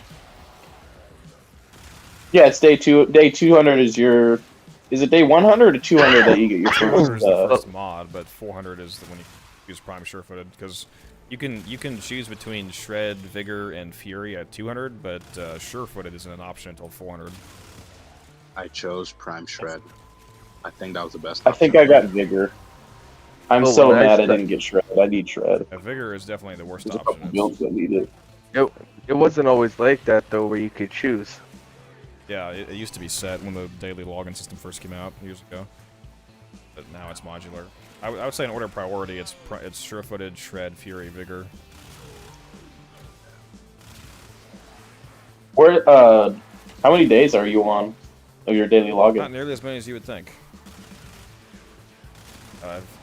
Yeah, it's day 200 is your Is it day 100 or 200 that you get your 200 is first? the first mod, but 400 is the when you use Prime Sure-Footed, because you can choose between Shred, Vigor, and Fury at 200, but Sure-Footed isn't an option until 400. I chose Prime Shred. I think that was the best. I think I got Vigor. I'm Well, so when I mad I sta- didn't get Shred. I need Shred. Yeah, Vigor is definitely the worst There's a couple option. builds that need it. It wasn't always like that though, where you could choose. Yeah, it used to be set when the daily login system first came out years ago, but now it's modular. I would say in order of priority, it's Sure-Footed, Shred, Fury, Vigor. Where? How many days are you on of your daily Not login? nearly as many as you would think.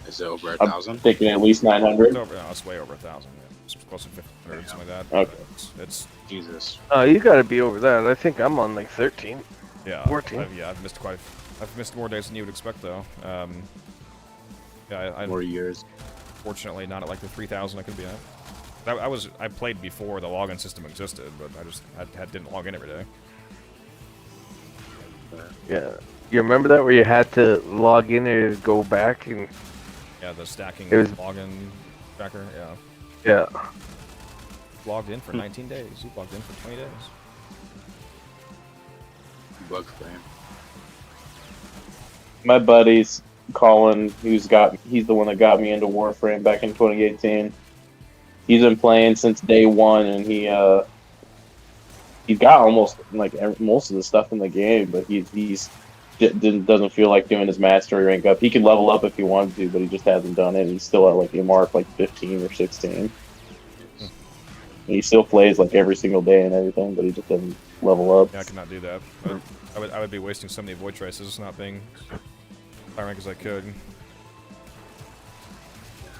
Is it over I'm 1,000? thinking at least 900. No, it's way over 1,000. Yeah. It's close to 1,500, something like that. Okay. It's Jesus. You gotta be over that. I think I'm on like 13. yeah. 14. I've missed more days than you would expect though. Yeah, More years. fortunately not at like the 3,000 I could be at. I played before the login system existed, but I didn't log in every day. Yeah. You remember that where you had to log in and go back and Yeah, the stacking It was- login tracker. Yeah, yeah. logged in for 19 days. You logged in for 20 days. Bug frame. My buddy's Colin, he's the one that got me into Warframe back in 2018. He's been playing since day one, and he got almost like most of the stuff in the game, but doesn't feel like doing his mastery rank up. He could level up if he wanted to, but he just hasn't done it. He's still at like a mark like 15 or 16. He still plays like every single day and everything, but he just doesn't level up. Yeah, I could not do that. I would be wasting so many void traces not being high rank as I could.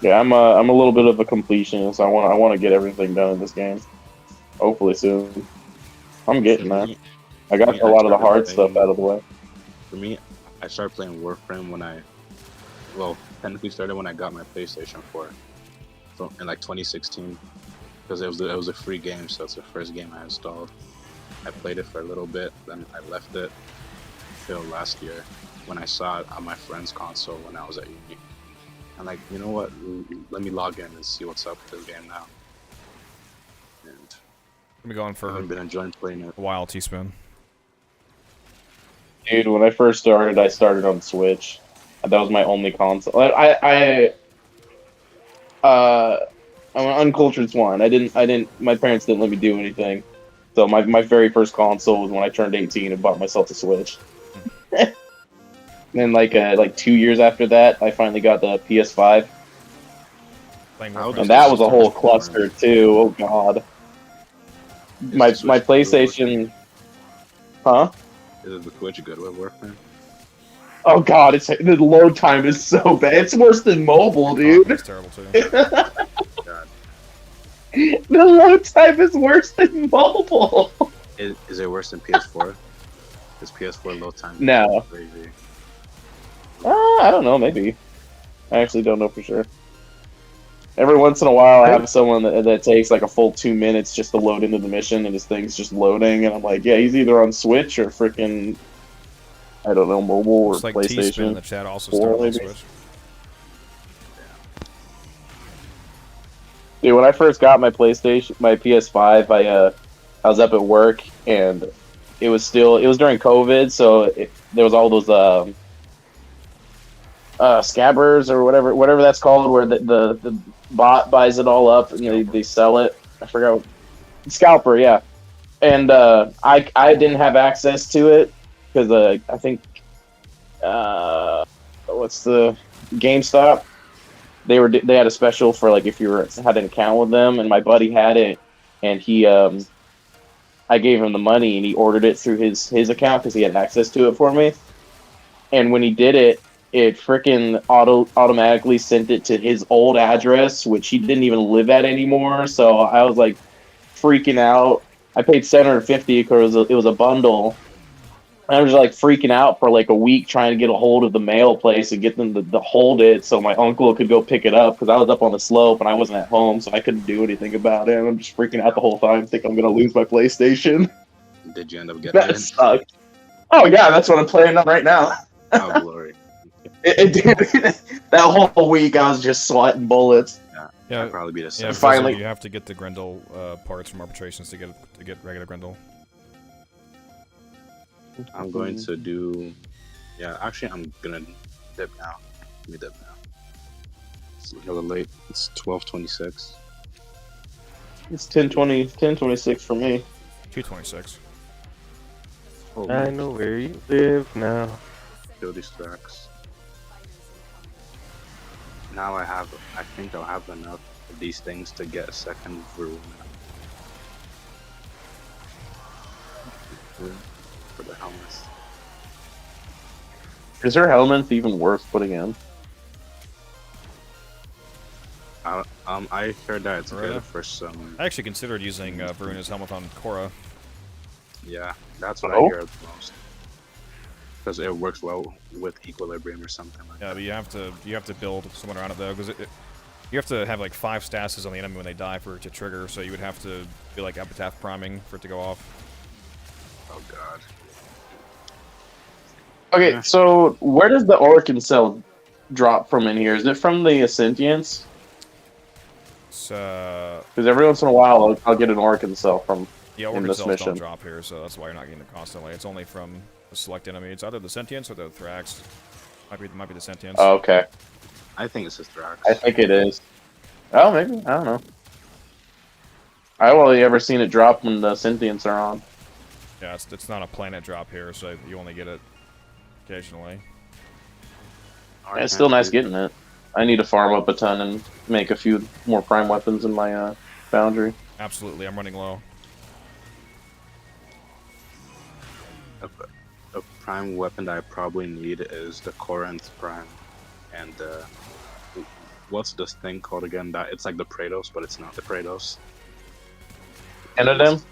Yeah, I'm a little bit of a completionist. I want to get everything done in this game. Hopefully soon. I'm getting there. I got a lot of the hard stuff out of the way. For me, I started playing Warframe technically started when I got my PlayStation 4, so in like 2016, because it was a free game, so it's the first game I installed. I played it for a little bit, then I left it till last year when I saw it on my friend's console when I was at uni. I'm like, you know what? Let me log in and see what's up with this game now. And Let me go on for I've been enjoying playing it. a while, T-Spin. Dude, when I first started, I started on Switch. That was my only console. I'm an uncultured swine. My parents didn't let me do anything. So my very first console was when I turned 18 and bought myself a Switch. And then like 2 years after that, I finally got the PS5. And that was a whole cluster too. Oh god. My PlayStation. Huh? Is the Switch good with Warframe? Oh god, the load time is so bad. It's worse than mobile, dude. It's terrible too. God. The load time is worse than mobile. Is it worse than PS4? Is PS4 load time No. crazy? I don't know, maybe. I actually don't know for sure. Every once in a while, I have someone that takes like a full 2 minutes just to load into the mission, and his thing's just loading, and I'm like, yeah, he's either on Switch or freaking, I don't know, mobile or Looks like T-Spin in PlayStation. the chat also 4 started on maybe. Switch. Dude, when I first got my PlayStation, my PS5, I was up at work, and it was during COVID, so there was all those scabbers or whatever that's called, where the bot buys it all up and they sell it. I forgot. Scalper, yeah. And I didn't have access to it because I think what's the GameStop? They had a special for like if you had an account with them, and my buddy had it, and he I gave him the money and he ordered it through his account because he had access to it for me. And when he did it, it freaking automatically sent it to his old address, which he didn't even live at anymore. So I was like freaking out. I paid $750 because it was a bundle. And I was just like freaking out for like a week trying to get a hold of the mail place and get them to hold it so my uncle could go pick it up because I was up on the slope and I wasn't at home, so I couldn't do anything about it. I'm just freaking out the whole time, think I'm gonna lose my PlayStation. Did you end up getting That it? sucked. Oh yeah, that's what I'm playing on right now. Oh, glory. That whole week I was just sweating bullets. Yeah, I'd probably be the yeah. same. Because Finally- you have to get the Grendel parts from arbitrations to get regular Grendel. I'm going to do. Yeah, actually, I'm gonna dip now. Let me dip now. It's a little late. It's 12:26. It's 10:26 for me. 226. Oh, I know where you live now. kill these tracks. Now I think I'll have enough of these things to get a second Varuna. For the helmets. Is her helmet even worth putting in? I heard that it's Varuna? good for some. I actually considered using Varuna's helmet on Korra. Yeah, that's what I Oh? hear the most. Because it works well with equilibrium or something like Yeah, that. but you have to build someone around it though, because you have to have like 5 stasis on the enemy when they die for it to trigger. So you would have to do like epitaph priming for it to go off. Oh god. Okay, Yeah. so where does the Orkin cell drop from in here? Is it from the Sentience? So Because every once in a while I'll get an Orkin cell from yeah, in organ this cells mission. don't drop here, so that's why you're not getting it constantly. It's only from a select enemy. It's either the Sentience or the Thrax. Might be the Sentience. Oh, okay. I think it's just Thrax. I think it is. Oh, maybe. I don't know. I've only ever seen it drop when the Sentients are on. Yeah, it's not a planet drop here, so you only get it occasionally. Yeah, it's still nice getting it. I need to farm up a ton and make a few more prime weapons in my foundry. Absolutely, I'm running low. A prime weapon that I probably need is the Corinth Prime. And what's this thing called again? That it's like the Praetos, but it's not the Praetos. Enodem?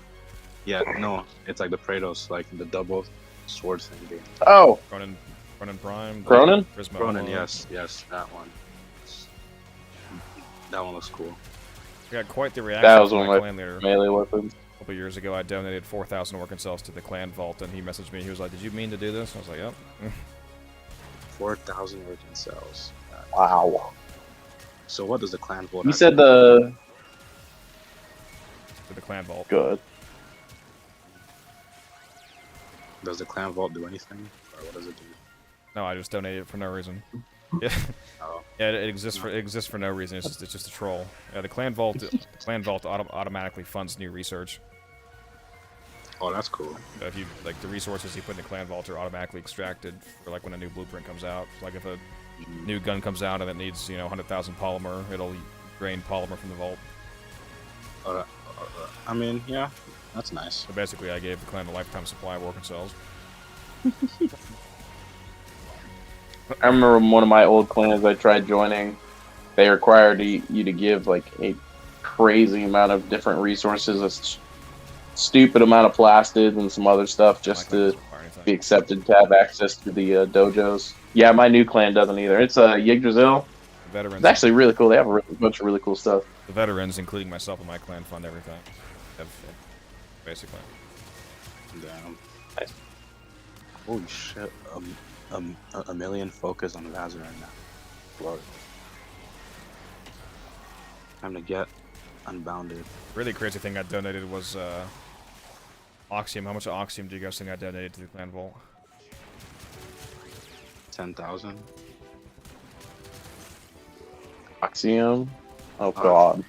Yeah, no, it's like the Praetos, like the double sword thing game. Oh, Cronin Prime. Cronin? Prisma Ronin, Alloy. yes, that one. That one looks cool. I got quite the reaction that was from one my of clan my leader. melee weapons. A couple years ago, I donated 4,000 organ cells to the clan vault, and he messaged me. He was like, "Did you mean to do this?" I was like, "Yep." 4,000 organ cells. Wow. So what does the clan vault? You said the... To the clan vault. Good. Does the clan vault do anything, or what does it do? No, I just donated it for no reason. Yeah, Oh, yeah, it exists for no reason. It's just a troll. Yeah, the clan vault automatically funds new research. oh, that's cool. If you like the resources you put in the clan vault are automatically extracted for like when a new blueprint comes out. Like if a new gun comes out and it needs 100,000 polymer, it'll drain polymer from the vault. I mean, yeah, that's nice. So basically, I gave the clan a lifetime supply of organ cells. I remember one of my old clans I tried joining, they required you to give like a crazy amount of different resources, a stupid amount of plastids and some other stuff just to be accepted to have access to the dojos. Yeah, my new clan doesn't either. It's Yggdrasil. The veterans. It's actually really cool. They have a bunch of really cool stuff. The veterans, including myself and my clan, fund everything. Basically. Damn. Holy shit. A million focus on Vaz right now. Lord. Time to get unbounded. Really crazy thing I donated was Oxium. How much Oxium do you guys think I donated to the clan vault? 10,000. Axiom. Oh god.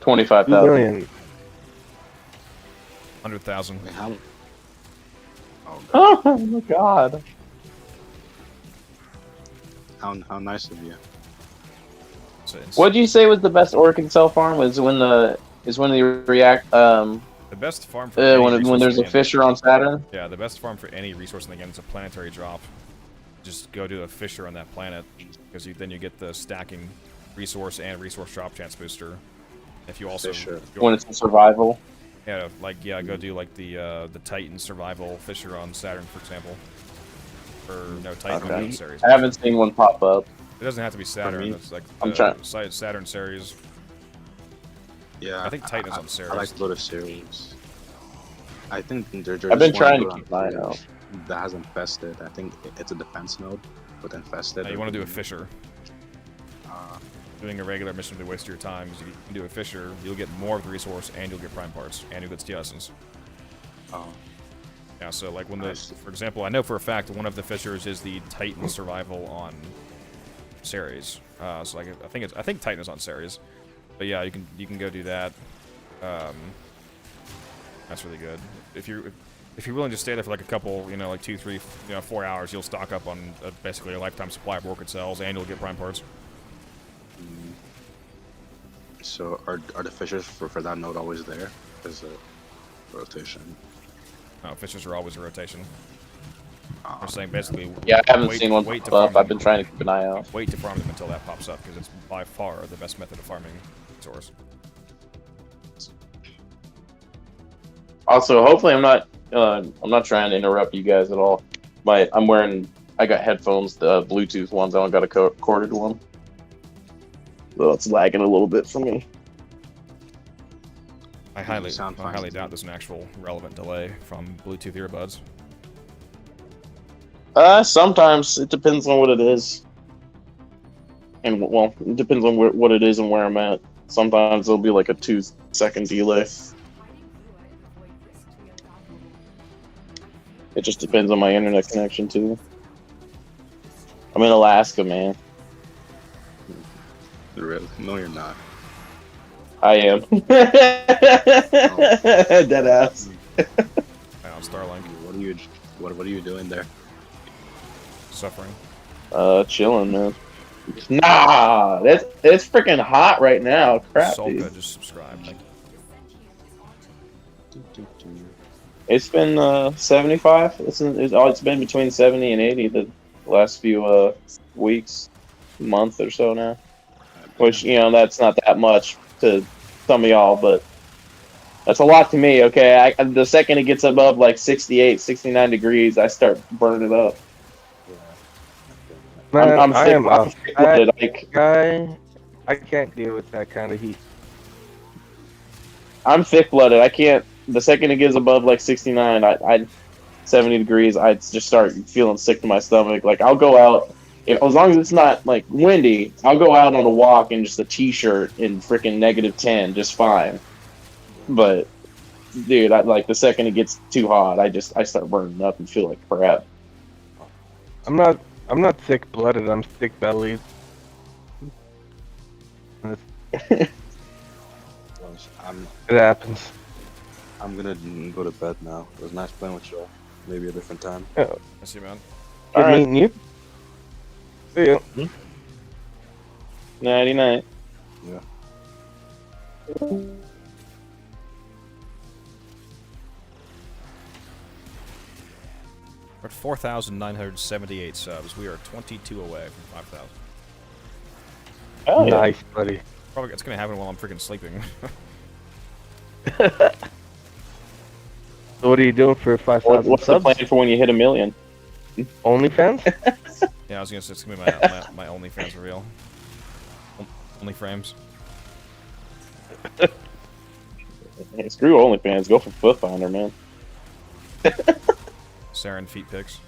25,000. Million. 100,000. Wait, how? Oh, God. Oh my god. How nice of you. What'd you say was the best Orkin cell farm? Is when the react the best farm for any when resource there's in a the game. fissure on Saturn? Yeah, the best farm for any resource in the game is a planetary drop. Just go do a fissure on that planet, because then you get the stacking resource and resource drop chance booster. If you also Fissure. When it's in survival. yeah, go do like the Titan survival fissure on Saturn, for example. Or no, Titan Okay. series. I haven't seen one pop up. It doesn't have to be Saturn. me, It's like I'm trying- Saturn series. Yeah, I think Titan is on Ceres. I like to go to series. I think they're I've been just trying to wanna keep go on mine out. that has infested. I think it's a defense node with infested. You want to do a fissure. Uh, Doing a regular mission to waste your time. Because you can do a fissure, you'll get more of the resource, and you'll get prime parts, and you'll get steel essence. oh, Yeah, so like when Nice. for example, I know for a fact one of the fissures is the Titan survival on Ceres. So like I think Titan is on Ceres, but yeah, you can go do that. That's really good. If you're willing to stay there for like a couple, like 2, 3, 4 hours, you'll stock up on basically a lifetime supply of orchid cells, and you'll get prime parts. so are the fissures for that node always there? Is it rotation? No, fissures are always a rotation. Uh, I'm saying basically. Yeah, I haven't wait- seen one wait to pop up. farm I've been trying to keep an eye out. Wait to farm them until that pops up, because it's by far the best method of farming resource. Also, hopefully, I'm not trying to interrupt you guys at all. I got headphones, the Bluetooth ones. I don't got a corded one, so it's lagging a little bit for me. I highly sound fine. doubt there's an actual relevant delay from Bluetooth earbuds. Sometimes it depends on what it is, and well, it depends on what it is and where I'm at. Sometimes there'll be like a 2-second delay. It just depends on my internet connection too. I'm in Alaska, man. really? No, you're not. I am. Dead ass. On Starlink, What are you doing there? suffering. Chilling, man. Nah, it's freaking hot right now. Crap, dude. Solka just subscribed. Thank you. It's been 75. It's been between 70 and 80 the last few weeks, month or so now. Which that's not that much to some of y'all, but that's a lot to me. Okay, the second it gets above like 68, 69 degrees, I start burning it up. Man, I'm I thick- am I'm a thick-blooded, fat like- guy. I can't deal with that kind of heat. I'm thick-blooded. I can't. The second it gets above like 69, I 70 degrees, I just start feeling sick to my stomach. Like I'll go out, as long as it's not like windy, I'll go out on a walk in just a t-shirt in freaking -10, just fine. But dude, like the second it gets too hot, I start burning up and feel like crap. I'm not thick-blooded. I'm thick-bellied. It happens. I'm gonna go to bed now. It was nice playing with y'all. Maybe a different time. Yeah. I see, man. Good Alright. meeting you. See ya. Nighty-night. Yeah. We're at 4,978 subs. We are 22 away from 5,000. Oh, yeah. Nice, buddy. Probably it's gonna happen while I'm freaking sleeping. So what are you doing for 5,000 What's the subs? plan for when you hit 1 million? OnlyFans? Yeah, I was gonna say it's gonna be my OnlyFans reveal. Only frames. Hey, screw OnlyFans. Go for Foot Finder, man. Saren feet pics.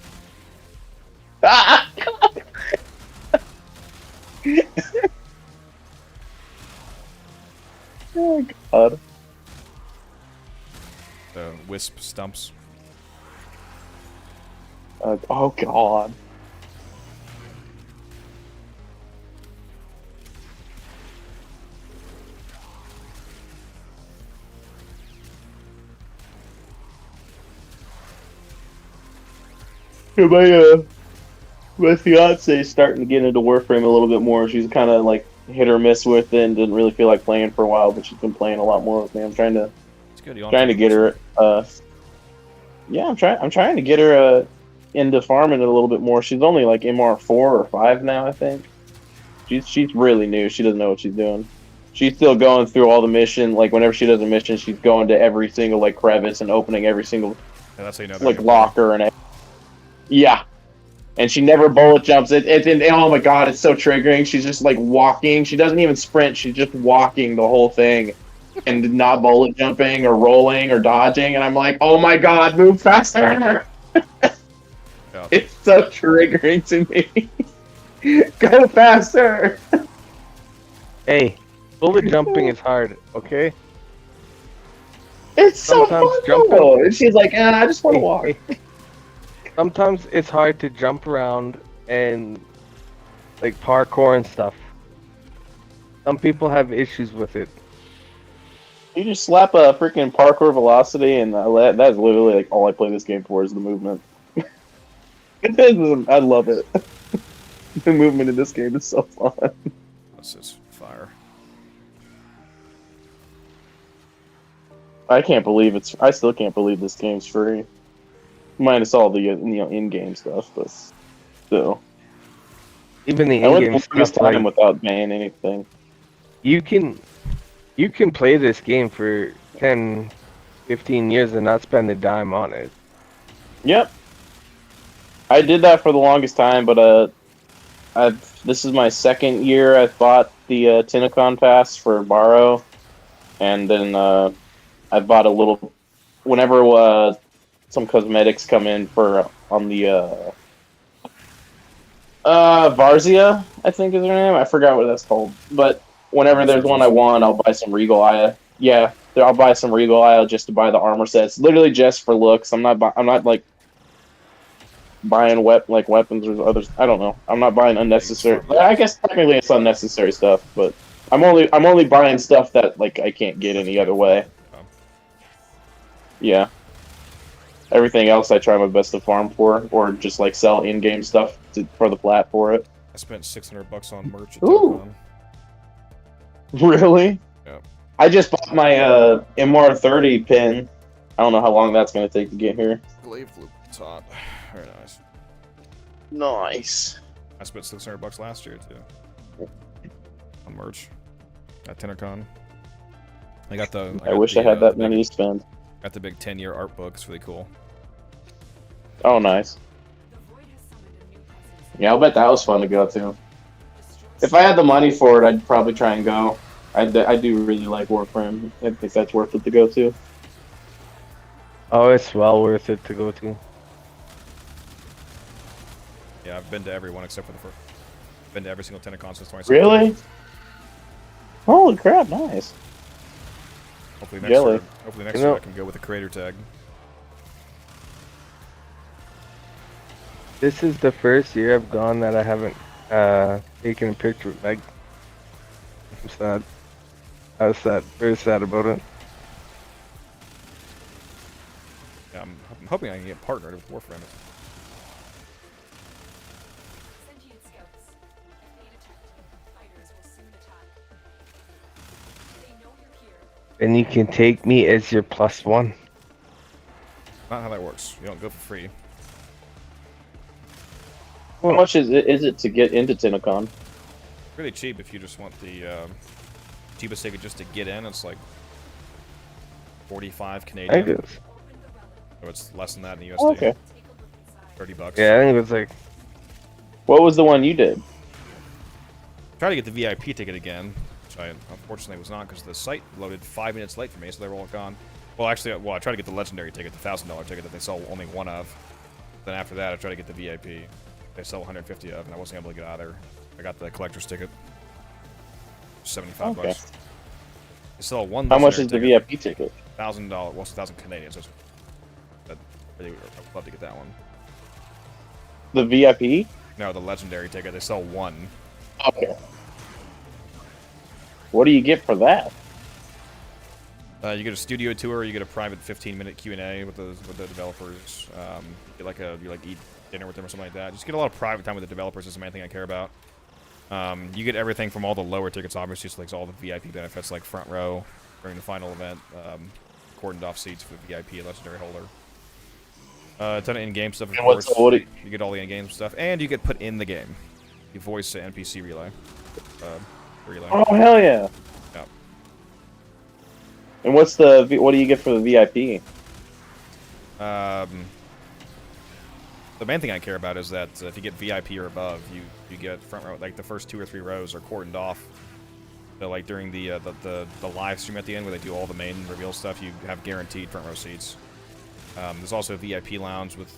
Ah! Oh god. The wisp stumps. Oh god. Yeah, my fiance is starting to get into Warframe a little bit more. She's kind of like hit or miss with it and didn't really feel like playing for a while, but she's been playing a lot more with me. I'm trying to It's good. You trying to get her yeah, I'm trying to get her into farming it a little bit more. She's only like MR 4 or 5 now, I think. She's really new. She doesn't know what she's doing. She's still going through all the mission. Like whenever she does a mission, she's going to every single like crevice and opening every single Yeah, that's how you know like locker and yeah. And she never bullet jumps. Oh my god, it's so triggering. She's just like walking. She doesn't even sprint. She's just walking the whole thing, and not bullet jumping or rolling or dodging. And I'm like, oh my god, move faster! Yep. It's so triggering to me. Go faster! Hey, bullet jumping is hard, okay? It's so Sometimes fun jumping- though! And she's like, I just want to walk. Sometimes it's hard to jump around and like parkour and stuff. Some people have issues with it. You just slap a freaking parkour velocity, and that's literally like all I play this game for is the movement. I love it. The movement in this game is so fun. This is fire. I still can't believe this game's free. Minus all the in-game stuff, but still. Even the I went the in-game longest stuff, time like, without paying anything. you can play this game for 10, 15 years and not spend a dime on it. Yep. I did that for the longest time, but this is my second year. I bought the Tinacon pass for borrow, and then I bought a little whenever some cosmetics come in on the Varzia, I think is her name. I forgot what that's called, but whenever there's one I want, I'll buy some Regal Aya. Yeah, I'll buy some Regal Aya just to buy the armor sets. Literally just for looks. I'm not like buying weapons or others. I don't know. I'm not buying unnecessary. I guess technically it's unnecessary stuff, but I'm only buying stuff that like I can't get any other way. Yeah. Everything else I try my best to farm for, or just like sell in-game stuff for the plat for it. I spent $600 on merch at Ooh. Tinacon. Really? Yeah. I just bought my MR30 pin. I don't know how long that's gonna take to get here. Glaive loop top. Very nice. Nice. I spent $600 last year too. On merch. At Tinacon. I wish I had that money to spend. Got the big 10-year art book. It's really cool. Oh, nice. Yeah, I'll bet that was fun to go to. If I had the money for it, I'd probably try and go. I do really like Warframe. I think that's worth it to go to. Oh, it's well worth it to go to. Yeah, I've been to everyone except for the first. Been to every single Tinacon since 2017. Really? Holy crap! Nice. Hopefully next year I can go with a creator tag. This is the first year I've gone that I haven't taken a picture with Meg. I'm sad. I was sad, very sad about it. Yeah, I'm hoping I can get partnered with Warframe. Sentient scouts. If they detect, fighters will soon attack. They know you're here. And you can take me as your +1. Not how that works. You don't go for free. How much is it to get into Tinacon? Really cheap if you just want the cheapest ticket just to get in. It's like 45 Canadian. I guess. So it's less than that in USD. Oh, okay. $30. Yeah, I think it was like. What was the one you did? Try to get the VIP ticket again, which I unfortunately was not because the site loaded 5 minutes late for me, so they were all gone. Well, actually, I tried to get the legendary ticket, the $1,000 ticket that they sell only one of. Then after that, I tried to get the VIP. They sell 150 of, and I wasn't able to get either. I got the collector's ticket. 75 Okay. bucks. They sell one. How much is legendary the VIP ticket? $1,000. Well, it's 1,000 Canadian. So I would love to get that one. The VIP? No, the legendary ticket. They sell one. Okay. What do you get for that? You get a studio tour. You get a private 15-minute Q&A with the developers. You eat dinner with them or something like that. Just get a lot of private time with the developers is the main thing I care about. You get everything from all the lower tickets, obviously, so like all the VIP benefits like front row during the final event, cordoned off seats for the VIP legendary holder. A ton of in-game stuff, of course. You get all the in-game stuff, and you get put in the game. You voice the NPC relay. Oh hell yeah! Yeah. And what do you get for the VIP? The main thing I care about is that if you get VIP or above, you get front row. Like the first 2 or 3 rows are cordoned off. So like during the live stream at the end where they do all the main reveal stuff, you have guaranteed front row seats. There's also a VIP lounge with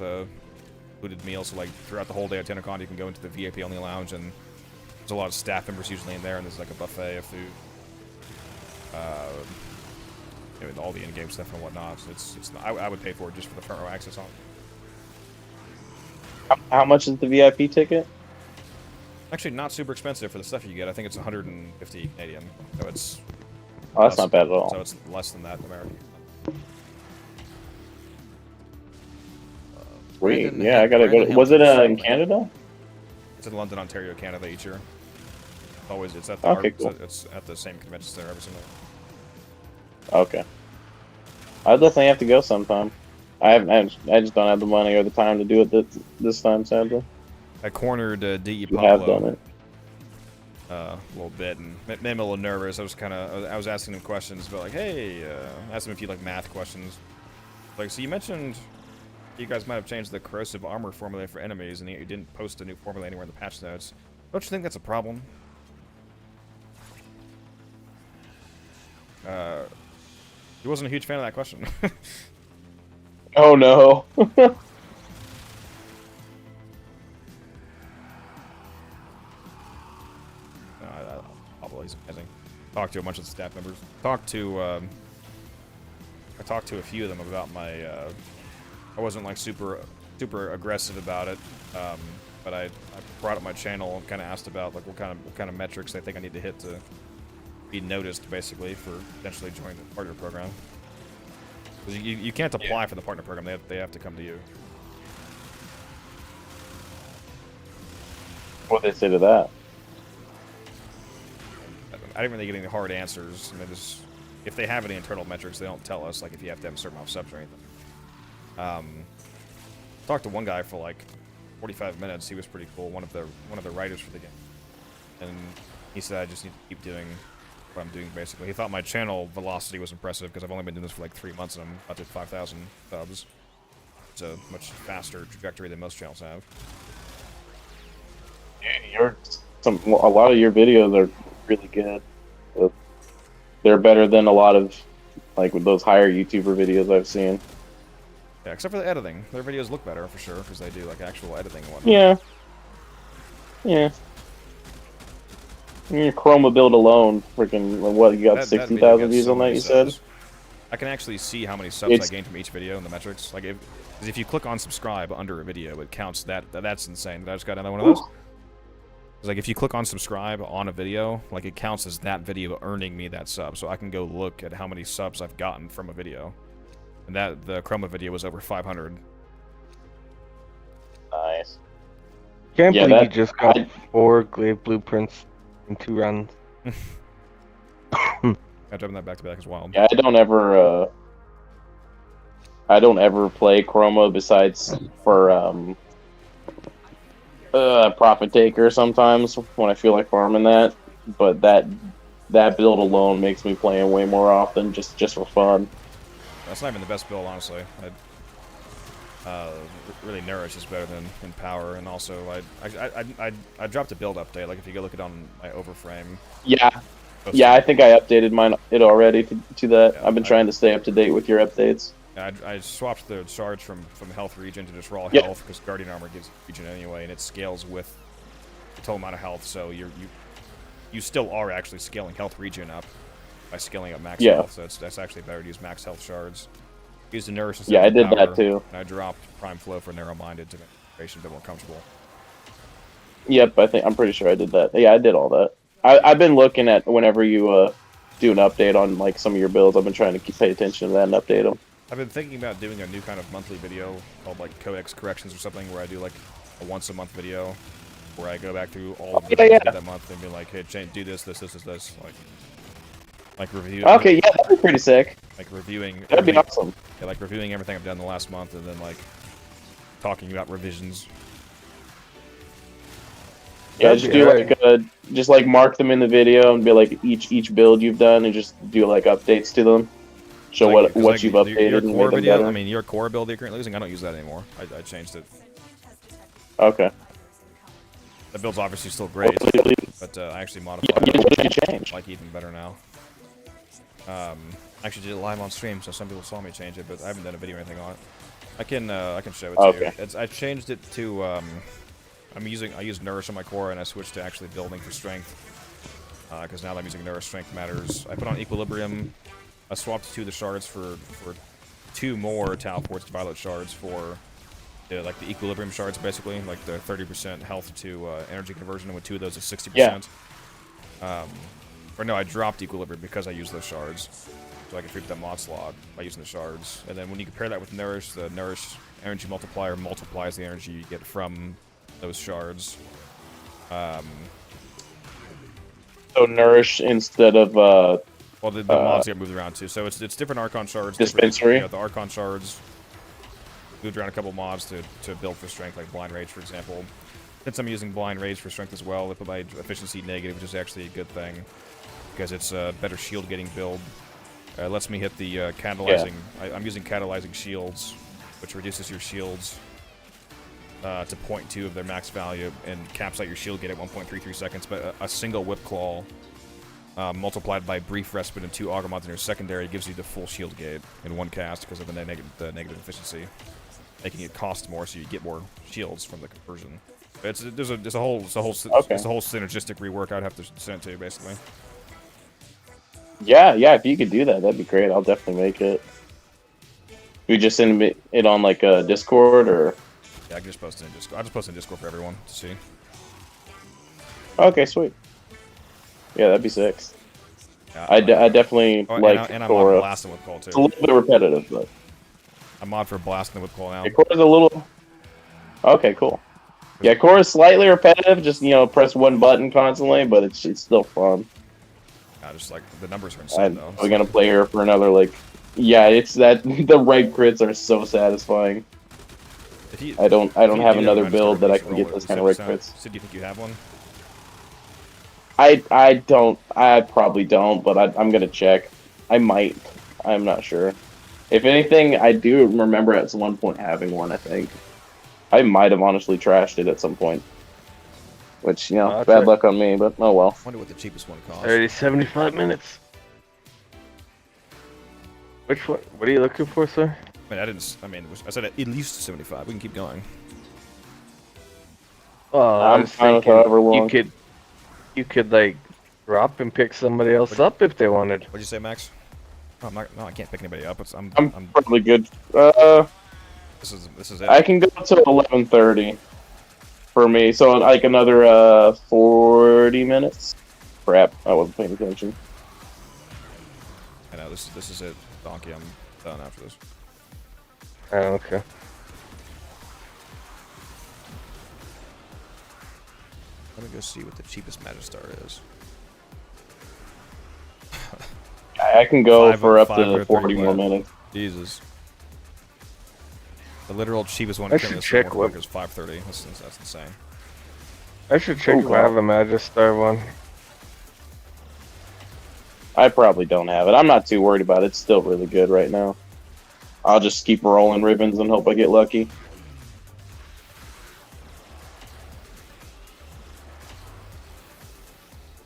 included meals. So like throughout the whole day at TennoCon, you can go into the VIP only lounge, and there's a lot of staff members usually in there, and there's like a buffet of food. All the in-game stuff and whatnot. So it's not, I would pay for it just for the front row access on. How much is the VIP ticket? Actually, not super expensive for the stuff you get. I think it's 150 Canadian. So it's. Oh, that's not bad at all. So it's less than that in America. Sweet. Yeah, I gotta go. Was it in Canada? It's in London, Ontario, Canada each year. Always, it's at the cool. It's at the same convention center every single. Okay. I'll definitely have to go sometime. I just don't have the money or the time to do it this time, sadly. I cornered D.E. You Pablo have done it. A little bit and made me a little nervous. I was asking him questions about like, hey, asked him a few like math questions. Like, so you mentioned you guys might have changed the corrosive armor formula for enemies, and you didn't post a new formula anywhere in the patch notes. Don't you think that's a problem? He wasn't a huge fan of that question. Oh no. Pablo, he's amazing. Talked to a bunch of the staff members. I talked to a few of them about my. I wasn't like super aggressive about it, but I brought up my channel and kind of asked about like what kind of metrics they think I need to hit to be noticed, basically, for potentially joining the partner program. Because you can't apply for the partner program; they have to come to you. What they say to that? I didn't really get any hard answers. I mean, if they have any internal metrics, they don't tell us. Like if you have to have a certain amount of subs or anything. Talked to one guy for like 45 minutes. He was pretty cool. One of the writers for the game, and he said I just need to keep doing what I'm doing. Basically, he thought my channel velocity was impressive because I've only been doing this for like 3 months and I'm about to 5,000 subs. It's a much faster trajectory than most channels have. Yeah, a lot of your videos are really good. They're better than a lot of like with those higher YouTuber videos I've seen. Yeah, except for the editing. Their videos look better for sure because they do like actual editing and whatnot. Yeah. Yeah. Your Chroma build alone, freaking what you got 60,000 views on that? You said. I can actually see how many subs I gained from each video in the metrics. Like if you click on subscribe under a video, it counts that. That's insane. I just got another one of those. It's like if you click on subscribe on a video, like it counts as that video earning me that sub. So I can go look at how many subs I've gotten from a video. And the Chroma video was over 500. Nice. Can't believe you just got 4 glaive blueprints in 2 runs. I'm dropping that back to back as well. Yeah, I don't ever play Chroma besides for Profit Taker sometimes when I feel like farming that. But that build alone makes me play way more often just for fun. That's not even the best build, honestly. Really Nourish is better than in Power, and also I dropped a build update. Like if you go look at it on my Overframe. Yeah, I think I updated it already to that. Yeah, I've been trying to stay up to date with your updates. I swapped the charge from health regen to just raw health because Guardian Armor gives regen anyway, and it scales with the total amount of health. So you still are actually scaling health regen up by scaling up max health. So that's actually better to use max health shards. Use the Nourish instead of I did Power, that too. And I dropped Prime Flow for Narrow-Minded to make the a bit more comfortable. Yep, I'm pretty sure I did that. Yeah, I did all that. I've been looking at whenever you do an update on like some of your builds. I've been trying to pay attention to that and update them. I've been thinking about doing a new kind of monthly video called like Codex Corrections or something, where I do like a once-a-month video where I go back through all of the videos I did that month and be like, hey, do this, like review. Okay, yeah, that'd be pretty sick. Like reviewing. That'd be awesome. Yeah, like reviewing everything I've done in the last month, and then like talking about revisions. Yeah, just do just like mark them in the video and be like each build you've done, and just do like updates to them. Show like, what you've updated your and core made them video. better. I mean, your core build that you're currently using, I don't use that anymore. I changed it. Okay. The build's obviously still great, but I actually modified it. Like even better now. I actually did it live on stream, so some people saw me change it, but I haven't done a video or anything on it. I can show it Okay. to you. I changed it to I use Nourish on my core, and I switched to actually building for strength. Because now that I'm using Nourish, strength matters. I put on Equilibrium. I swapped 2 of the shards for 2 more Teleports to Violet shards for like the Equilibrium shards, basically, like the 30% health to energy conversion, and with 2 of those it's 60%. Yeah. Or no, I dropped Equilibrium because I used those shards, so I can free up that mod slot by using the shards. And then when you compare that with Nourish, the Nourish energy multiplier multiplies the energy you get from those shards. So Nourish instead of well, the mods get moved around too, so it's different Archon shards. Dispensary. The Archon shards moved around a couple mods to build for strength, like Blind Rage, for example. Since I'm using Blind Rage for strength as well, I put my efficiency negative, which is actually a good thing because it's a better shield getting build. Lets me hit the catalyzing. Yeah. I'm using catalyzing shields, which reduces your shields to 0.2 of their max value and caps out your shield gate at 1.33 seconds. But a single Whip Claw multiplied by Brief Respite and 2 Auger mods in your secondary gives you the full shield gate in one cast because of the negative efficiency, making it cost more, so you get more shields from the conversion. There's a whole synergistic rework. I'd have to send it to you, basically. Yeah, if you could do that, that'd be great. I'll definitely make it. We just send it on like Discord, or yeah, I can just post it in Discord. I'll just post it in Discord for everyone to see. Okay, sweet. Yeah, that'd be sick. Yeah, I definitely like. And I'm on Blasting with Call too. It's a little bit repetitive, but I'm mod for Blasting with Call now. Yeah, Core is a little. Okay, cool. Yeah, Core is slightly repetitive. Just press one button constantly, but it's still fun. Just like the numbers are insane though. We're gonna play her for another yeah, it's that the rank crits are so satisfying. I don't have another build that I can get those kind of rank crits. So do you think you have one? I don't. I probably don't, but I'm gonna check. I might. I'm not sure. If anything, I do remember at one point having one. I think I might have honestly trashed it at some point. Which, bad luck on me, but oh well. I wonder what the cheapest one costs. Already 75 minutes. Which one? What are you looking for, sir? I said at least 75. We can keep going. Well, I'm fine with however long. You could like drop and pick somebody else up if they wanted. What'd you say, Max? Oh, no, I can't pick anybody up. I'm probably good. This is it. I can go to 11:30. For me, so like another 40 minutes. Crap, I wasn't paying attention. I know this is it, Donkey. I'm done after this. Oh, okay. Let me go see what the cheapest Magistar is. I can go for up to 40 more minutes. Jesus. The literal cheapest one I should check what is 530. That's insane. I should check if I have a Magistar one. I probably don't have it. I'm not too worried about it. It's still really good right now. I'll just keep rolling ribbons and hope I get lucky.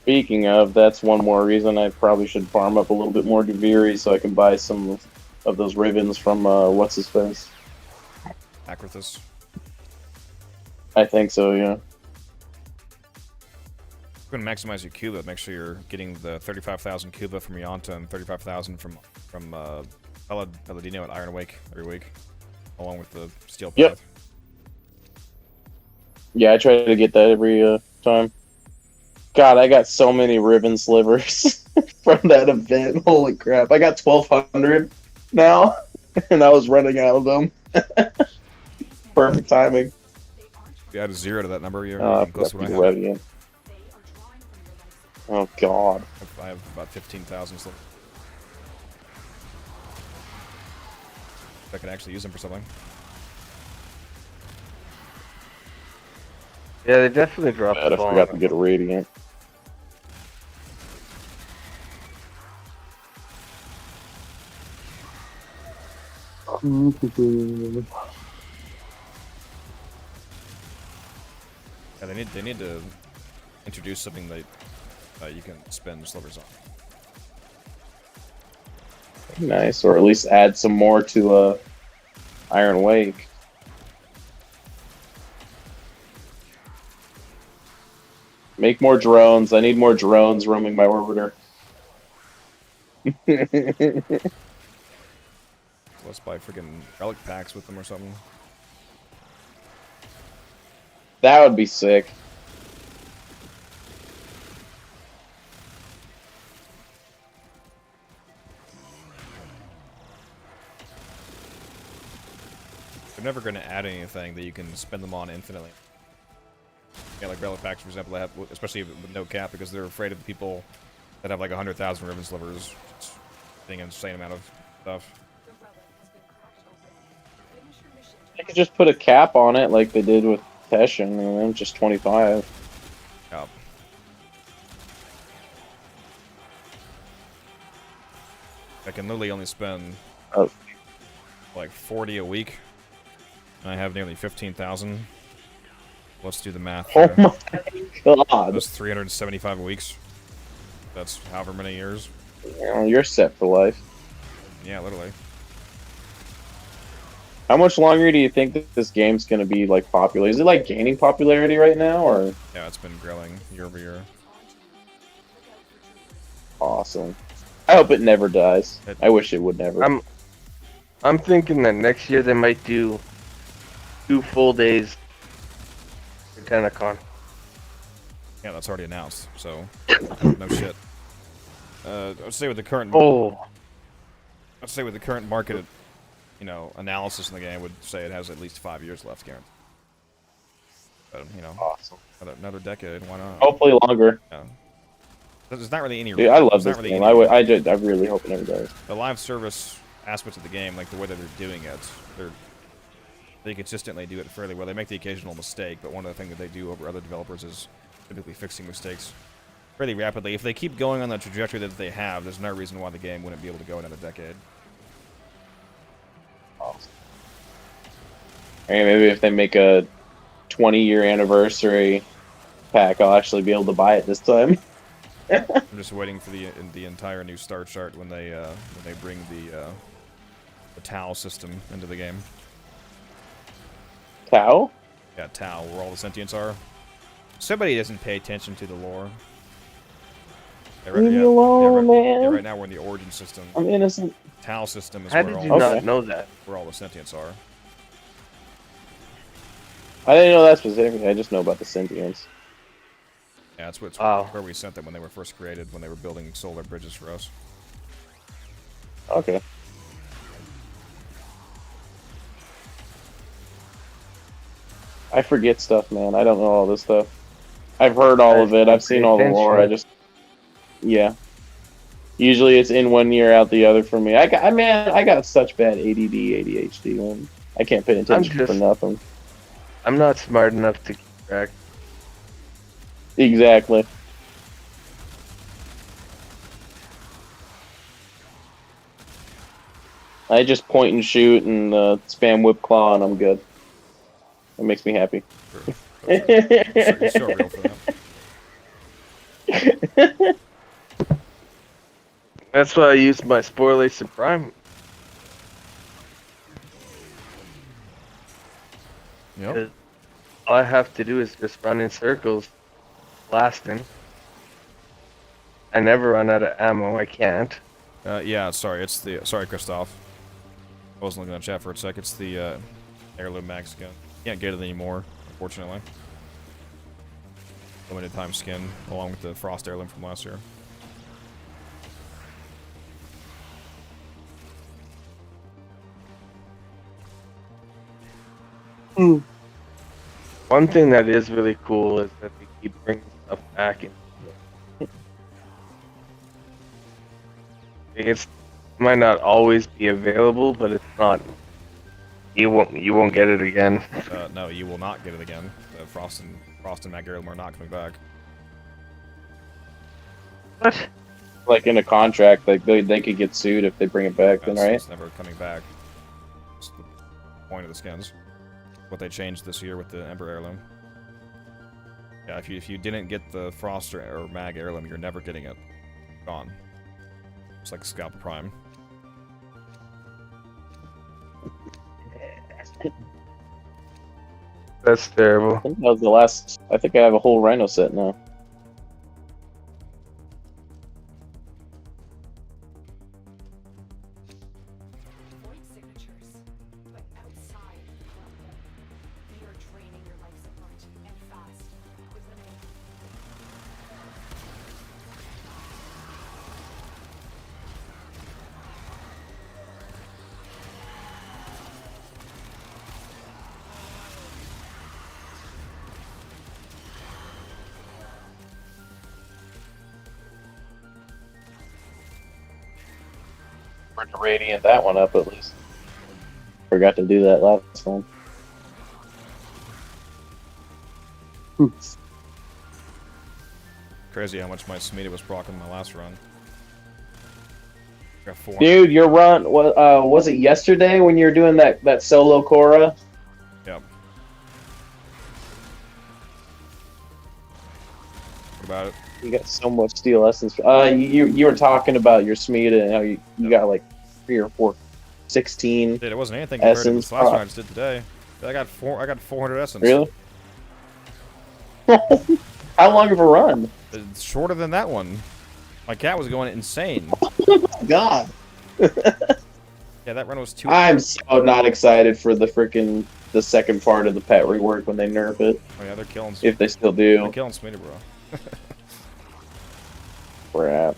Speaking of, that's one more reason I probably should farm up a little bit more Gyre so I can buy some of those ribbons from what's his face. Acrithus. I think so, yeah. You're going to maximize your Cuba. Make sure you're getting the 35,000 Cuba from Yanta and 35,000 from Paladino and Iron Wake every week, along with the Steel Path. Yep. Yeah, I try to get that every time. God, I got so many ribbon slivers from that event. Holy crap. I got 1,200 now, and I was running out of them. Perfect timing. If you add a 0 to that number, you're close to what I have. Yeah. Oh, God. I have about 15,000 slivers. I can actually use them for something. Yeah, they definitely dropped the ball. I forgot to get a Radiant. Yeah, they need to introduce something that you can spend slivers on. Nice, or at least add some more to Iron Wake. Make more drones. I need more drones roaming my orbiter. Let's buy freaking relic packs with them or something. That would be sick. They're never going to add anything that you can spend them on infinitely. Yeah, like relic packs, for example, have, especially with no cap, because they're afraid of the people that have like 100,000 ribbon slivers. It's being an insane amount of stuff. They could just put a cap on it like they did with Teshin, and then just 25. Yeah. I can literally only spend like 40 a week, and I have nearly 15,000. Let's do the math. Oh my god! That's 375 weeks. That's however many years. Yeah, you're set for life. Yeah, literally. How much longer do you think that this game's gonna be like popular? Is it like gaining popularity right now, or? Yeah, it's been growing year over year. Awesome. I hope it never dies. I wish it would never. I'm thinking that next year they might do 2 full days for Tenacon. Yeah, that's already announced, so no shit. I'd say with the current market, you know, analysis in the game, would say it has at least 5 years left, guaranteed. But, you know, awesome. Another decade, why not? Hopefully longer. Yeah. There's not really any. Dude, I love this really game. I really hope it never dies. The live service aspects of the game, like the way that they're doing it, they consistently do it fairly well. They make the occasional mistake, but one of the things that they do over other developers is typically fixing mistakes fairly rapidly. If they keep going on the trajectory that they have, there's no reason why the game wouldn't be able to go another decade. Awesome. Hey, maybe if they make a 20-year anniversary pack, I'll actually be able to buy it this time. I'm just waiting for the entire new start chart when they bring the Tau system into the game. Tau? Yeah, Tau, where all the sentients are. Somebody doesn't pay attention to the lore. Yeah, Leave me alone, man. Yeah, right now we're in the origin system. I'm innocent. Tau system is How where did all you not know that? Where all the sentients are. I didn't know that specifically. I just know about the sentients. Yeah, that's where we sent them when they were first created, when they were building solar bridges for us. Okay. I forget stuff, man. I don't know all this stuff. I've heard all of it. I've seen all the lore. I just, yeah. Usually it's in one ear, out the other for me. I got such bad ADD, ADHD, man. I can't pay attention for nothing. I'm not smart enough to keep track. Exactly. I just point and shoot and spam whip claw and I'm good. It makes me happy. Sure. You're so real for that. That's why I use my Sporlace and Prime. Yep. All I have to do is just run in circles, blasting. I never run out of ammo. I can't. Yeah, sorry. Sorry, Christoph. I wasn't looking at chat for a sec. It's the heirloom mag skin. Can't get it anymore, unfortunately. Limited time skin, along with the frost heirloom from last year. One thing that is really cool is that they keep bringing stuff back in. It might not always be available, but it's not. You won't get it again. No, you will not get it again. Frost and Mag Heirloom are not coming back. What? Like in a contract, like they could get sued if they bring it back, then, right? It's never coming back. It's the point of the skins. What they changed this year with the Ember Heirloom. Yeah, if you didn't get the Frost or Mag Heirloom, you're never getting it. Gone. It's like Scalp Prime. That's terrible. I think that was the last. I think I have a whole Rhino set now. Void signatures, but outside the club. They are draining your life support, and fast, with limited. We're to radiant that one up at least. Forgot to do that last one. Crazy how much my Smita was proccing in my last run. Got 4. Dude, your run was it yesterday when you were doing that solo Korra? Yep. What about it? You got so much steel essence. You were talking about your Smita and how you got like 3 or 4, 16. Dude, it wasn't anything compared to essence. this last run I just did today. I got 400 essence. Really? How long of a run? It's shorter than that one. My cat was going insane. God. Yeah, that run was 2. I'm so not excited for the second part of the pet rework when they nerf it. Oh yeah, they're killing. If they still do. They're killing Smita, bro. Crap.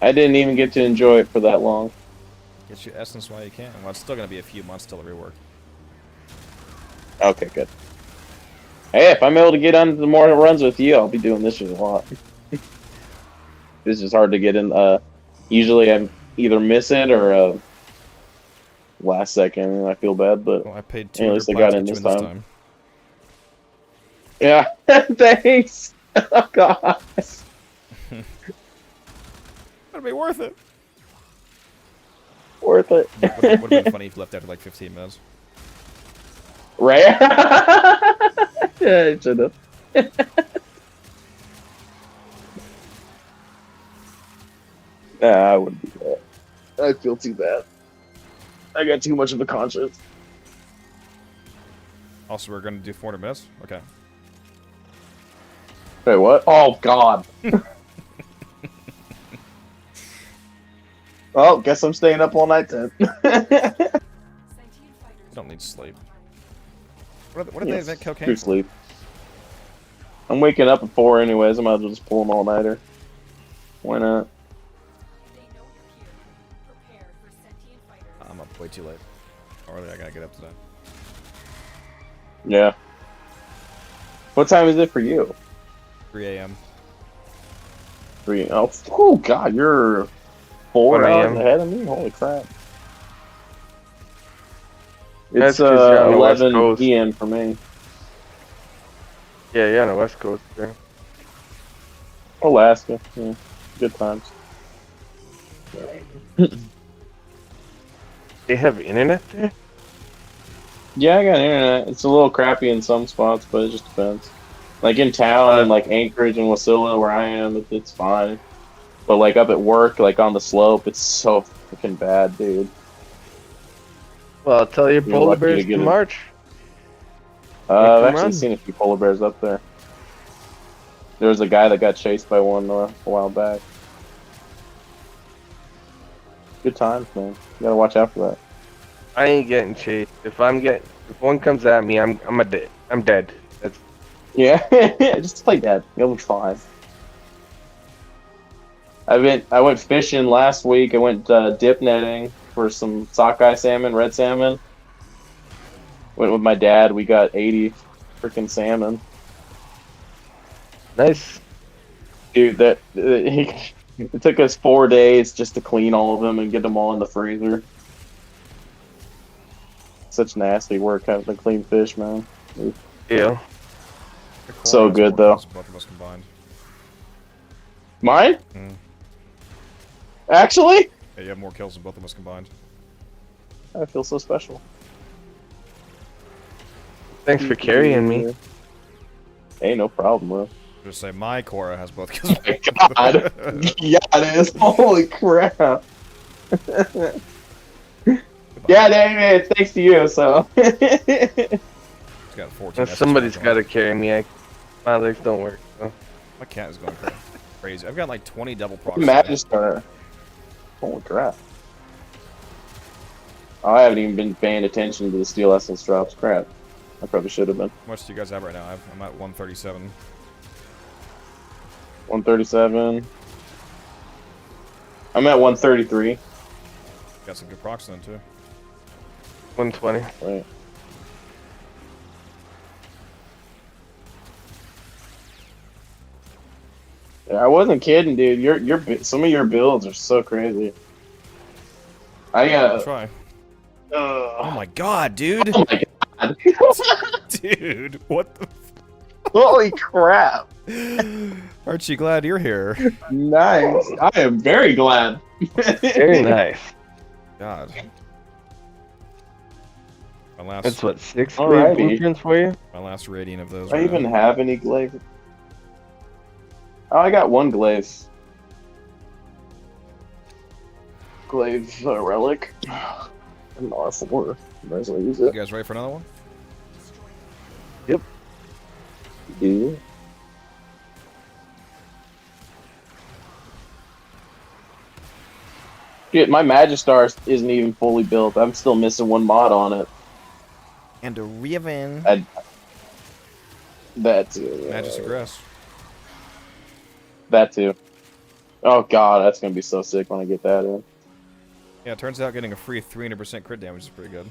I didn't even get to enjoy it for that long. Get your essence while you can. Well, it's still gonna be a few months till the rework. Okay, good. Hey, if I'm able to get on the more runs with you, I'll be doing this shit a lot. This is hard to get in. Usually I either miss it or last second, and I feel bad, but well, I paid at least I got in this this time. Yeah, thanks. Oh god. That'd be worth it. Worth it. Would have been funny if you left after like 15 minutes. Right? Yeah, I should have. Nah, I wouldn't do that. I feel too bad. I got too much of a conscience. Also, we're gonna do 400 minutes. Okay. Wait, what? Oh god. Well, guess I'm staying up all night then. Don't need sleep. What did they invent cocaine True for? sleep. I'm waking up at 4 anyways. I might as well just pull an all-nighter. Why not? I'm up way too late. Already, I gotta get up today. Yeah. What time is it for you? 3 a.m. 3. Oh god, you're 4 hours ahead of me? Holy crap. It's 11 p.m. for me. Yeah, on the West Coast there. Alaska, yeah. Good times. They have internet there? Yeah, I got internet. It's a little crappy in some spots, but it just depends. Like in town and like Anchorage and Wasilla where I am, it's fine. But like up at work, like on the slope, it's so freaking bad, dude. Well, I'll tell you, You're polar lucky to bears get can it. march. I've come actually on. seen a few polar bears up there. There was a guy that got chased by one a while back. Good times, man. You gotta watch out for that. I ain't getting chased. If one comes at me, I'm dead. That's Yeah, just play dead. You'll be fine. I went fishing last week. I went dip netting for some sockeye salmon, red salmon. Went with my dad. We got 80 freaking salmon. nice. Dude, it took us 4 days just to clean all of them and get them all in the freezer. Such nasty work having to clean fish, man. Yeah. So good though. Both of us combined. Mine? Mm. Actually? Yeah, you have more kills than both of us combined. I feel so special. Thanks for carrying me. Hey, no problem, bro. Just say my Korra has both kills. God. Yeah, it is. Holy crap. Goodbye, Fine. Yeah, it's thanks to you. So. It's got 14. Somebody's got to carry me. My legs don't work. So. My cat is going crazy. I've got like 20 double procs. Magister. Holy crap. Oh, I haven't even been paying attention to the Steel Essence drops. Crap. I probably should have been. How much do you guys have right now? I'm at 137. 137. I'm at 133. Got some good procs then too. 120. Right. Yeah, I wasn't kidding, dude. Some of your builds are so crazy. I'll try. Oh my god, dude! Oh my god. Dude, what the? Holy crap! Aren't you glad you're here? Nice. I am very glad. Very nice. God. My last. That's what, 6 Alrighty. blueprints for you? My last rating of those. Do I even have any glaive? Oh, I got one glaive. Glaive relic. An R4. Might as well use You it. guys ready for another one? Yep. Do. Shit, my Magistar isn't even fully built. I'm still missing one mod on it. And a Riven. That too. Magis Aggress. That too. Oh god, that's gonna be so sick when I get that in. Yeah, it turns out getting a free 300% crit damage is pretty good.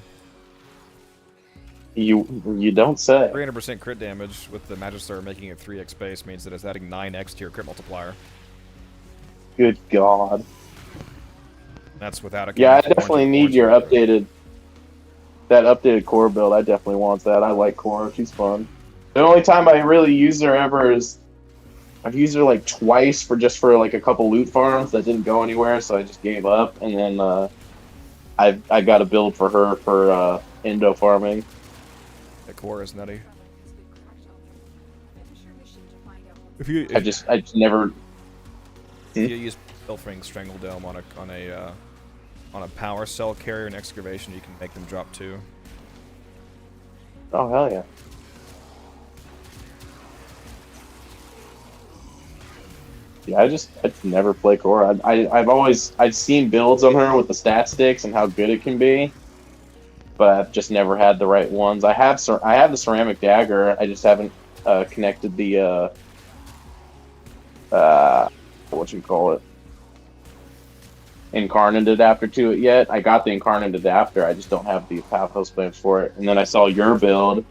You don't say. 300% crit damage with the Magister making it 3x base means that it's adding 9x to your crit multiplier. Good god. That's without a. Yeah, I definitely need your updated. That updated core build. I definitely want that. I like core. She's fun. The only time I really use her ever is I've used her like twice for like a couple loot farms that didn't go anywhere, so I just gave up. And then I got a build for her for endo farming. The core is nutty. I just never. If you use Pilfering Strangle Dome on a power cell carrier and excavation, you can make them drop 2. Oh hell yeah! Yeah, I just never play core. I've seen builds on her with the stat sticks and how good it can be, but I've just never had the right ones. I have the ceramic dagger. I just haven't connected the what you call it, incarnate adapter to it yet. I got the incarnate adapter. I just don't have the pathos plans for it. And then I saw your build.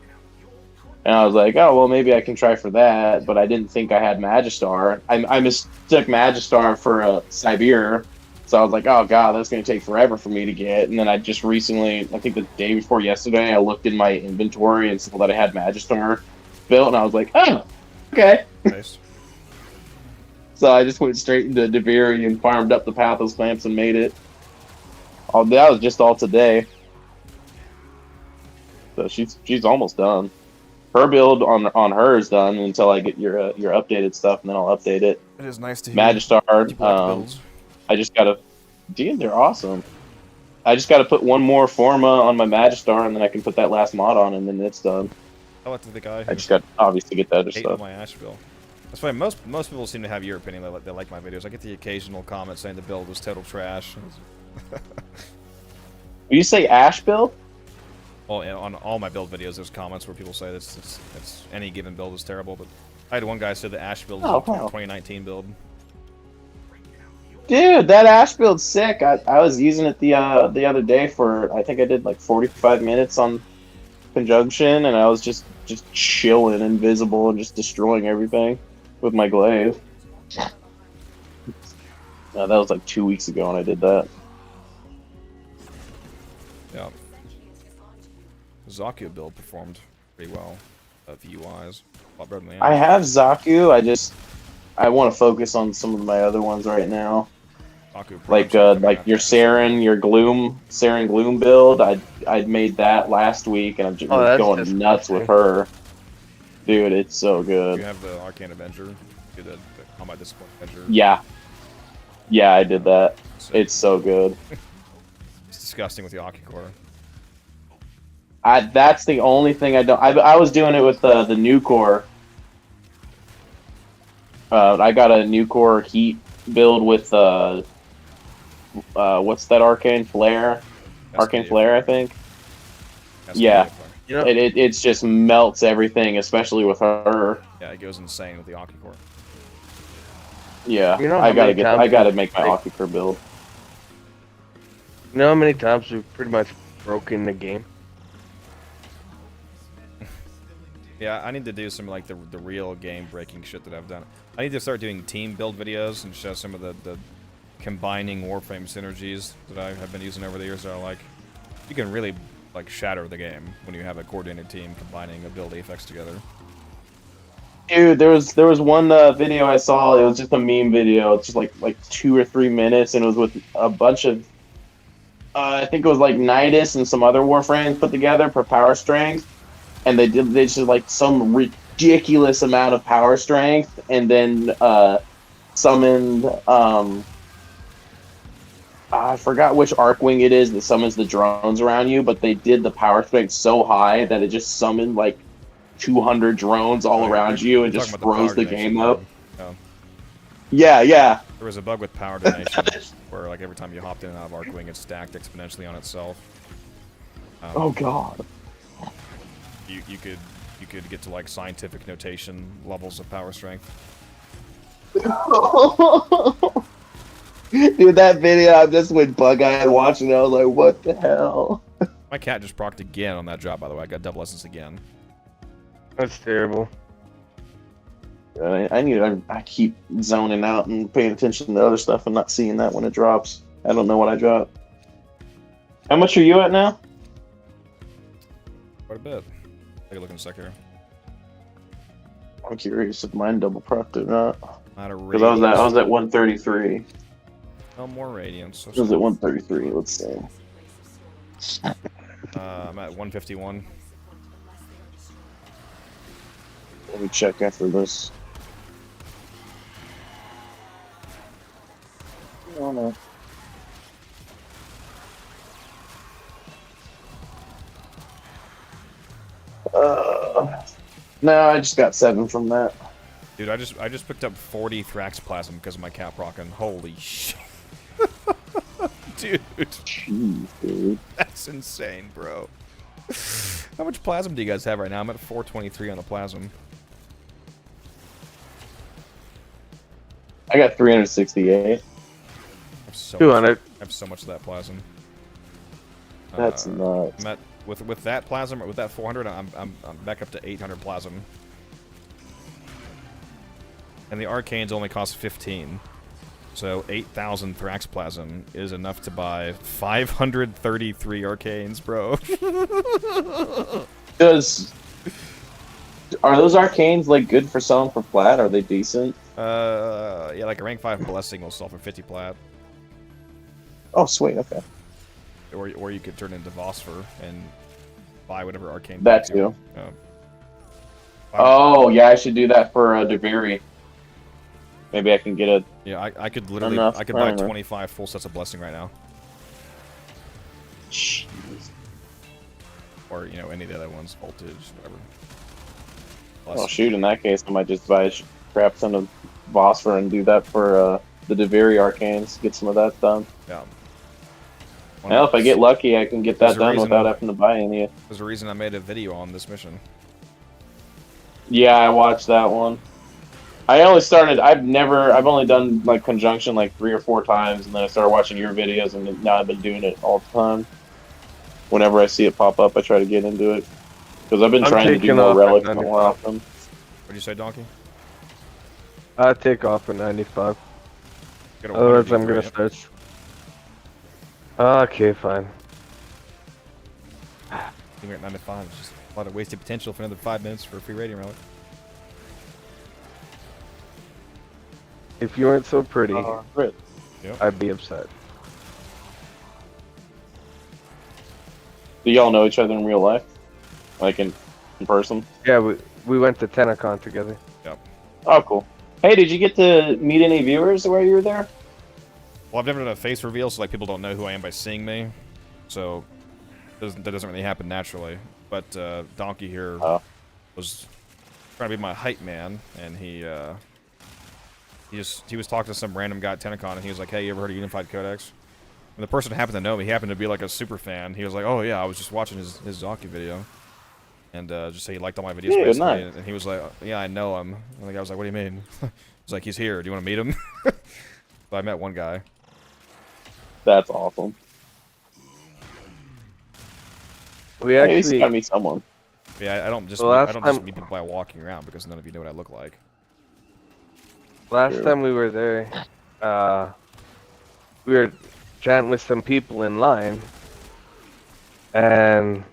And I was like, oh, well, maybe I can try for that, but I didn't think I had Magistar. I mistook Magistar for Sibir, so I was like, oh, God, that's going to take forever for me to get. And then I just recently, I think the day before yesterday, I looked in my inventory and saw that I had Magistar built, and I was like, oh, okay. Nice. So I just went straight into Deviri and farmed up the Pathos clamps and made it. Oh, that was just all today. So she's almost done. Her build on her is done until I get your updated stuff, and then I'll update it. It is nice to hear. Magistar. I just gotta. Dude, they're awesome. I just gotta put one more Forma on my Magistar, and then I can put that last mod on, and then it's done. I like the guy. I just got obviously get that other hate stuff. my Ash build. That's why most people seem to have your opinion. They like my videos. I get the occasional comment saying the build was total trash. You say Ash build? Well, on all my build videos, there's comments where people say it's any given build is terrible. But I had one guy said the Ash build was a 2019 build. Dude, that Ash build's sick. I was using it the other day for, I think I did like 45 minutes on Conjunction, and I was just chilling, invisible, and just destroying everything with my glaive. That was like 2 weeks ago when I did that. Yeah. Zaku build performed pretty well, view-wise. A lot better than the I Ash. have Zaku. I want to focus on some of my other ones right now. Like your Saren, your Saren Gloom build. I'd made that last week, and I'm just going nuts with her. Dude, it's so good. You have the Arcane Avenger, the Combat Discipline Avenger. Yeah, I did that. It's so good. disgusting with the Occucore. That's the only thing I don't. I was doing it with the new core. I got a new core heat build with what's that arcane flare? Arcane flare, I think. Yeah, You know, it just melts everything, especially with her. Yeah, it goes insane with the Occucore. Yeah, You know I how many times gotta we've, make my like- Occucore build. you know how many times we've pretty much broken the game? Yeah, I need to do some like the real game breaking shit that I've done. I need to start doing team build videos and show some of the combining Warframe synergies that I have been using over the years that I like. You can really like shatter the game when you have a coordinated team combining ability effects together. Dude, there was one video I saw. It was just a meme video. It's just like 2 or 3 minutes, and it was with a bunch of I think it was like Nidus and some other Warframes put together for power strength, and they just like some ridiculous amount of power strength, and then summoned I forgot which Arcwing it is that summons the drones around you, but they did the power strength so high that it just summoned like 200 drones all around you and just froze the game up. Oh. Yeah. There was a bug with power donation where like every time you hopped in and out of Arcwing, it stacked exponentially on itself. Oh god. You could get to like scientific notation levels of power strength. Dude, that video, I just went bug-eyed watching it. I was like, what the hell? My cat just procced again on that drop, by the way. I got double essence again. That's terrible. I keep zoning out and paying attention to other stuff and not seeing that when it drops. I don't know what I dropped. How much are you at now? Quite a bit. Take a look in a sec here. I'm curious if mine double procced or not. Not a Because I was at 133. No more radiance. I was at 133. Let's see. I'm at 151. Let me check after this. Oh no. No, I just got 7 from that. Dude, I just picked up 40 Thrax Plasm because of my cat procking. Holy shit. Dude. Jeez, dude. That's insane, bro. How much plasm do you guys have right now? I'm at 423 on the plasm. I got 368. I have so 200. I have so much of that plasm. That's nuts. I'm at, with that plasm, or with that 400, I'm back up to 800 plasm. And the arcanes only cost 15. So 8,000 Thrax Plasm is enough to buy 533 arcanes, bro. Are those arcanes like good for selling for plat? Are they decent? Yeah, like a rank 5 blessing will sell for 50 plat. Oh, sweet. Okay. Or you could turn into Vosper and buy whatever arcane. That too. Wow. Oh yeah, I should do that for Deviri. Maybe I can get a. Yeah, I could literally enough, I could buy 25 full sets of blessing right now. Jeez. Or you know any of the other ones, voltage, whatever. Plus, Well, shoot. In that case, I might just buy a crap ton of Vosper and do that for the Deviri arcanes. Get some of that done. Yeah. Well, if I get lucky, I can get that There's a done reason- without having to buy any. There's a reason I made a video on this mission. Yeah, I watched that one. I only started. I've only done like conjunction like 3 or 4 times, and then I started watching your videos, and now I've been doing it all the time. Whenever I see it pop up, I try to get into it because I've been trying to do more relics more often. What did you say, Donkey? I take off at 95. Got a Otherwise, 183 I'm gonna up. start. Okay, fine. You're at 95. It's just a lot of wasted potential for another 5 minutes for a free rating relic. If you weren't so pretty, Right. Yep. I'd be upset. Do y'all know each other in real life, like in person? Yeah, we went to Tenacon together. Yep. Oh, cool. Hey, did you get to meet any viewers while you were there? Well, I've never done a face reveal, so like people don't know who I am by seeing me. So that doesn't really happen naturally. But Donkey here was trying to be my hype man, and he was talking to some random guy at Tenacon, and he was like, "Hey, you ever heard of Unified Codex?" And the person happened to know me. He happened to be like a super fan. He was like, "Oh yeah, I was just watching his Donkey video," and just say he liked all my videos basically. Nice. And he was like, "Yeah, I know him." And the guy was like, "What do you mean?" He's like, "He's here. Do you want to meet him?" But I met one guy. That's awesome. We At least actually you gotta meet someone. Yeah, I don't just Well, I don't just meet people by walking around because none of you know what I look like. last time we were there, we were chatting with some people in line, and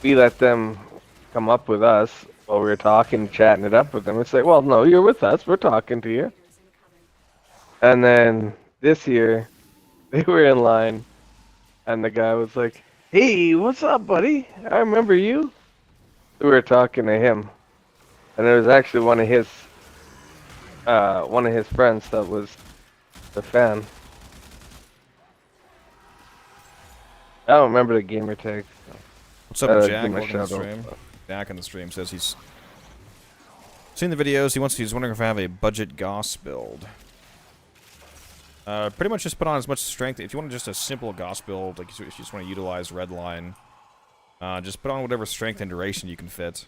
we let them come up with us while we were talking, chatting it up with them. It's like, well, no, you're with us. We're talking to you. And then this year, they were in line, and the guy was like, "Hey, what's up, buddy? I remember you." We were talking to him, and it was actually one of his friends that was the fan. I don't remember the gamer tag. What's up, Jack? give him a Welcome to the shout out. stream. Jack in the stream says he's seen the videos. He's wondering if I have a budget Goss build. Pretty much just put on as much strength. If you want just a simple Goss build, like if you just want to utilize Redline, just put on whatever strength and duration you can fit.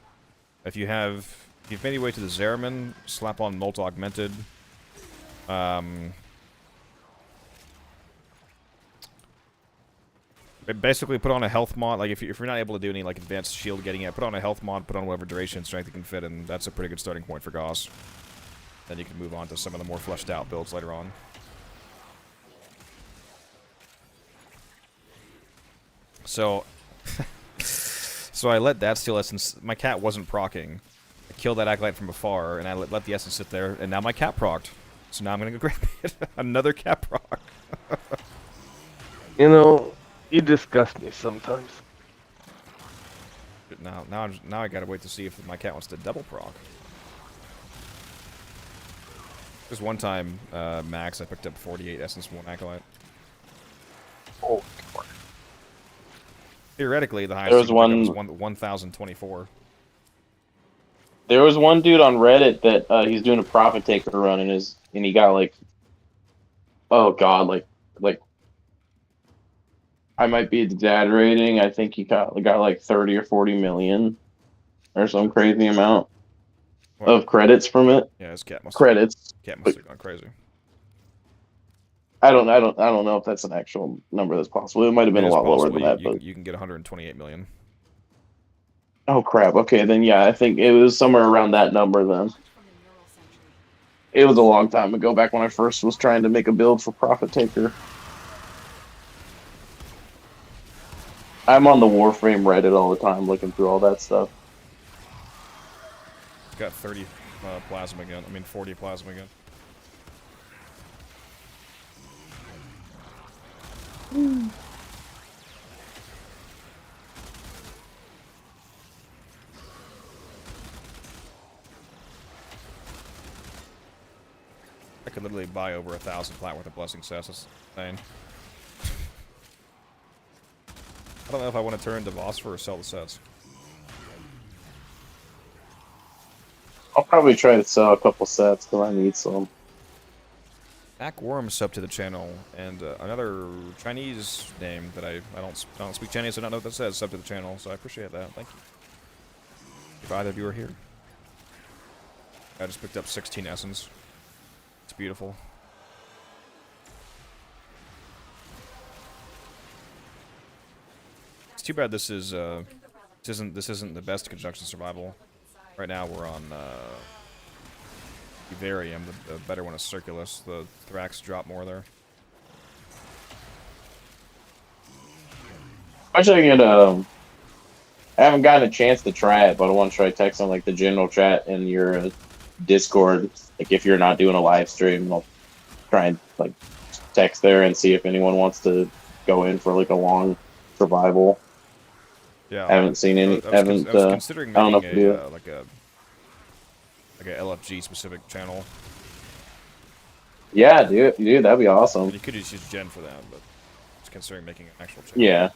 If you've made your way to the Zeraman, slap on Molt Augmented. Basically, put on a health mod. Like if you're not able to do any like advanced shield getting it, put on a health mod. Put on whatever duration and strength you can fit, and that's a pretty good starting point for Goss. Then you can move on to some of the more fleshed out builds later on. So, so I let that steal essence. My cat wasn't proccing. I killed that acolyte from afar, and I let the essence sit there, and now my cat procced. So now I'm gonna go grab it. Another cat proc. You know, you disgust me sometimes. Now I gotta wait to see if my cat wants to double proc. Just one time, max, I picked up 48 essence from one acolyte. Oh, Theoretically, the highest there was you can pick up was 1,024. There was one dude on Reddit that he's doing a profit taker run and he got like, oh god, like I might be exaggerating. I think he got like 30 or 40 million or some crazy amount of credits from it. Yeah, his cat must credits. Cat must have gone crazy. I don't know if that's an actual number that's possible. It might have been a lot lower than that. But you can get 128 million. oh crap. Okay, then yeah, I think it was somewhere around that number then. It was a long time ago, back when I first was trying to make a build for Profit Taker. I'm on the Warframe Reddit all the time looking through all that stuff. Got 30 plasma gun. I mean 40 plasma gun. I could literally buy over 1,000 plat worth of blessing sets. That's insane. I don't know if I want to turn to Phosphor or sell the sets. I'll probably try to sell a couple sets because I need some. Worm sub to the channel, and another Chinese name that I don't speak Chinese, so I don't know what that says. Sub to the channel, so I appreciate that. Thank you. If either of you are here, I just picked up 16 essence. It's beautiful. It's too bad this isn't the best conjunction survival. Right now we're on Vivarium, the better one is Circulus. The Thrax drop more there. Actually, I haven't gotten a chance to try it, but I want to try texting like the general chat in your Discord. Like if you're not doing a live stream, I'll try and like text there and see if anyone wants to go in for like a long survival. Yeah, I haven't seen any. I was considering I don't know making if like a LFG specific channel. Yeah, dude, that'd be awesome. You could just use Gen for that, but just considering making an actual channel. Yeah.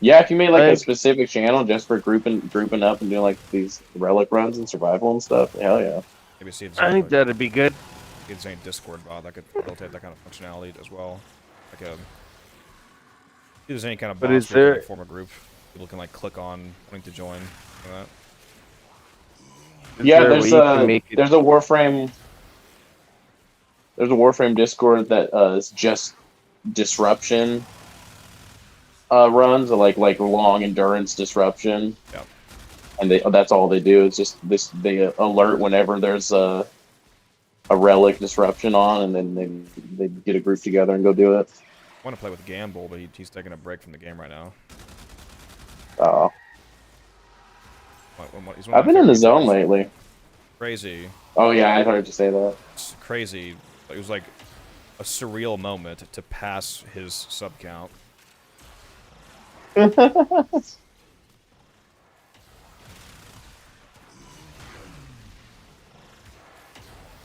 Yeah, if you made like a specific channel just for grouping up and doing like these relic runs and survival and stuff, hell yeah. Maybe see if I think that'd be good. It's any Discord bot that could facilitate that kind of functionality as well. Like a, if there's any kind of But bots is where you there- can form a group, people can like click on wanting to join. Like that. Yeah, there a there's way you can make it- there's a Warframe Discord that is just disruption runs, like long endurance disruption. Yep. And that's all they do. It's just they alert whenever there's a relic disruption on, and then they get a group together and go do it. I want to play with Gamble, but he's taking a break from the game right now. Oh. He's one of I've my been in the favorite zone players. lately. Crazy. Oh yeah, I heard you say that. It's crazy. It was like a surreal moment to pass his sub count.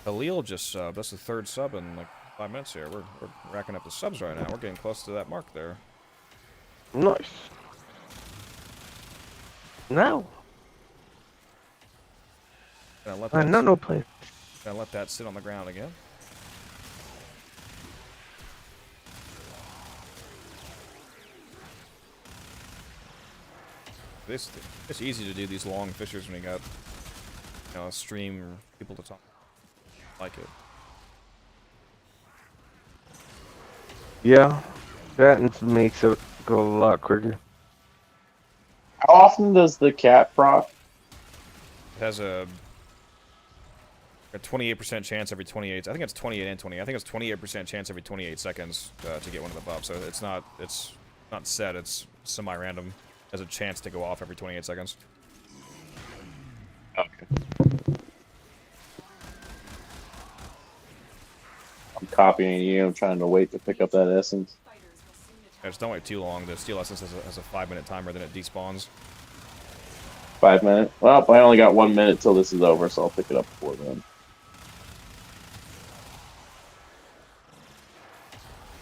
Khalil just subbed. That's the third sub in like 5 minutes here. We're racking up the subs right now. We're getting close to that mark there. Nice. No. Gonna let that No place. Gonna let that sit on the ground again. It's easy to do these long fissures when you got, you know, a stream or people to talk like it. Yeah, that makes it go a lot quicker. How often does the cat proc? It has a 28% chance every 28. I think it's 28 and 20. I think it's 28% chance every 28 seconds to get one of the buffs. So it's not set. It's semi-random. Has a chance to go off every 28 seconds. Okay. I'm copying you. I'm trying to wait to pick up that essence. Yeah, just don't wait too long. The steel essence has a 5-minute timer, then it despawns. 5 minutes. Well, I only got 1 minute till this is over, so I'll pick it up before then.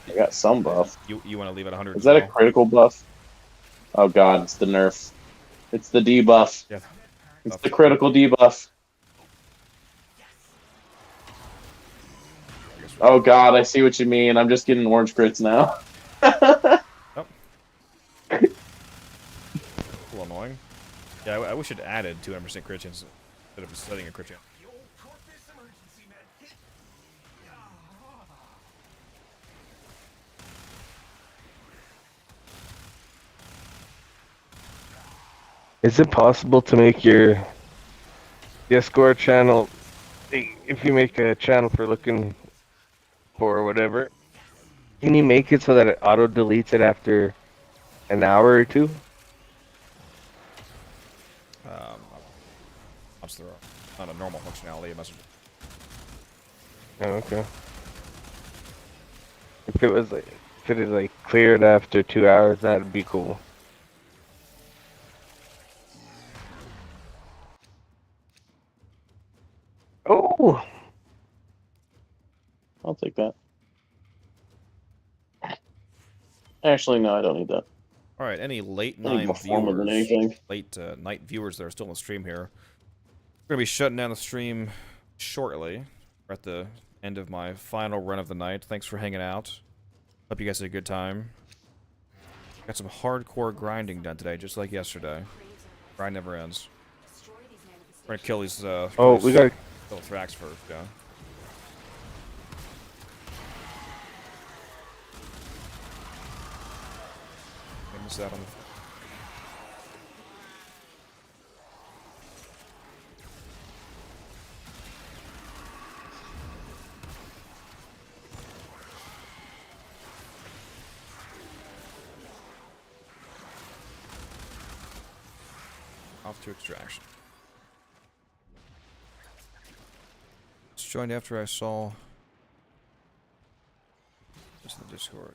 I got some buff. You want to leave it 100? Is that a critical buff? Oh god, it's the nerf. It's the debuff. Yeah. It's the critical debuff. Oh god, I see what you mean. I'm just getting orange crits now. Oh. A little annoying. Yeah, I wish it added 200% crit chance instead of setting a crit chance. Is it possible to make your Discord channel, if you make a channel for looking for whatever, can you make it so that it auto deletes it after an hour or two? That's not a normal functionality. It must. Oh, okay. If it is like cleared after 2 hours, that'd be cool. Oh, I'll take that. Actually, no, I don't need that. All right, any late I need night more formal than viewers, anything. late night viewers that are still on the stream here, we're gonna be shutting down the stream shortly. We're at the end of my final run of the night. Thanks for hanging out. Hope you guys had a good time. Got some hardcore grinding done today, just like yesterday. Grind never ends. We're gonna kill these. oh, we got. Kill Thrax first, yeah. I missed that on the. Off to extraction. Just joined after I saw. Just the Discord.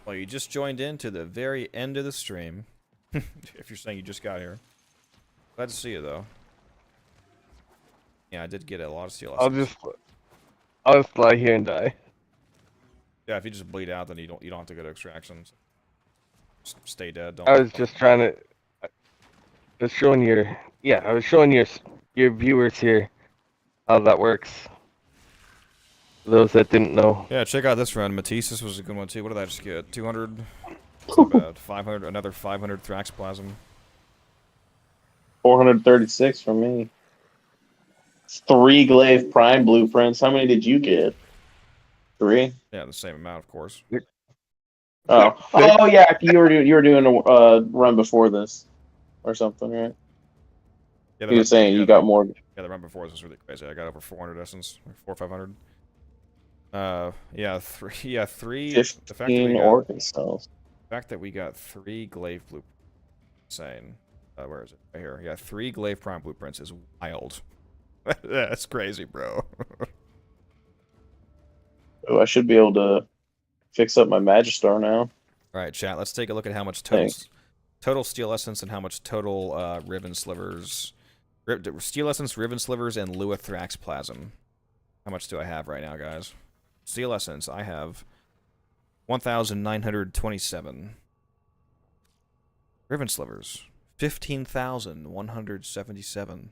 Well, you just joined in to the very end of the stream. If you're saying you just got here. Glad to see you though. Yeah, I did get a lot of steel. I'll just I'll just lie here and die. Yeah, if you just bleed out, then you don't have to go to extractions. Just stay dead. Don't. I was just trying to. I was showing I was showing your viewers here how that works. For those that didn't know. Yeah, check out this run. Matisse, this was a good one too. What did I just get? 200. That's not bad. 500. Another 500 Thraxplasm. 436 from me. It's 3 Glaive Prime blueprints. How many did you get? 3? Yeah, the same amount, of course. Oh yeah, you were doing a run before this, or something, right? Yeah, You were saying you got more. Yeah, the run before this was really crazy. I got over 400 essence, 400 or 500. Yeah, three. 15 organ cells. The fact that we got 3 glaive blueprints, insane. Where is it? Right here. Yeah, 3 glaive prime blueprints is wild. That's crazy, bro. Oh, I should be able to fix up my Magistar now. All right, chat. Let's take a look at how much total steel essence and how much total ribbon slivers, steel essence, ribbon slivers, and Lua Thraxplasm. How much do I have right now, guys? Steel essence, I have 1,927. Ribbon slivers, 15,177.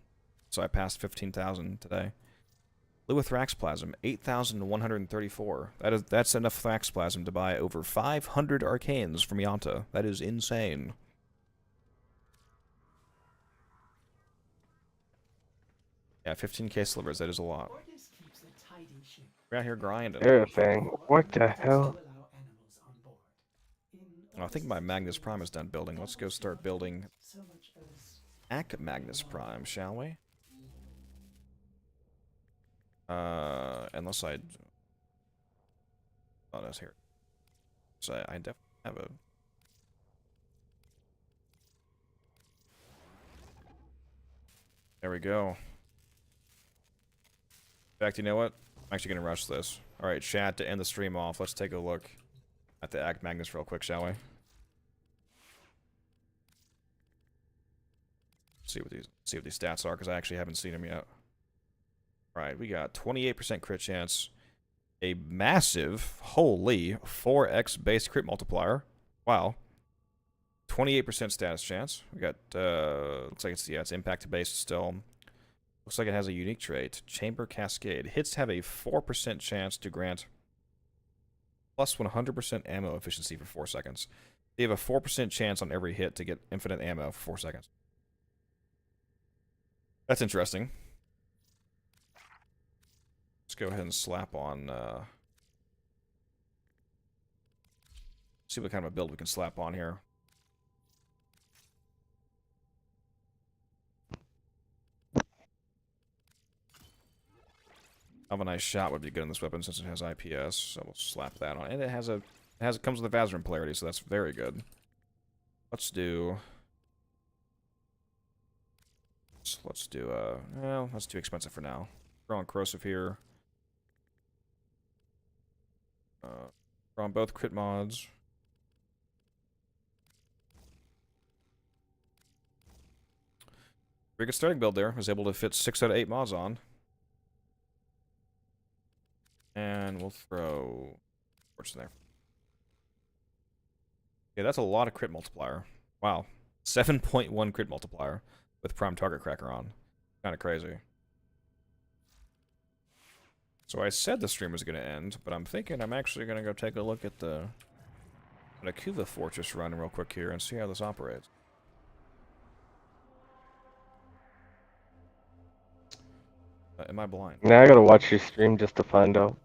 So I passed 15,000 today. Lua Thraxplasm, 8,134. That's enough Thraxplasm to buy over 500 arcanes from Yanta. That is insane. Yeah, 15k slivers, that is a lot. We're out here grinding. Everything. What the hell? Oh, I think my Magnus Prime is done building. Let's go start building Magnus Prime, shall we? Unless I... Oh, that's here. So I definitely have a... There we go. In fact, you know what? I'm actually going to rush this. Alright, chat, to end the stream off, let's take a look at the Act Magnus real quick, shall we? See what these stats are, because I actually haven't seen them yet. Right, we got 28% crit chance, a massive, holy, 4x base crit multiplier. Wow. 28% status chance. We got, looks like it's impact based still. Looks like it has a unique trait, Chamber Cascade. Hits have a 4% chance to grant plus 100% ammo efficiency for 4 seconds. They have a 4% chance on every hit to get infinite ammo for 4 seconds. That's interesting. Let's go ahead and slap on, see what kind of a build we can slap on here. Have a nice shot would be good in this weapon since it has IPS, so we'll slap that on. And it comes with a Vazarin polarity, so that's very good. Let's do well, that's too expensive for now. Throw on corrosive here. Throw on both crit mods. Pretty good starting build there. Was able to fit 6 out of 8 mods on. And we'll throw torch in there. Yeah, that's a lot of crit multiplier. Wow. 7.1 crit multiplier with prime target cracker on. Kind of crazy. So I said the stream was going to end, but I'm thinking I'm actually going to go take a look at the Akuva Fortress run real quick here and see how this operates. Am I blind? Now I gotta watch your stream just to find out.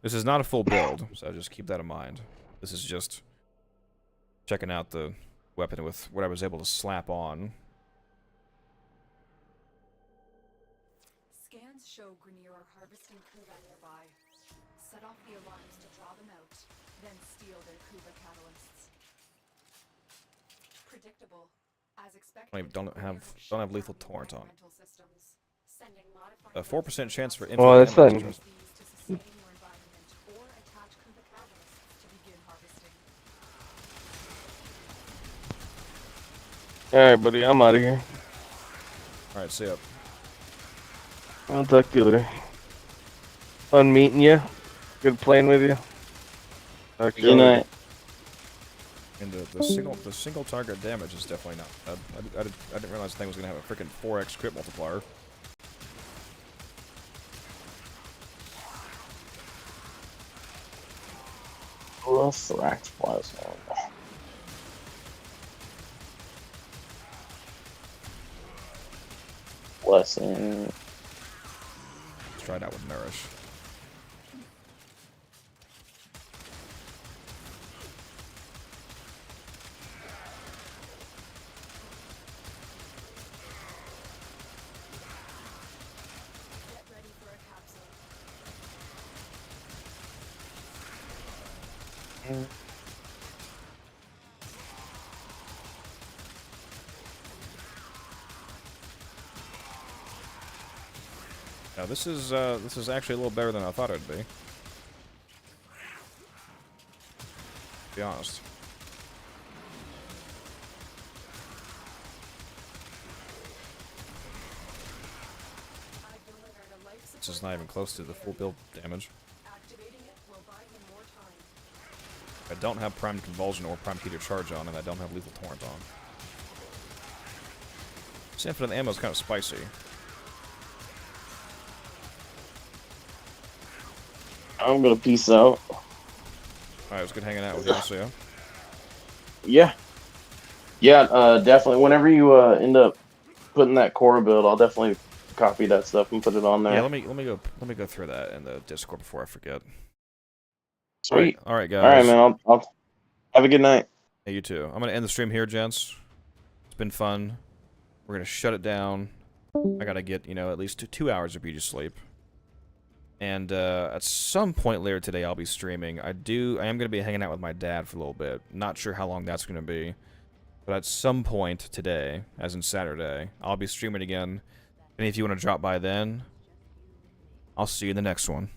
This is not a full build, so just keep that in mind. This is just checking out the weapon with what I was able to slap on. Scans show Grenier are harvesting Kuva nearby. Set off the alarms to draw them out, then steal their Kuva catalysts. Predictable, as expected. Don't have lethal torrent on. A 4% chance for infinite. Well, that's not. Alright, buddy, I'm out of here. Alright, see ya. I'll talk to you later. Bye. Fun meeting you. Good playing with you. Okay. Good night. And the single target damage is definitely not bad. I didn't realize the thing was gonna have a freaking 4x crit multiplier. Thrax Plasma. Blessing. Let's try it out with Nourish. Get ready for a capsule. Now this is actually a little better than I thought it'd be. To be honest. I've delivered a life This support is not even close to the full build damage. Activating it will buy you more time. I don't have Primed Convulsion or Primed Heater Charge on, and I don't have Lethal Torrent on. This infinite ammo is kind of spicy. I'm gonna peace out. Alright, it was good hanging out with you, so yeah. Yeah. Yeah, definitely. Whenever you end up putting that core build, I'll definitely copy that stuff and put it on there. Yeah, let me go through that in the Discord before I forget. Sweet. All right, guys. All right, man. I'll have a good night. Hey, you too. I'm gonna end the stream here, gents. It's been fun. We're gonna shut it down. I gotta get, at least 2 hours of beauty sleep. And at some point later today, I'll be streaming. I am gonna be hanging out with my dad for a little bit. Not sure how long that's gonna be, but at some point today, as in Saturday, I'll be streaming again. And if you want to drop by then, I'll see you in the next one.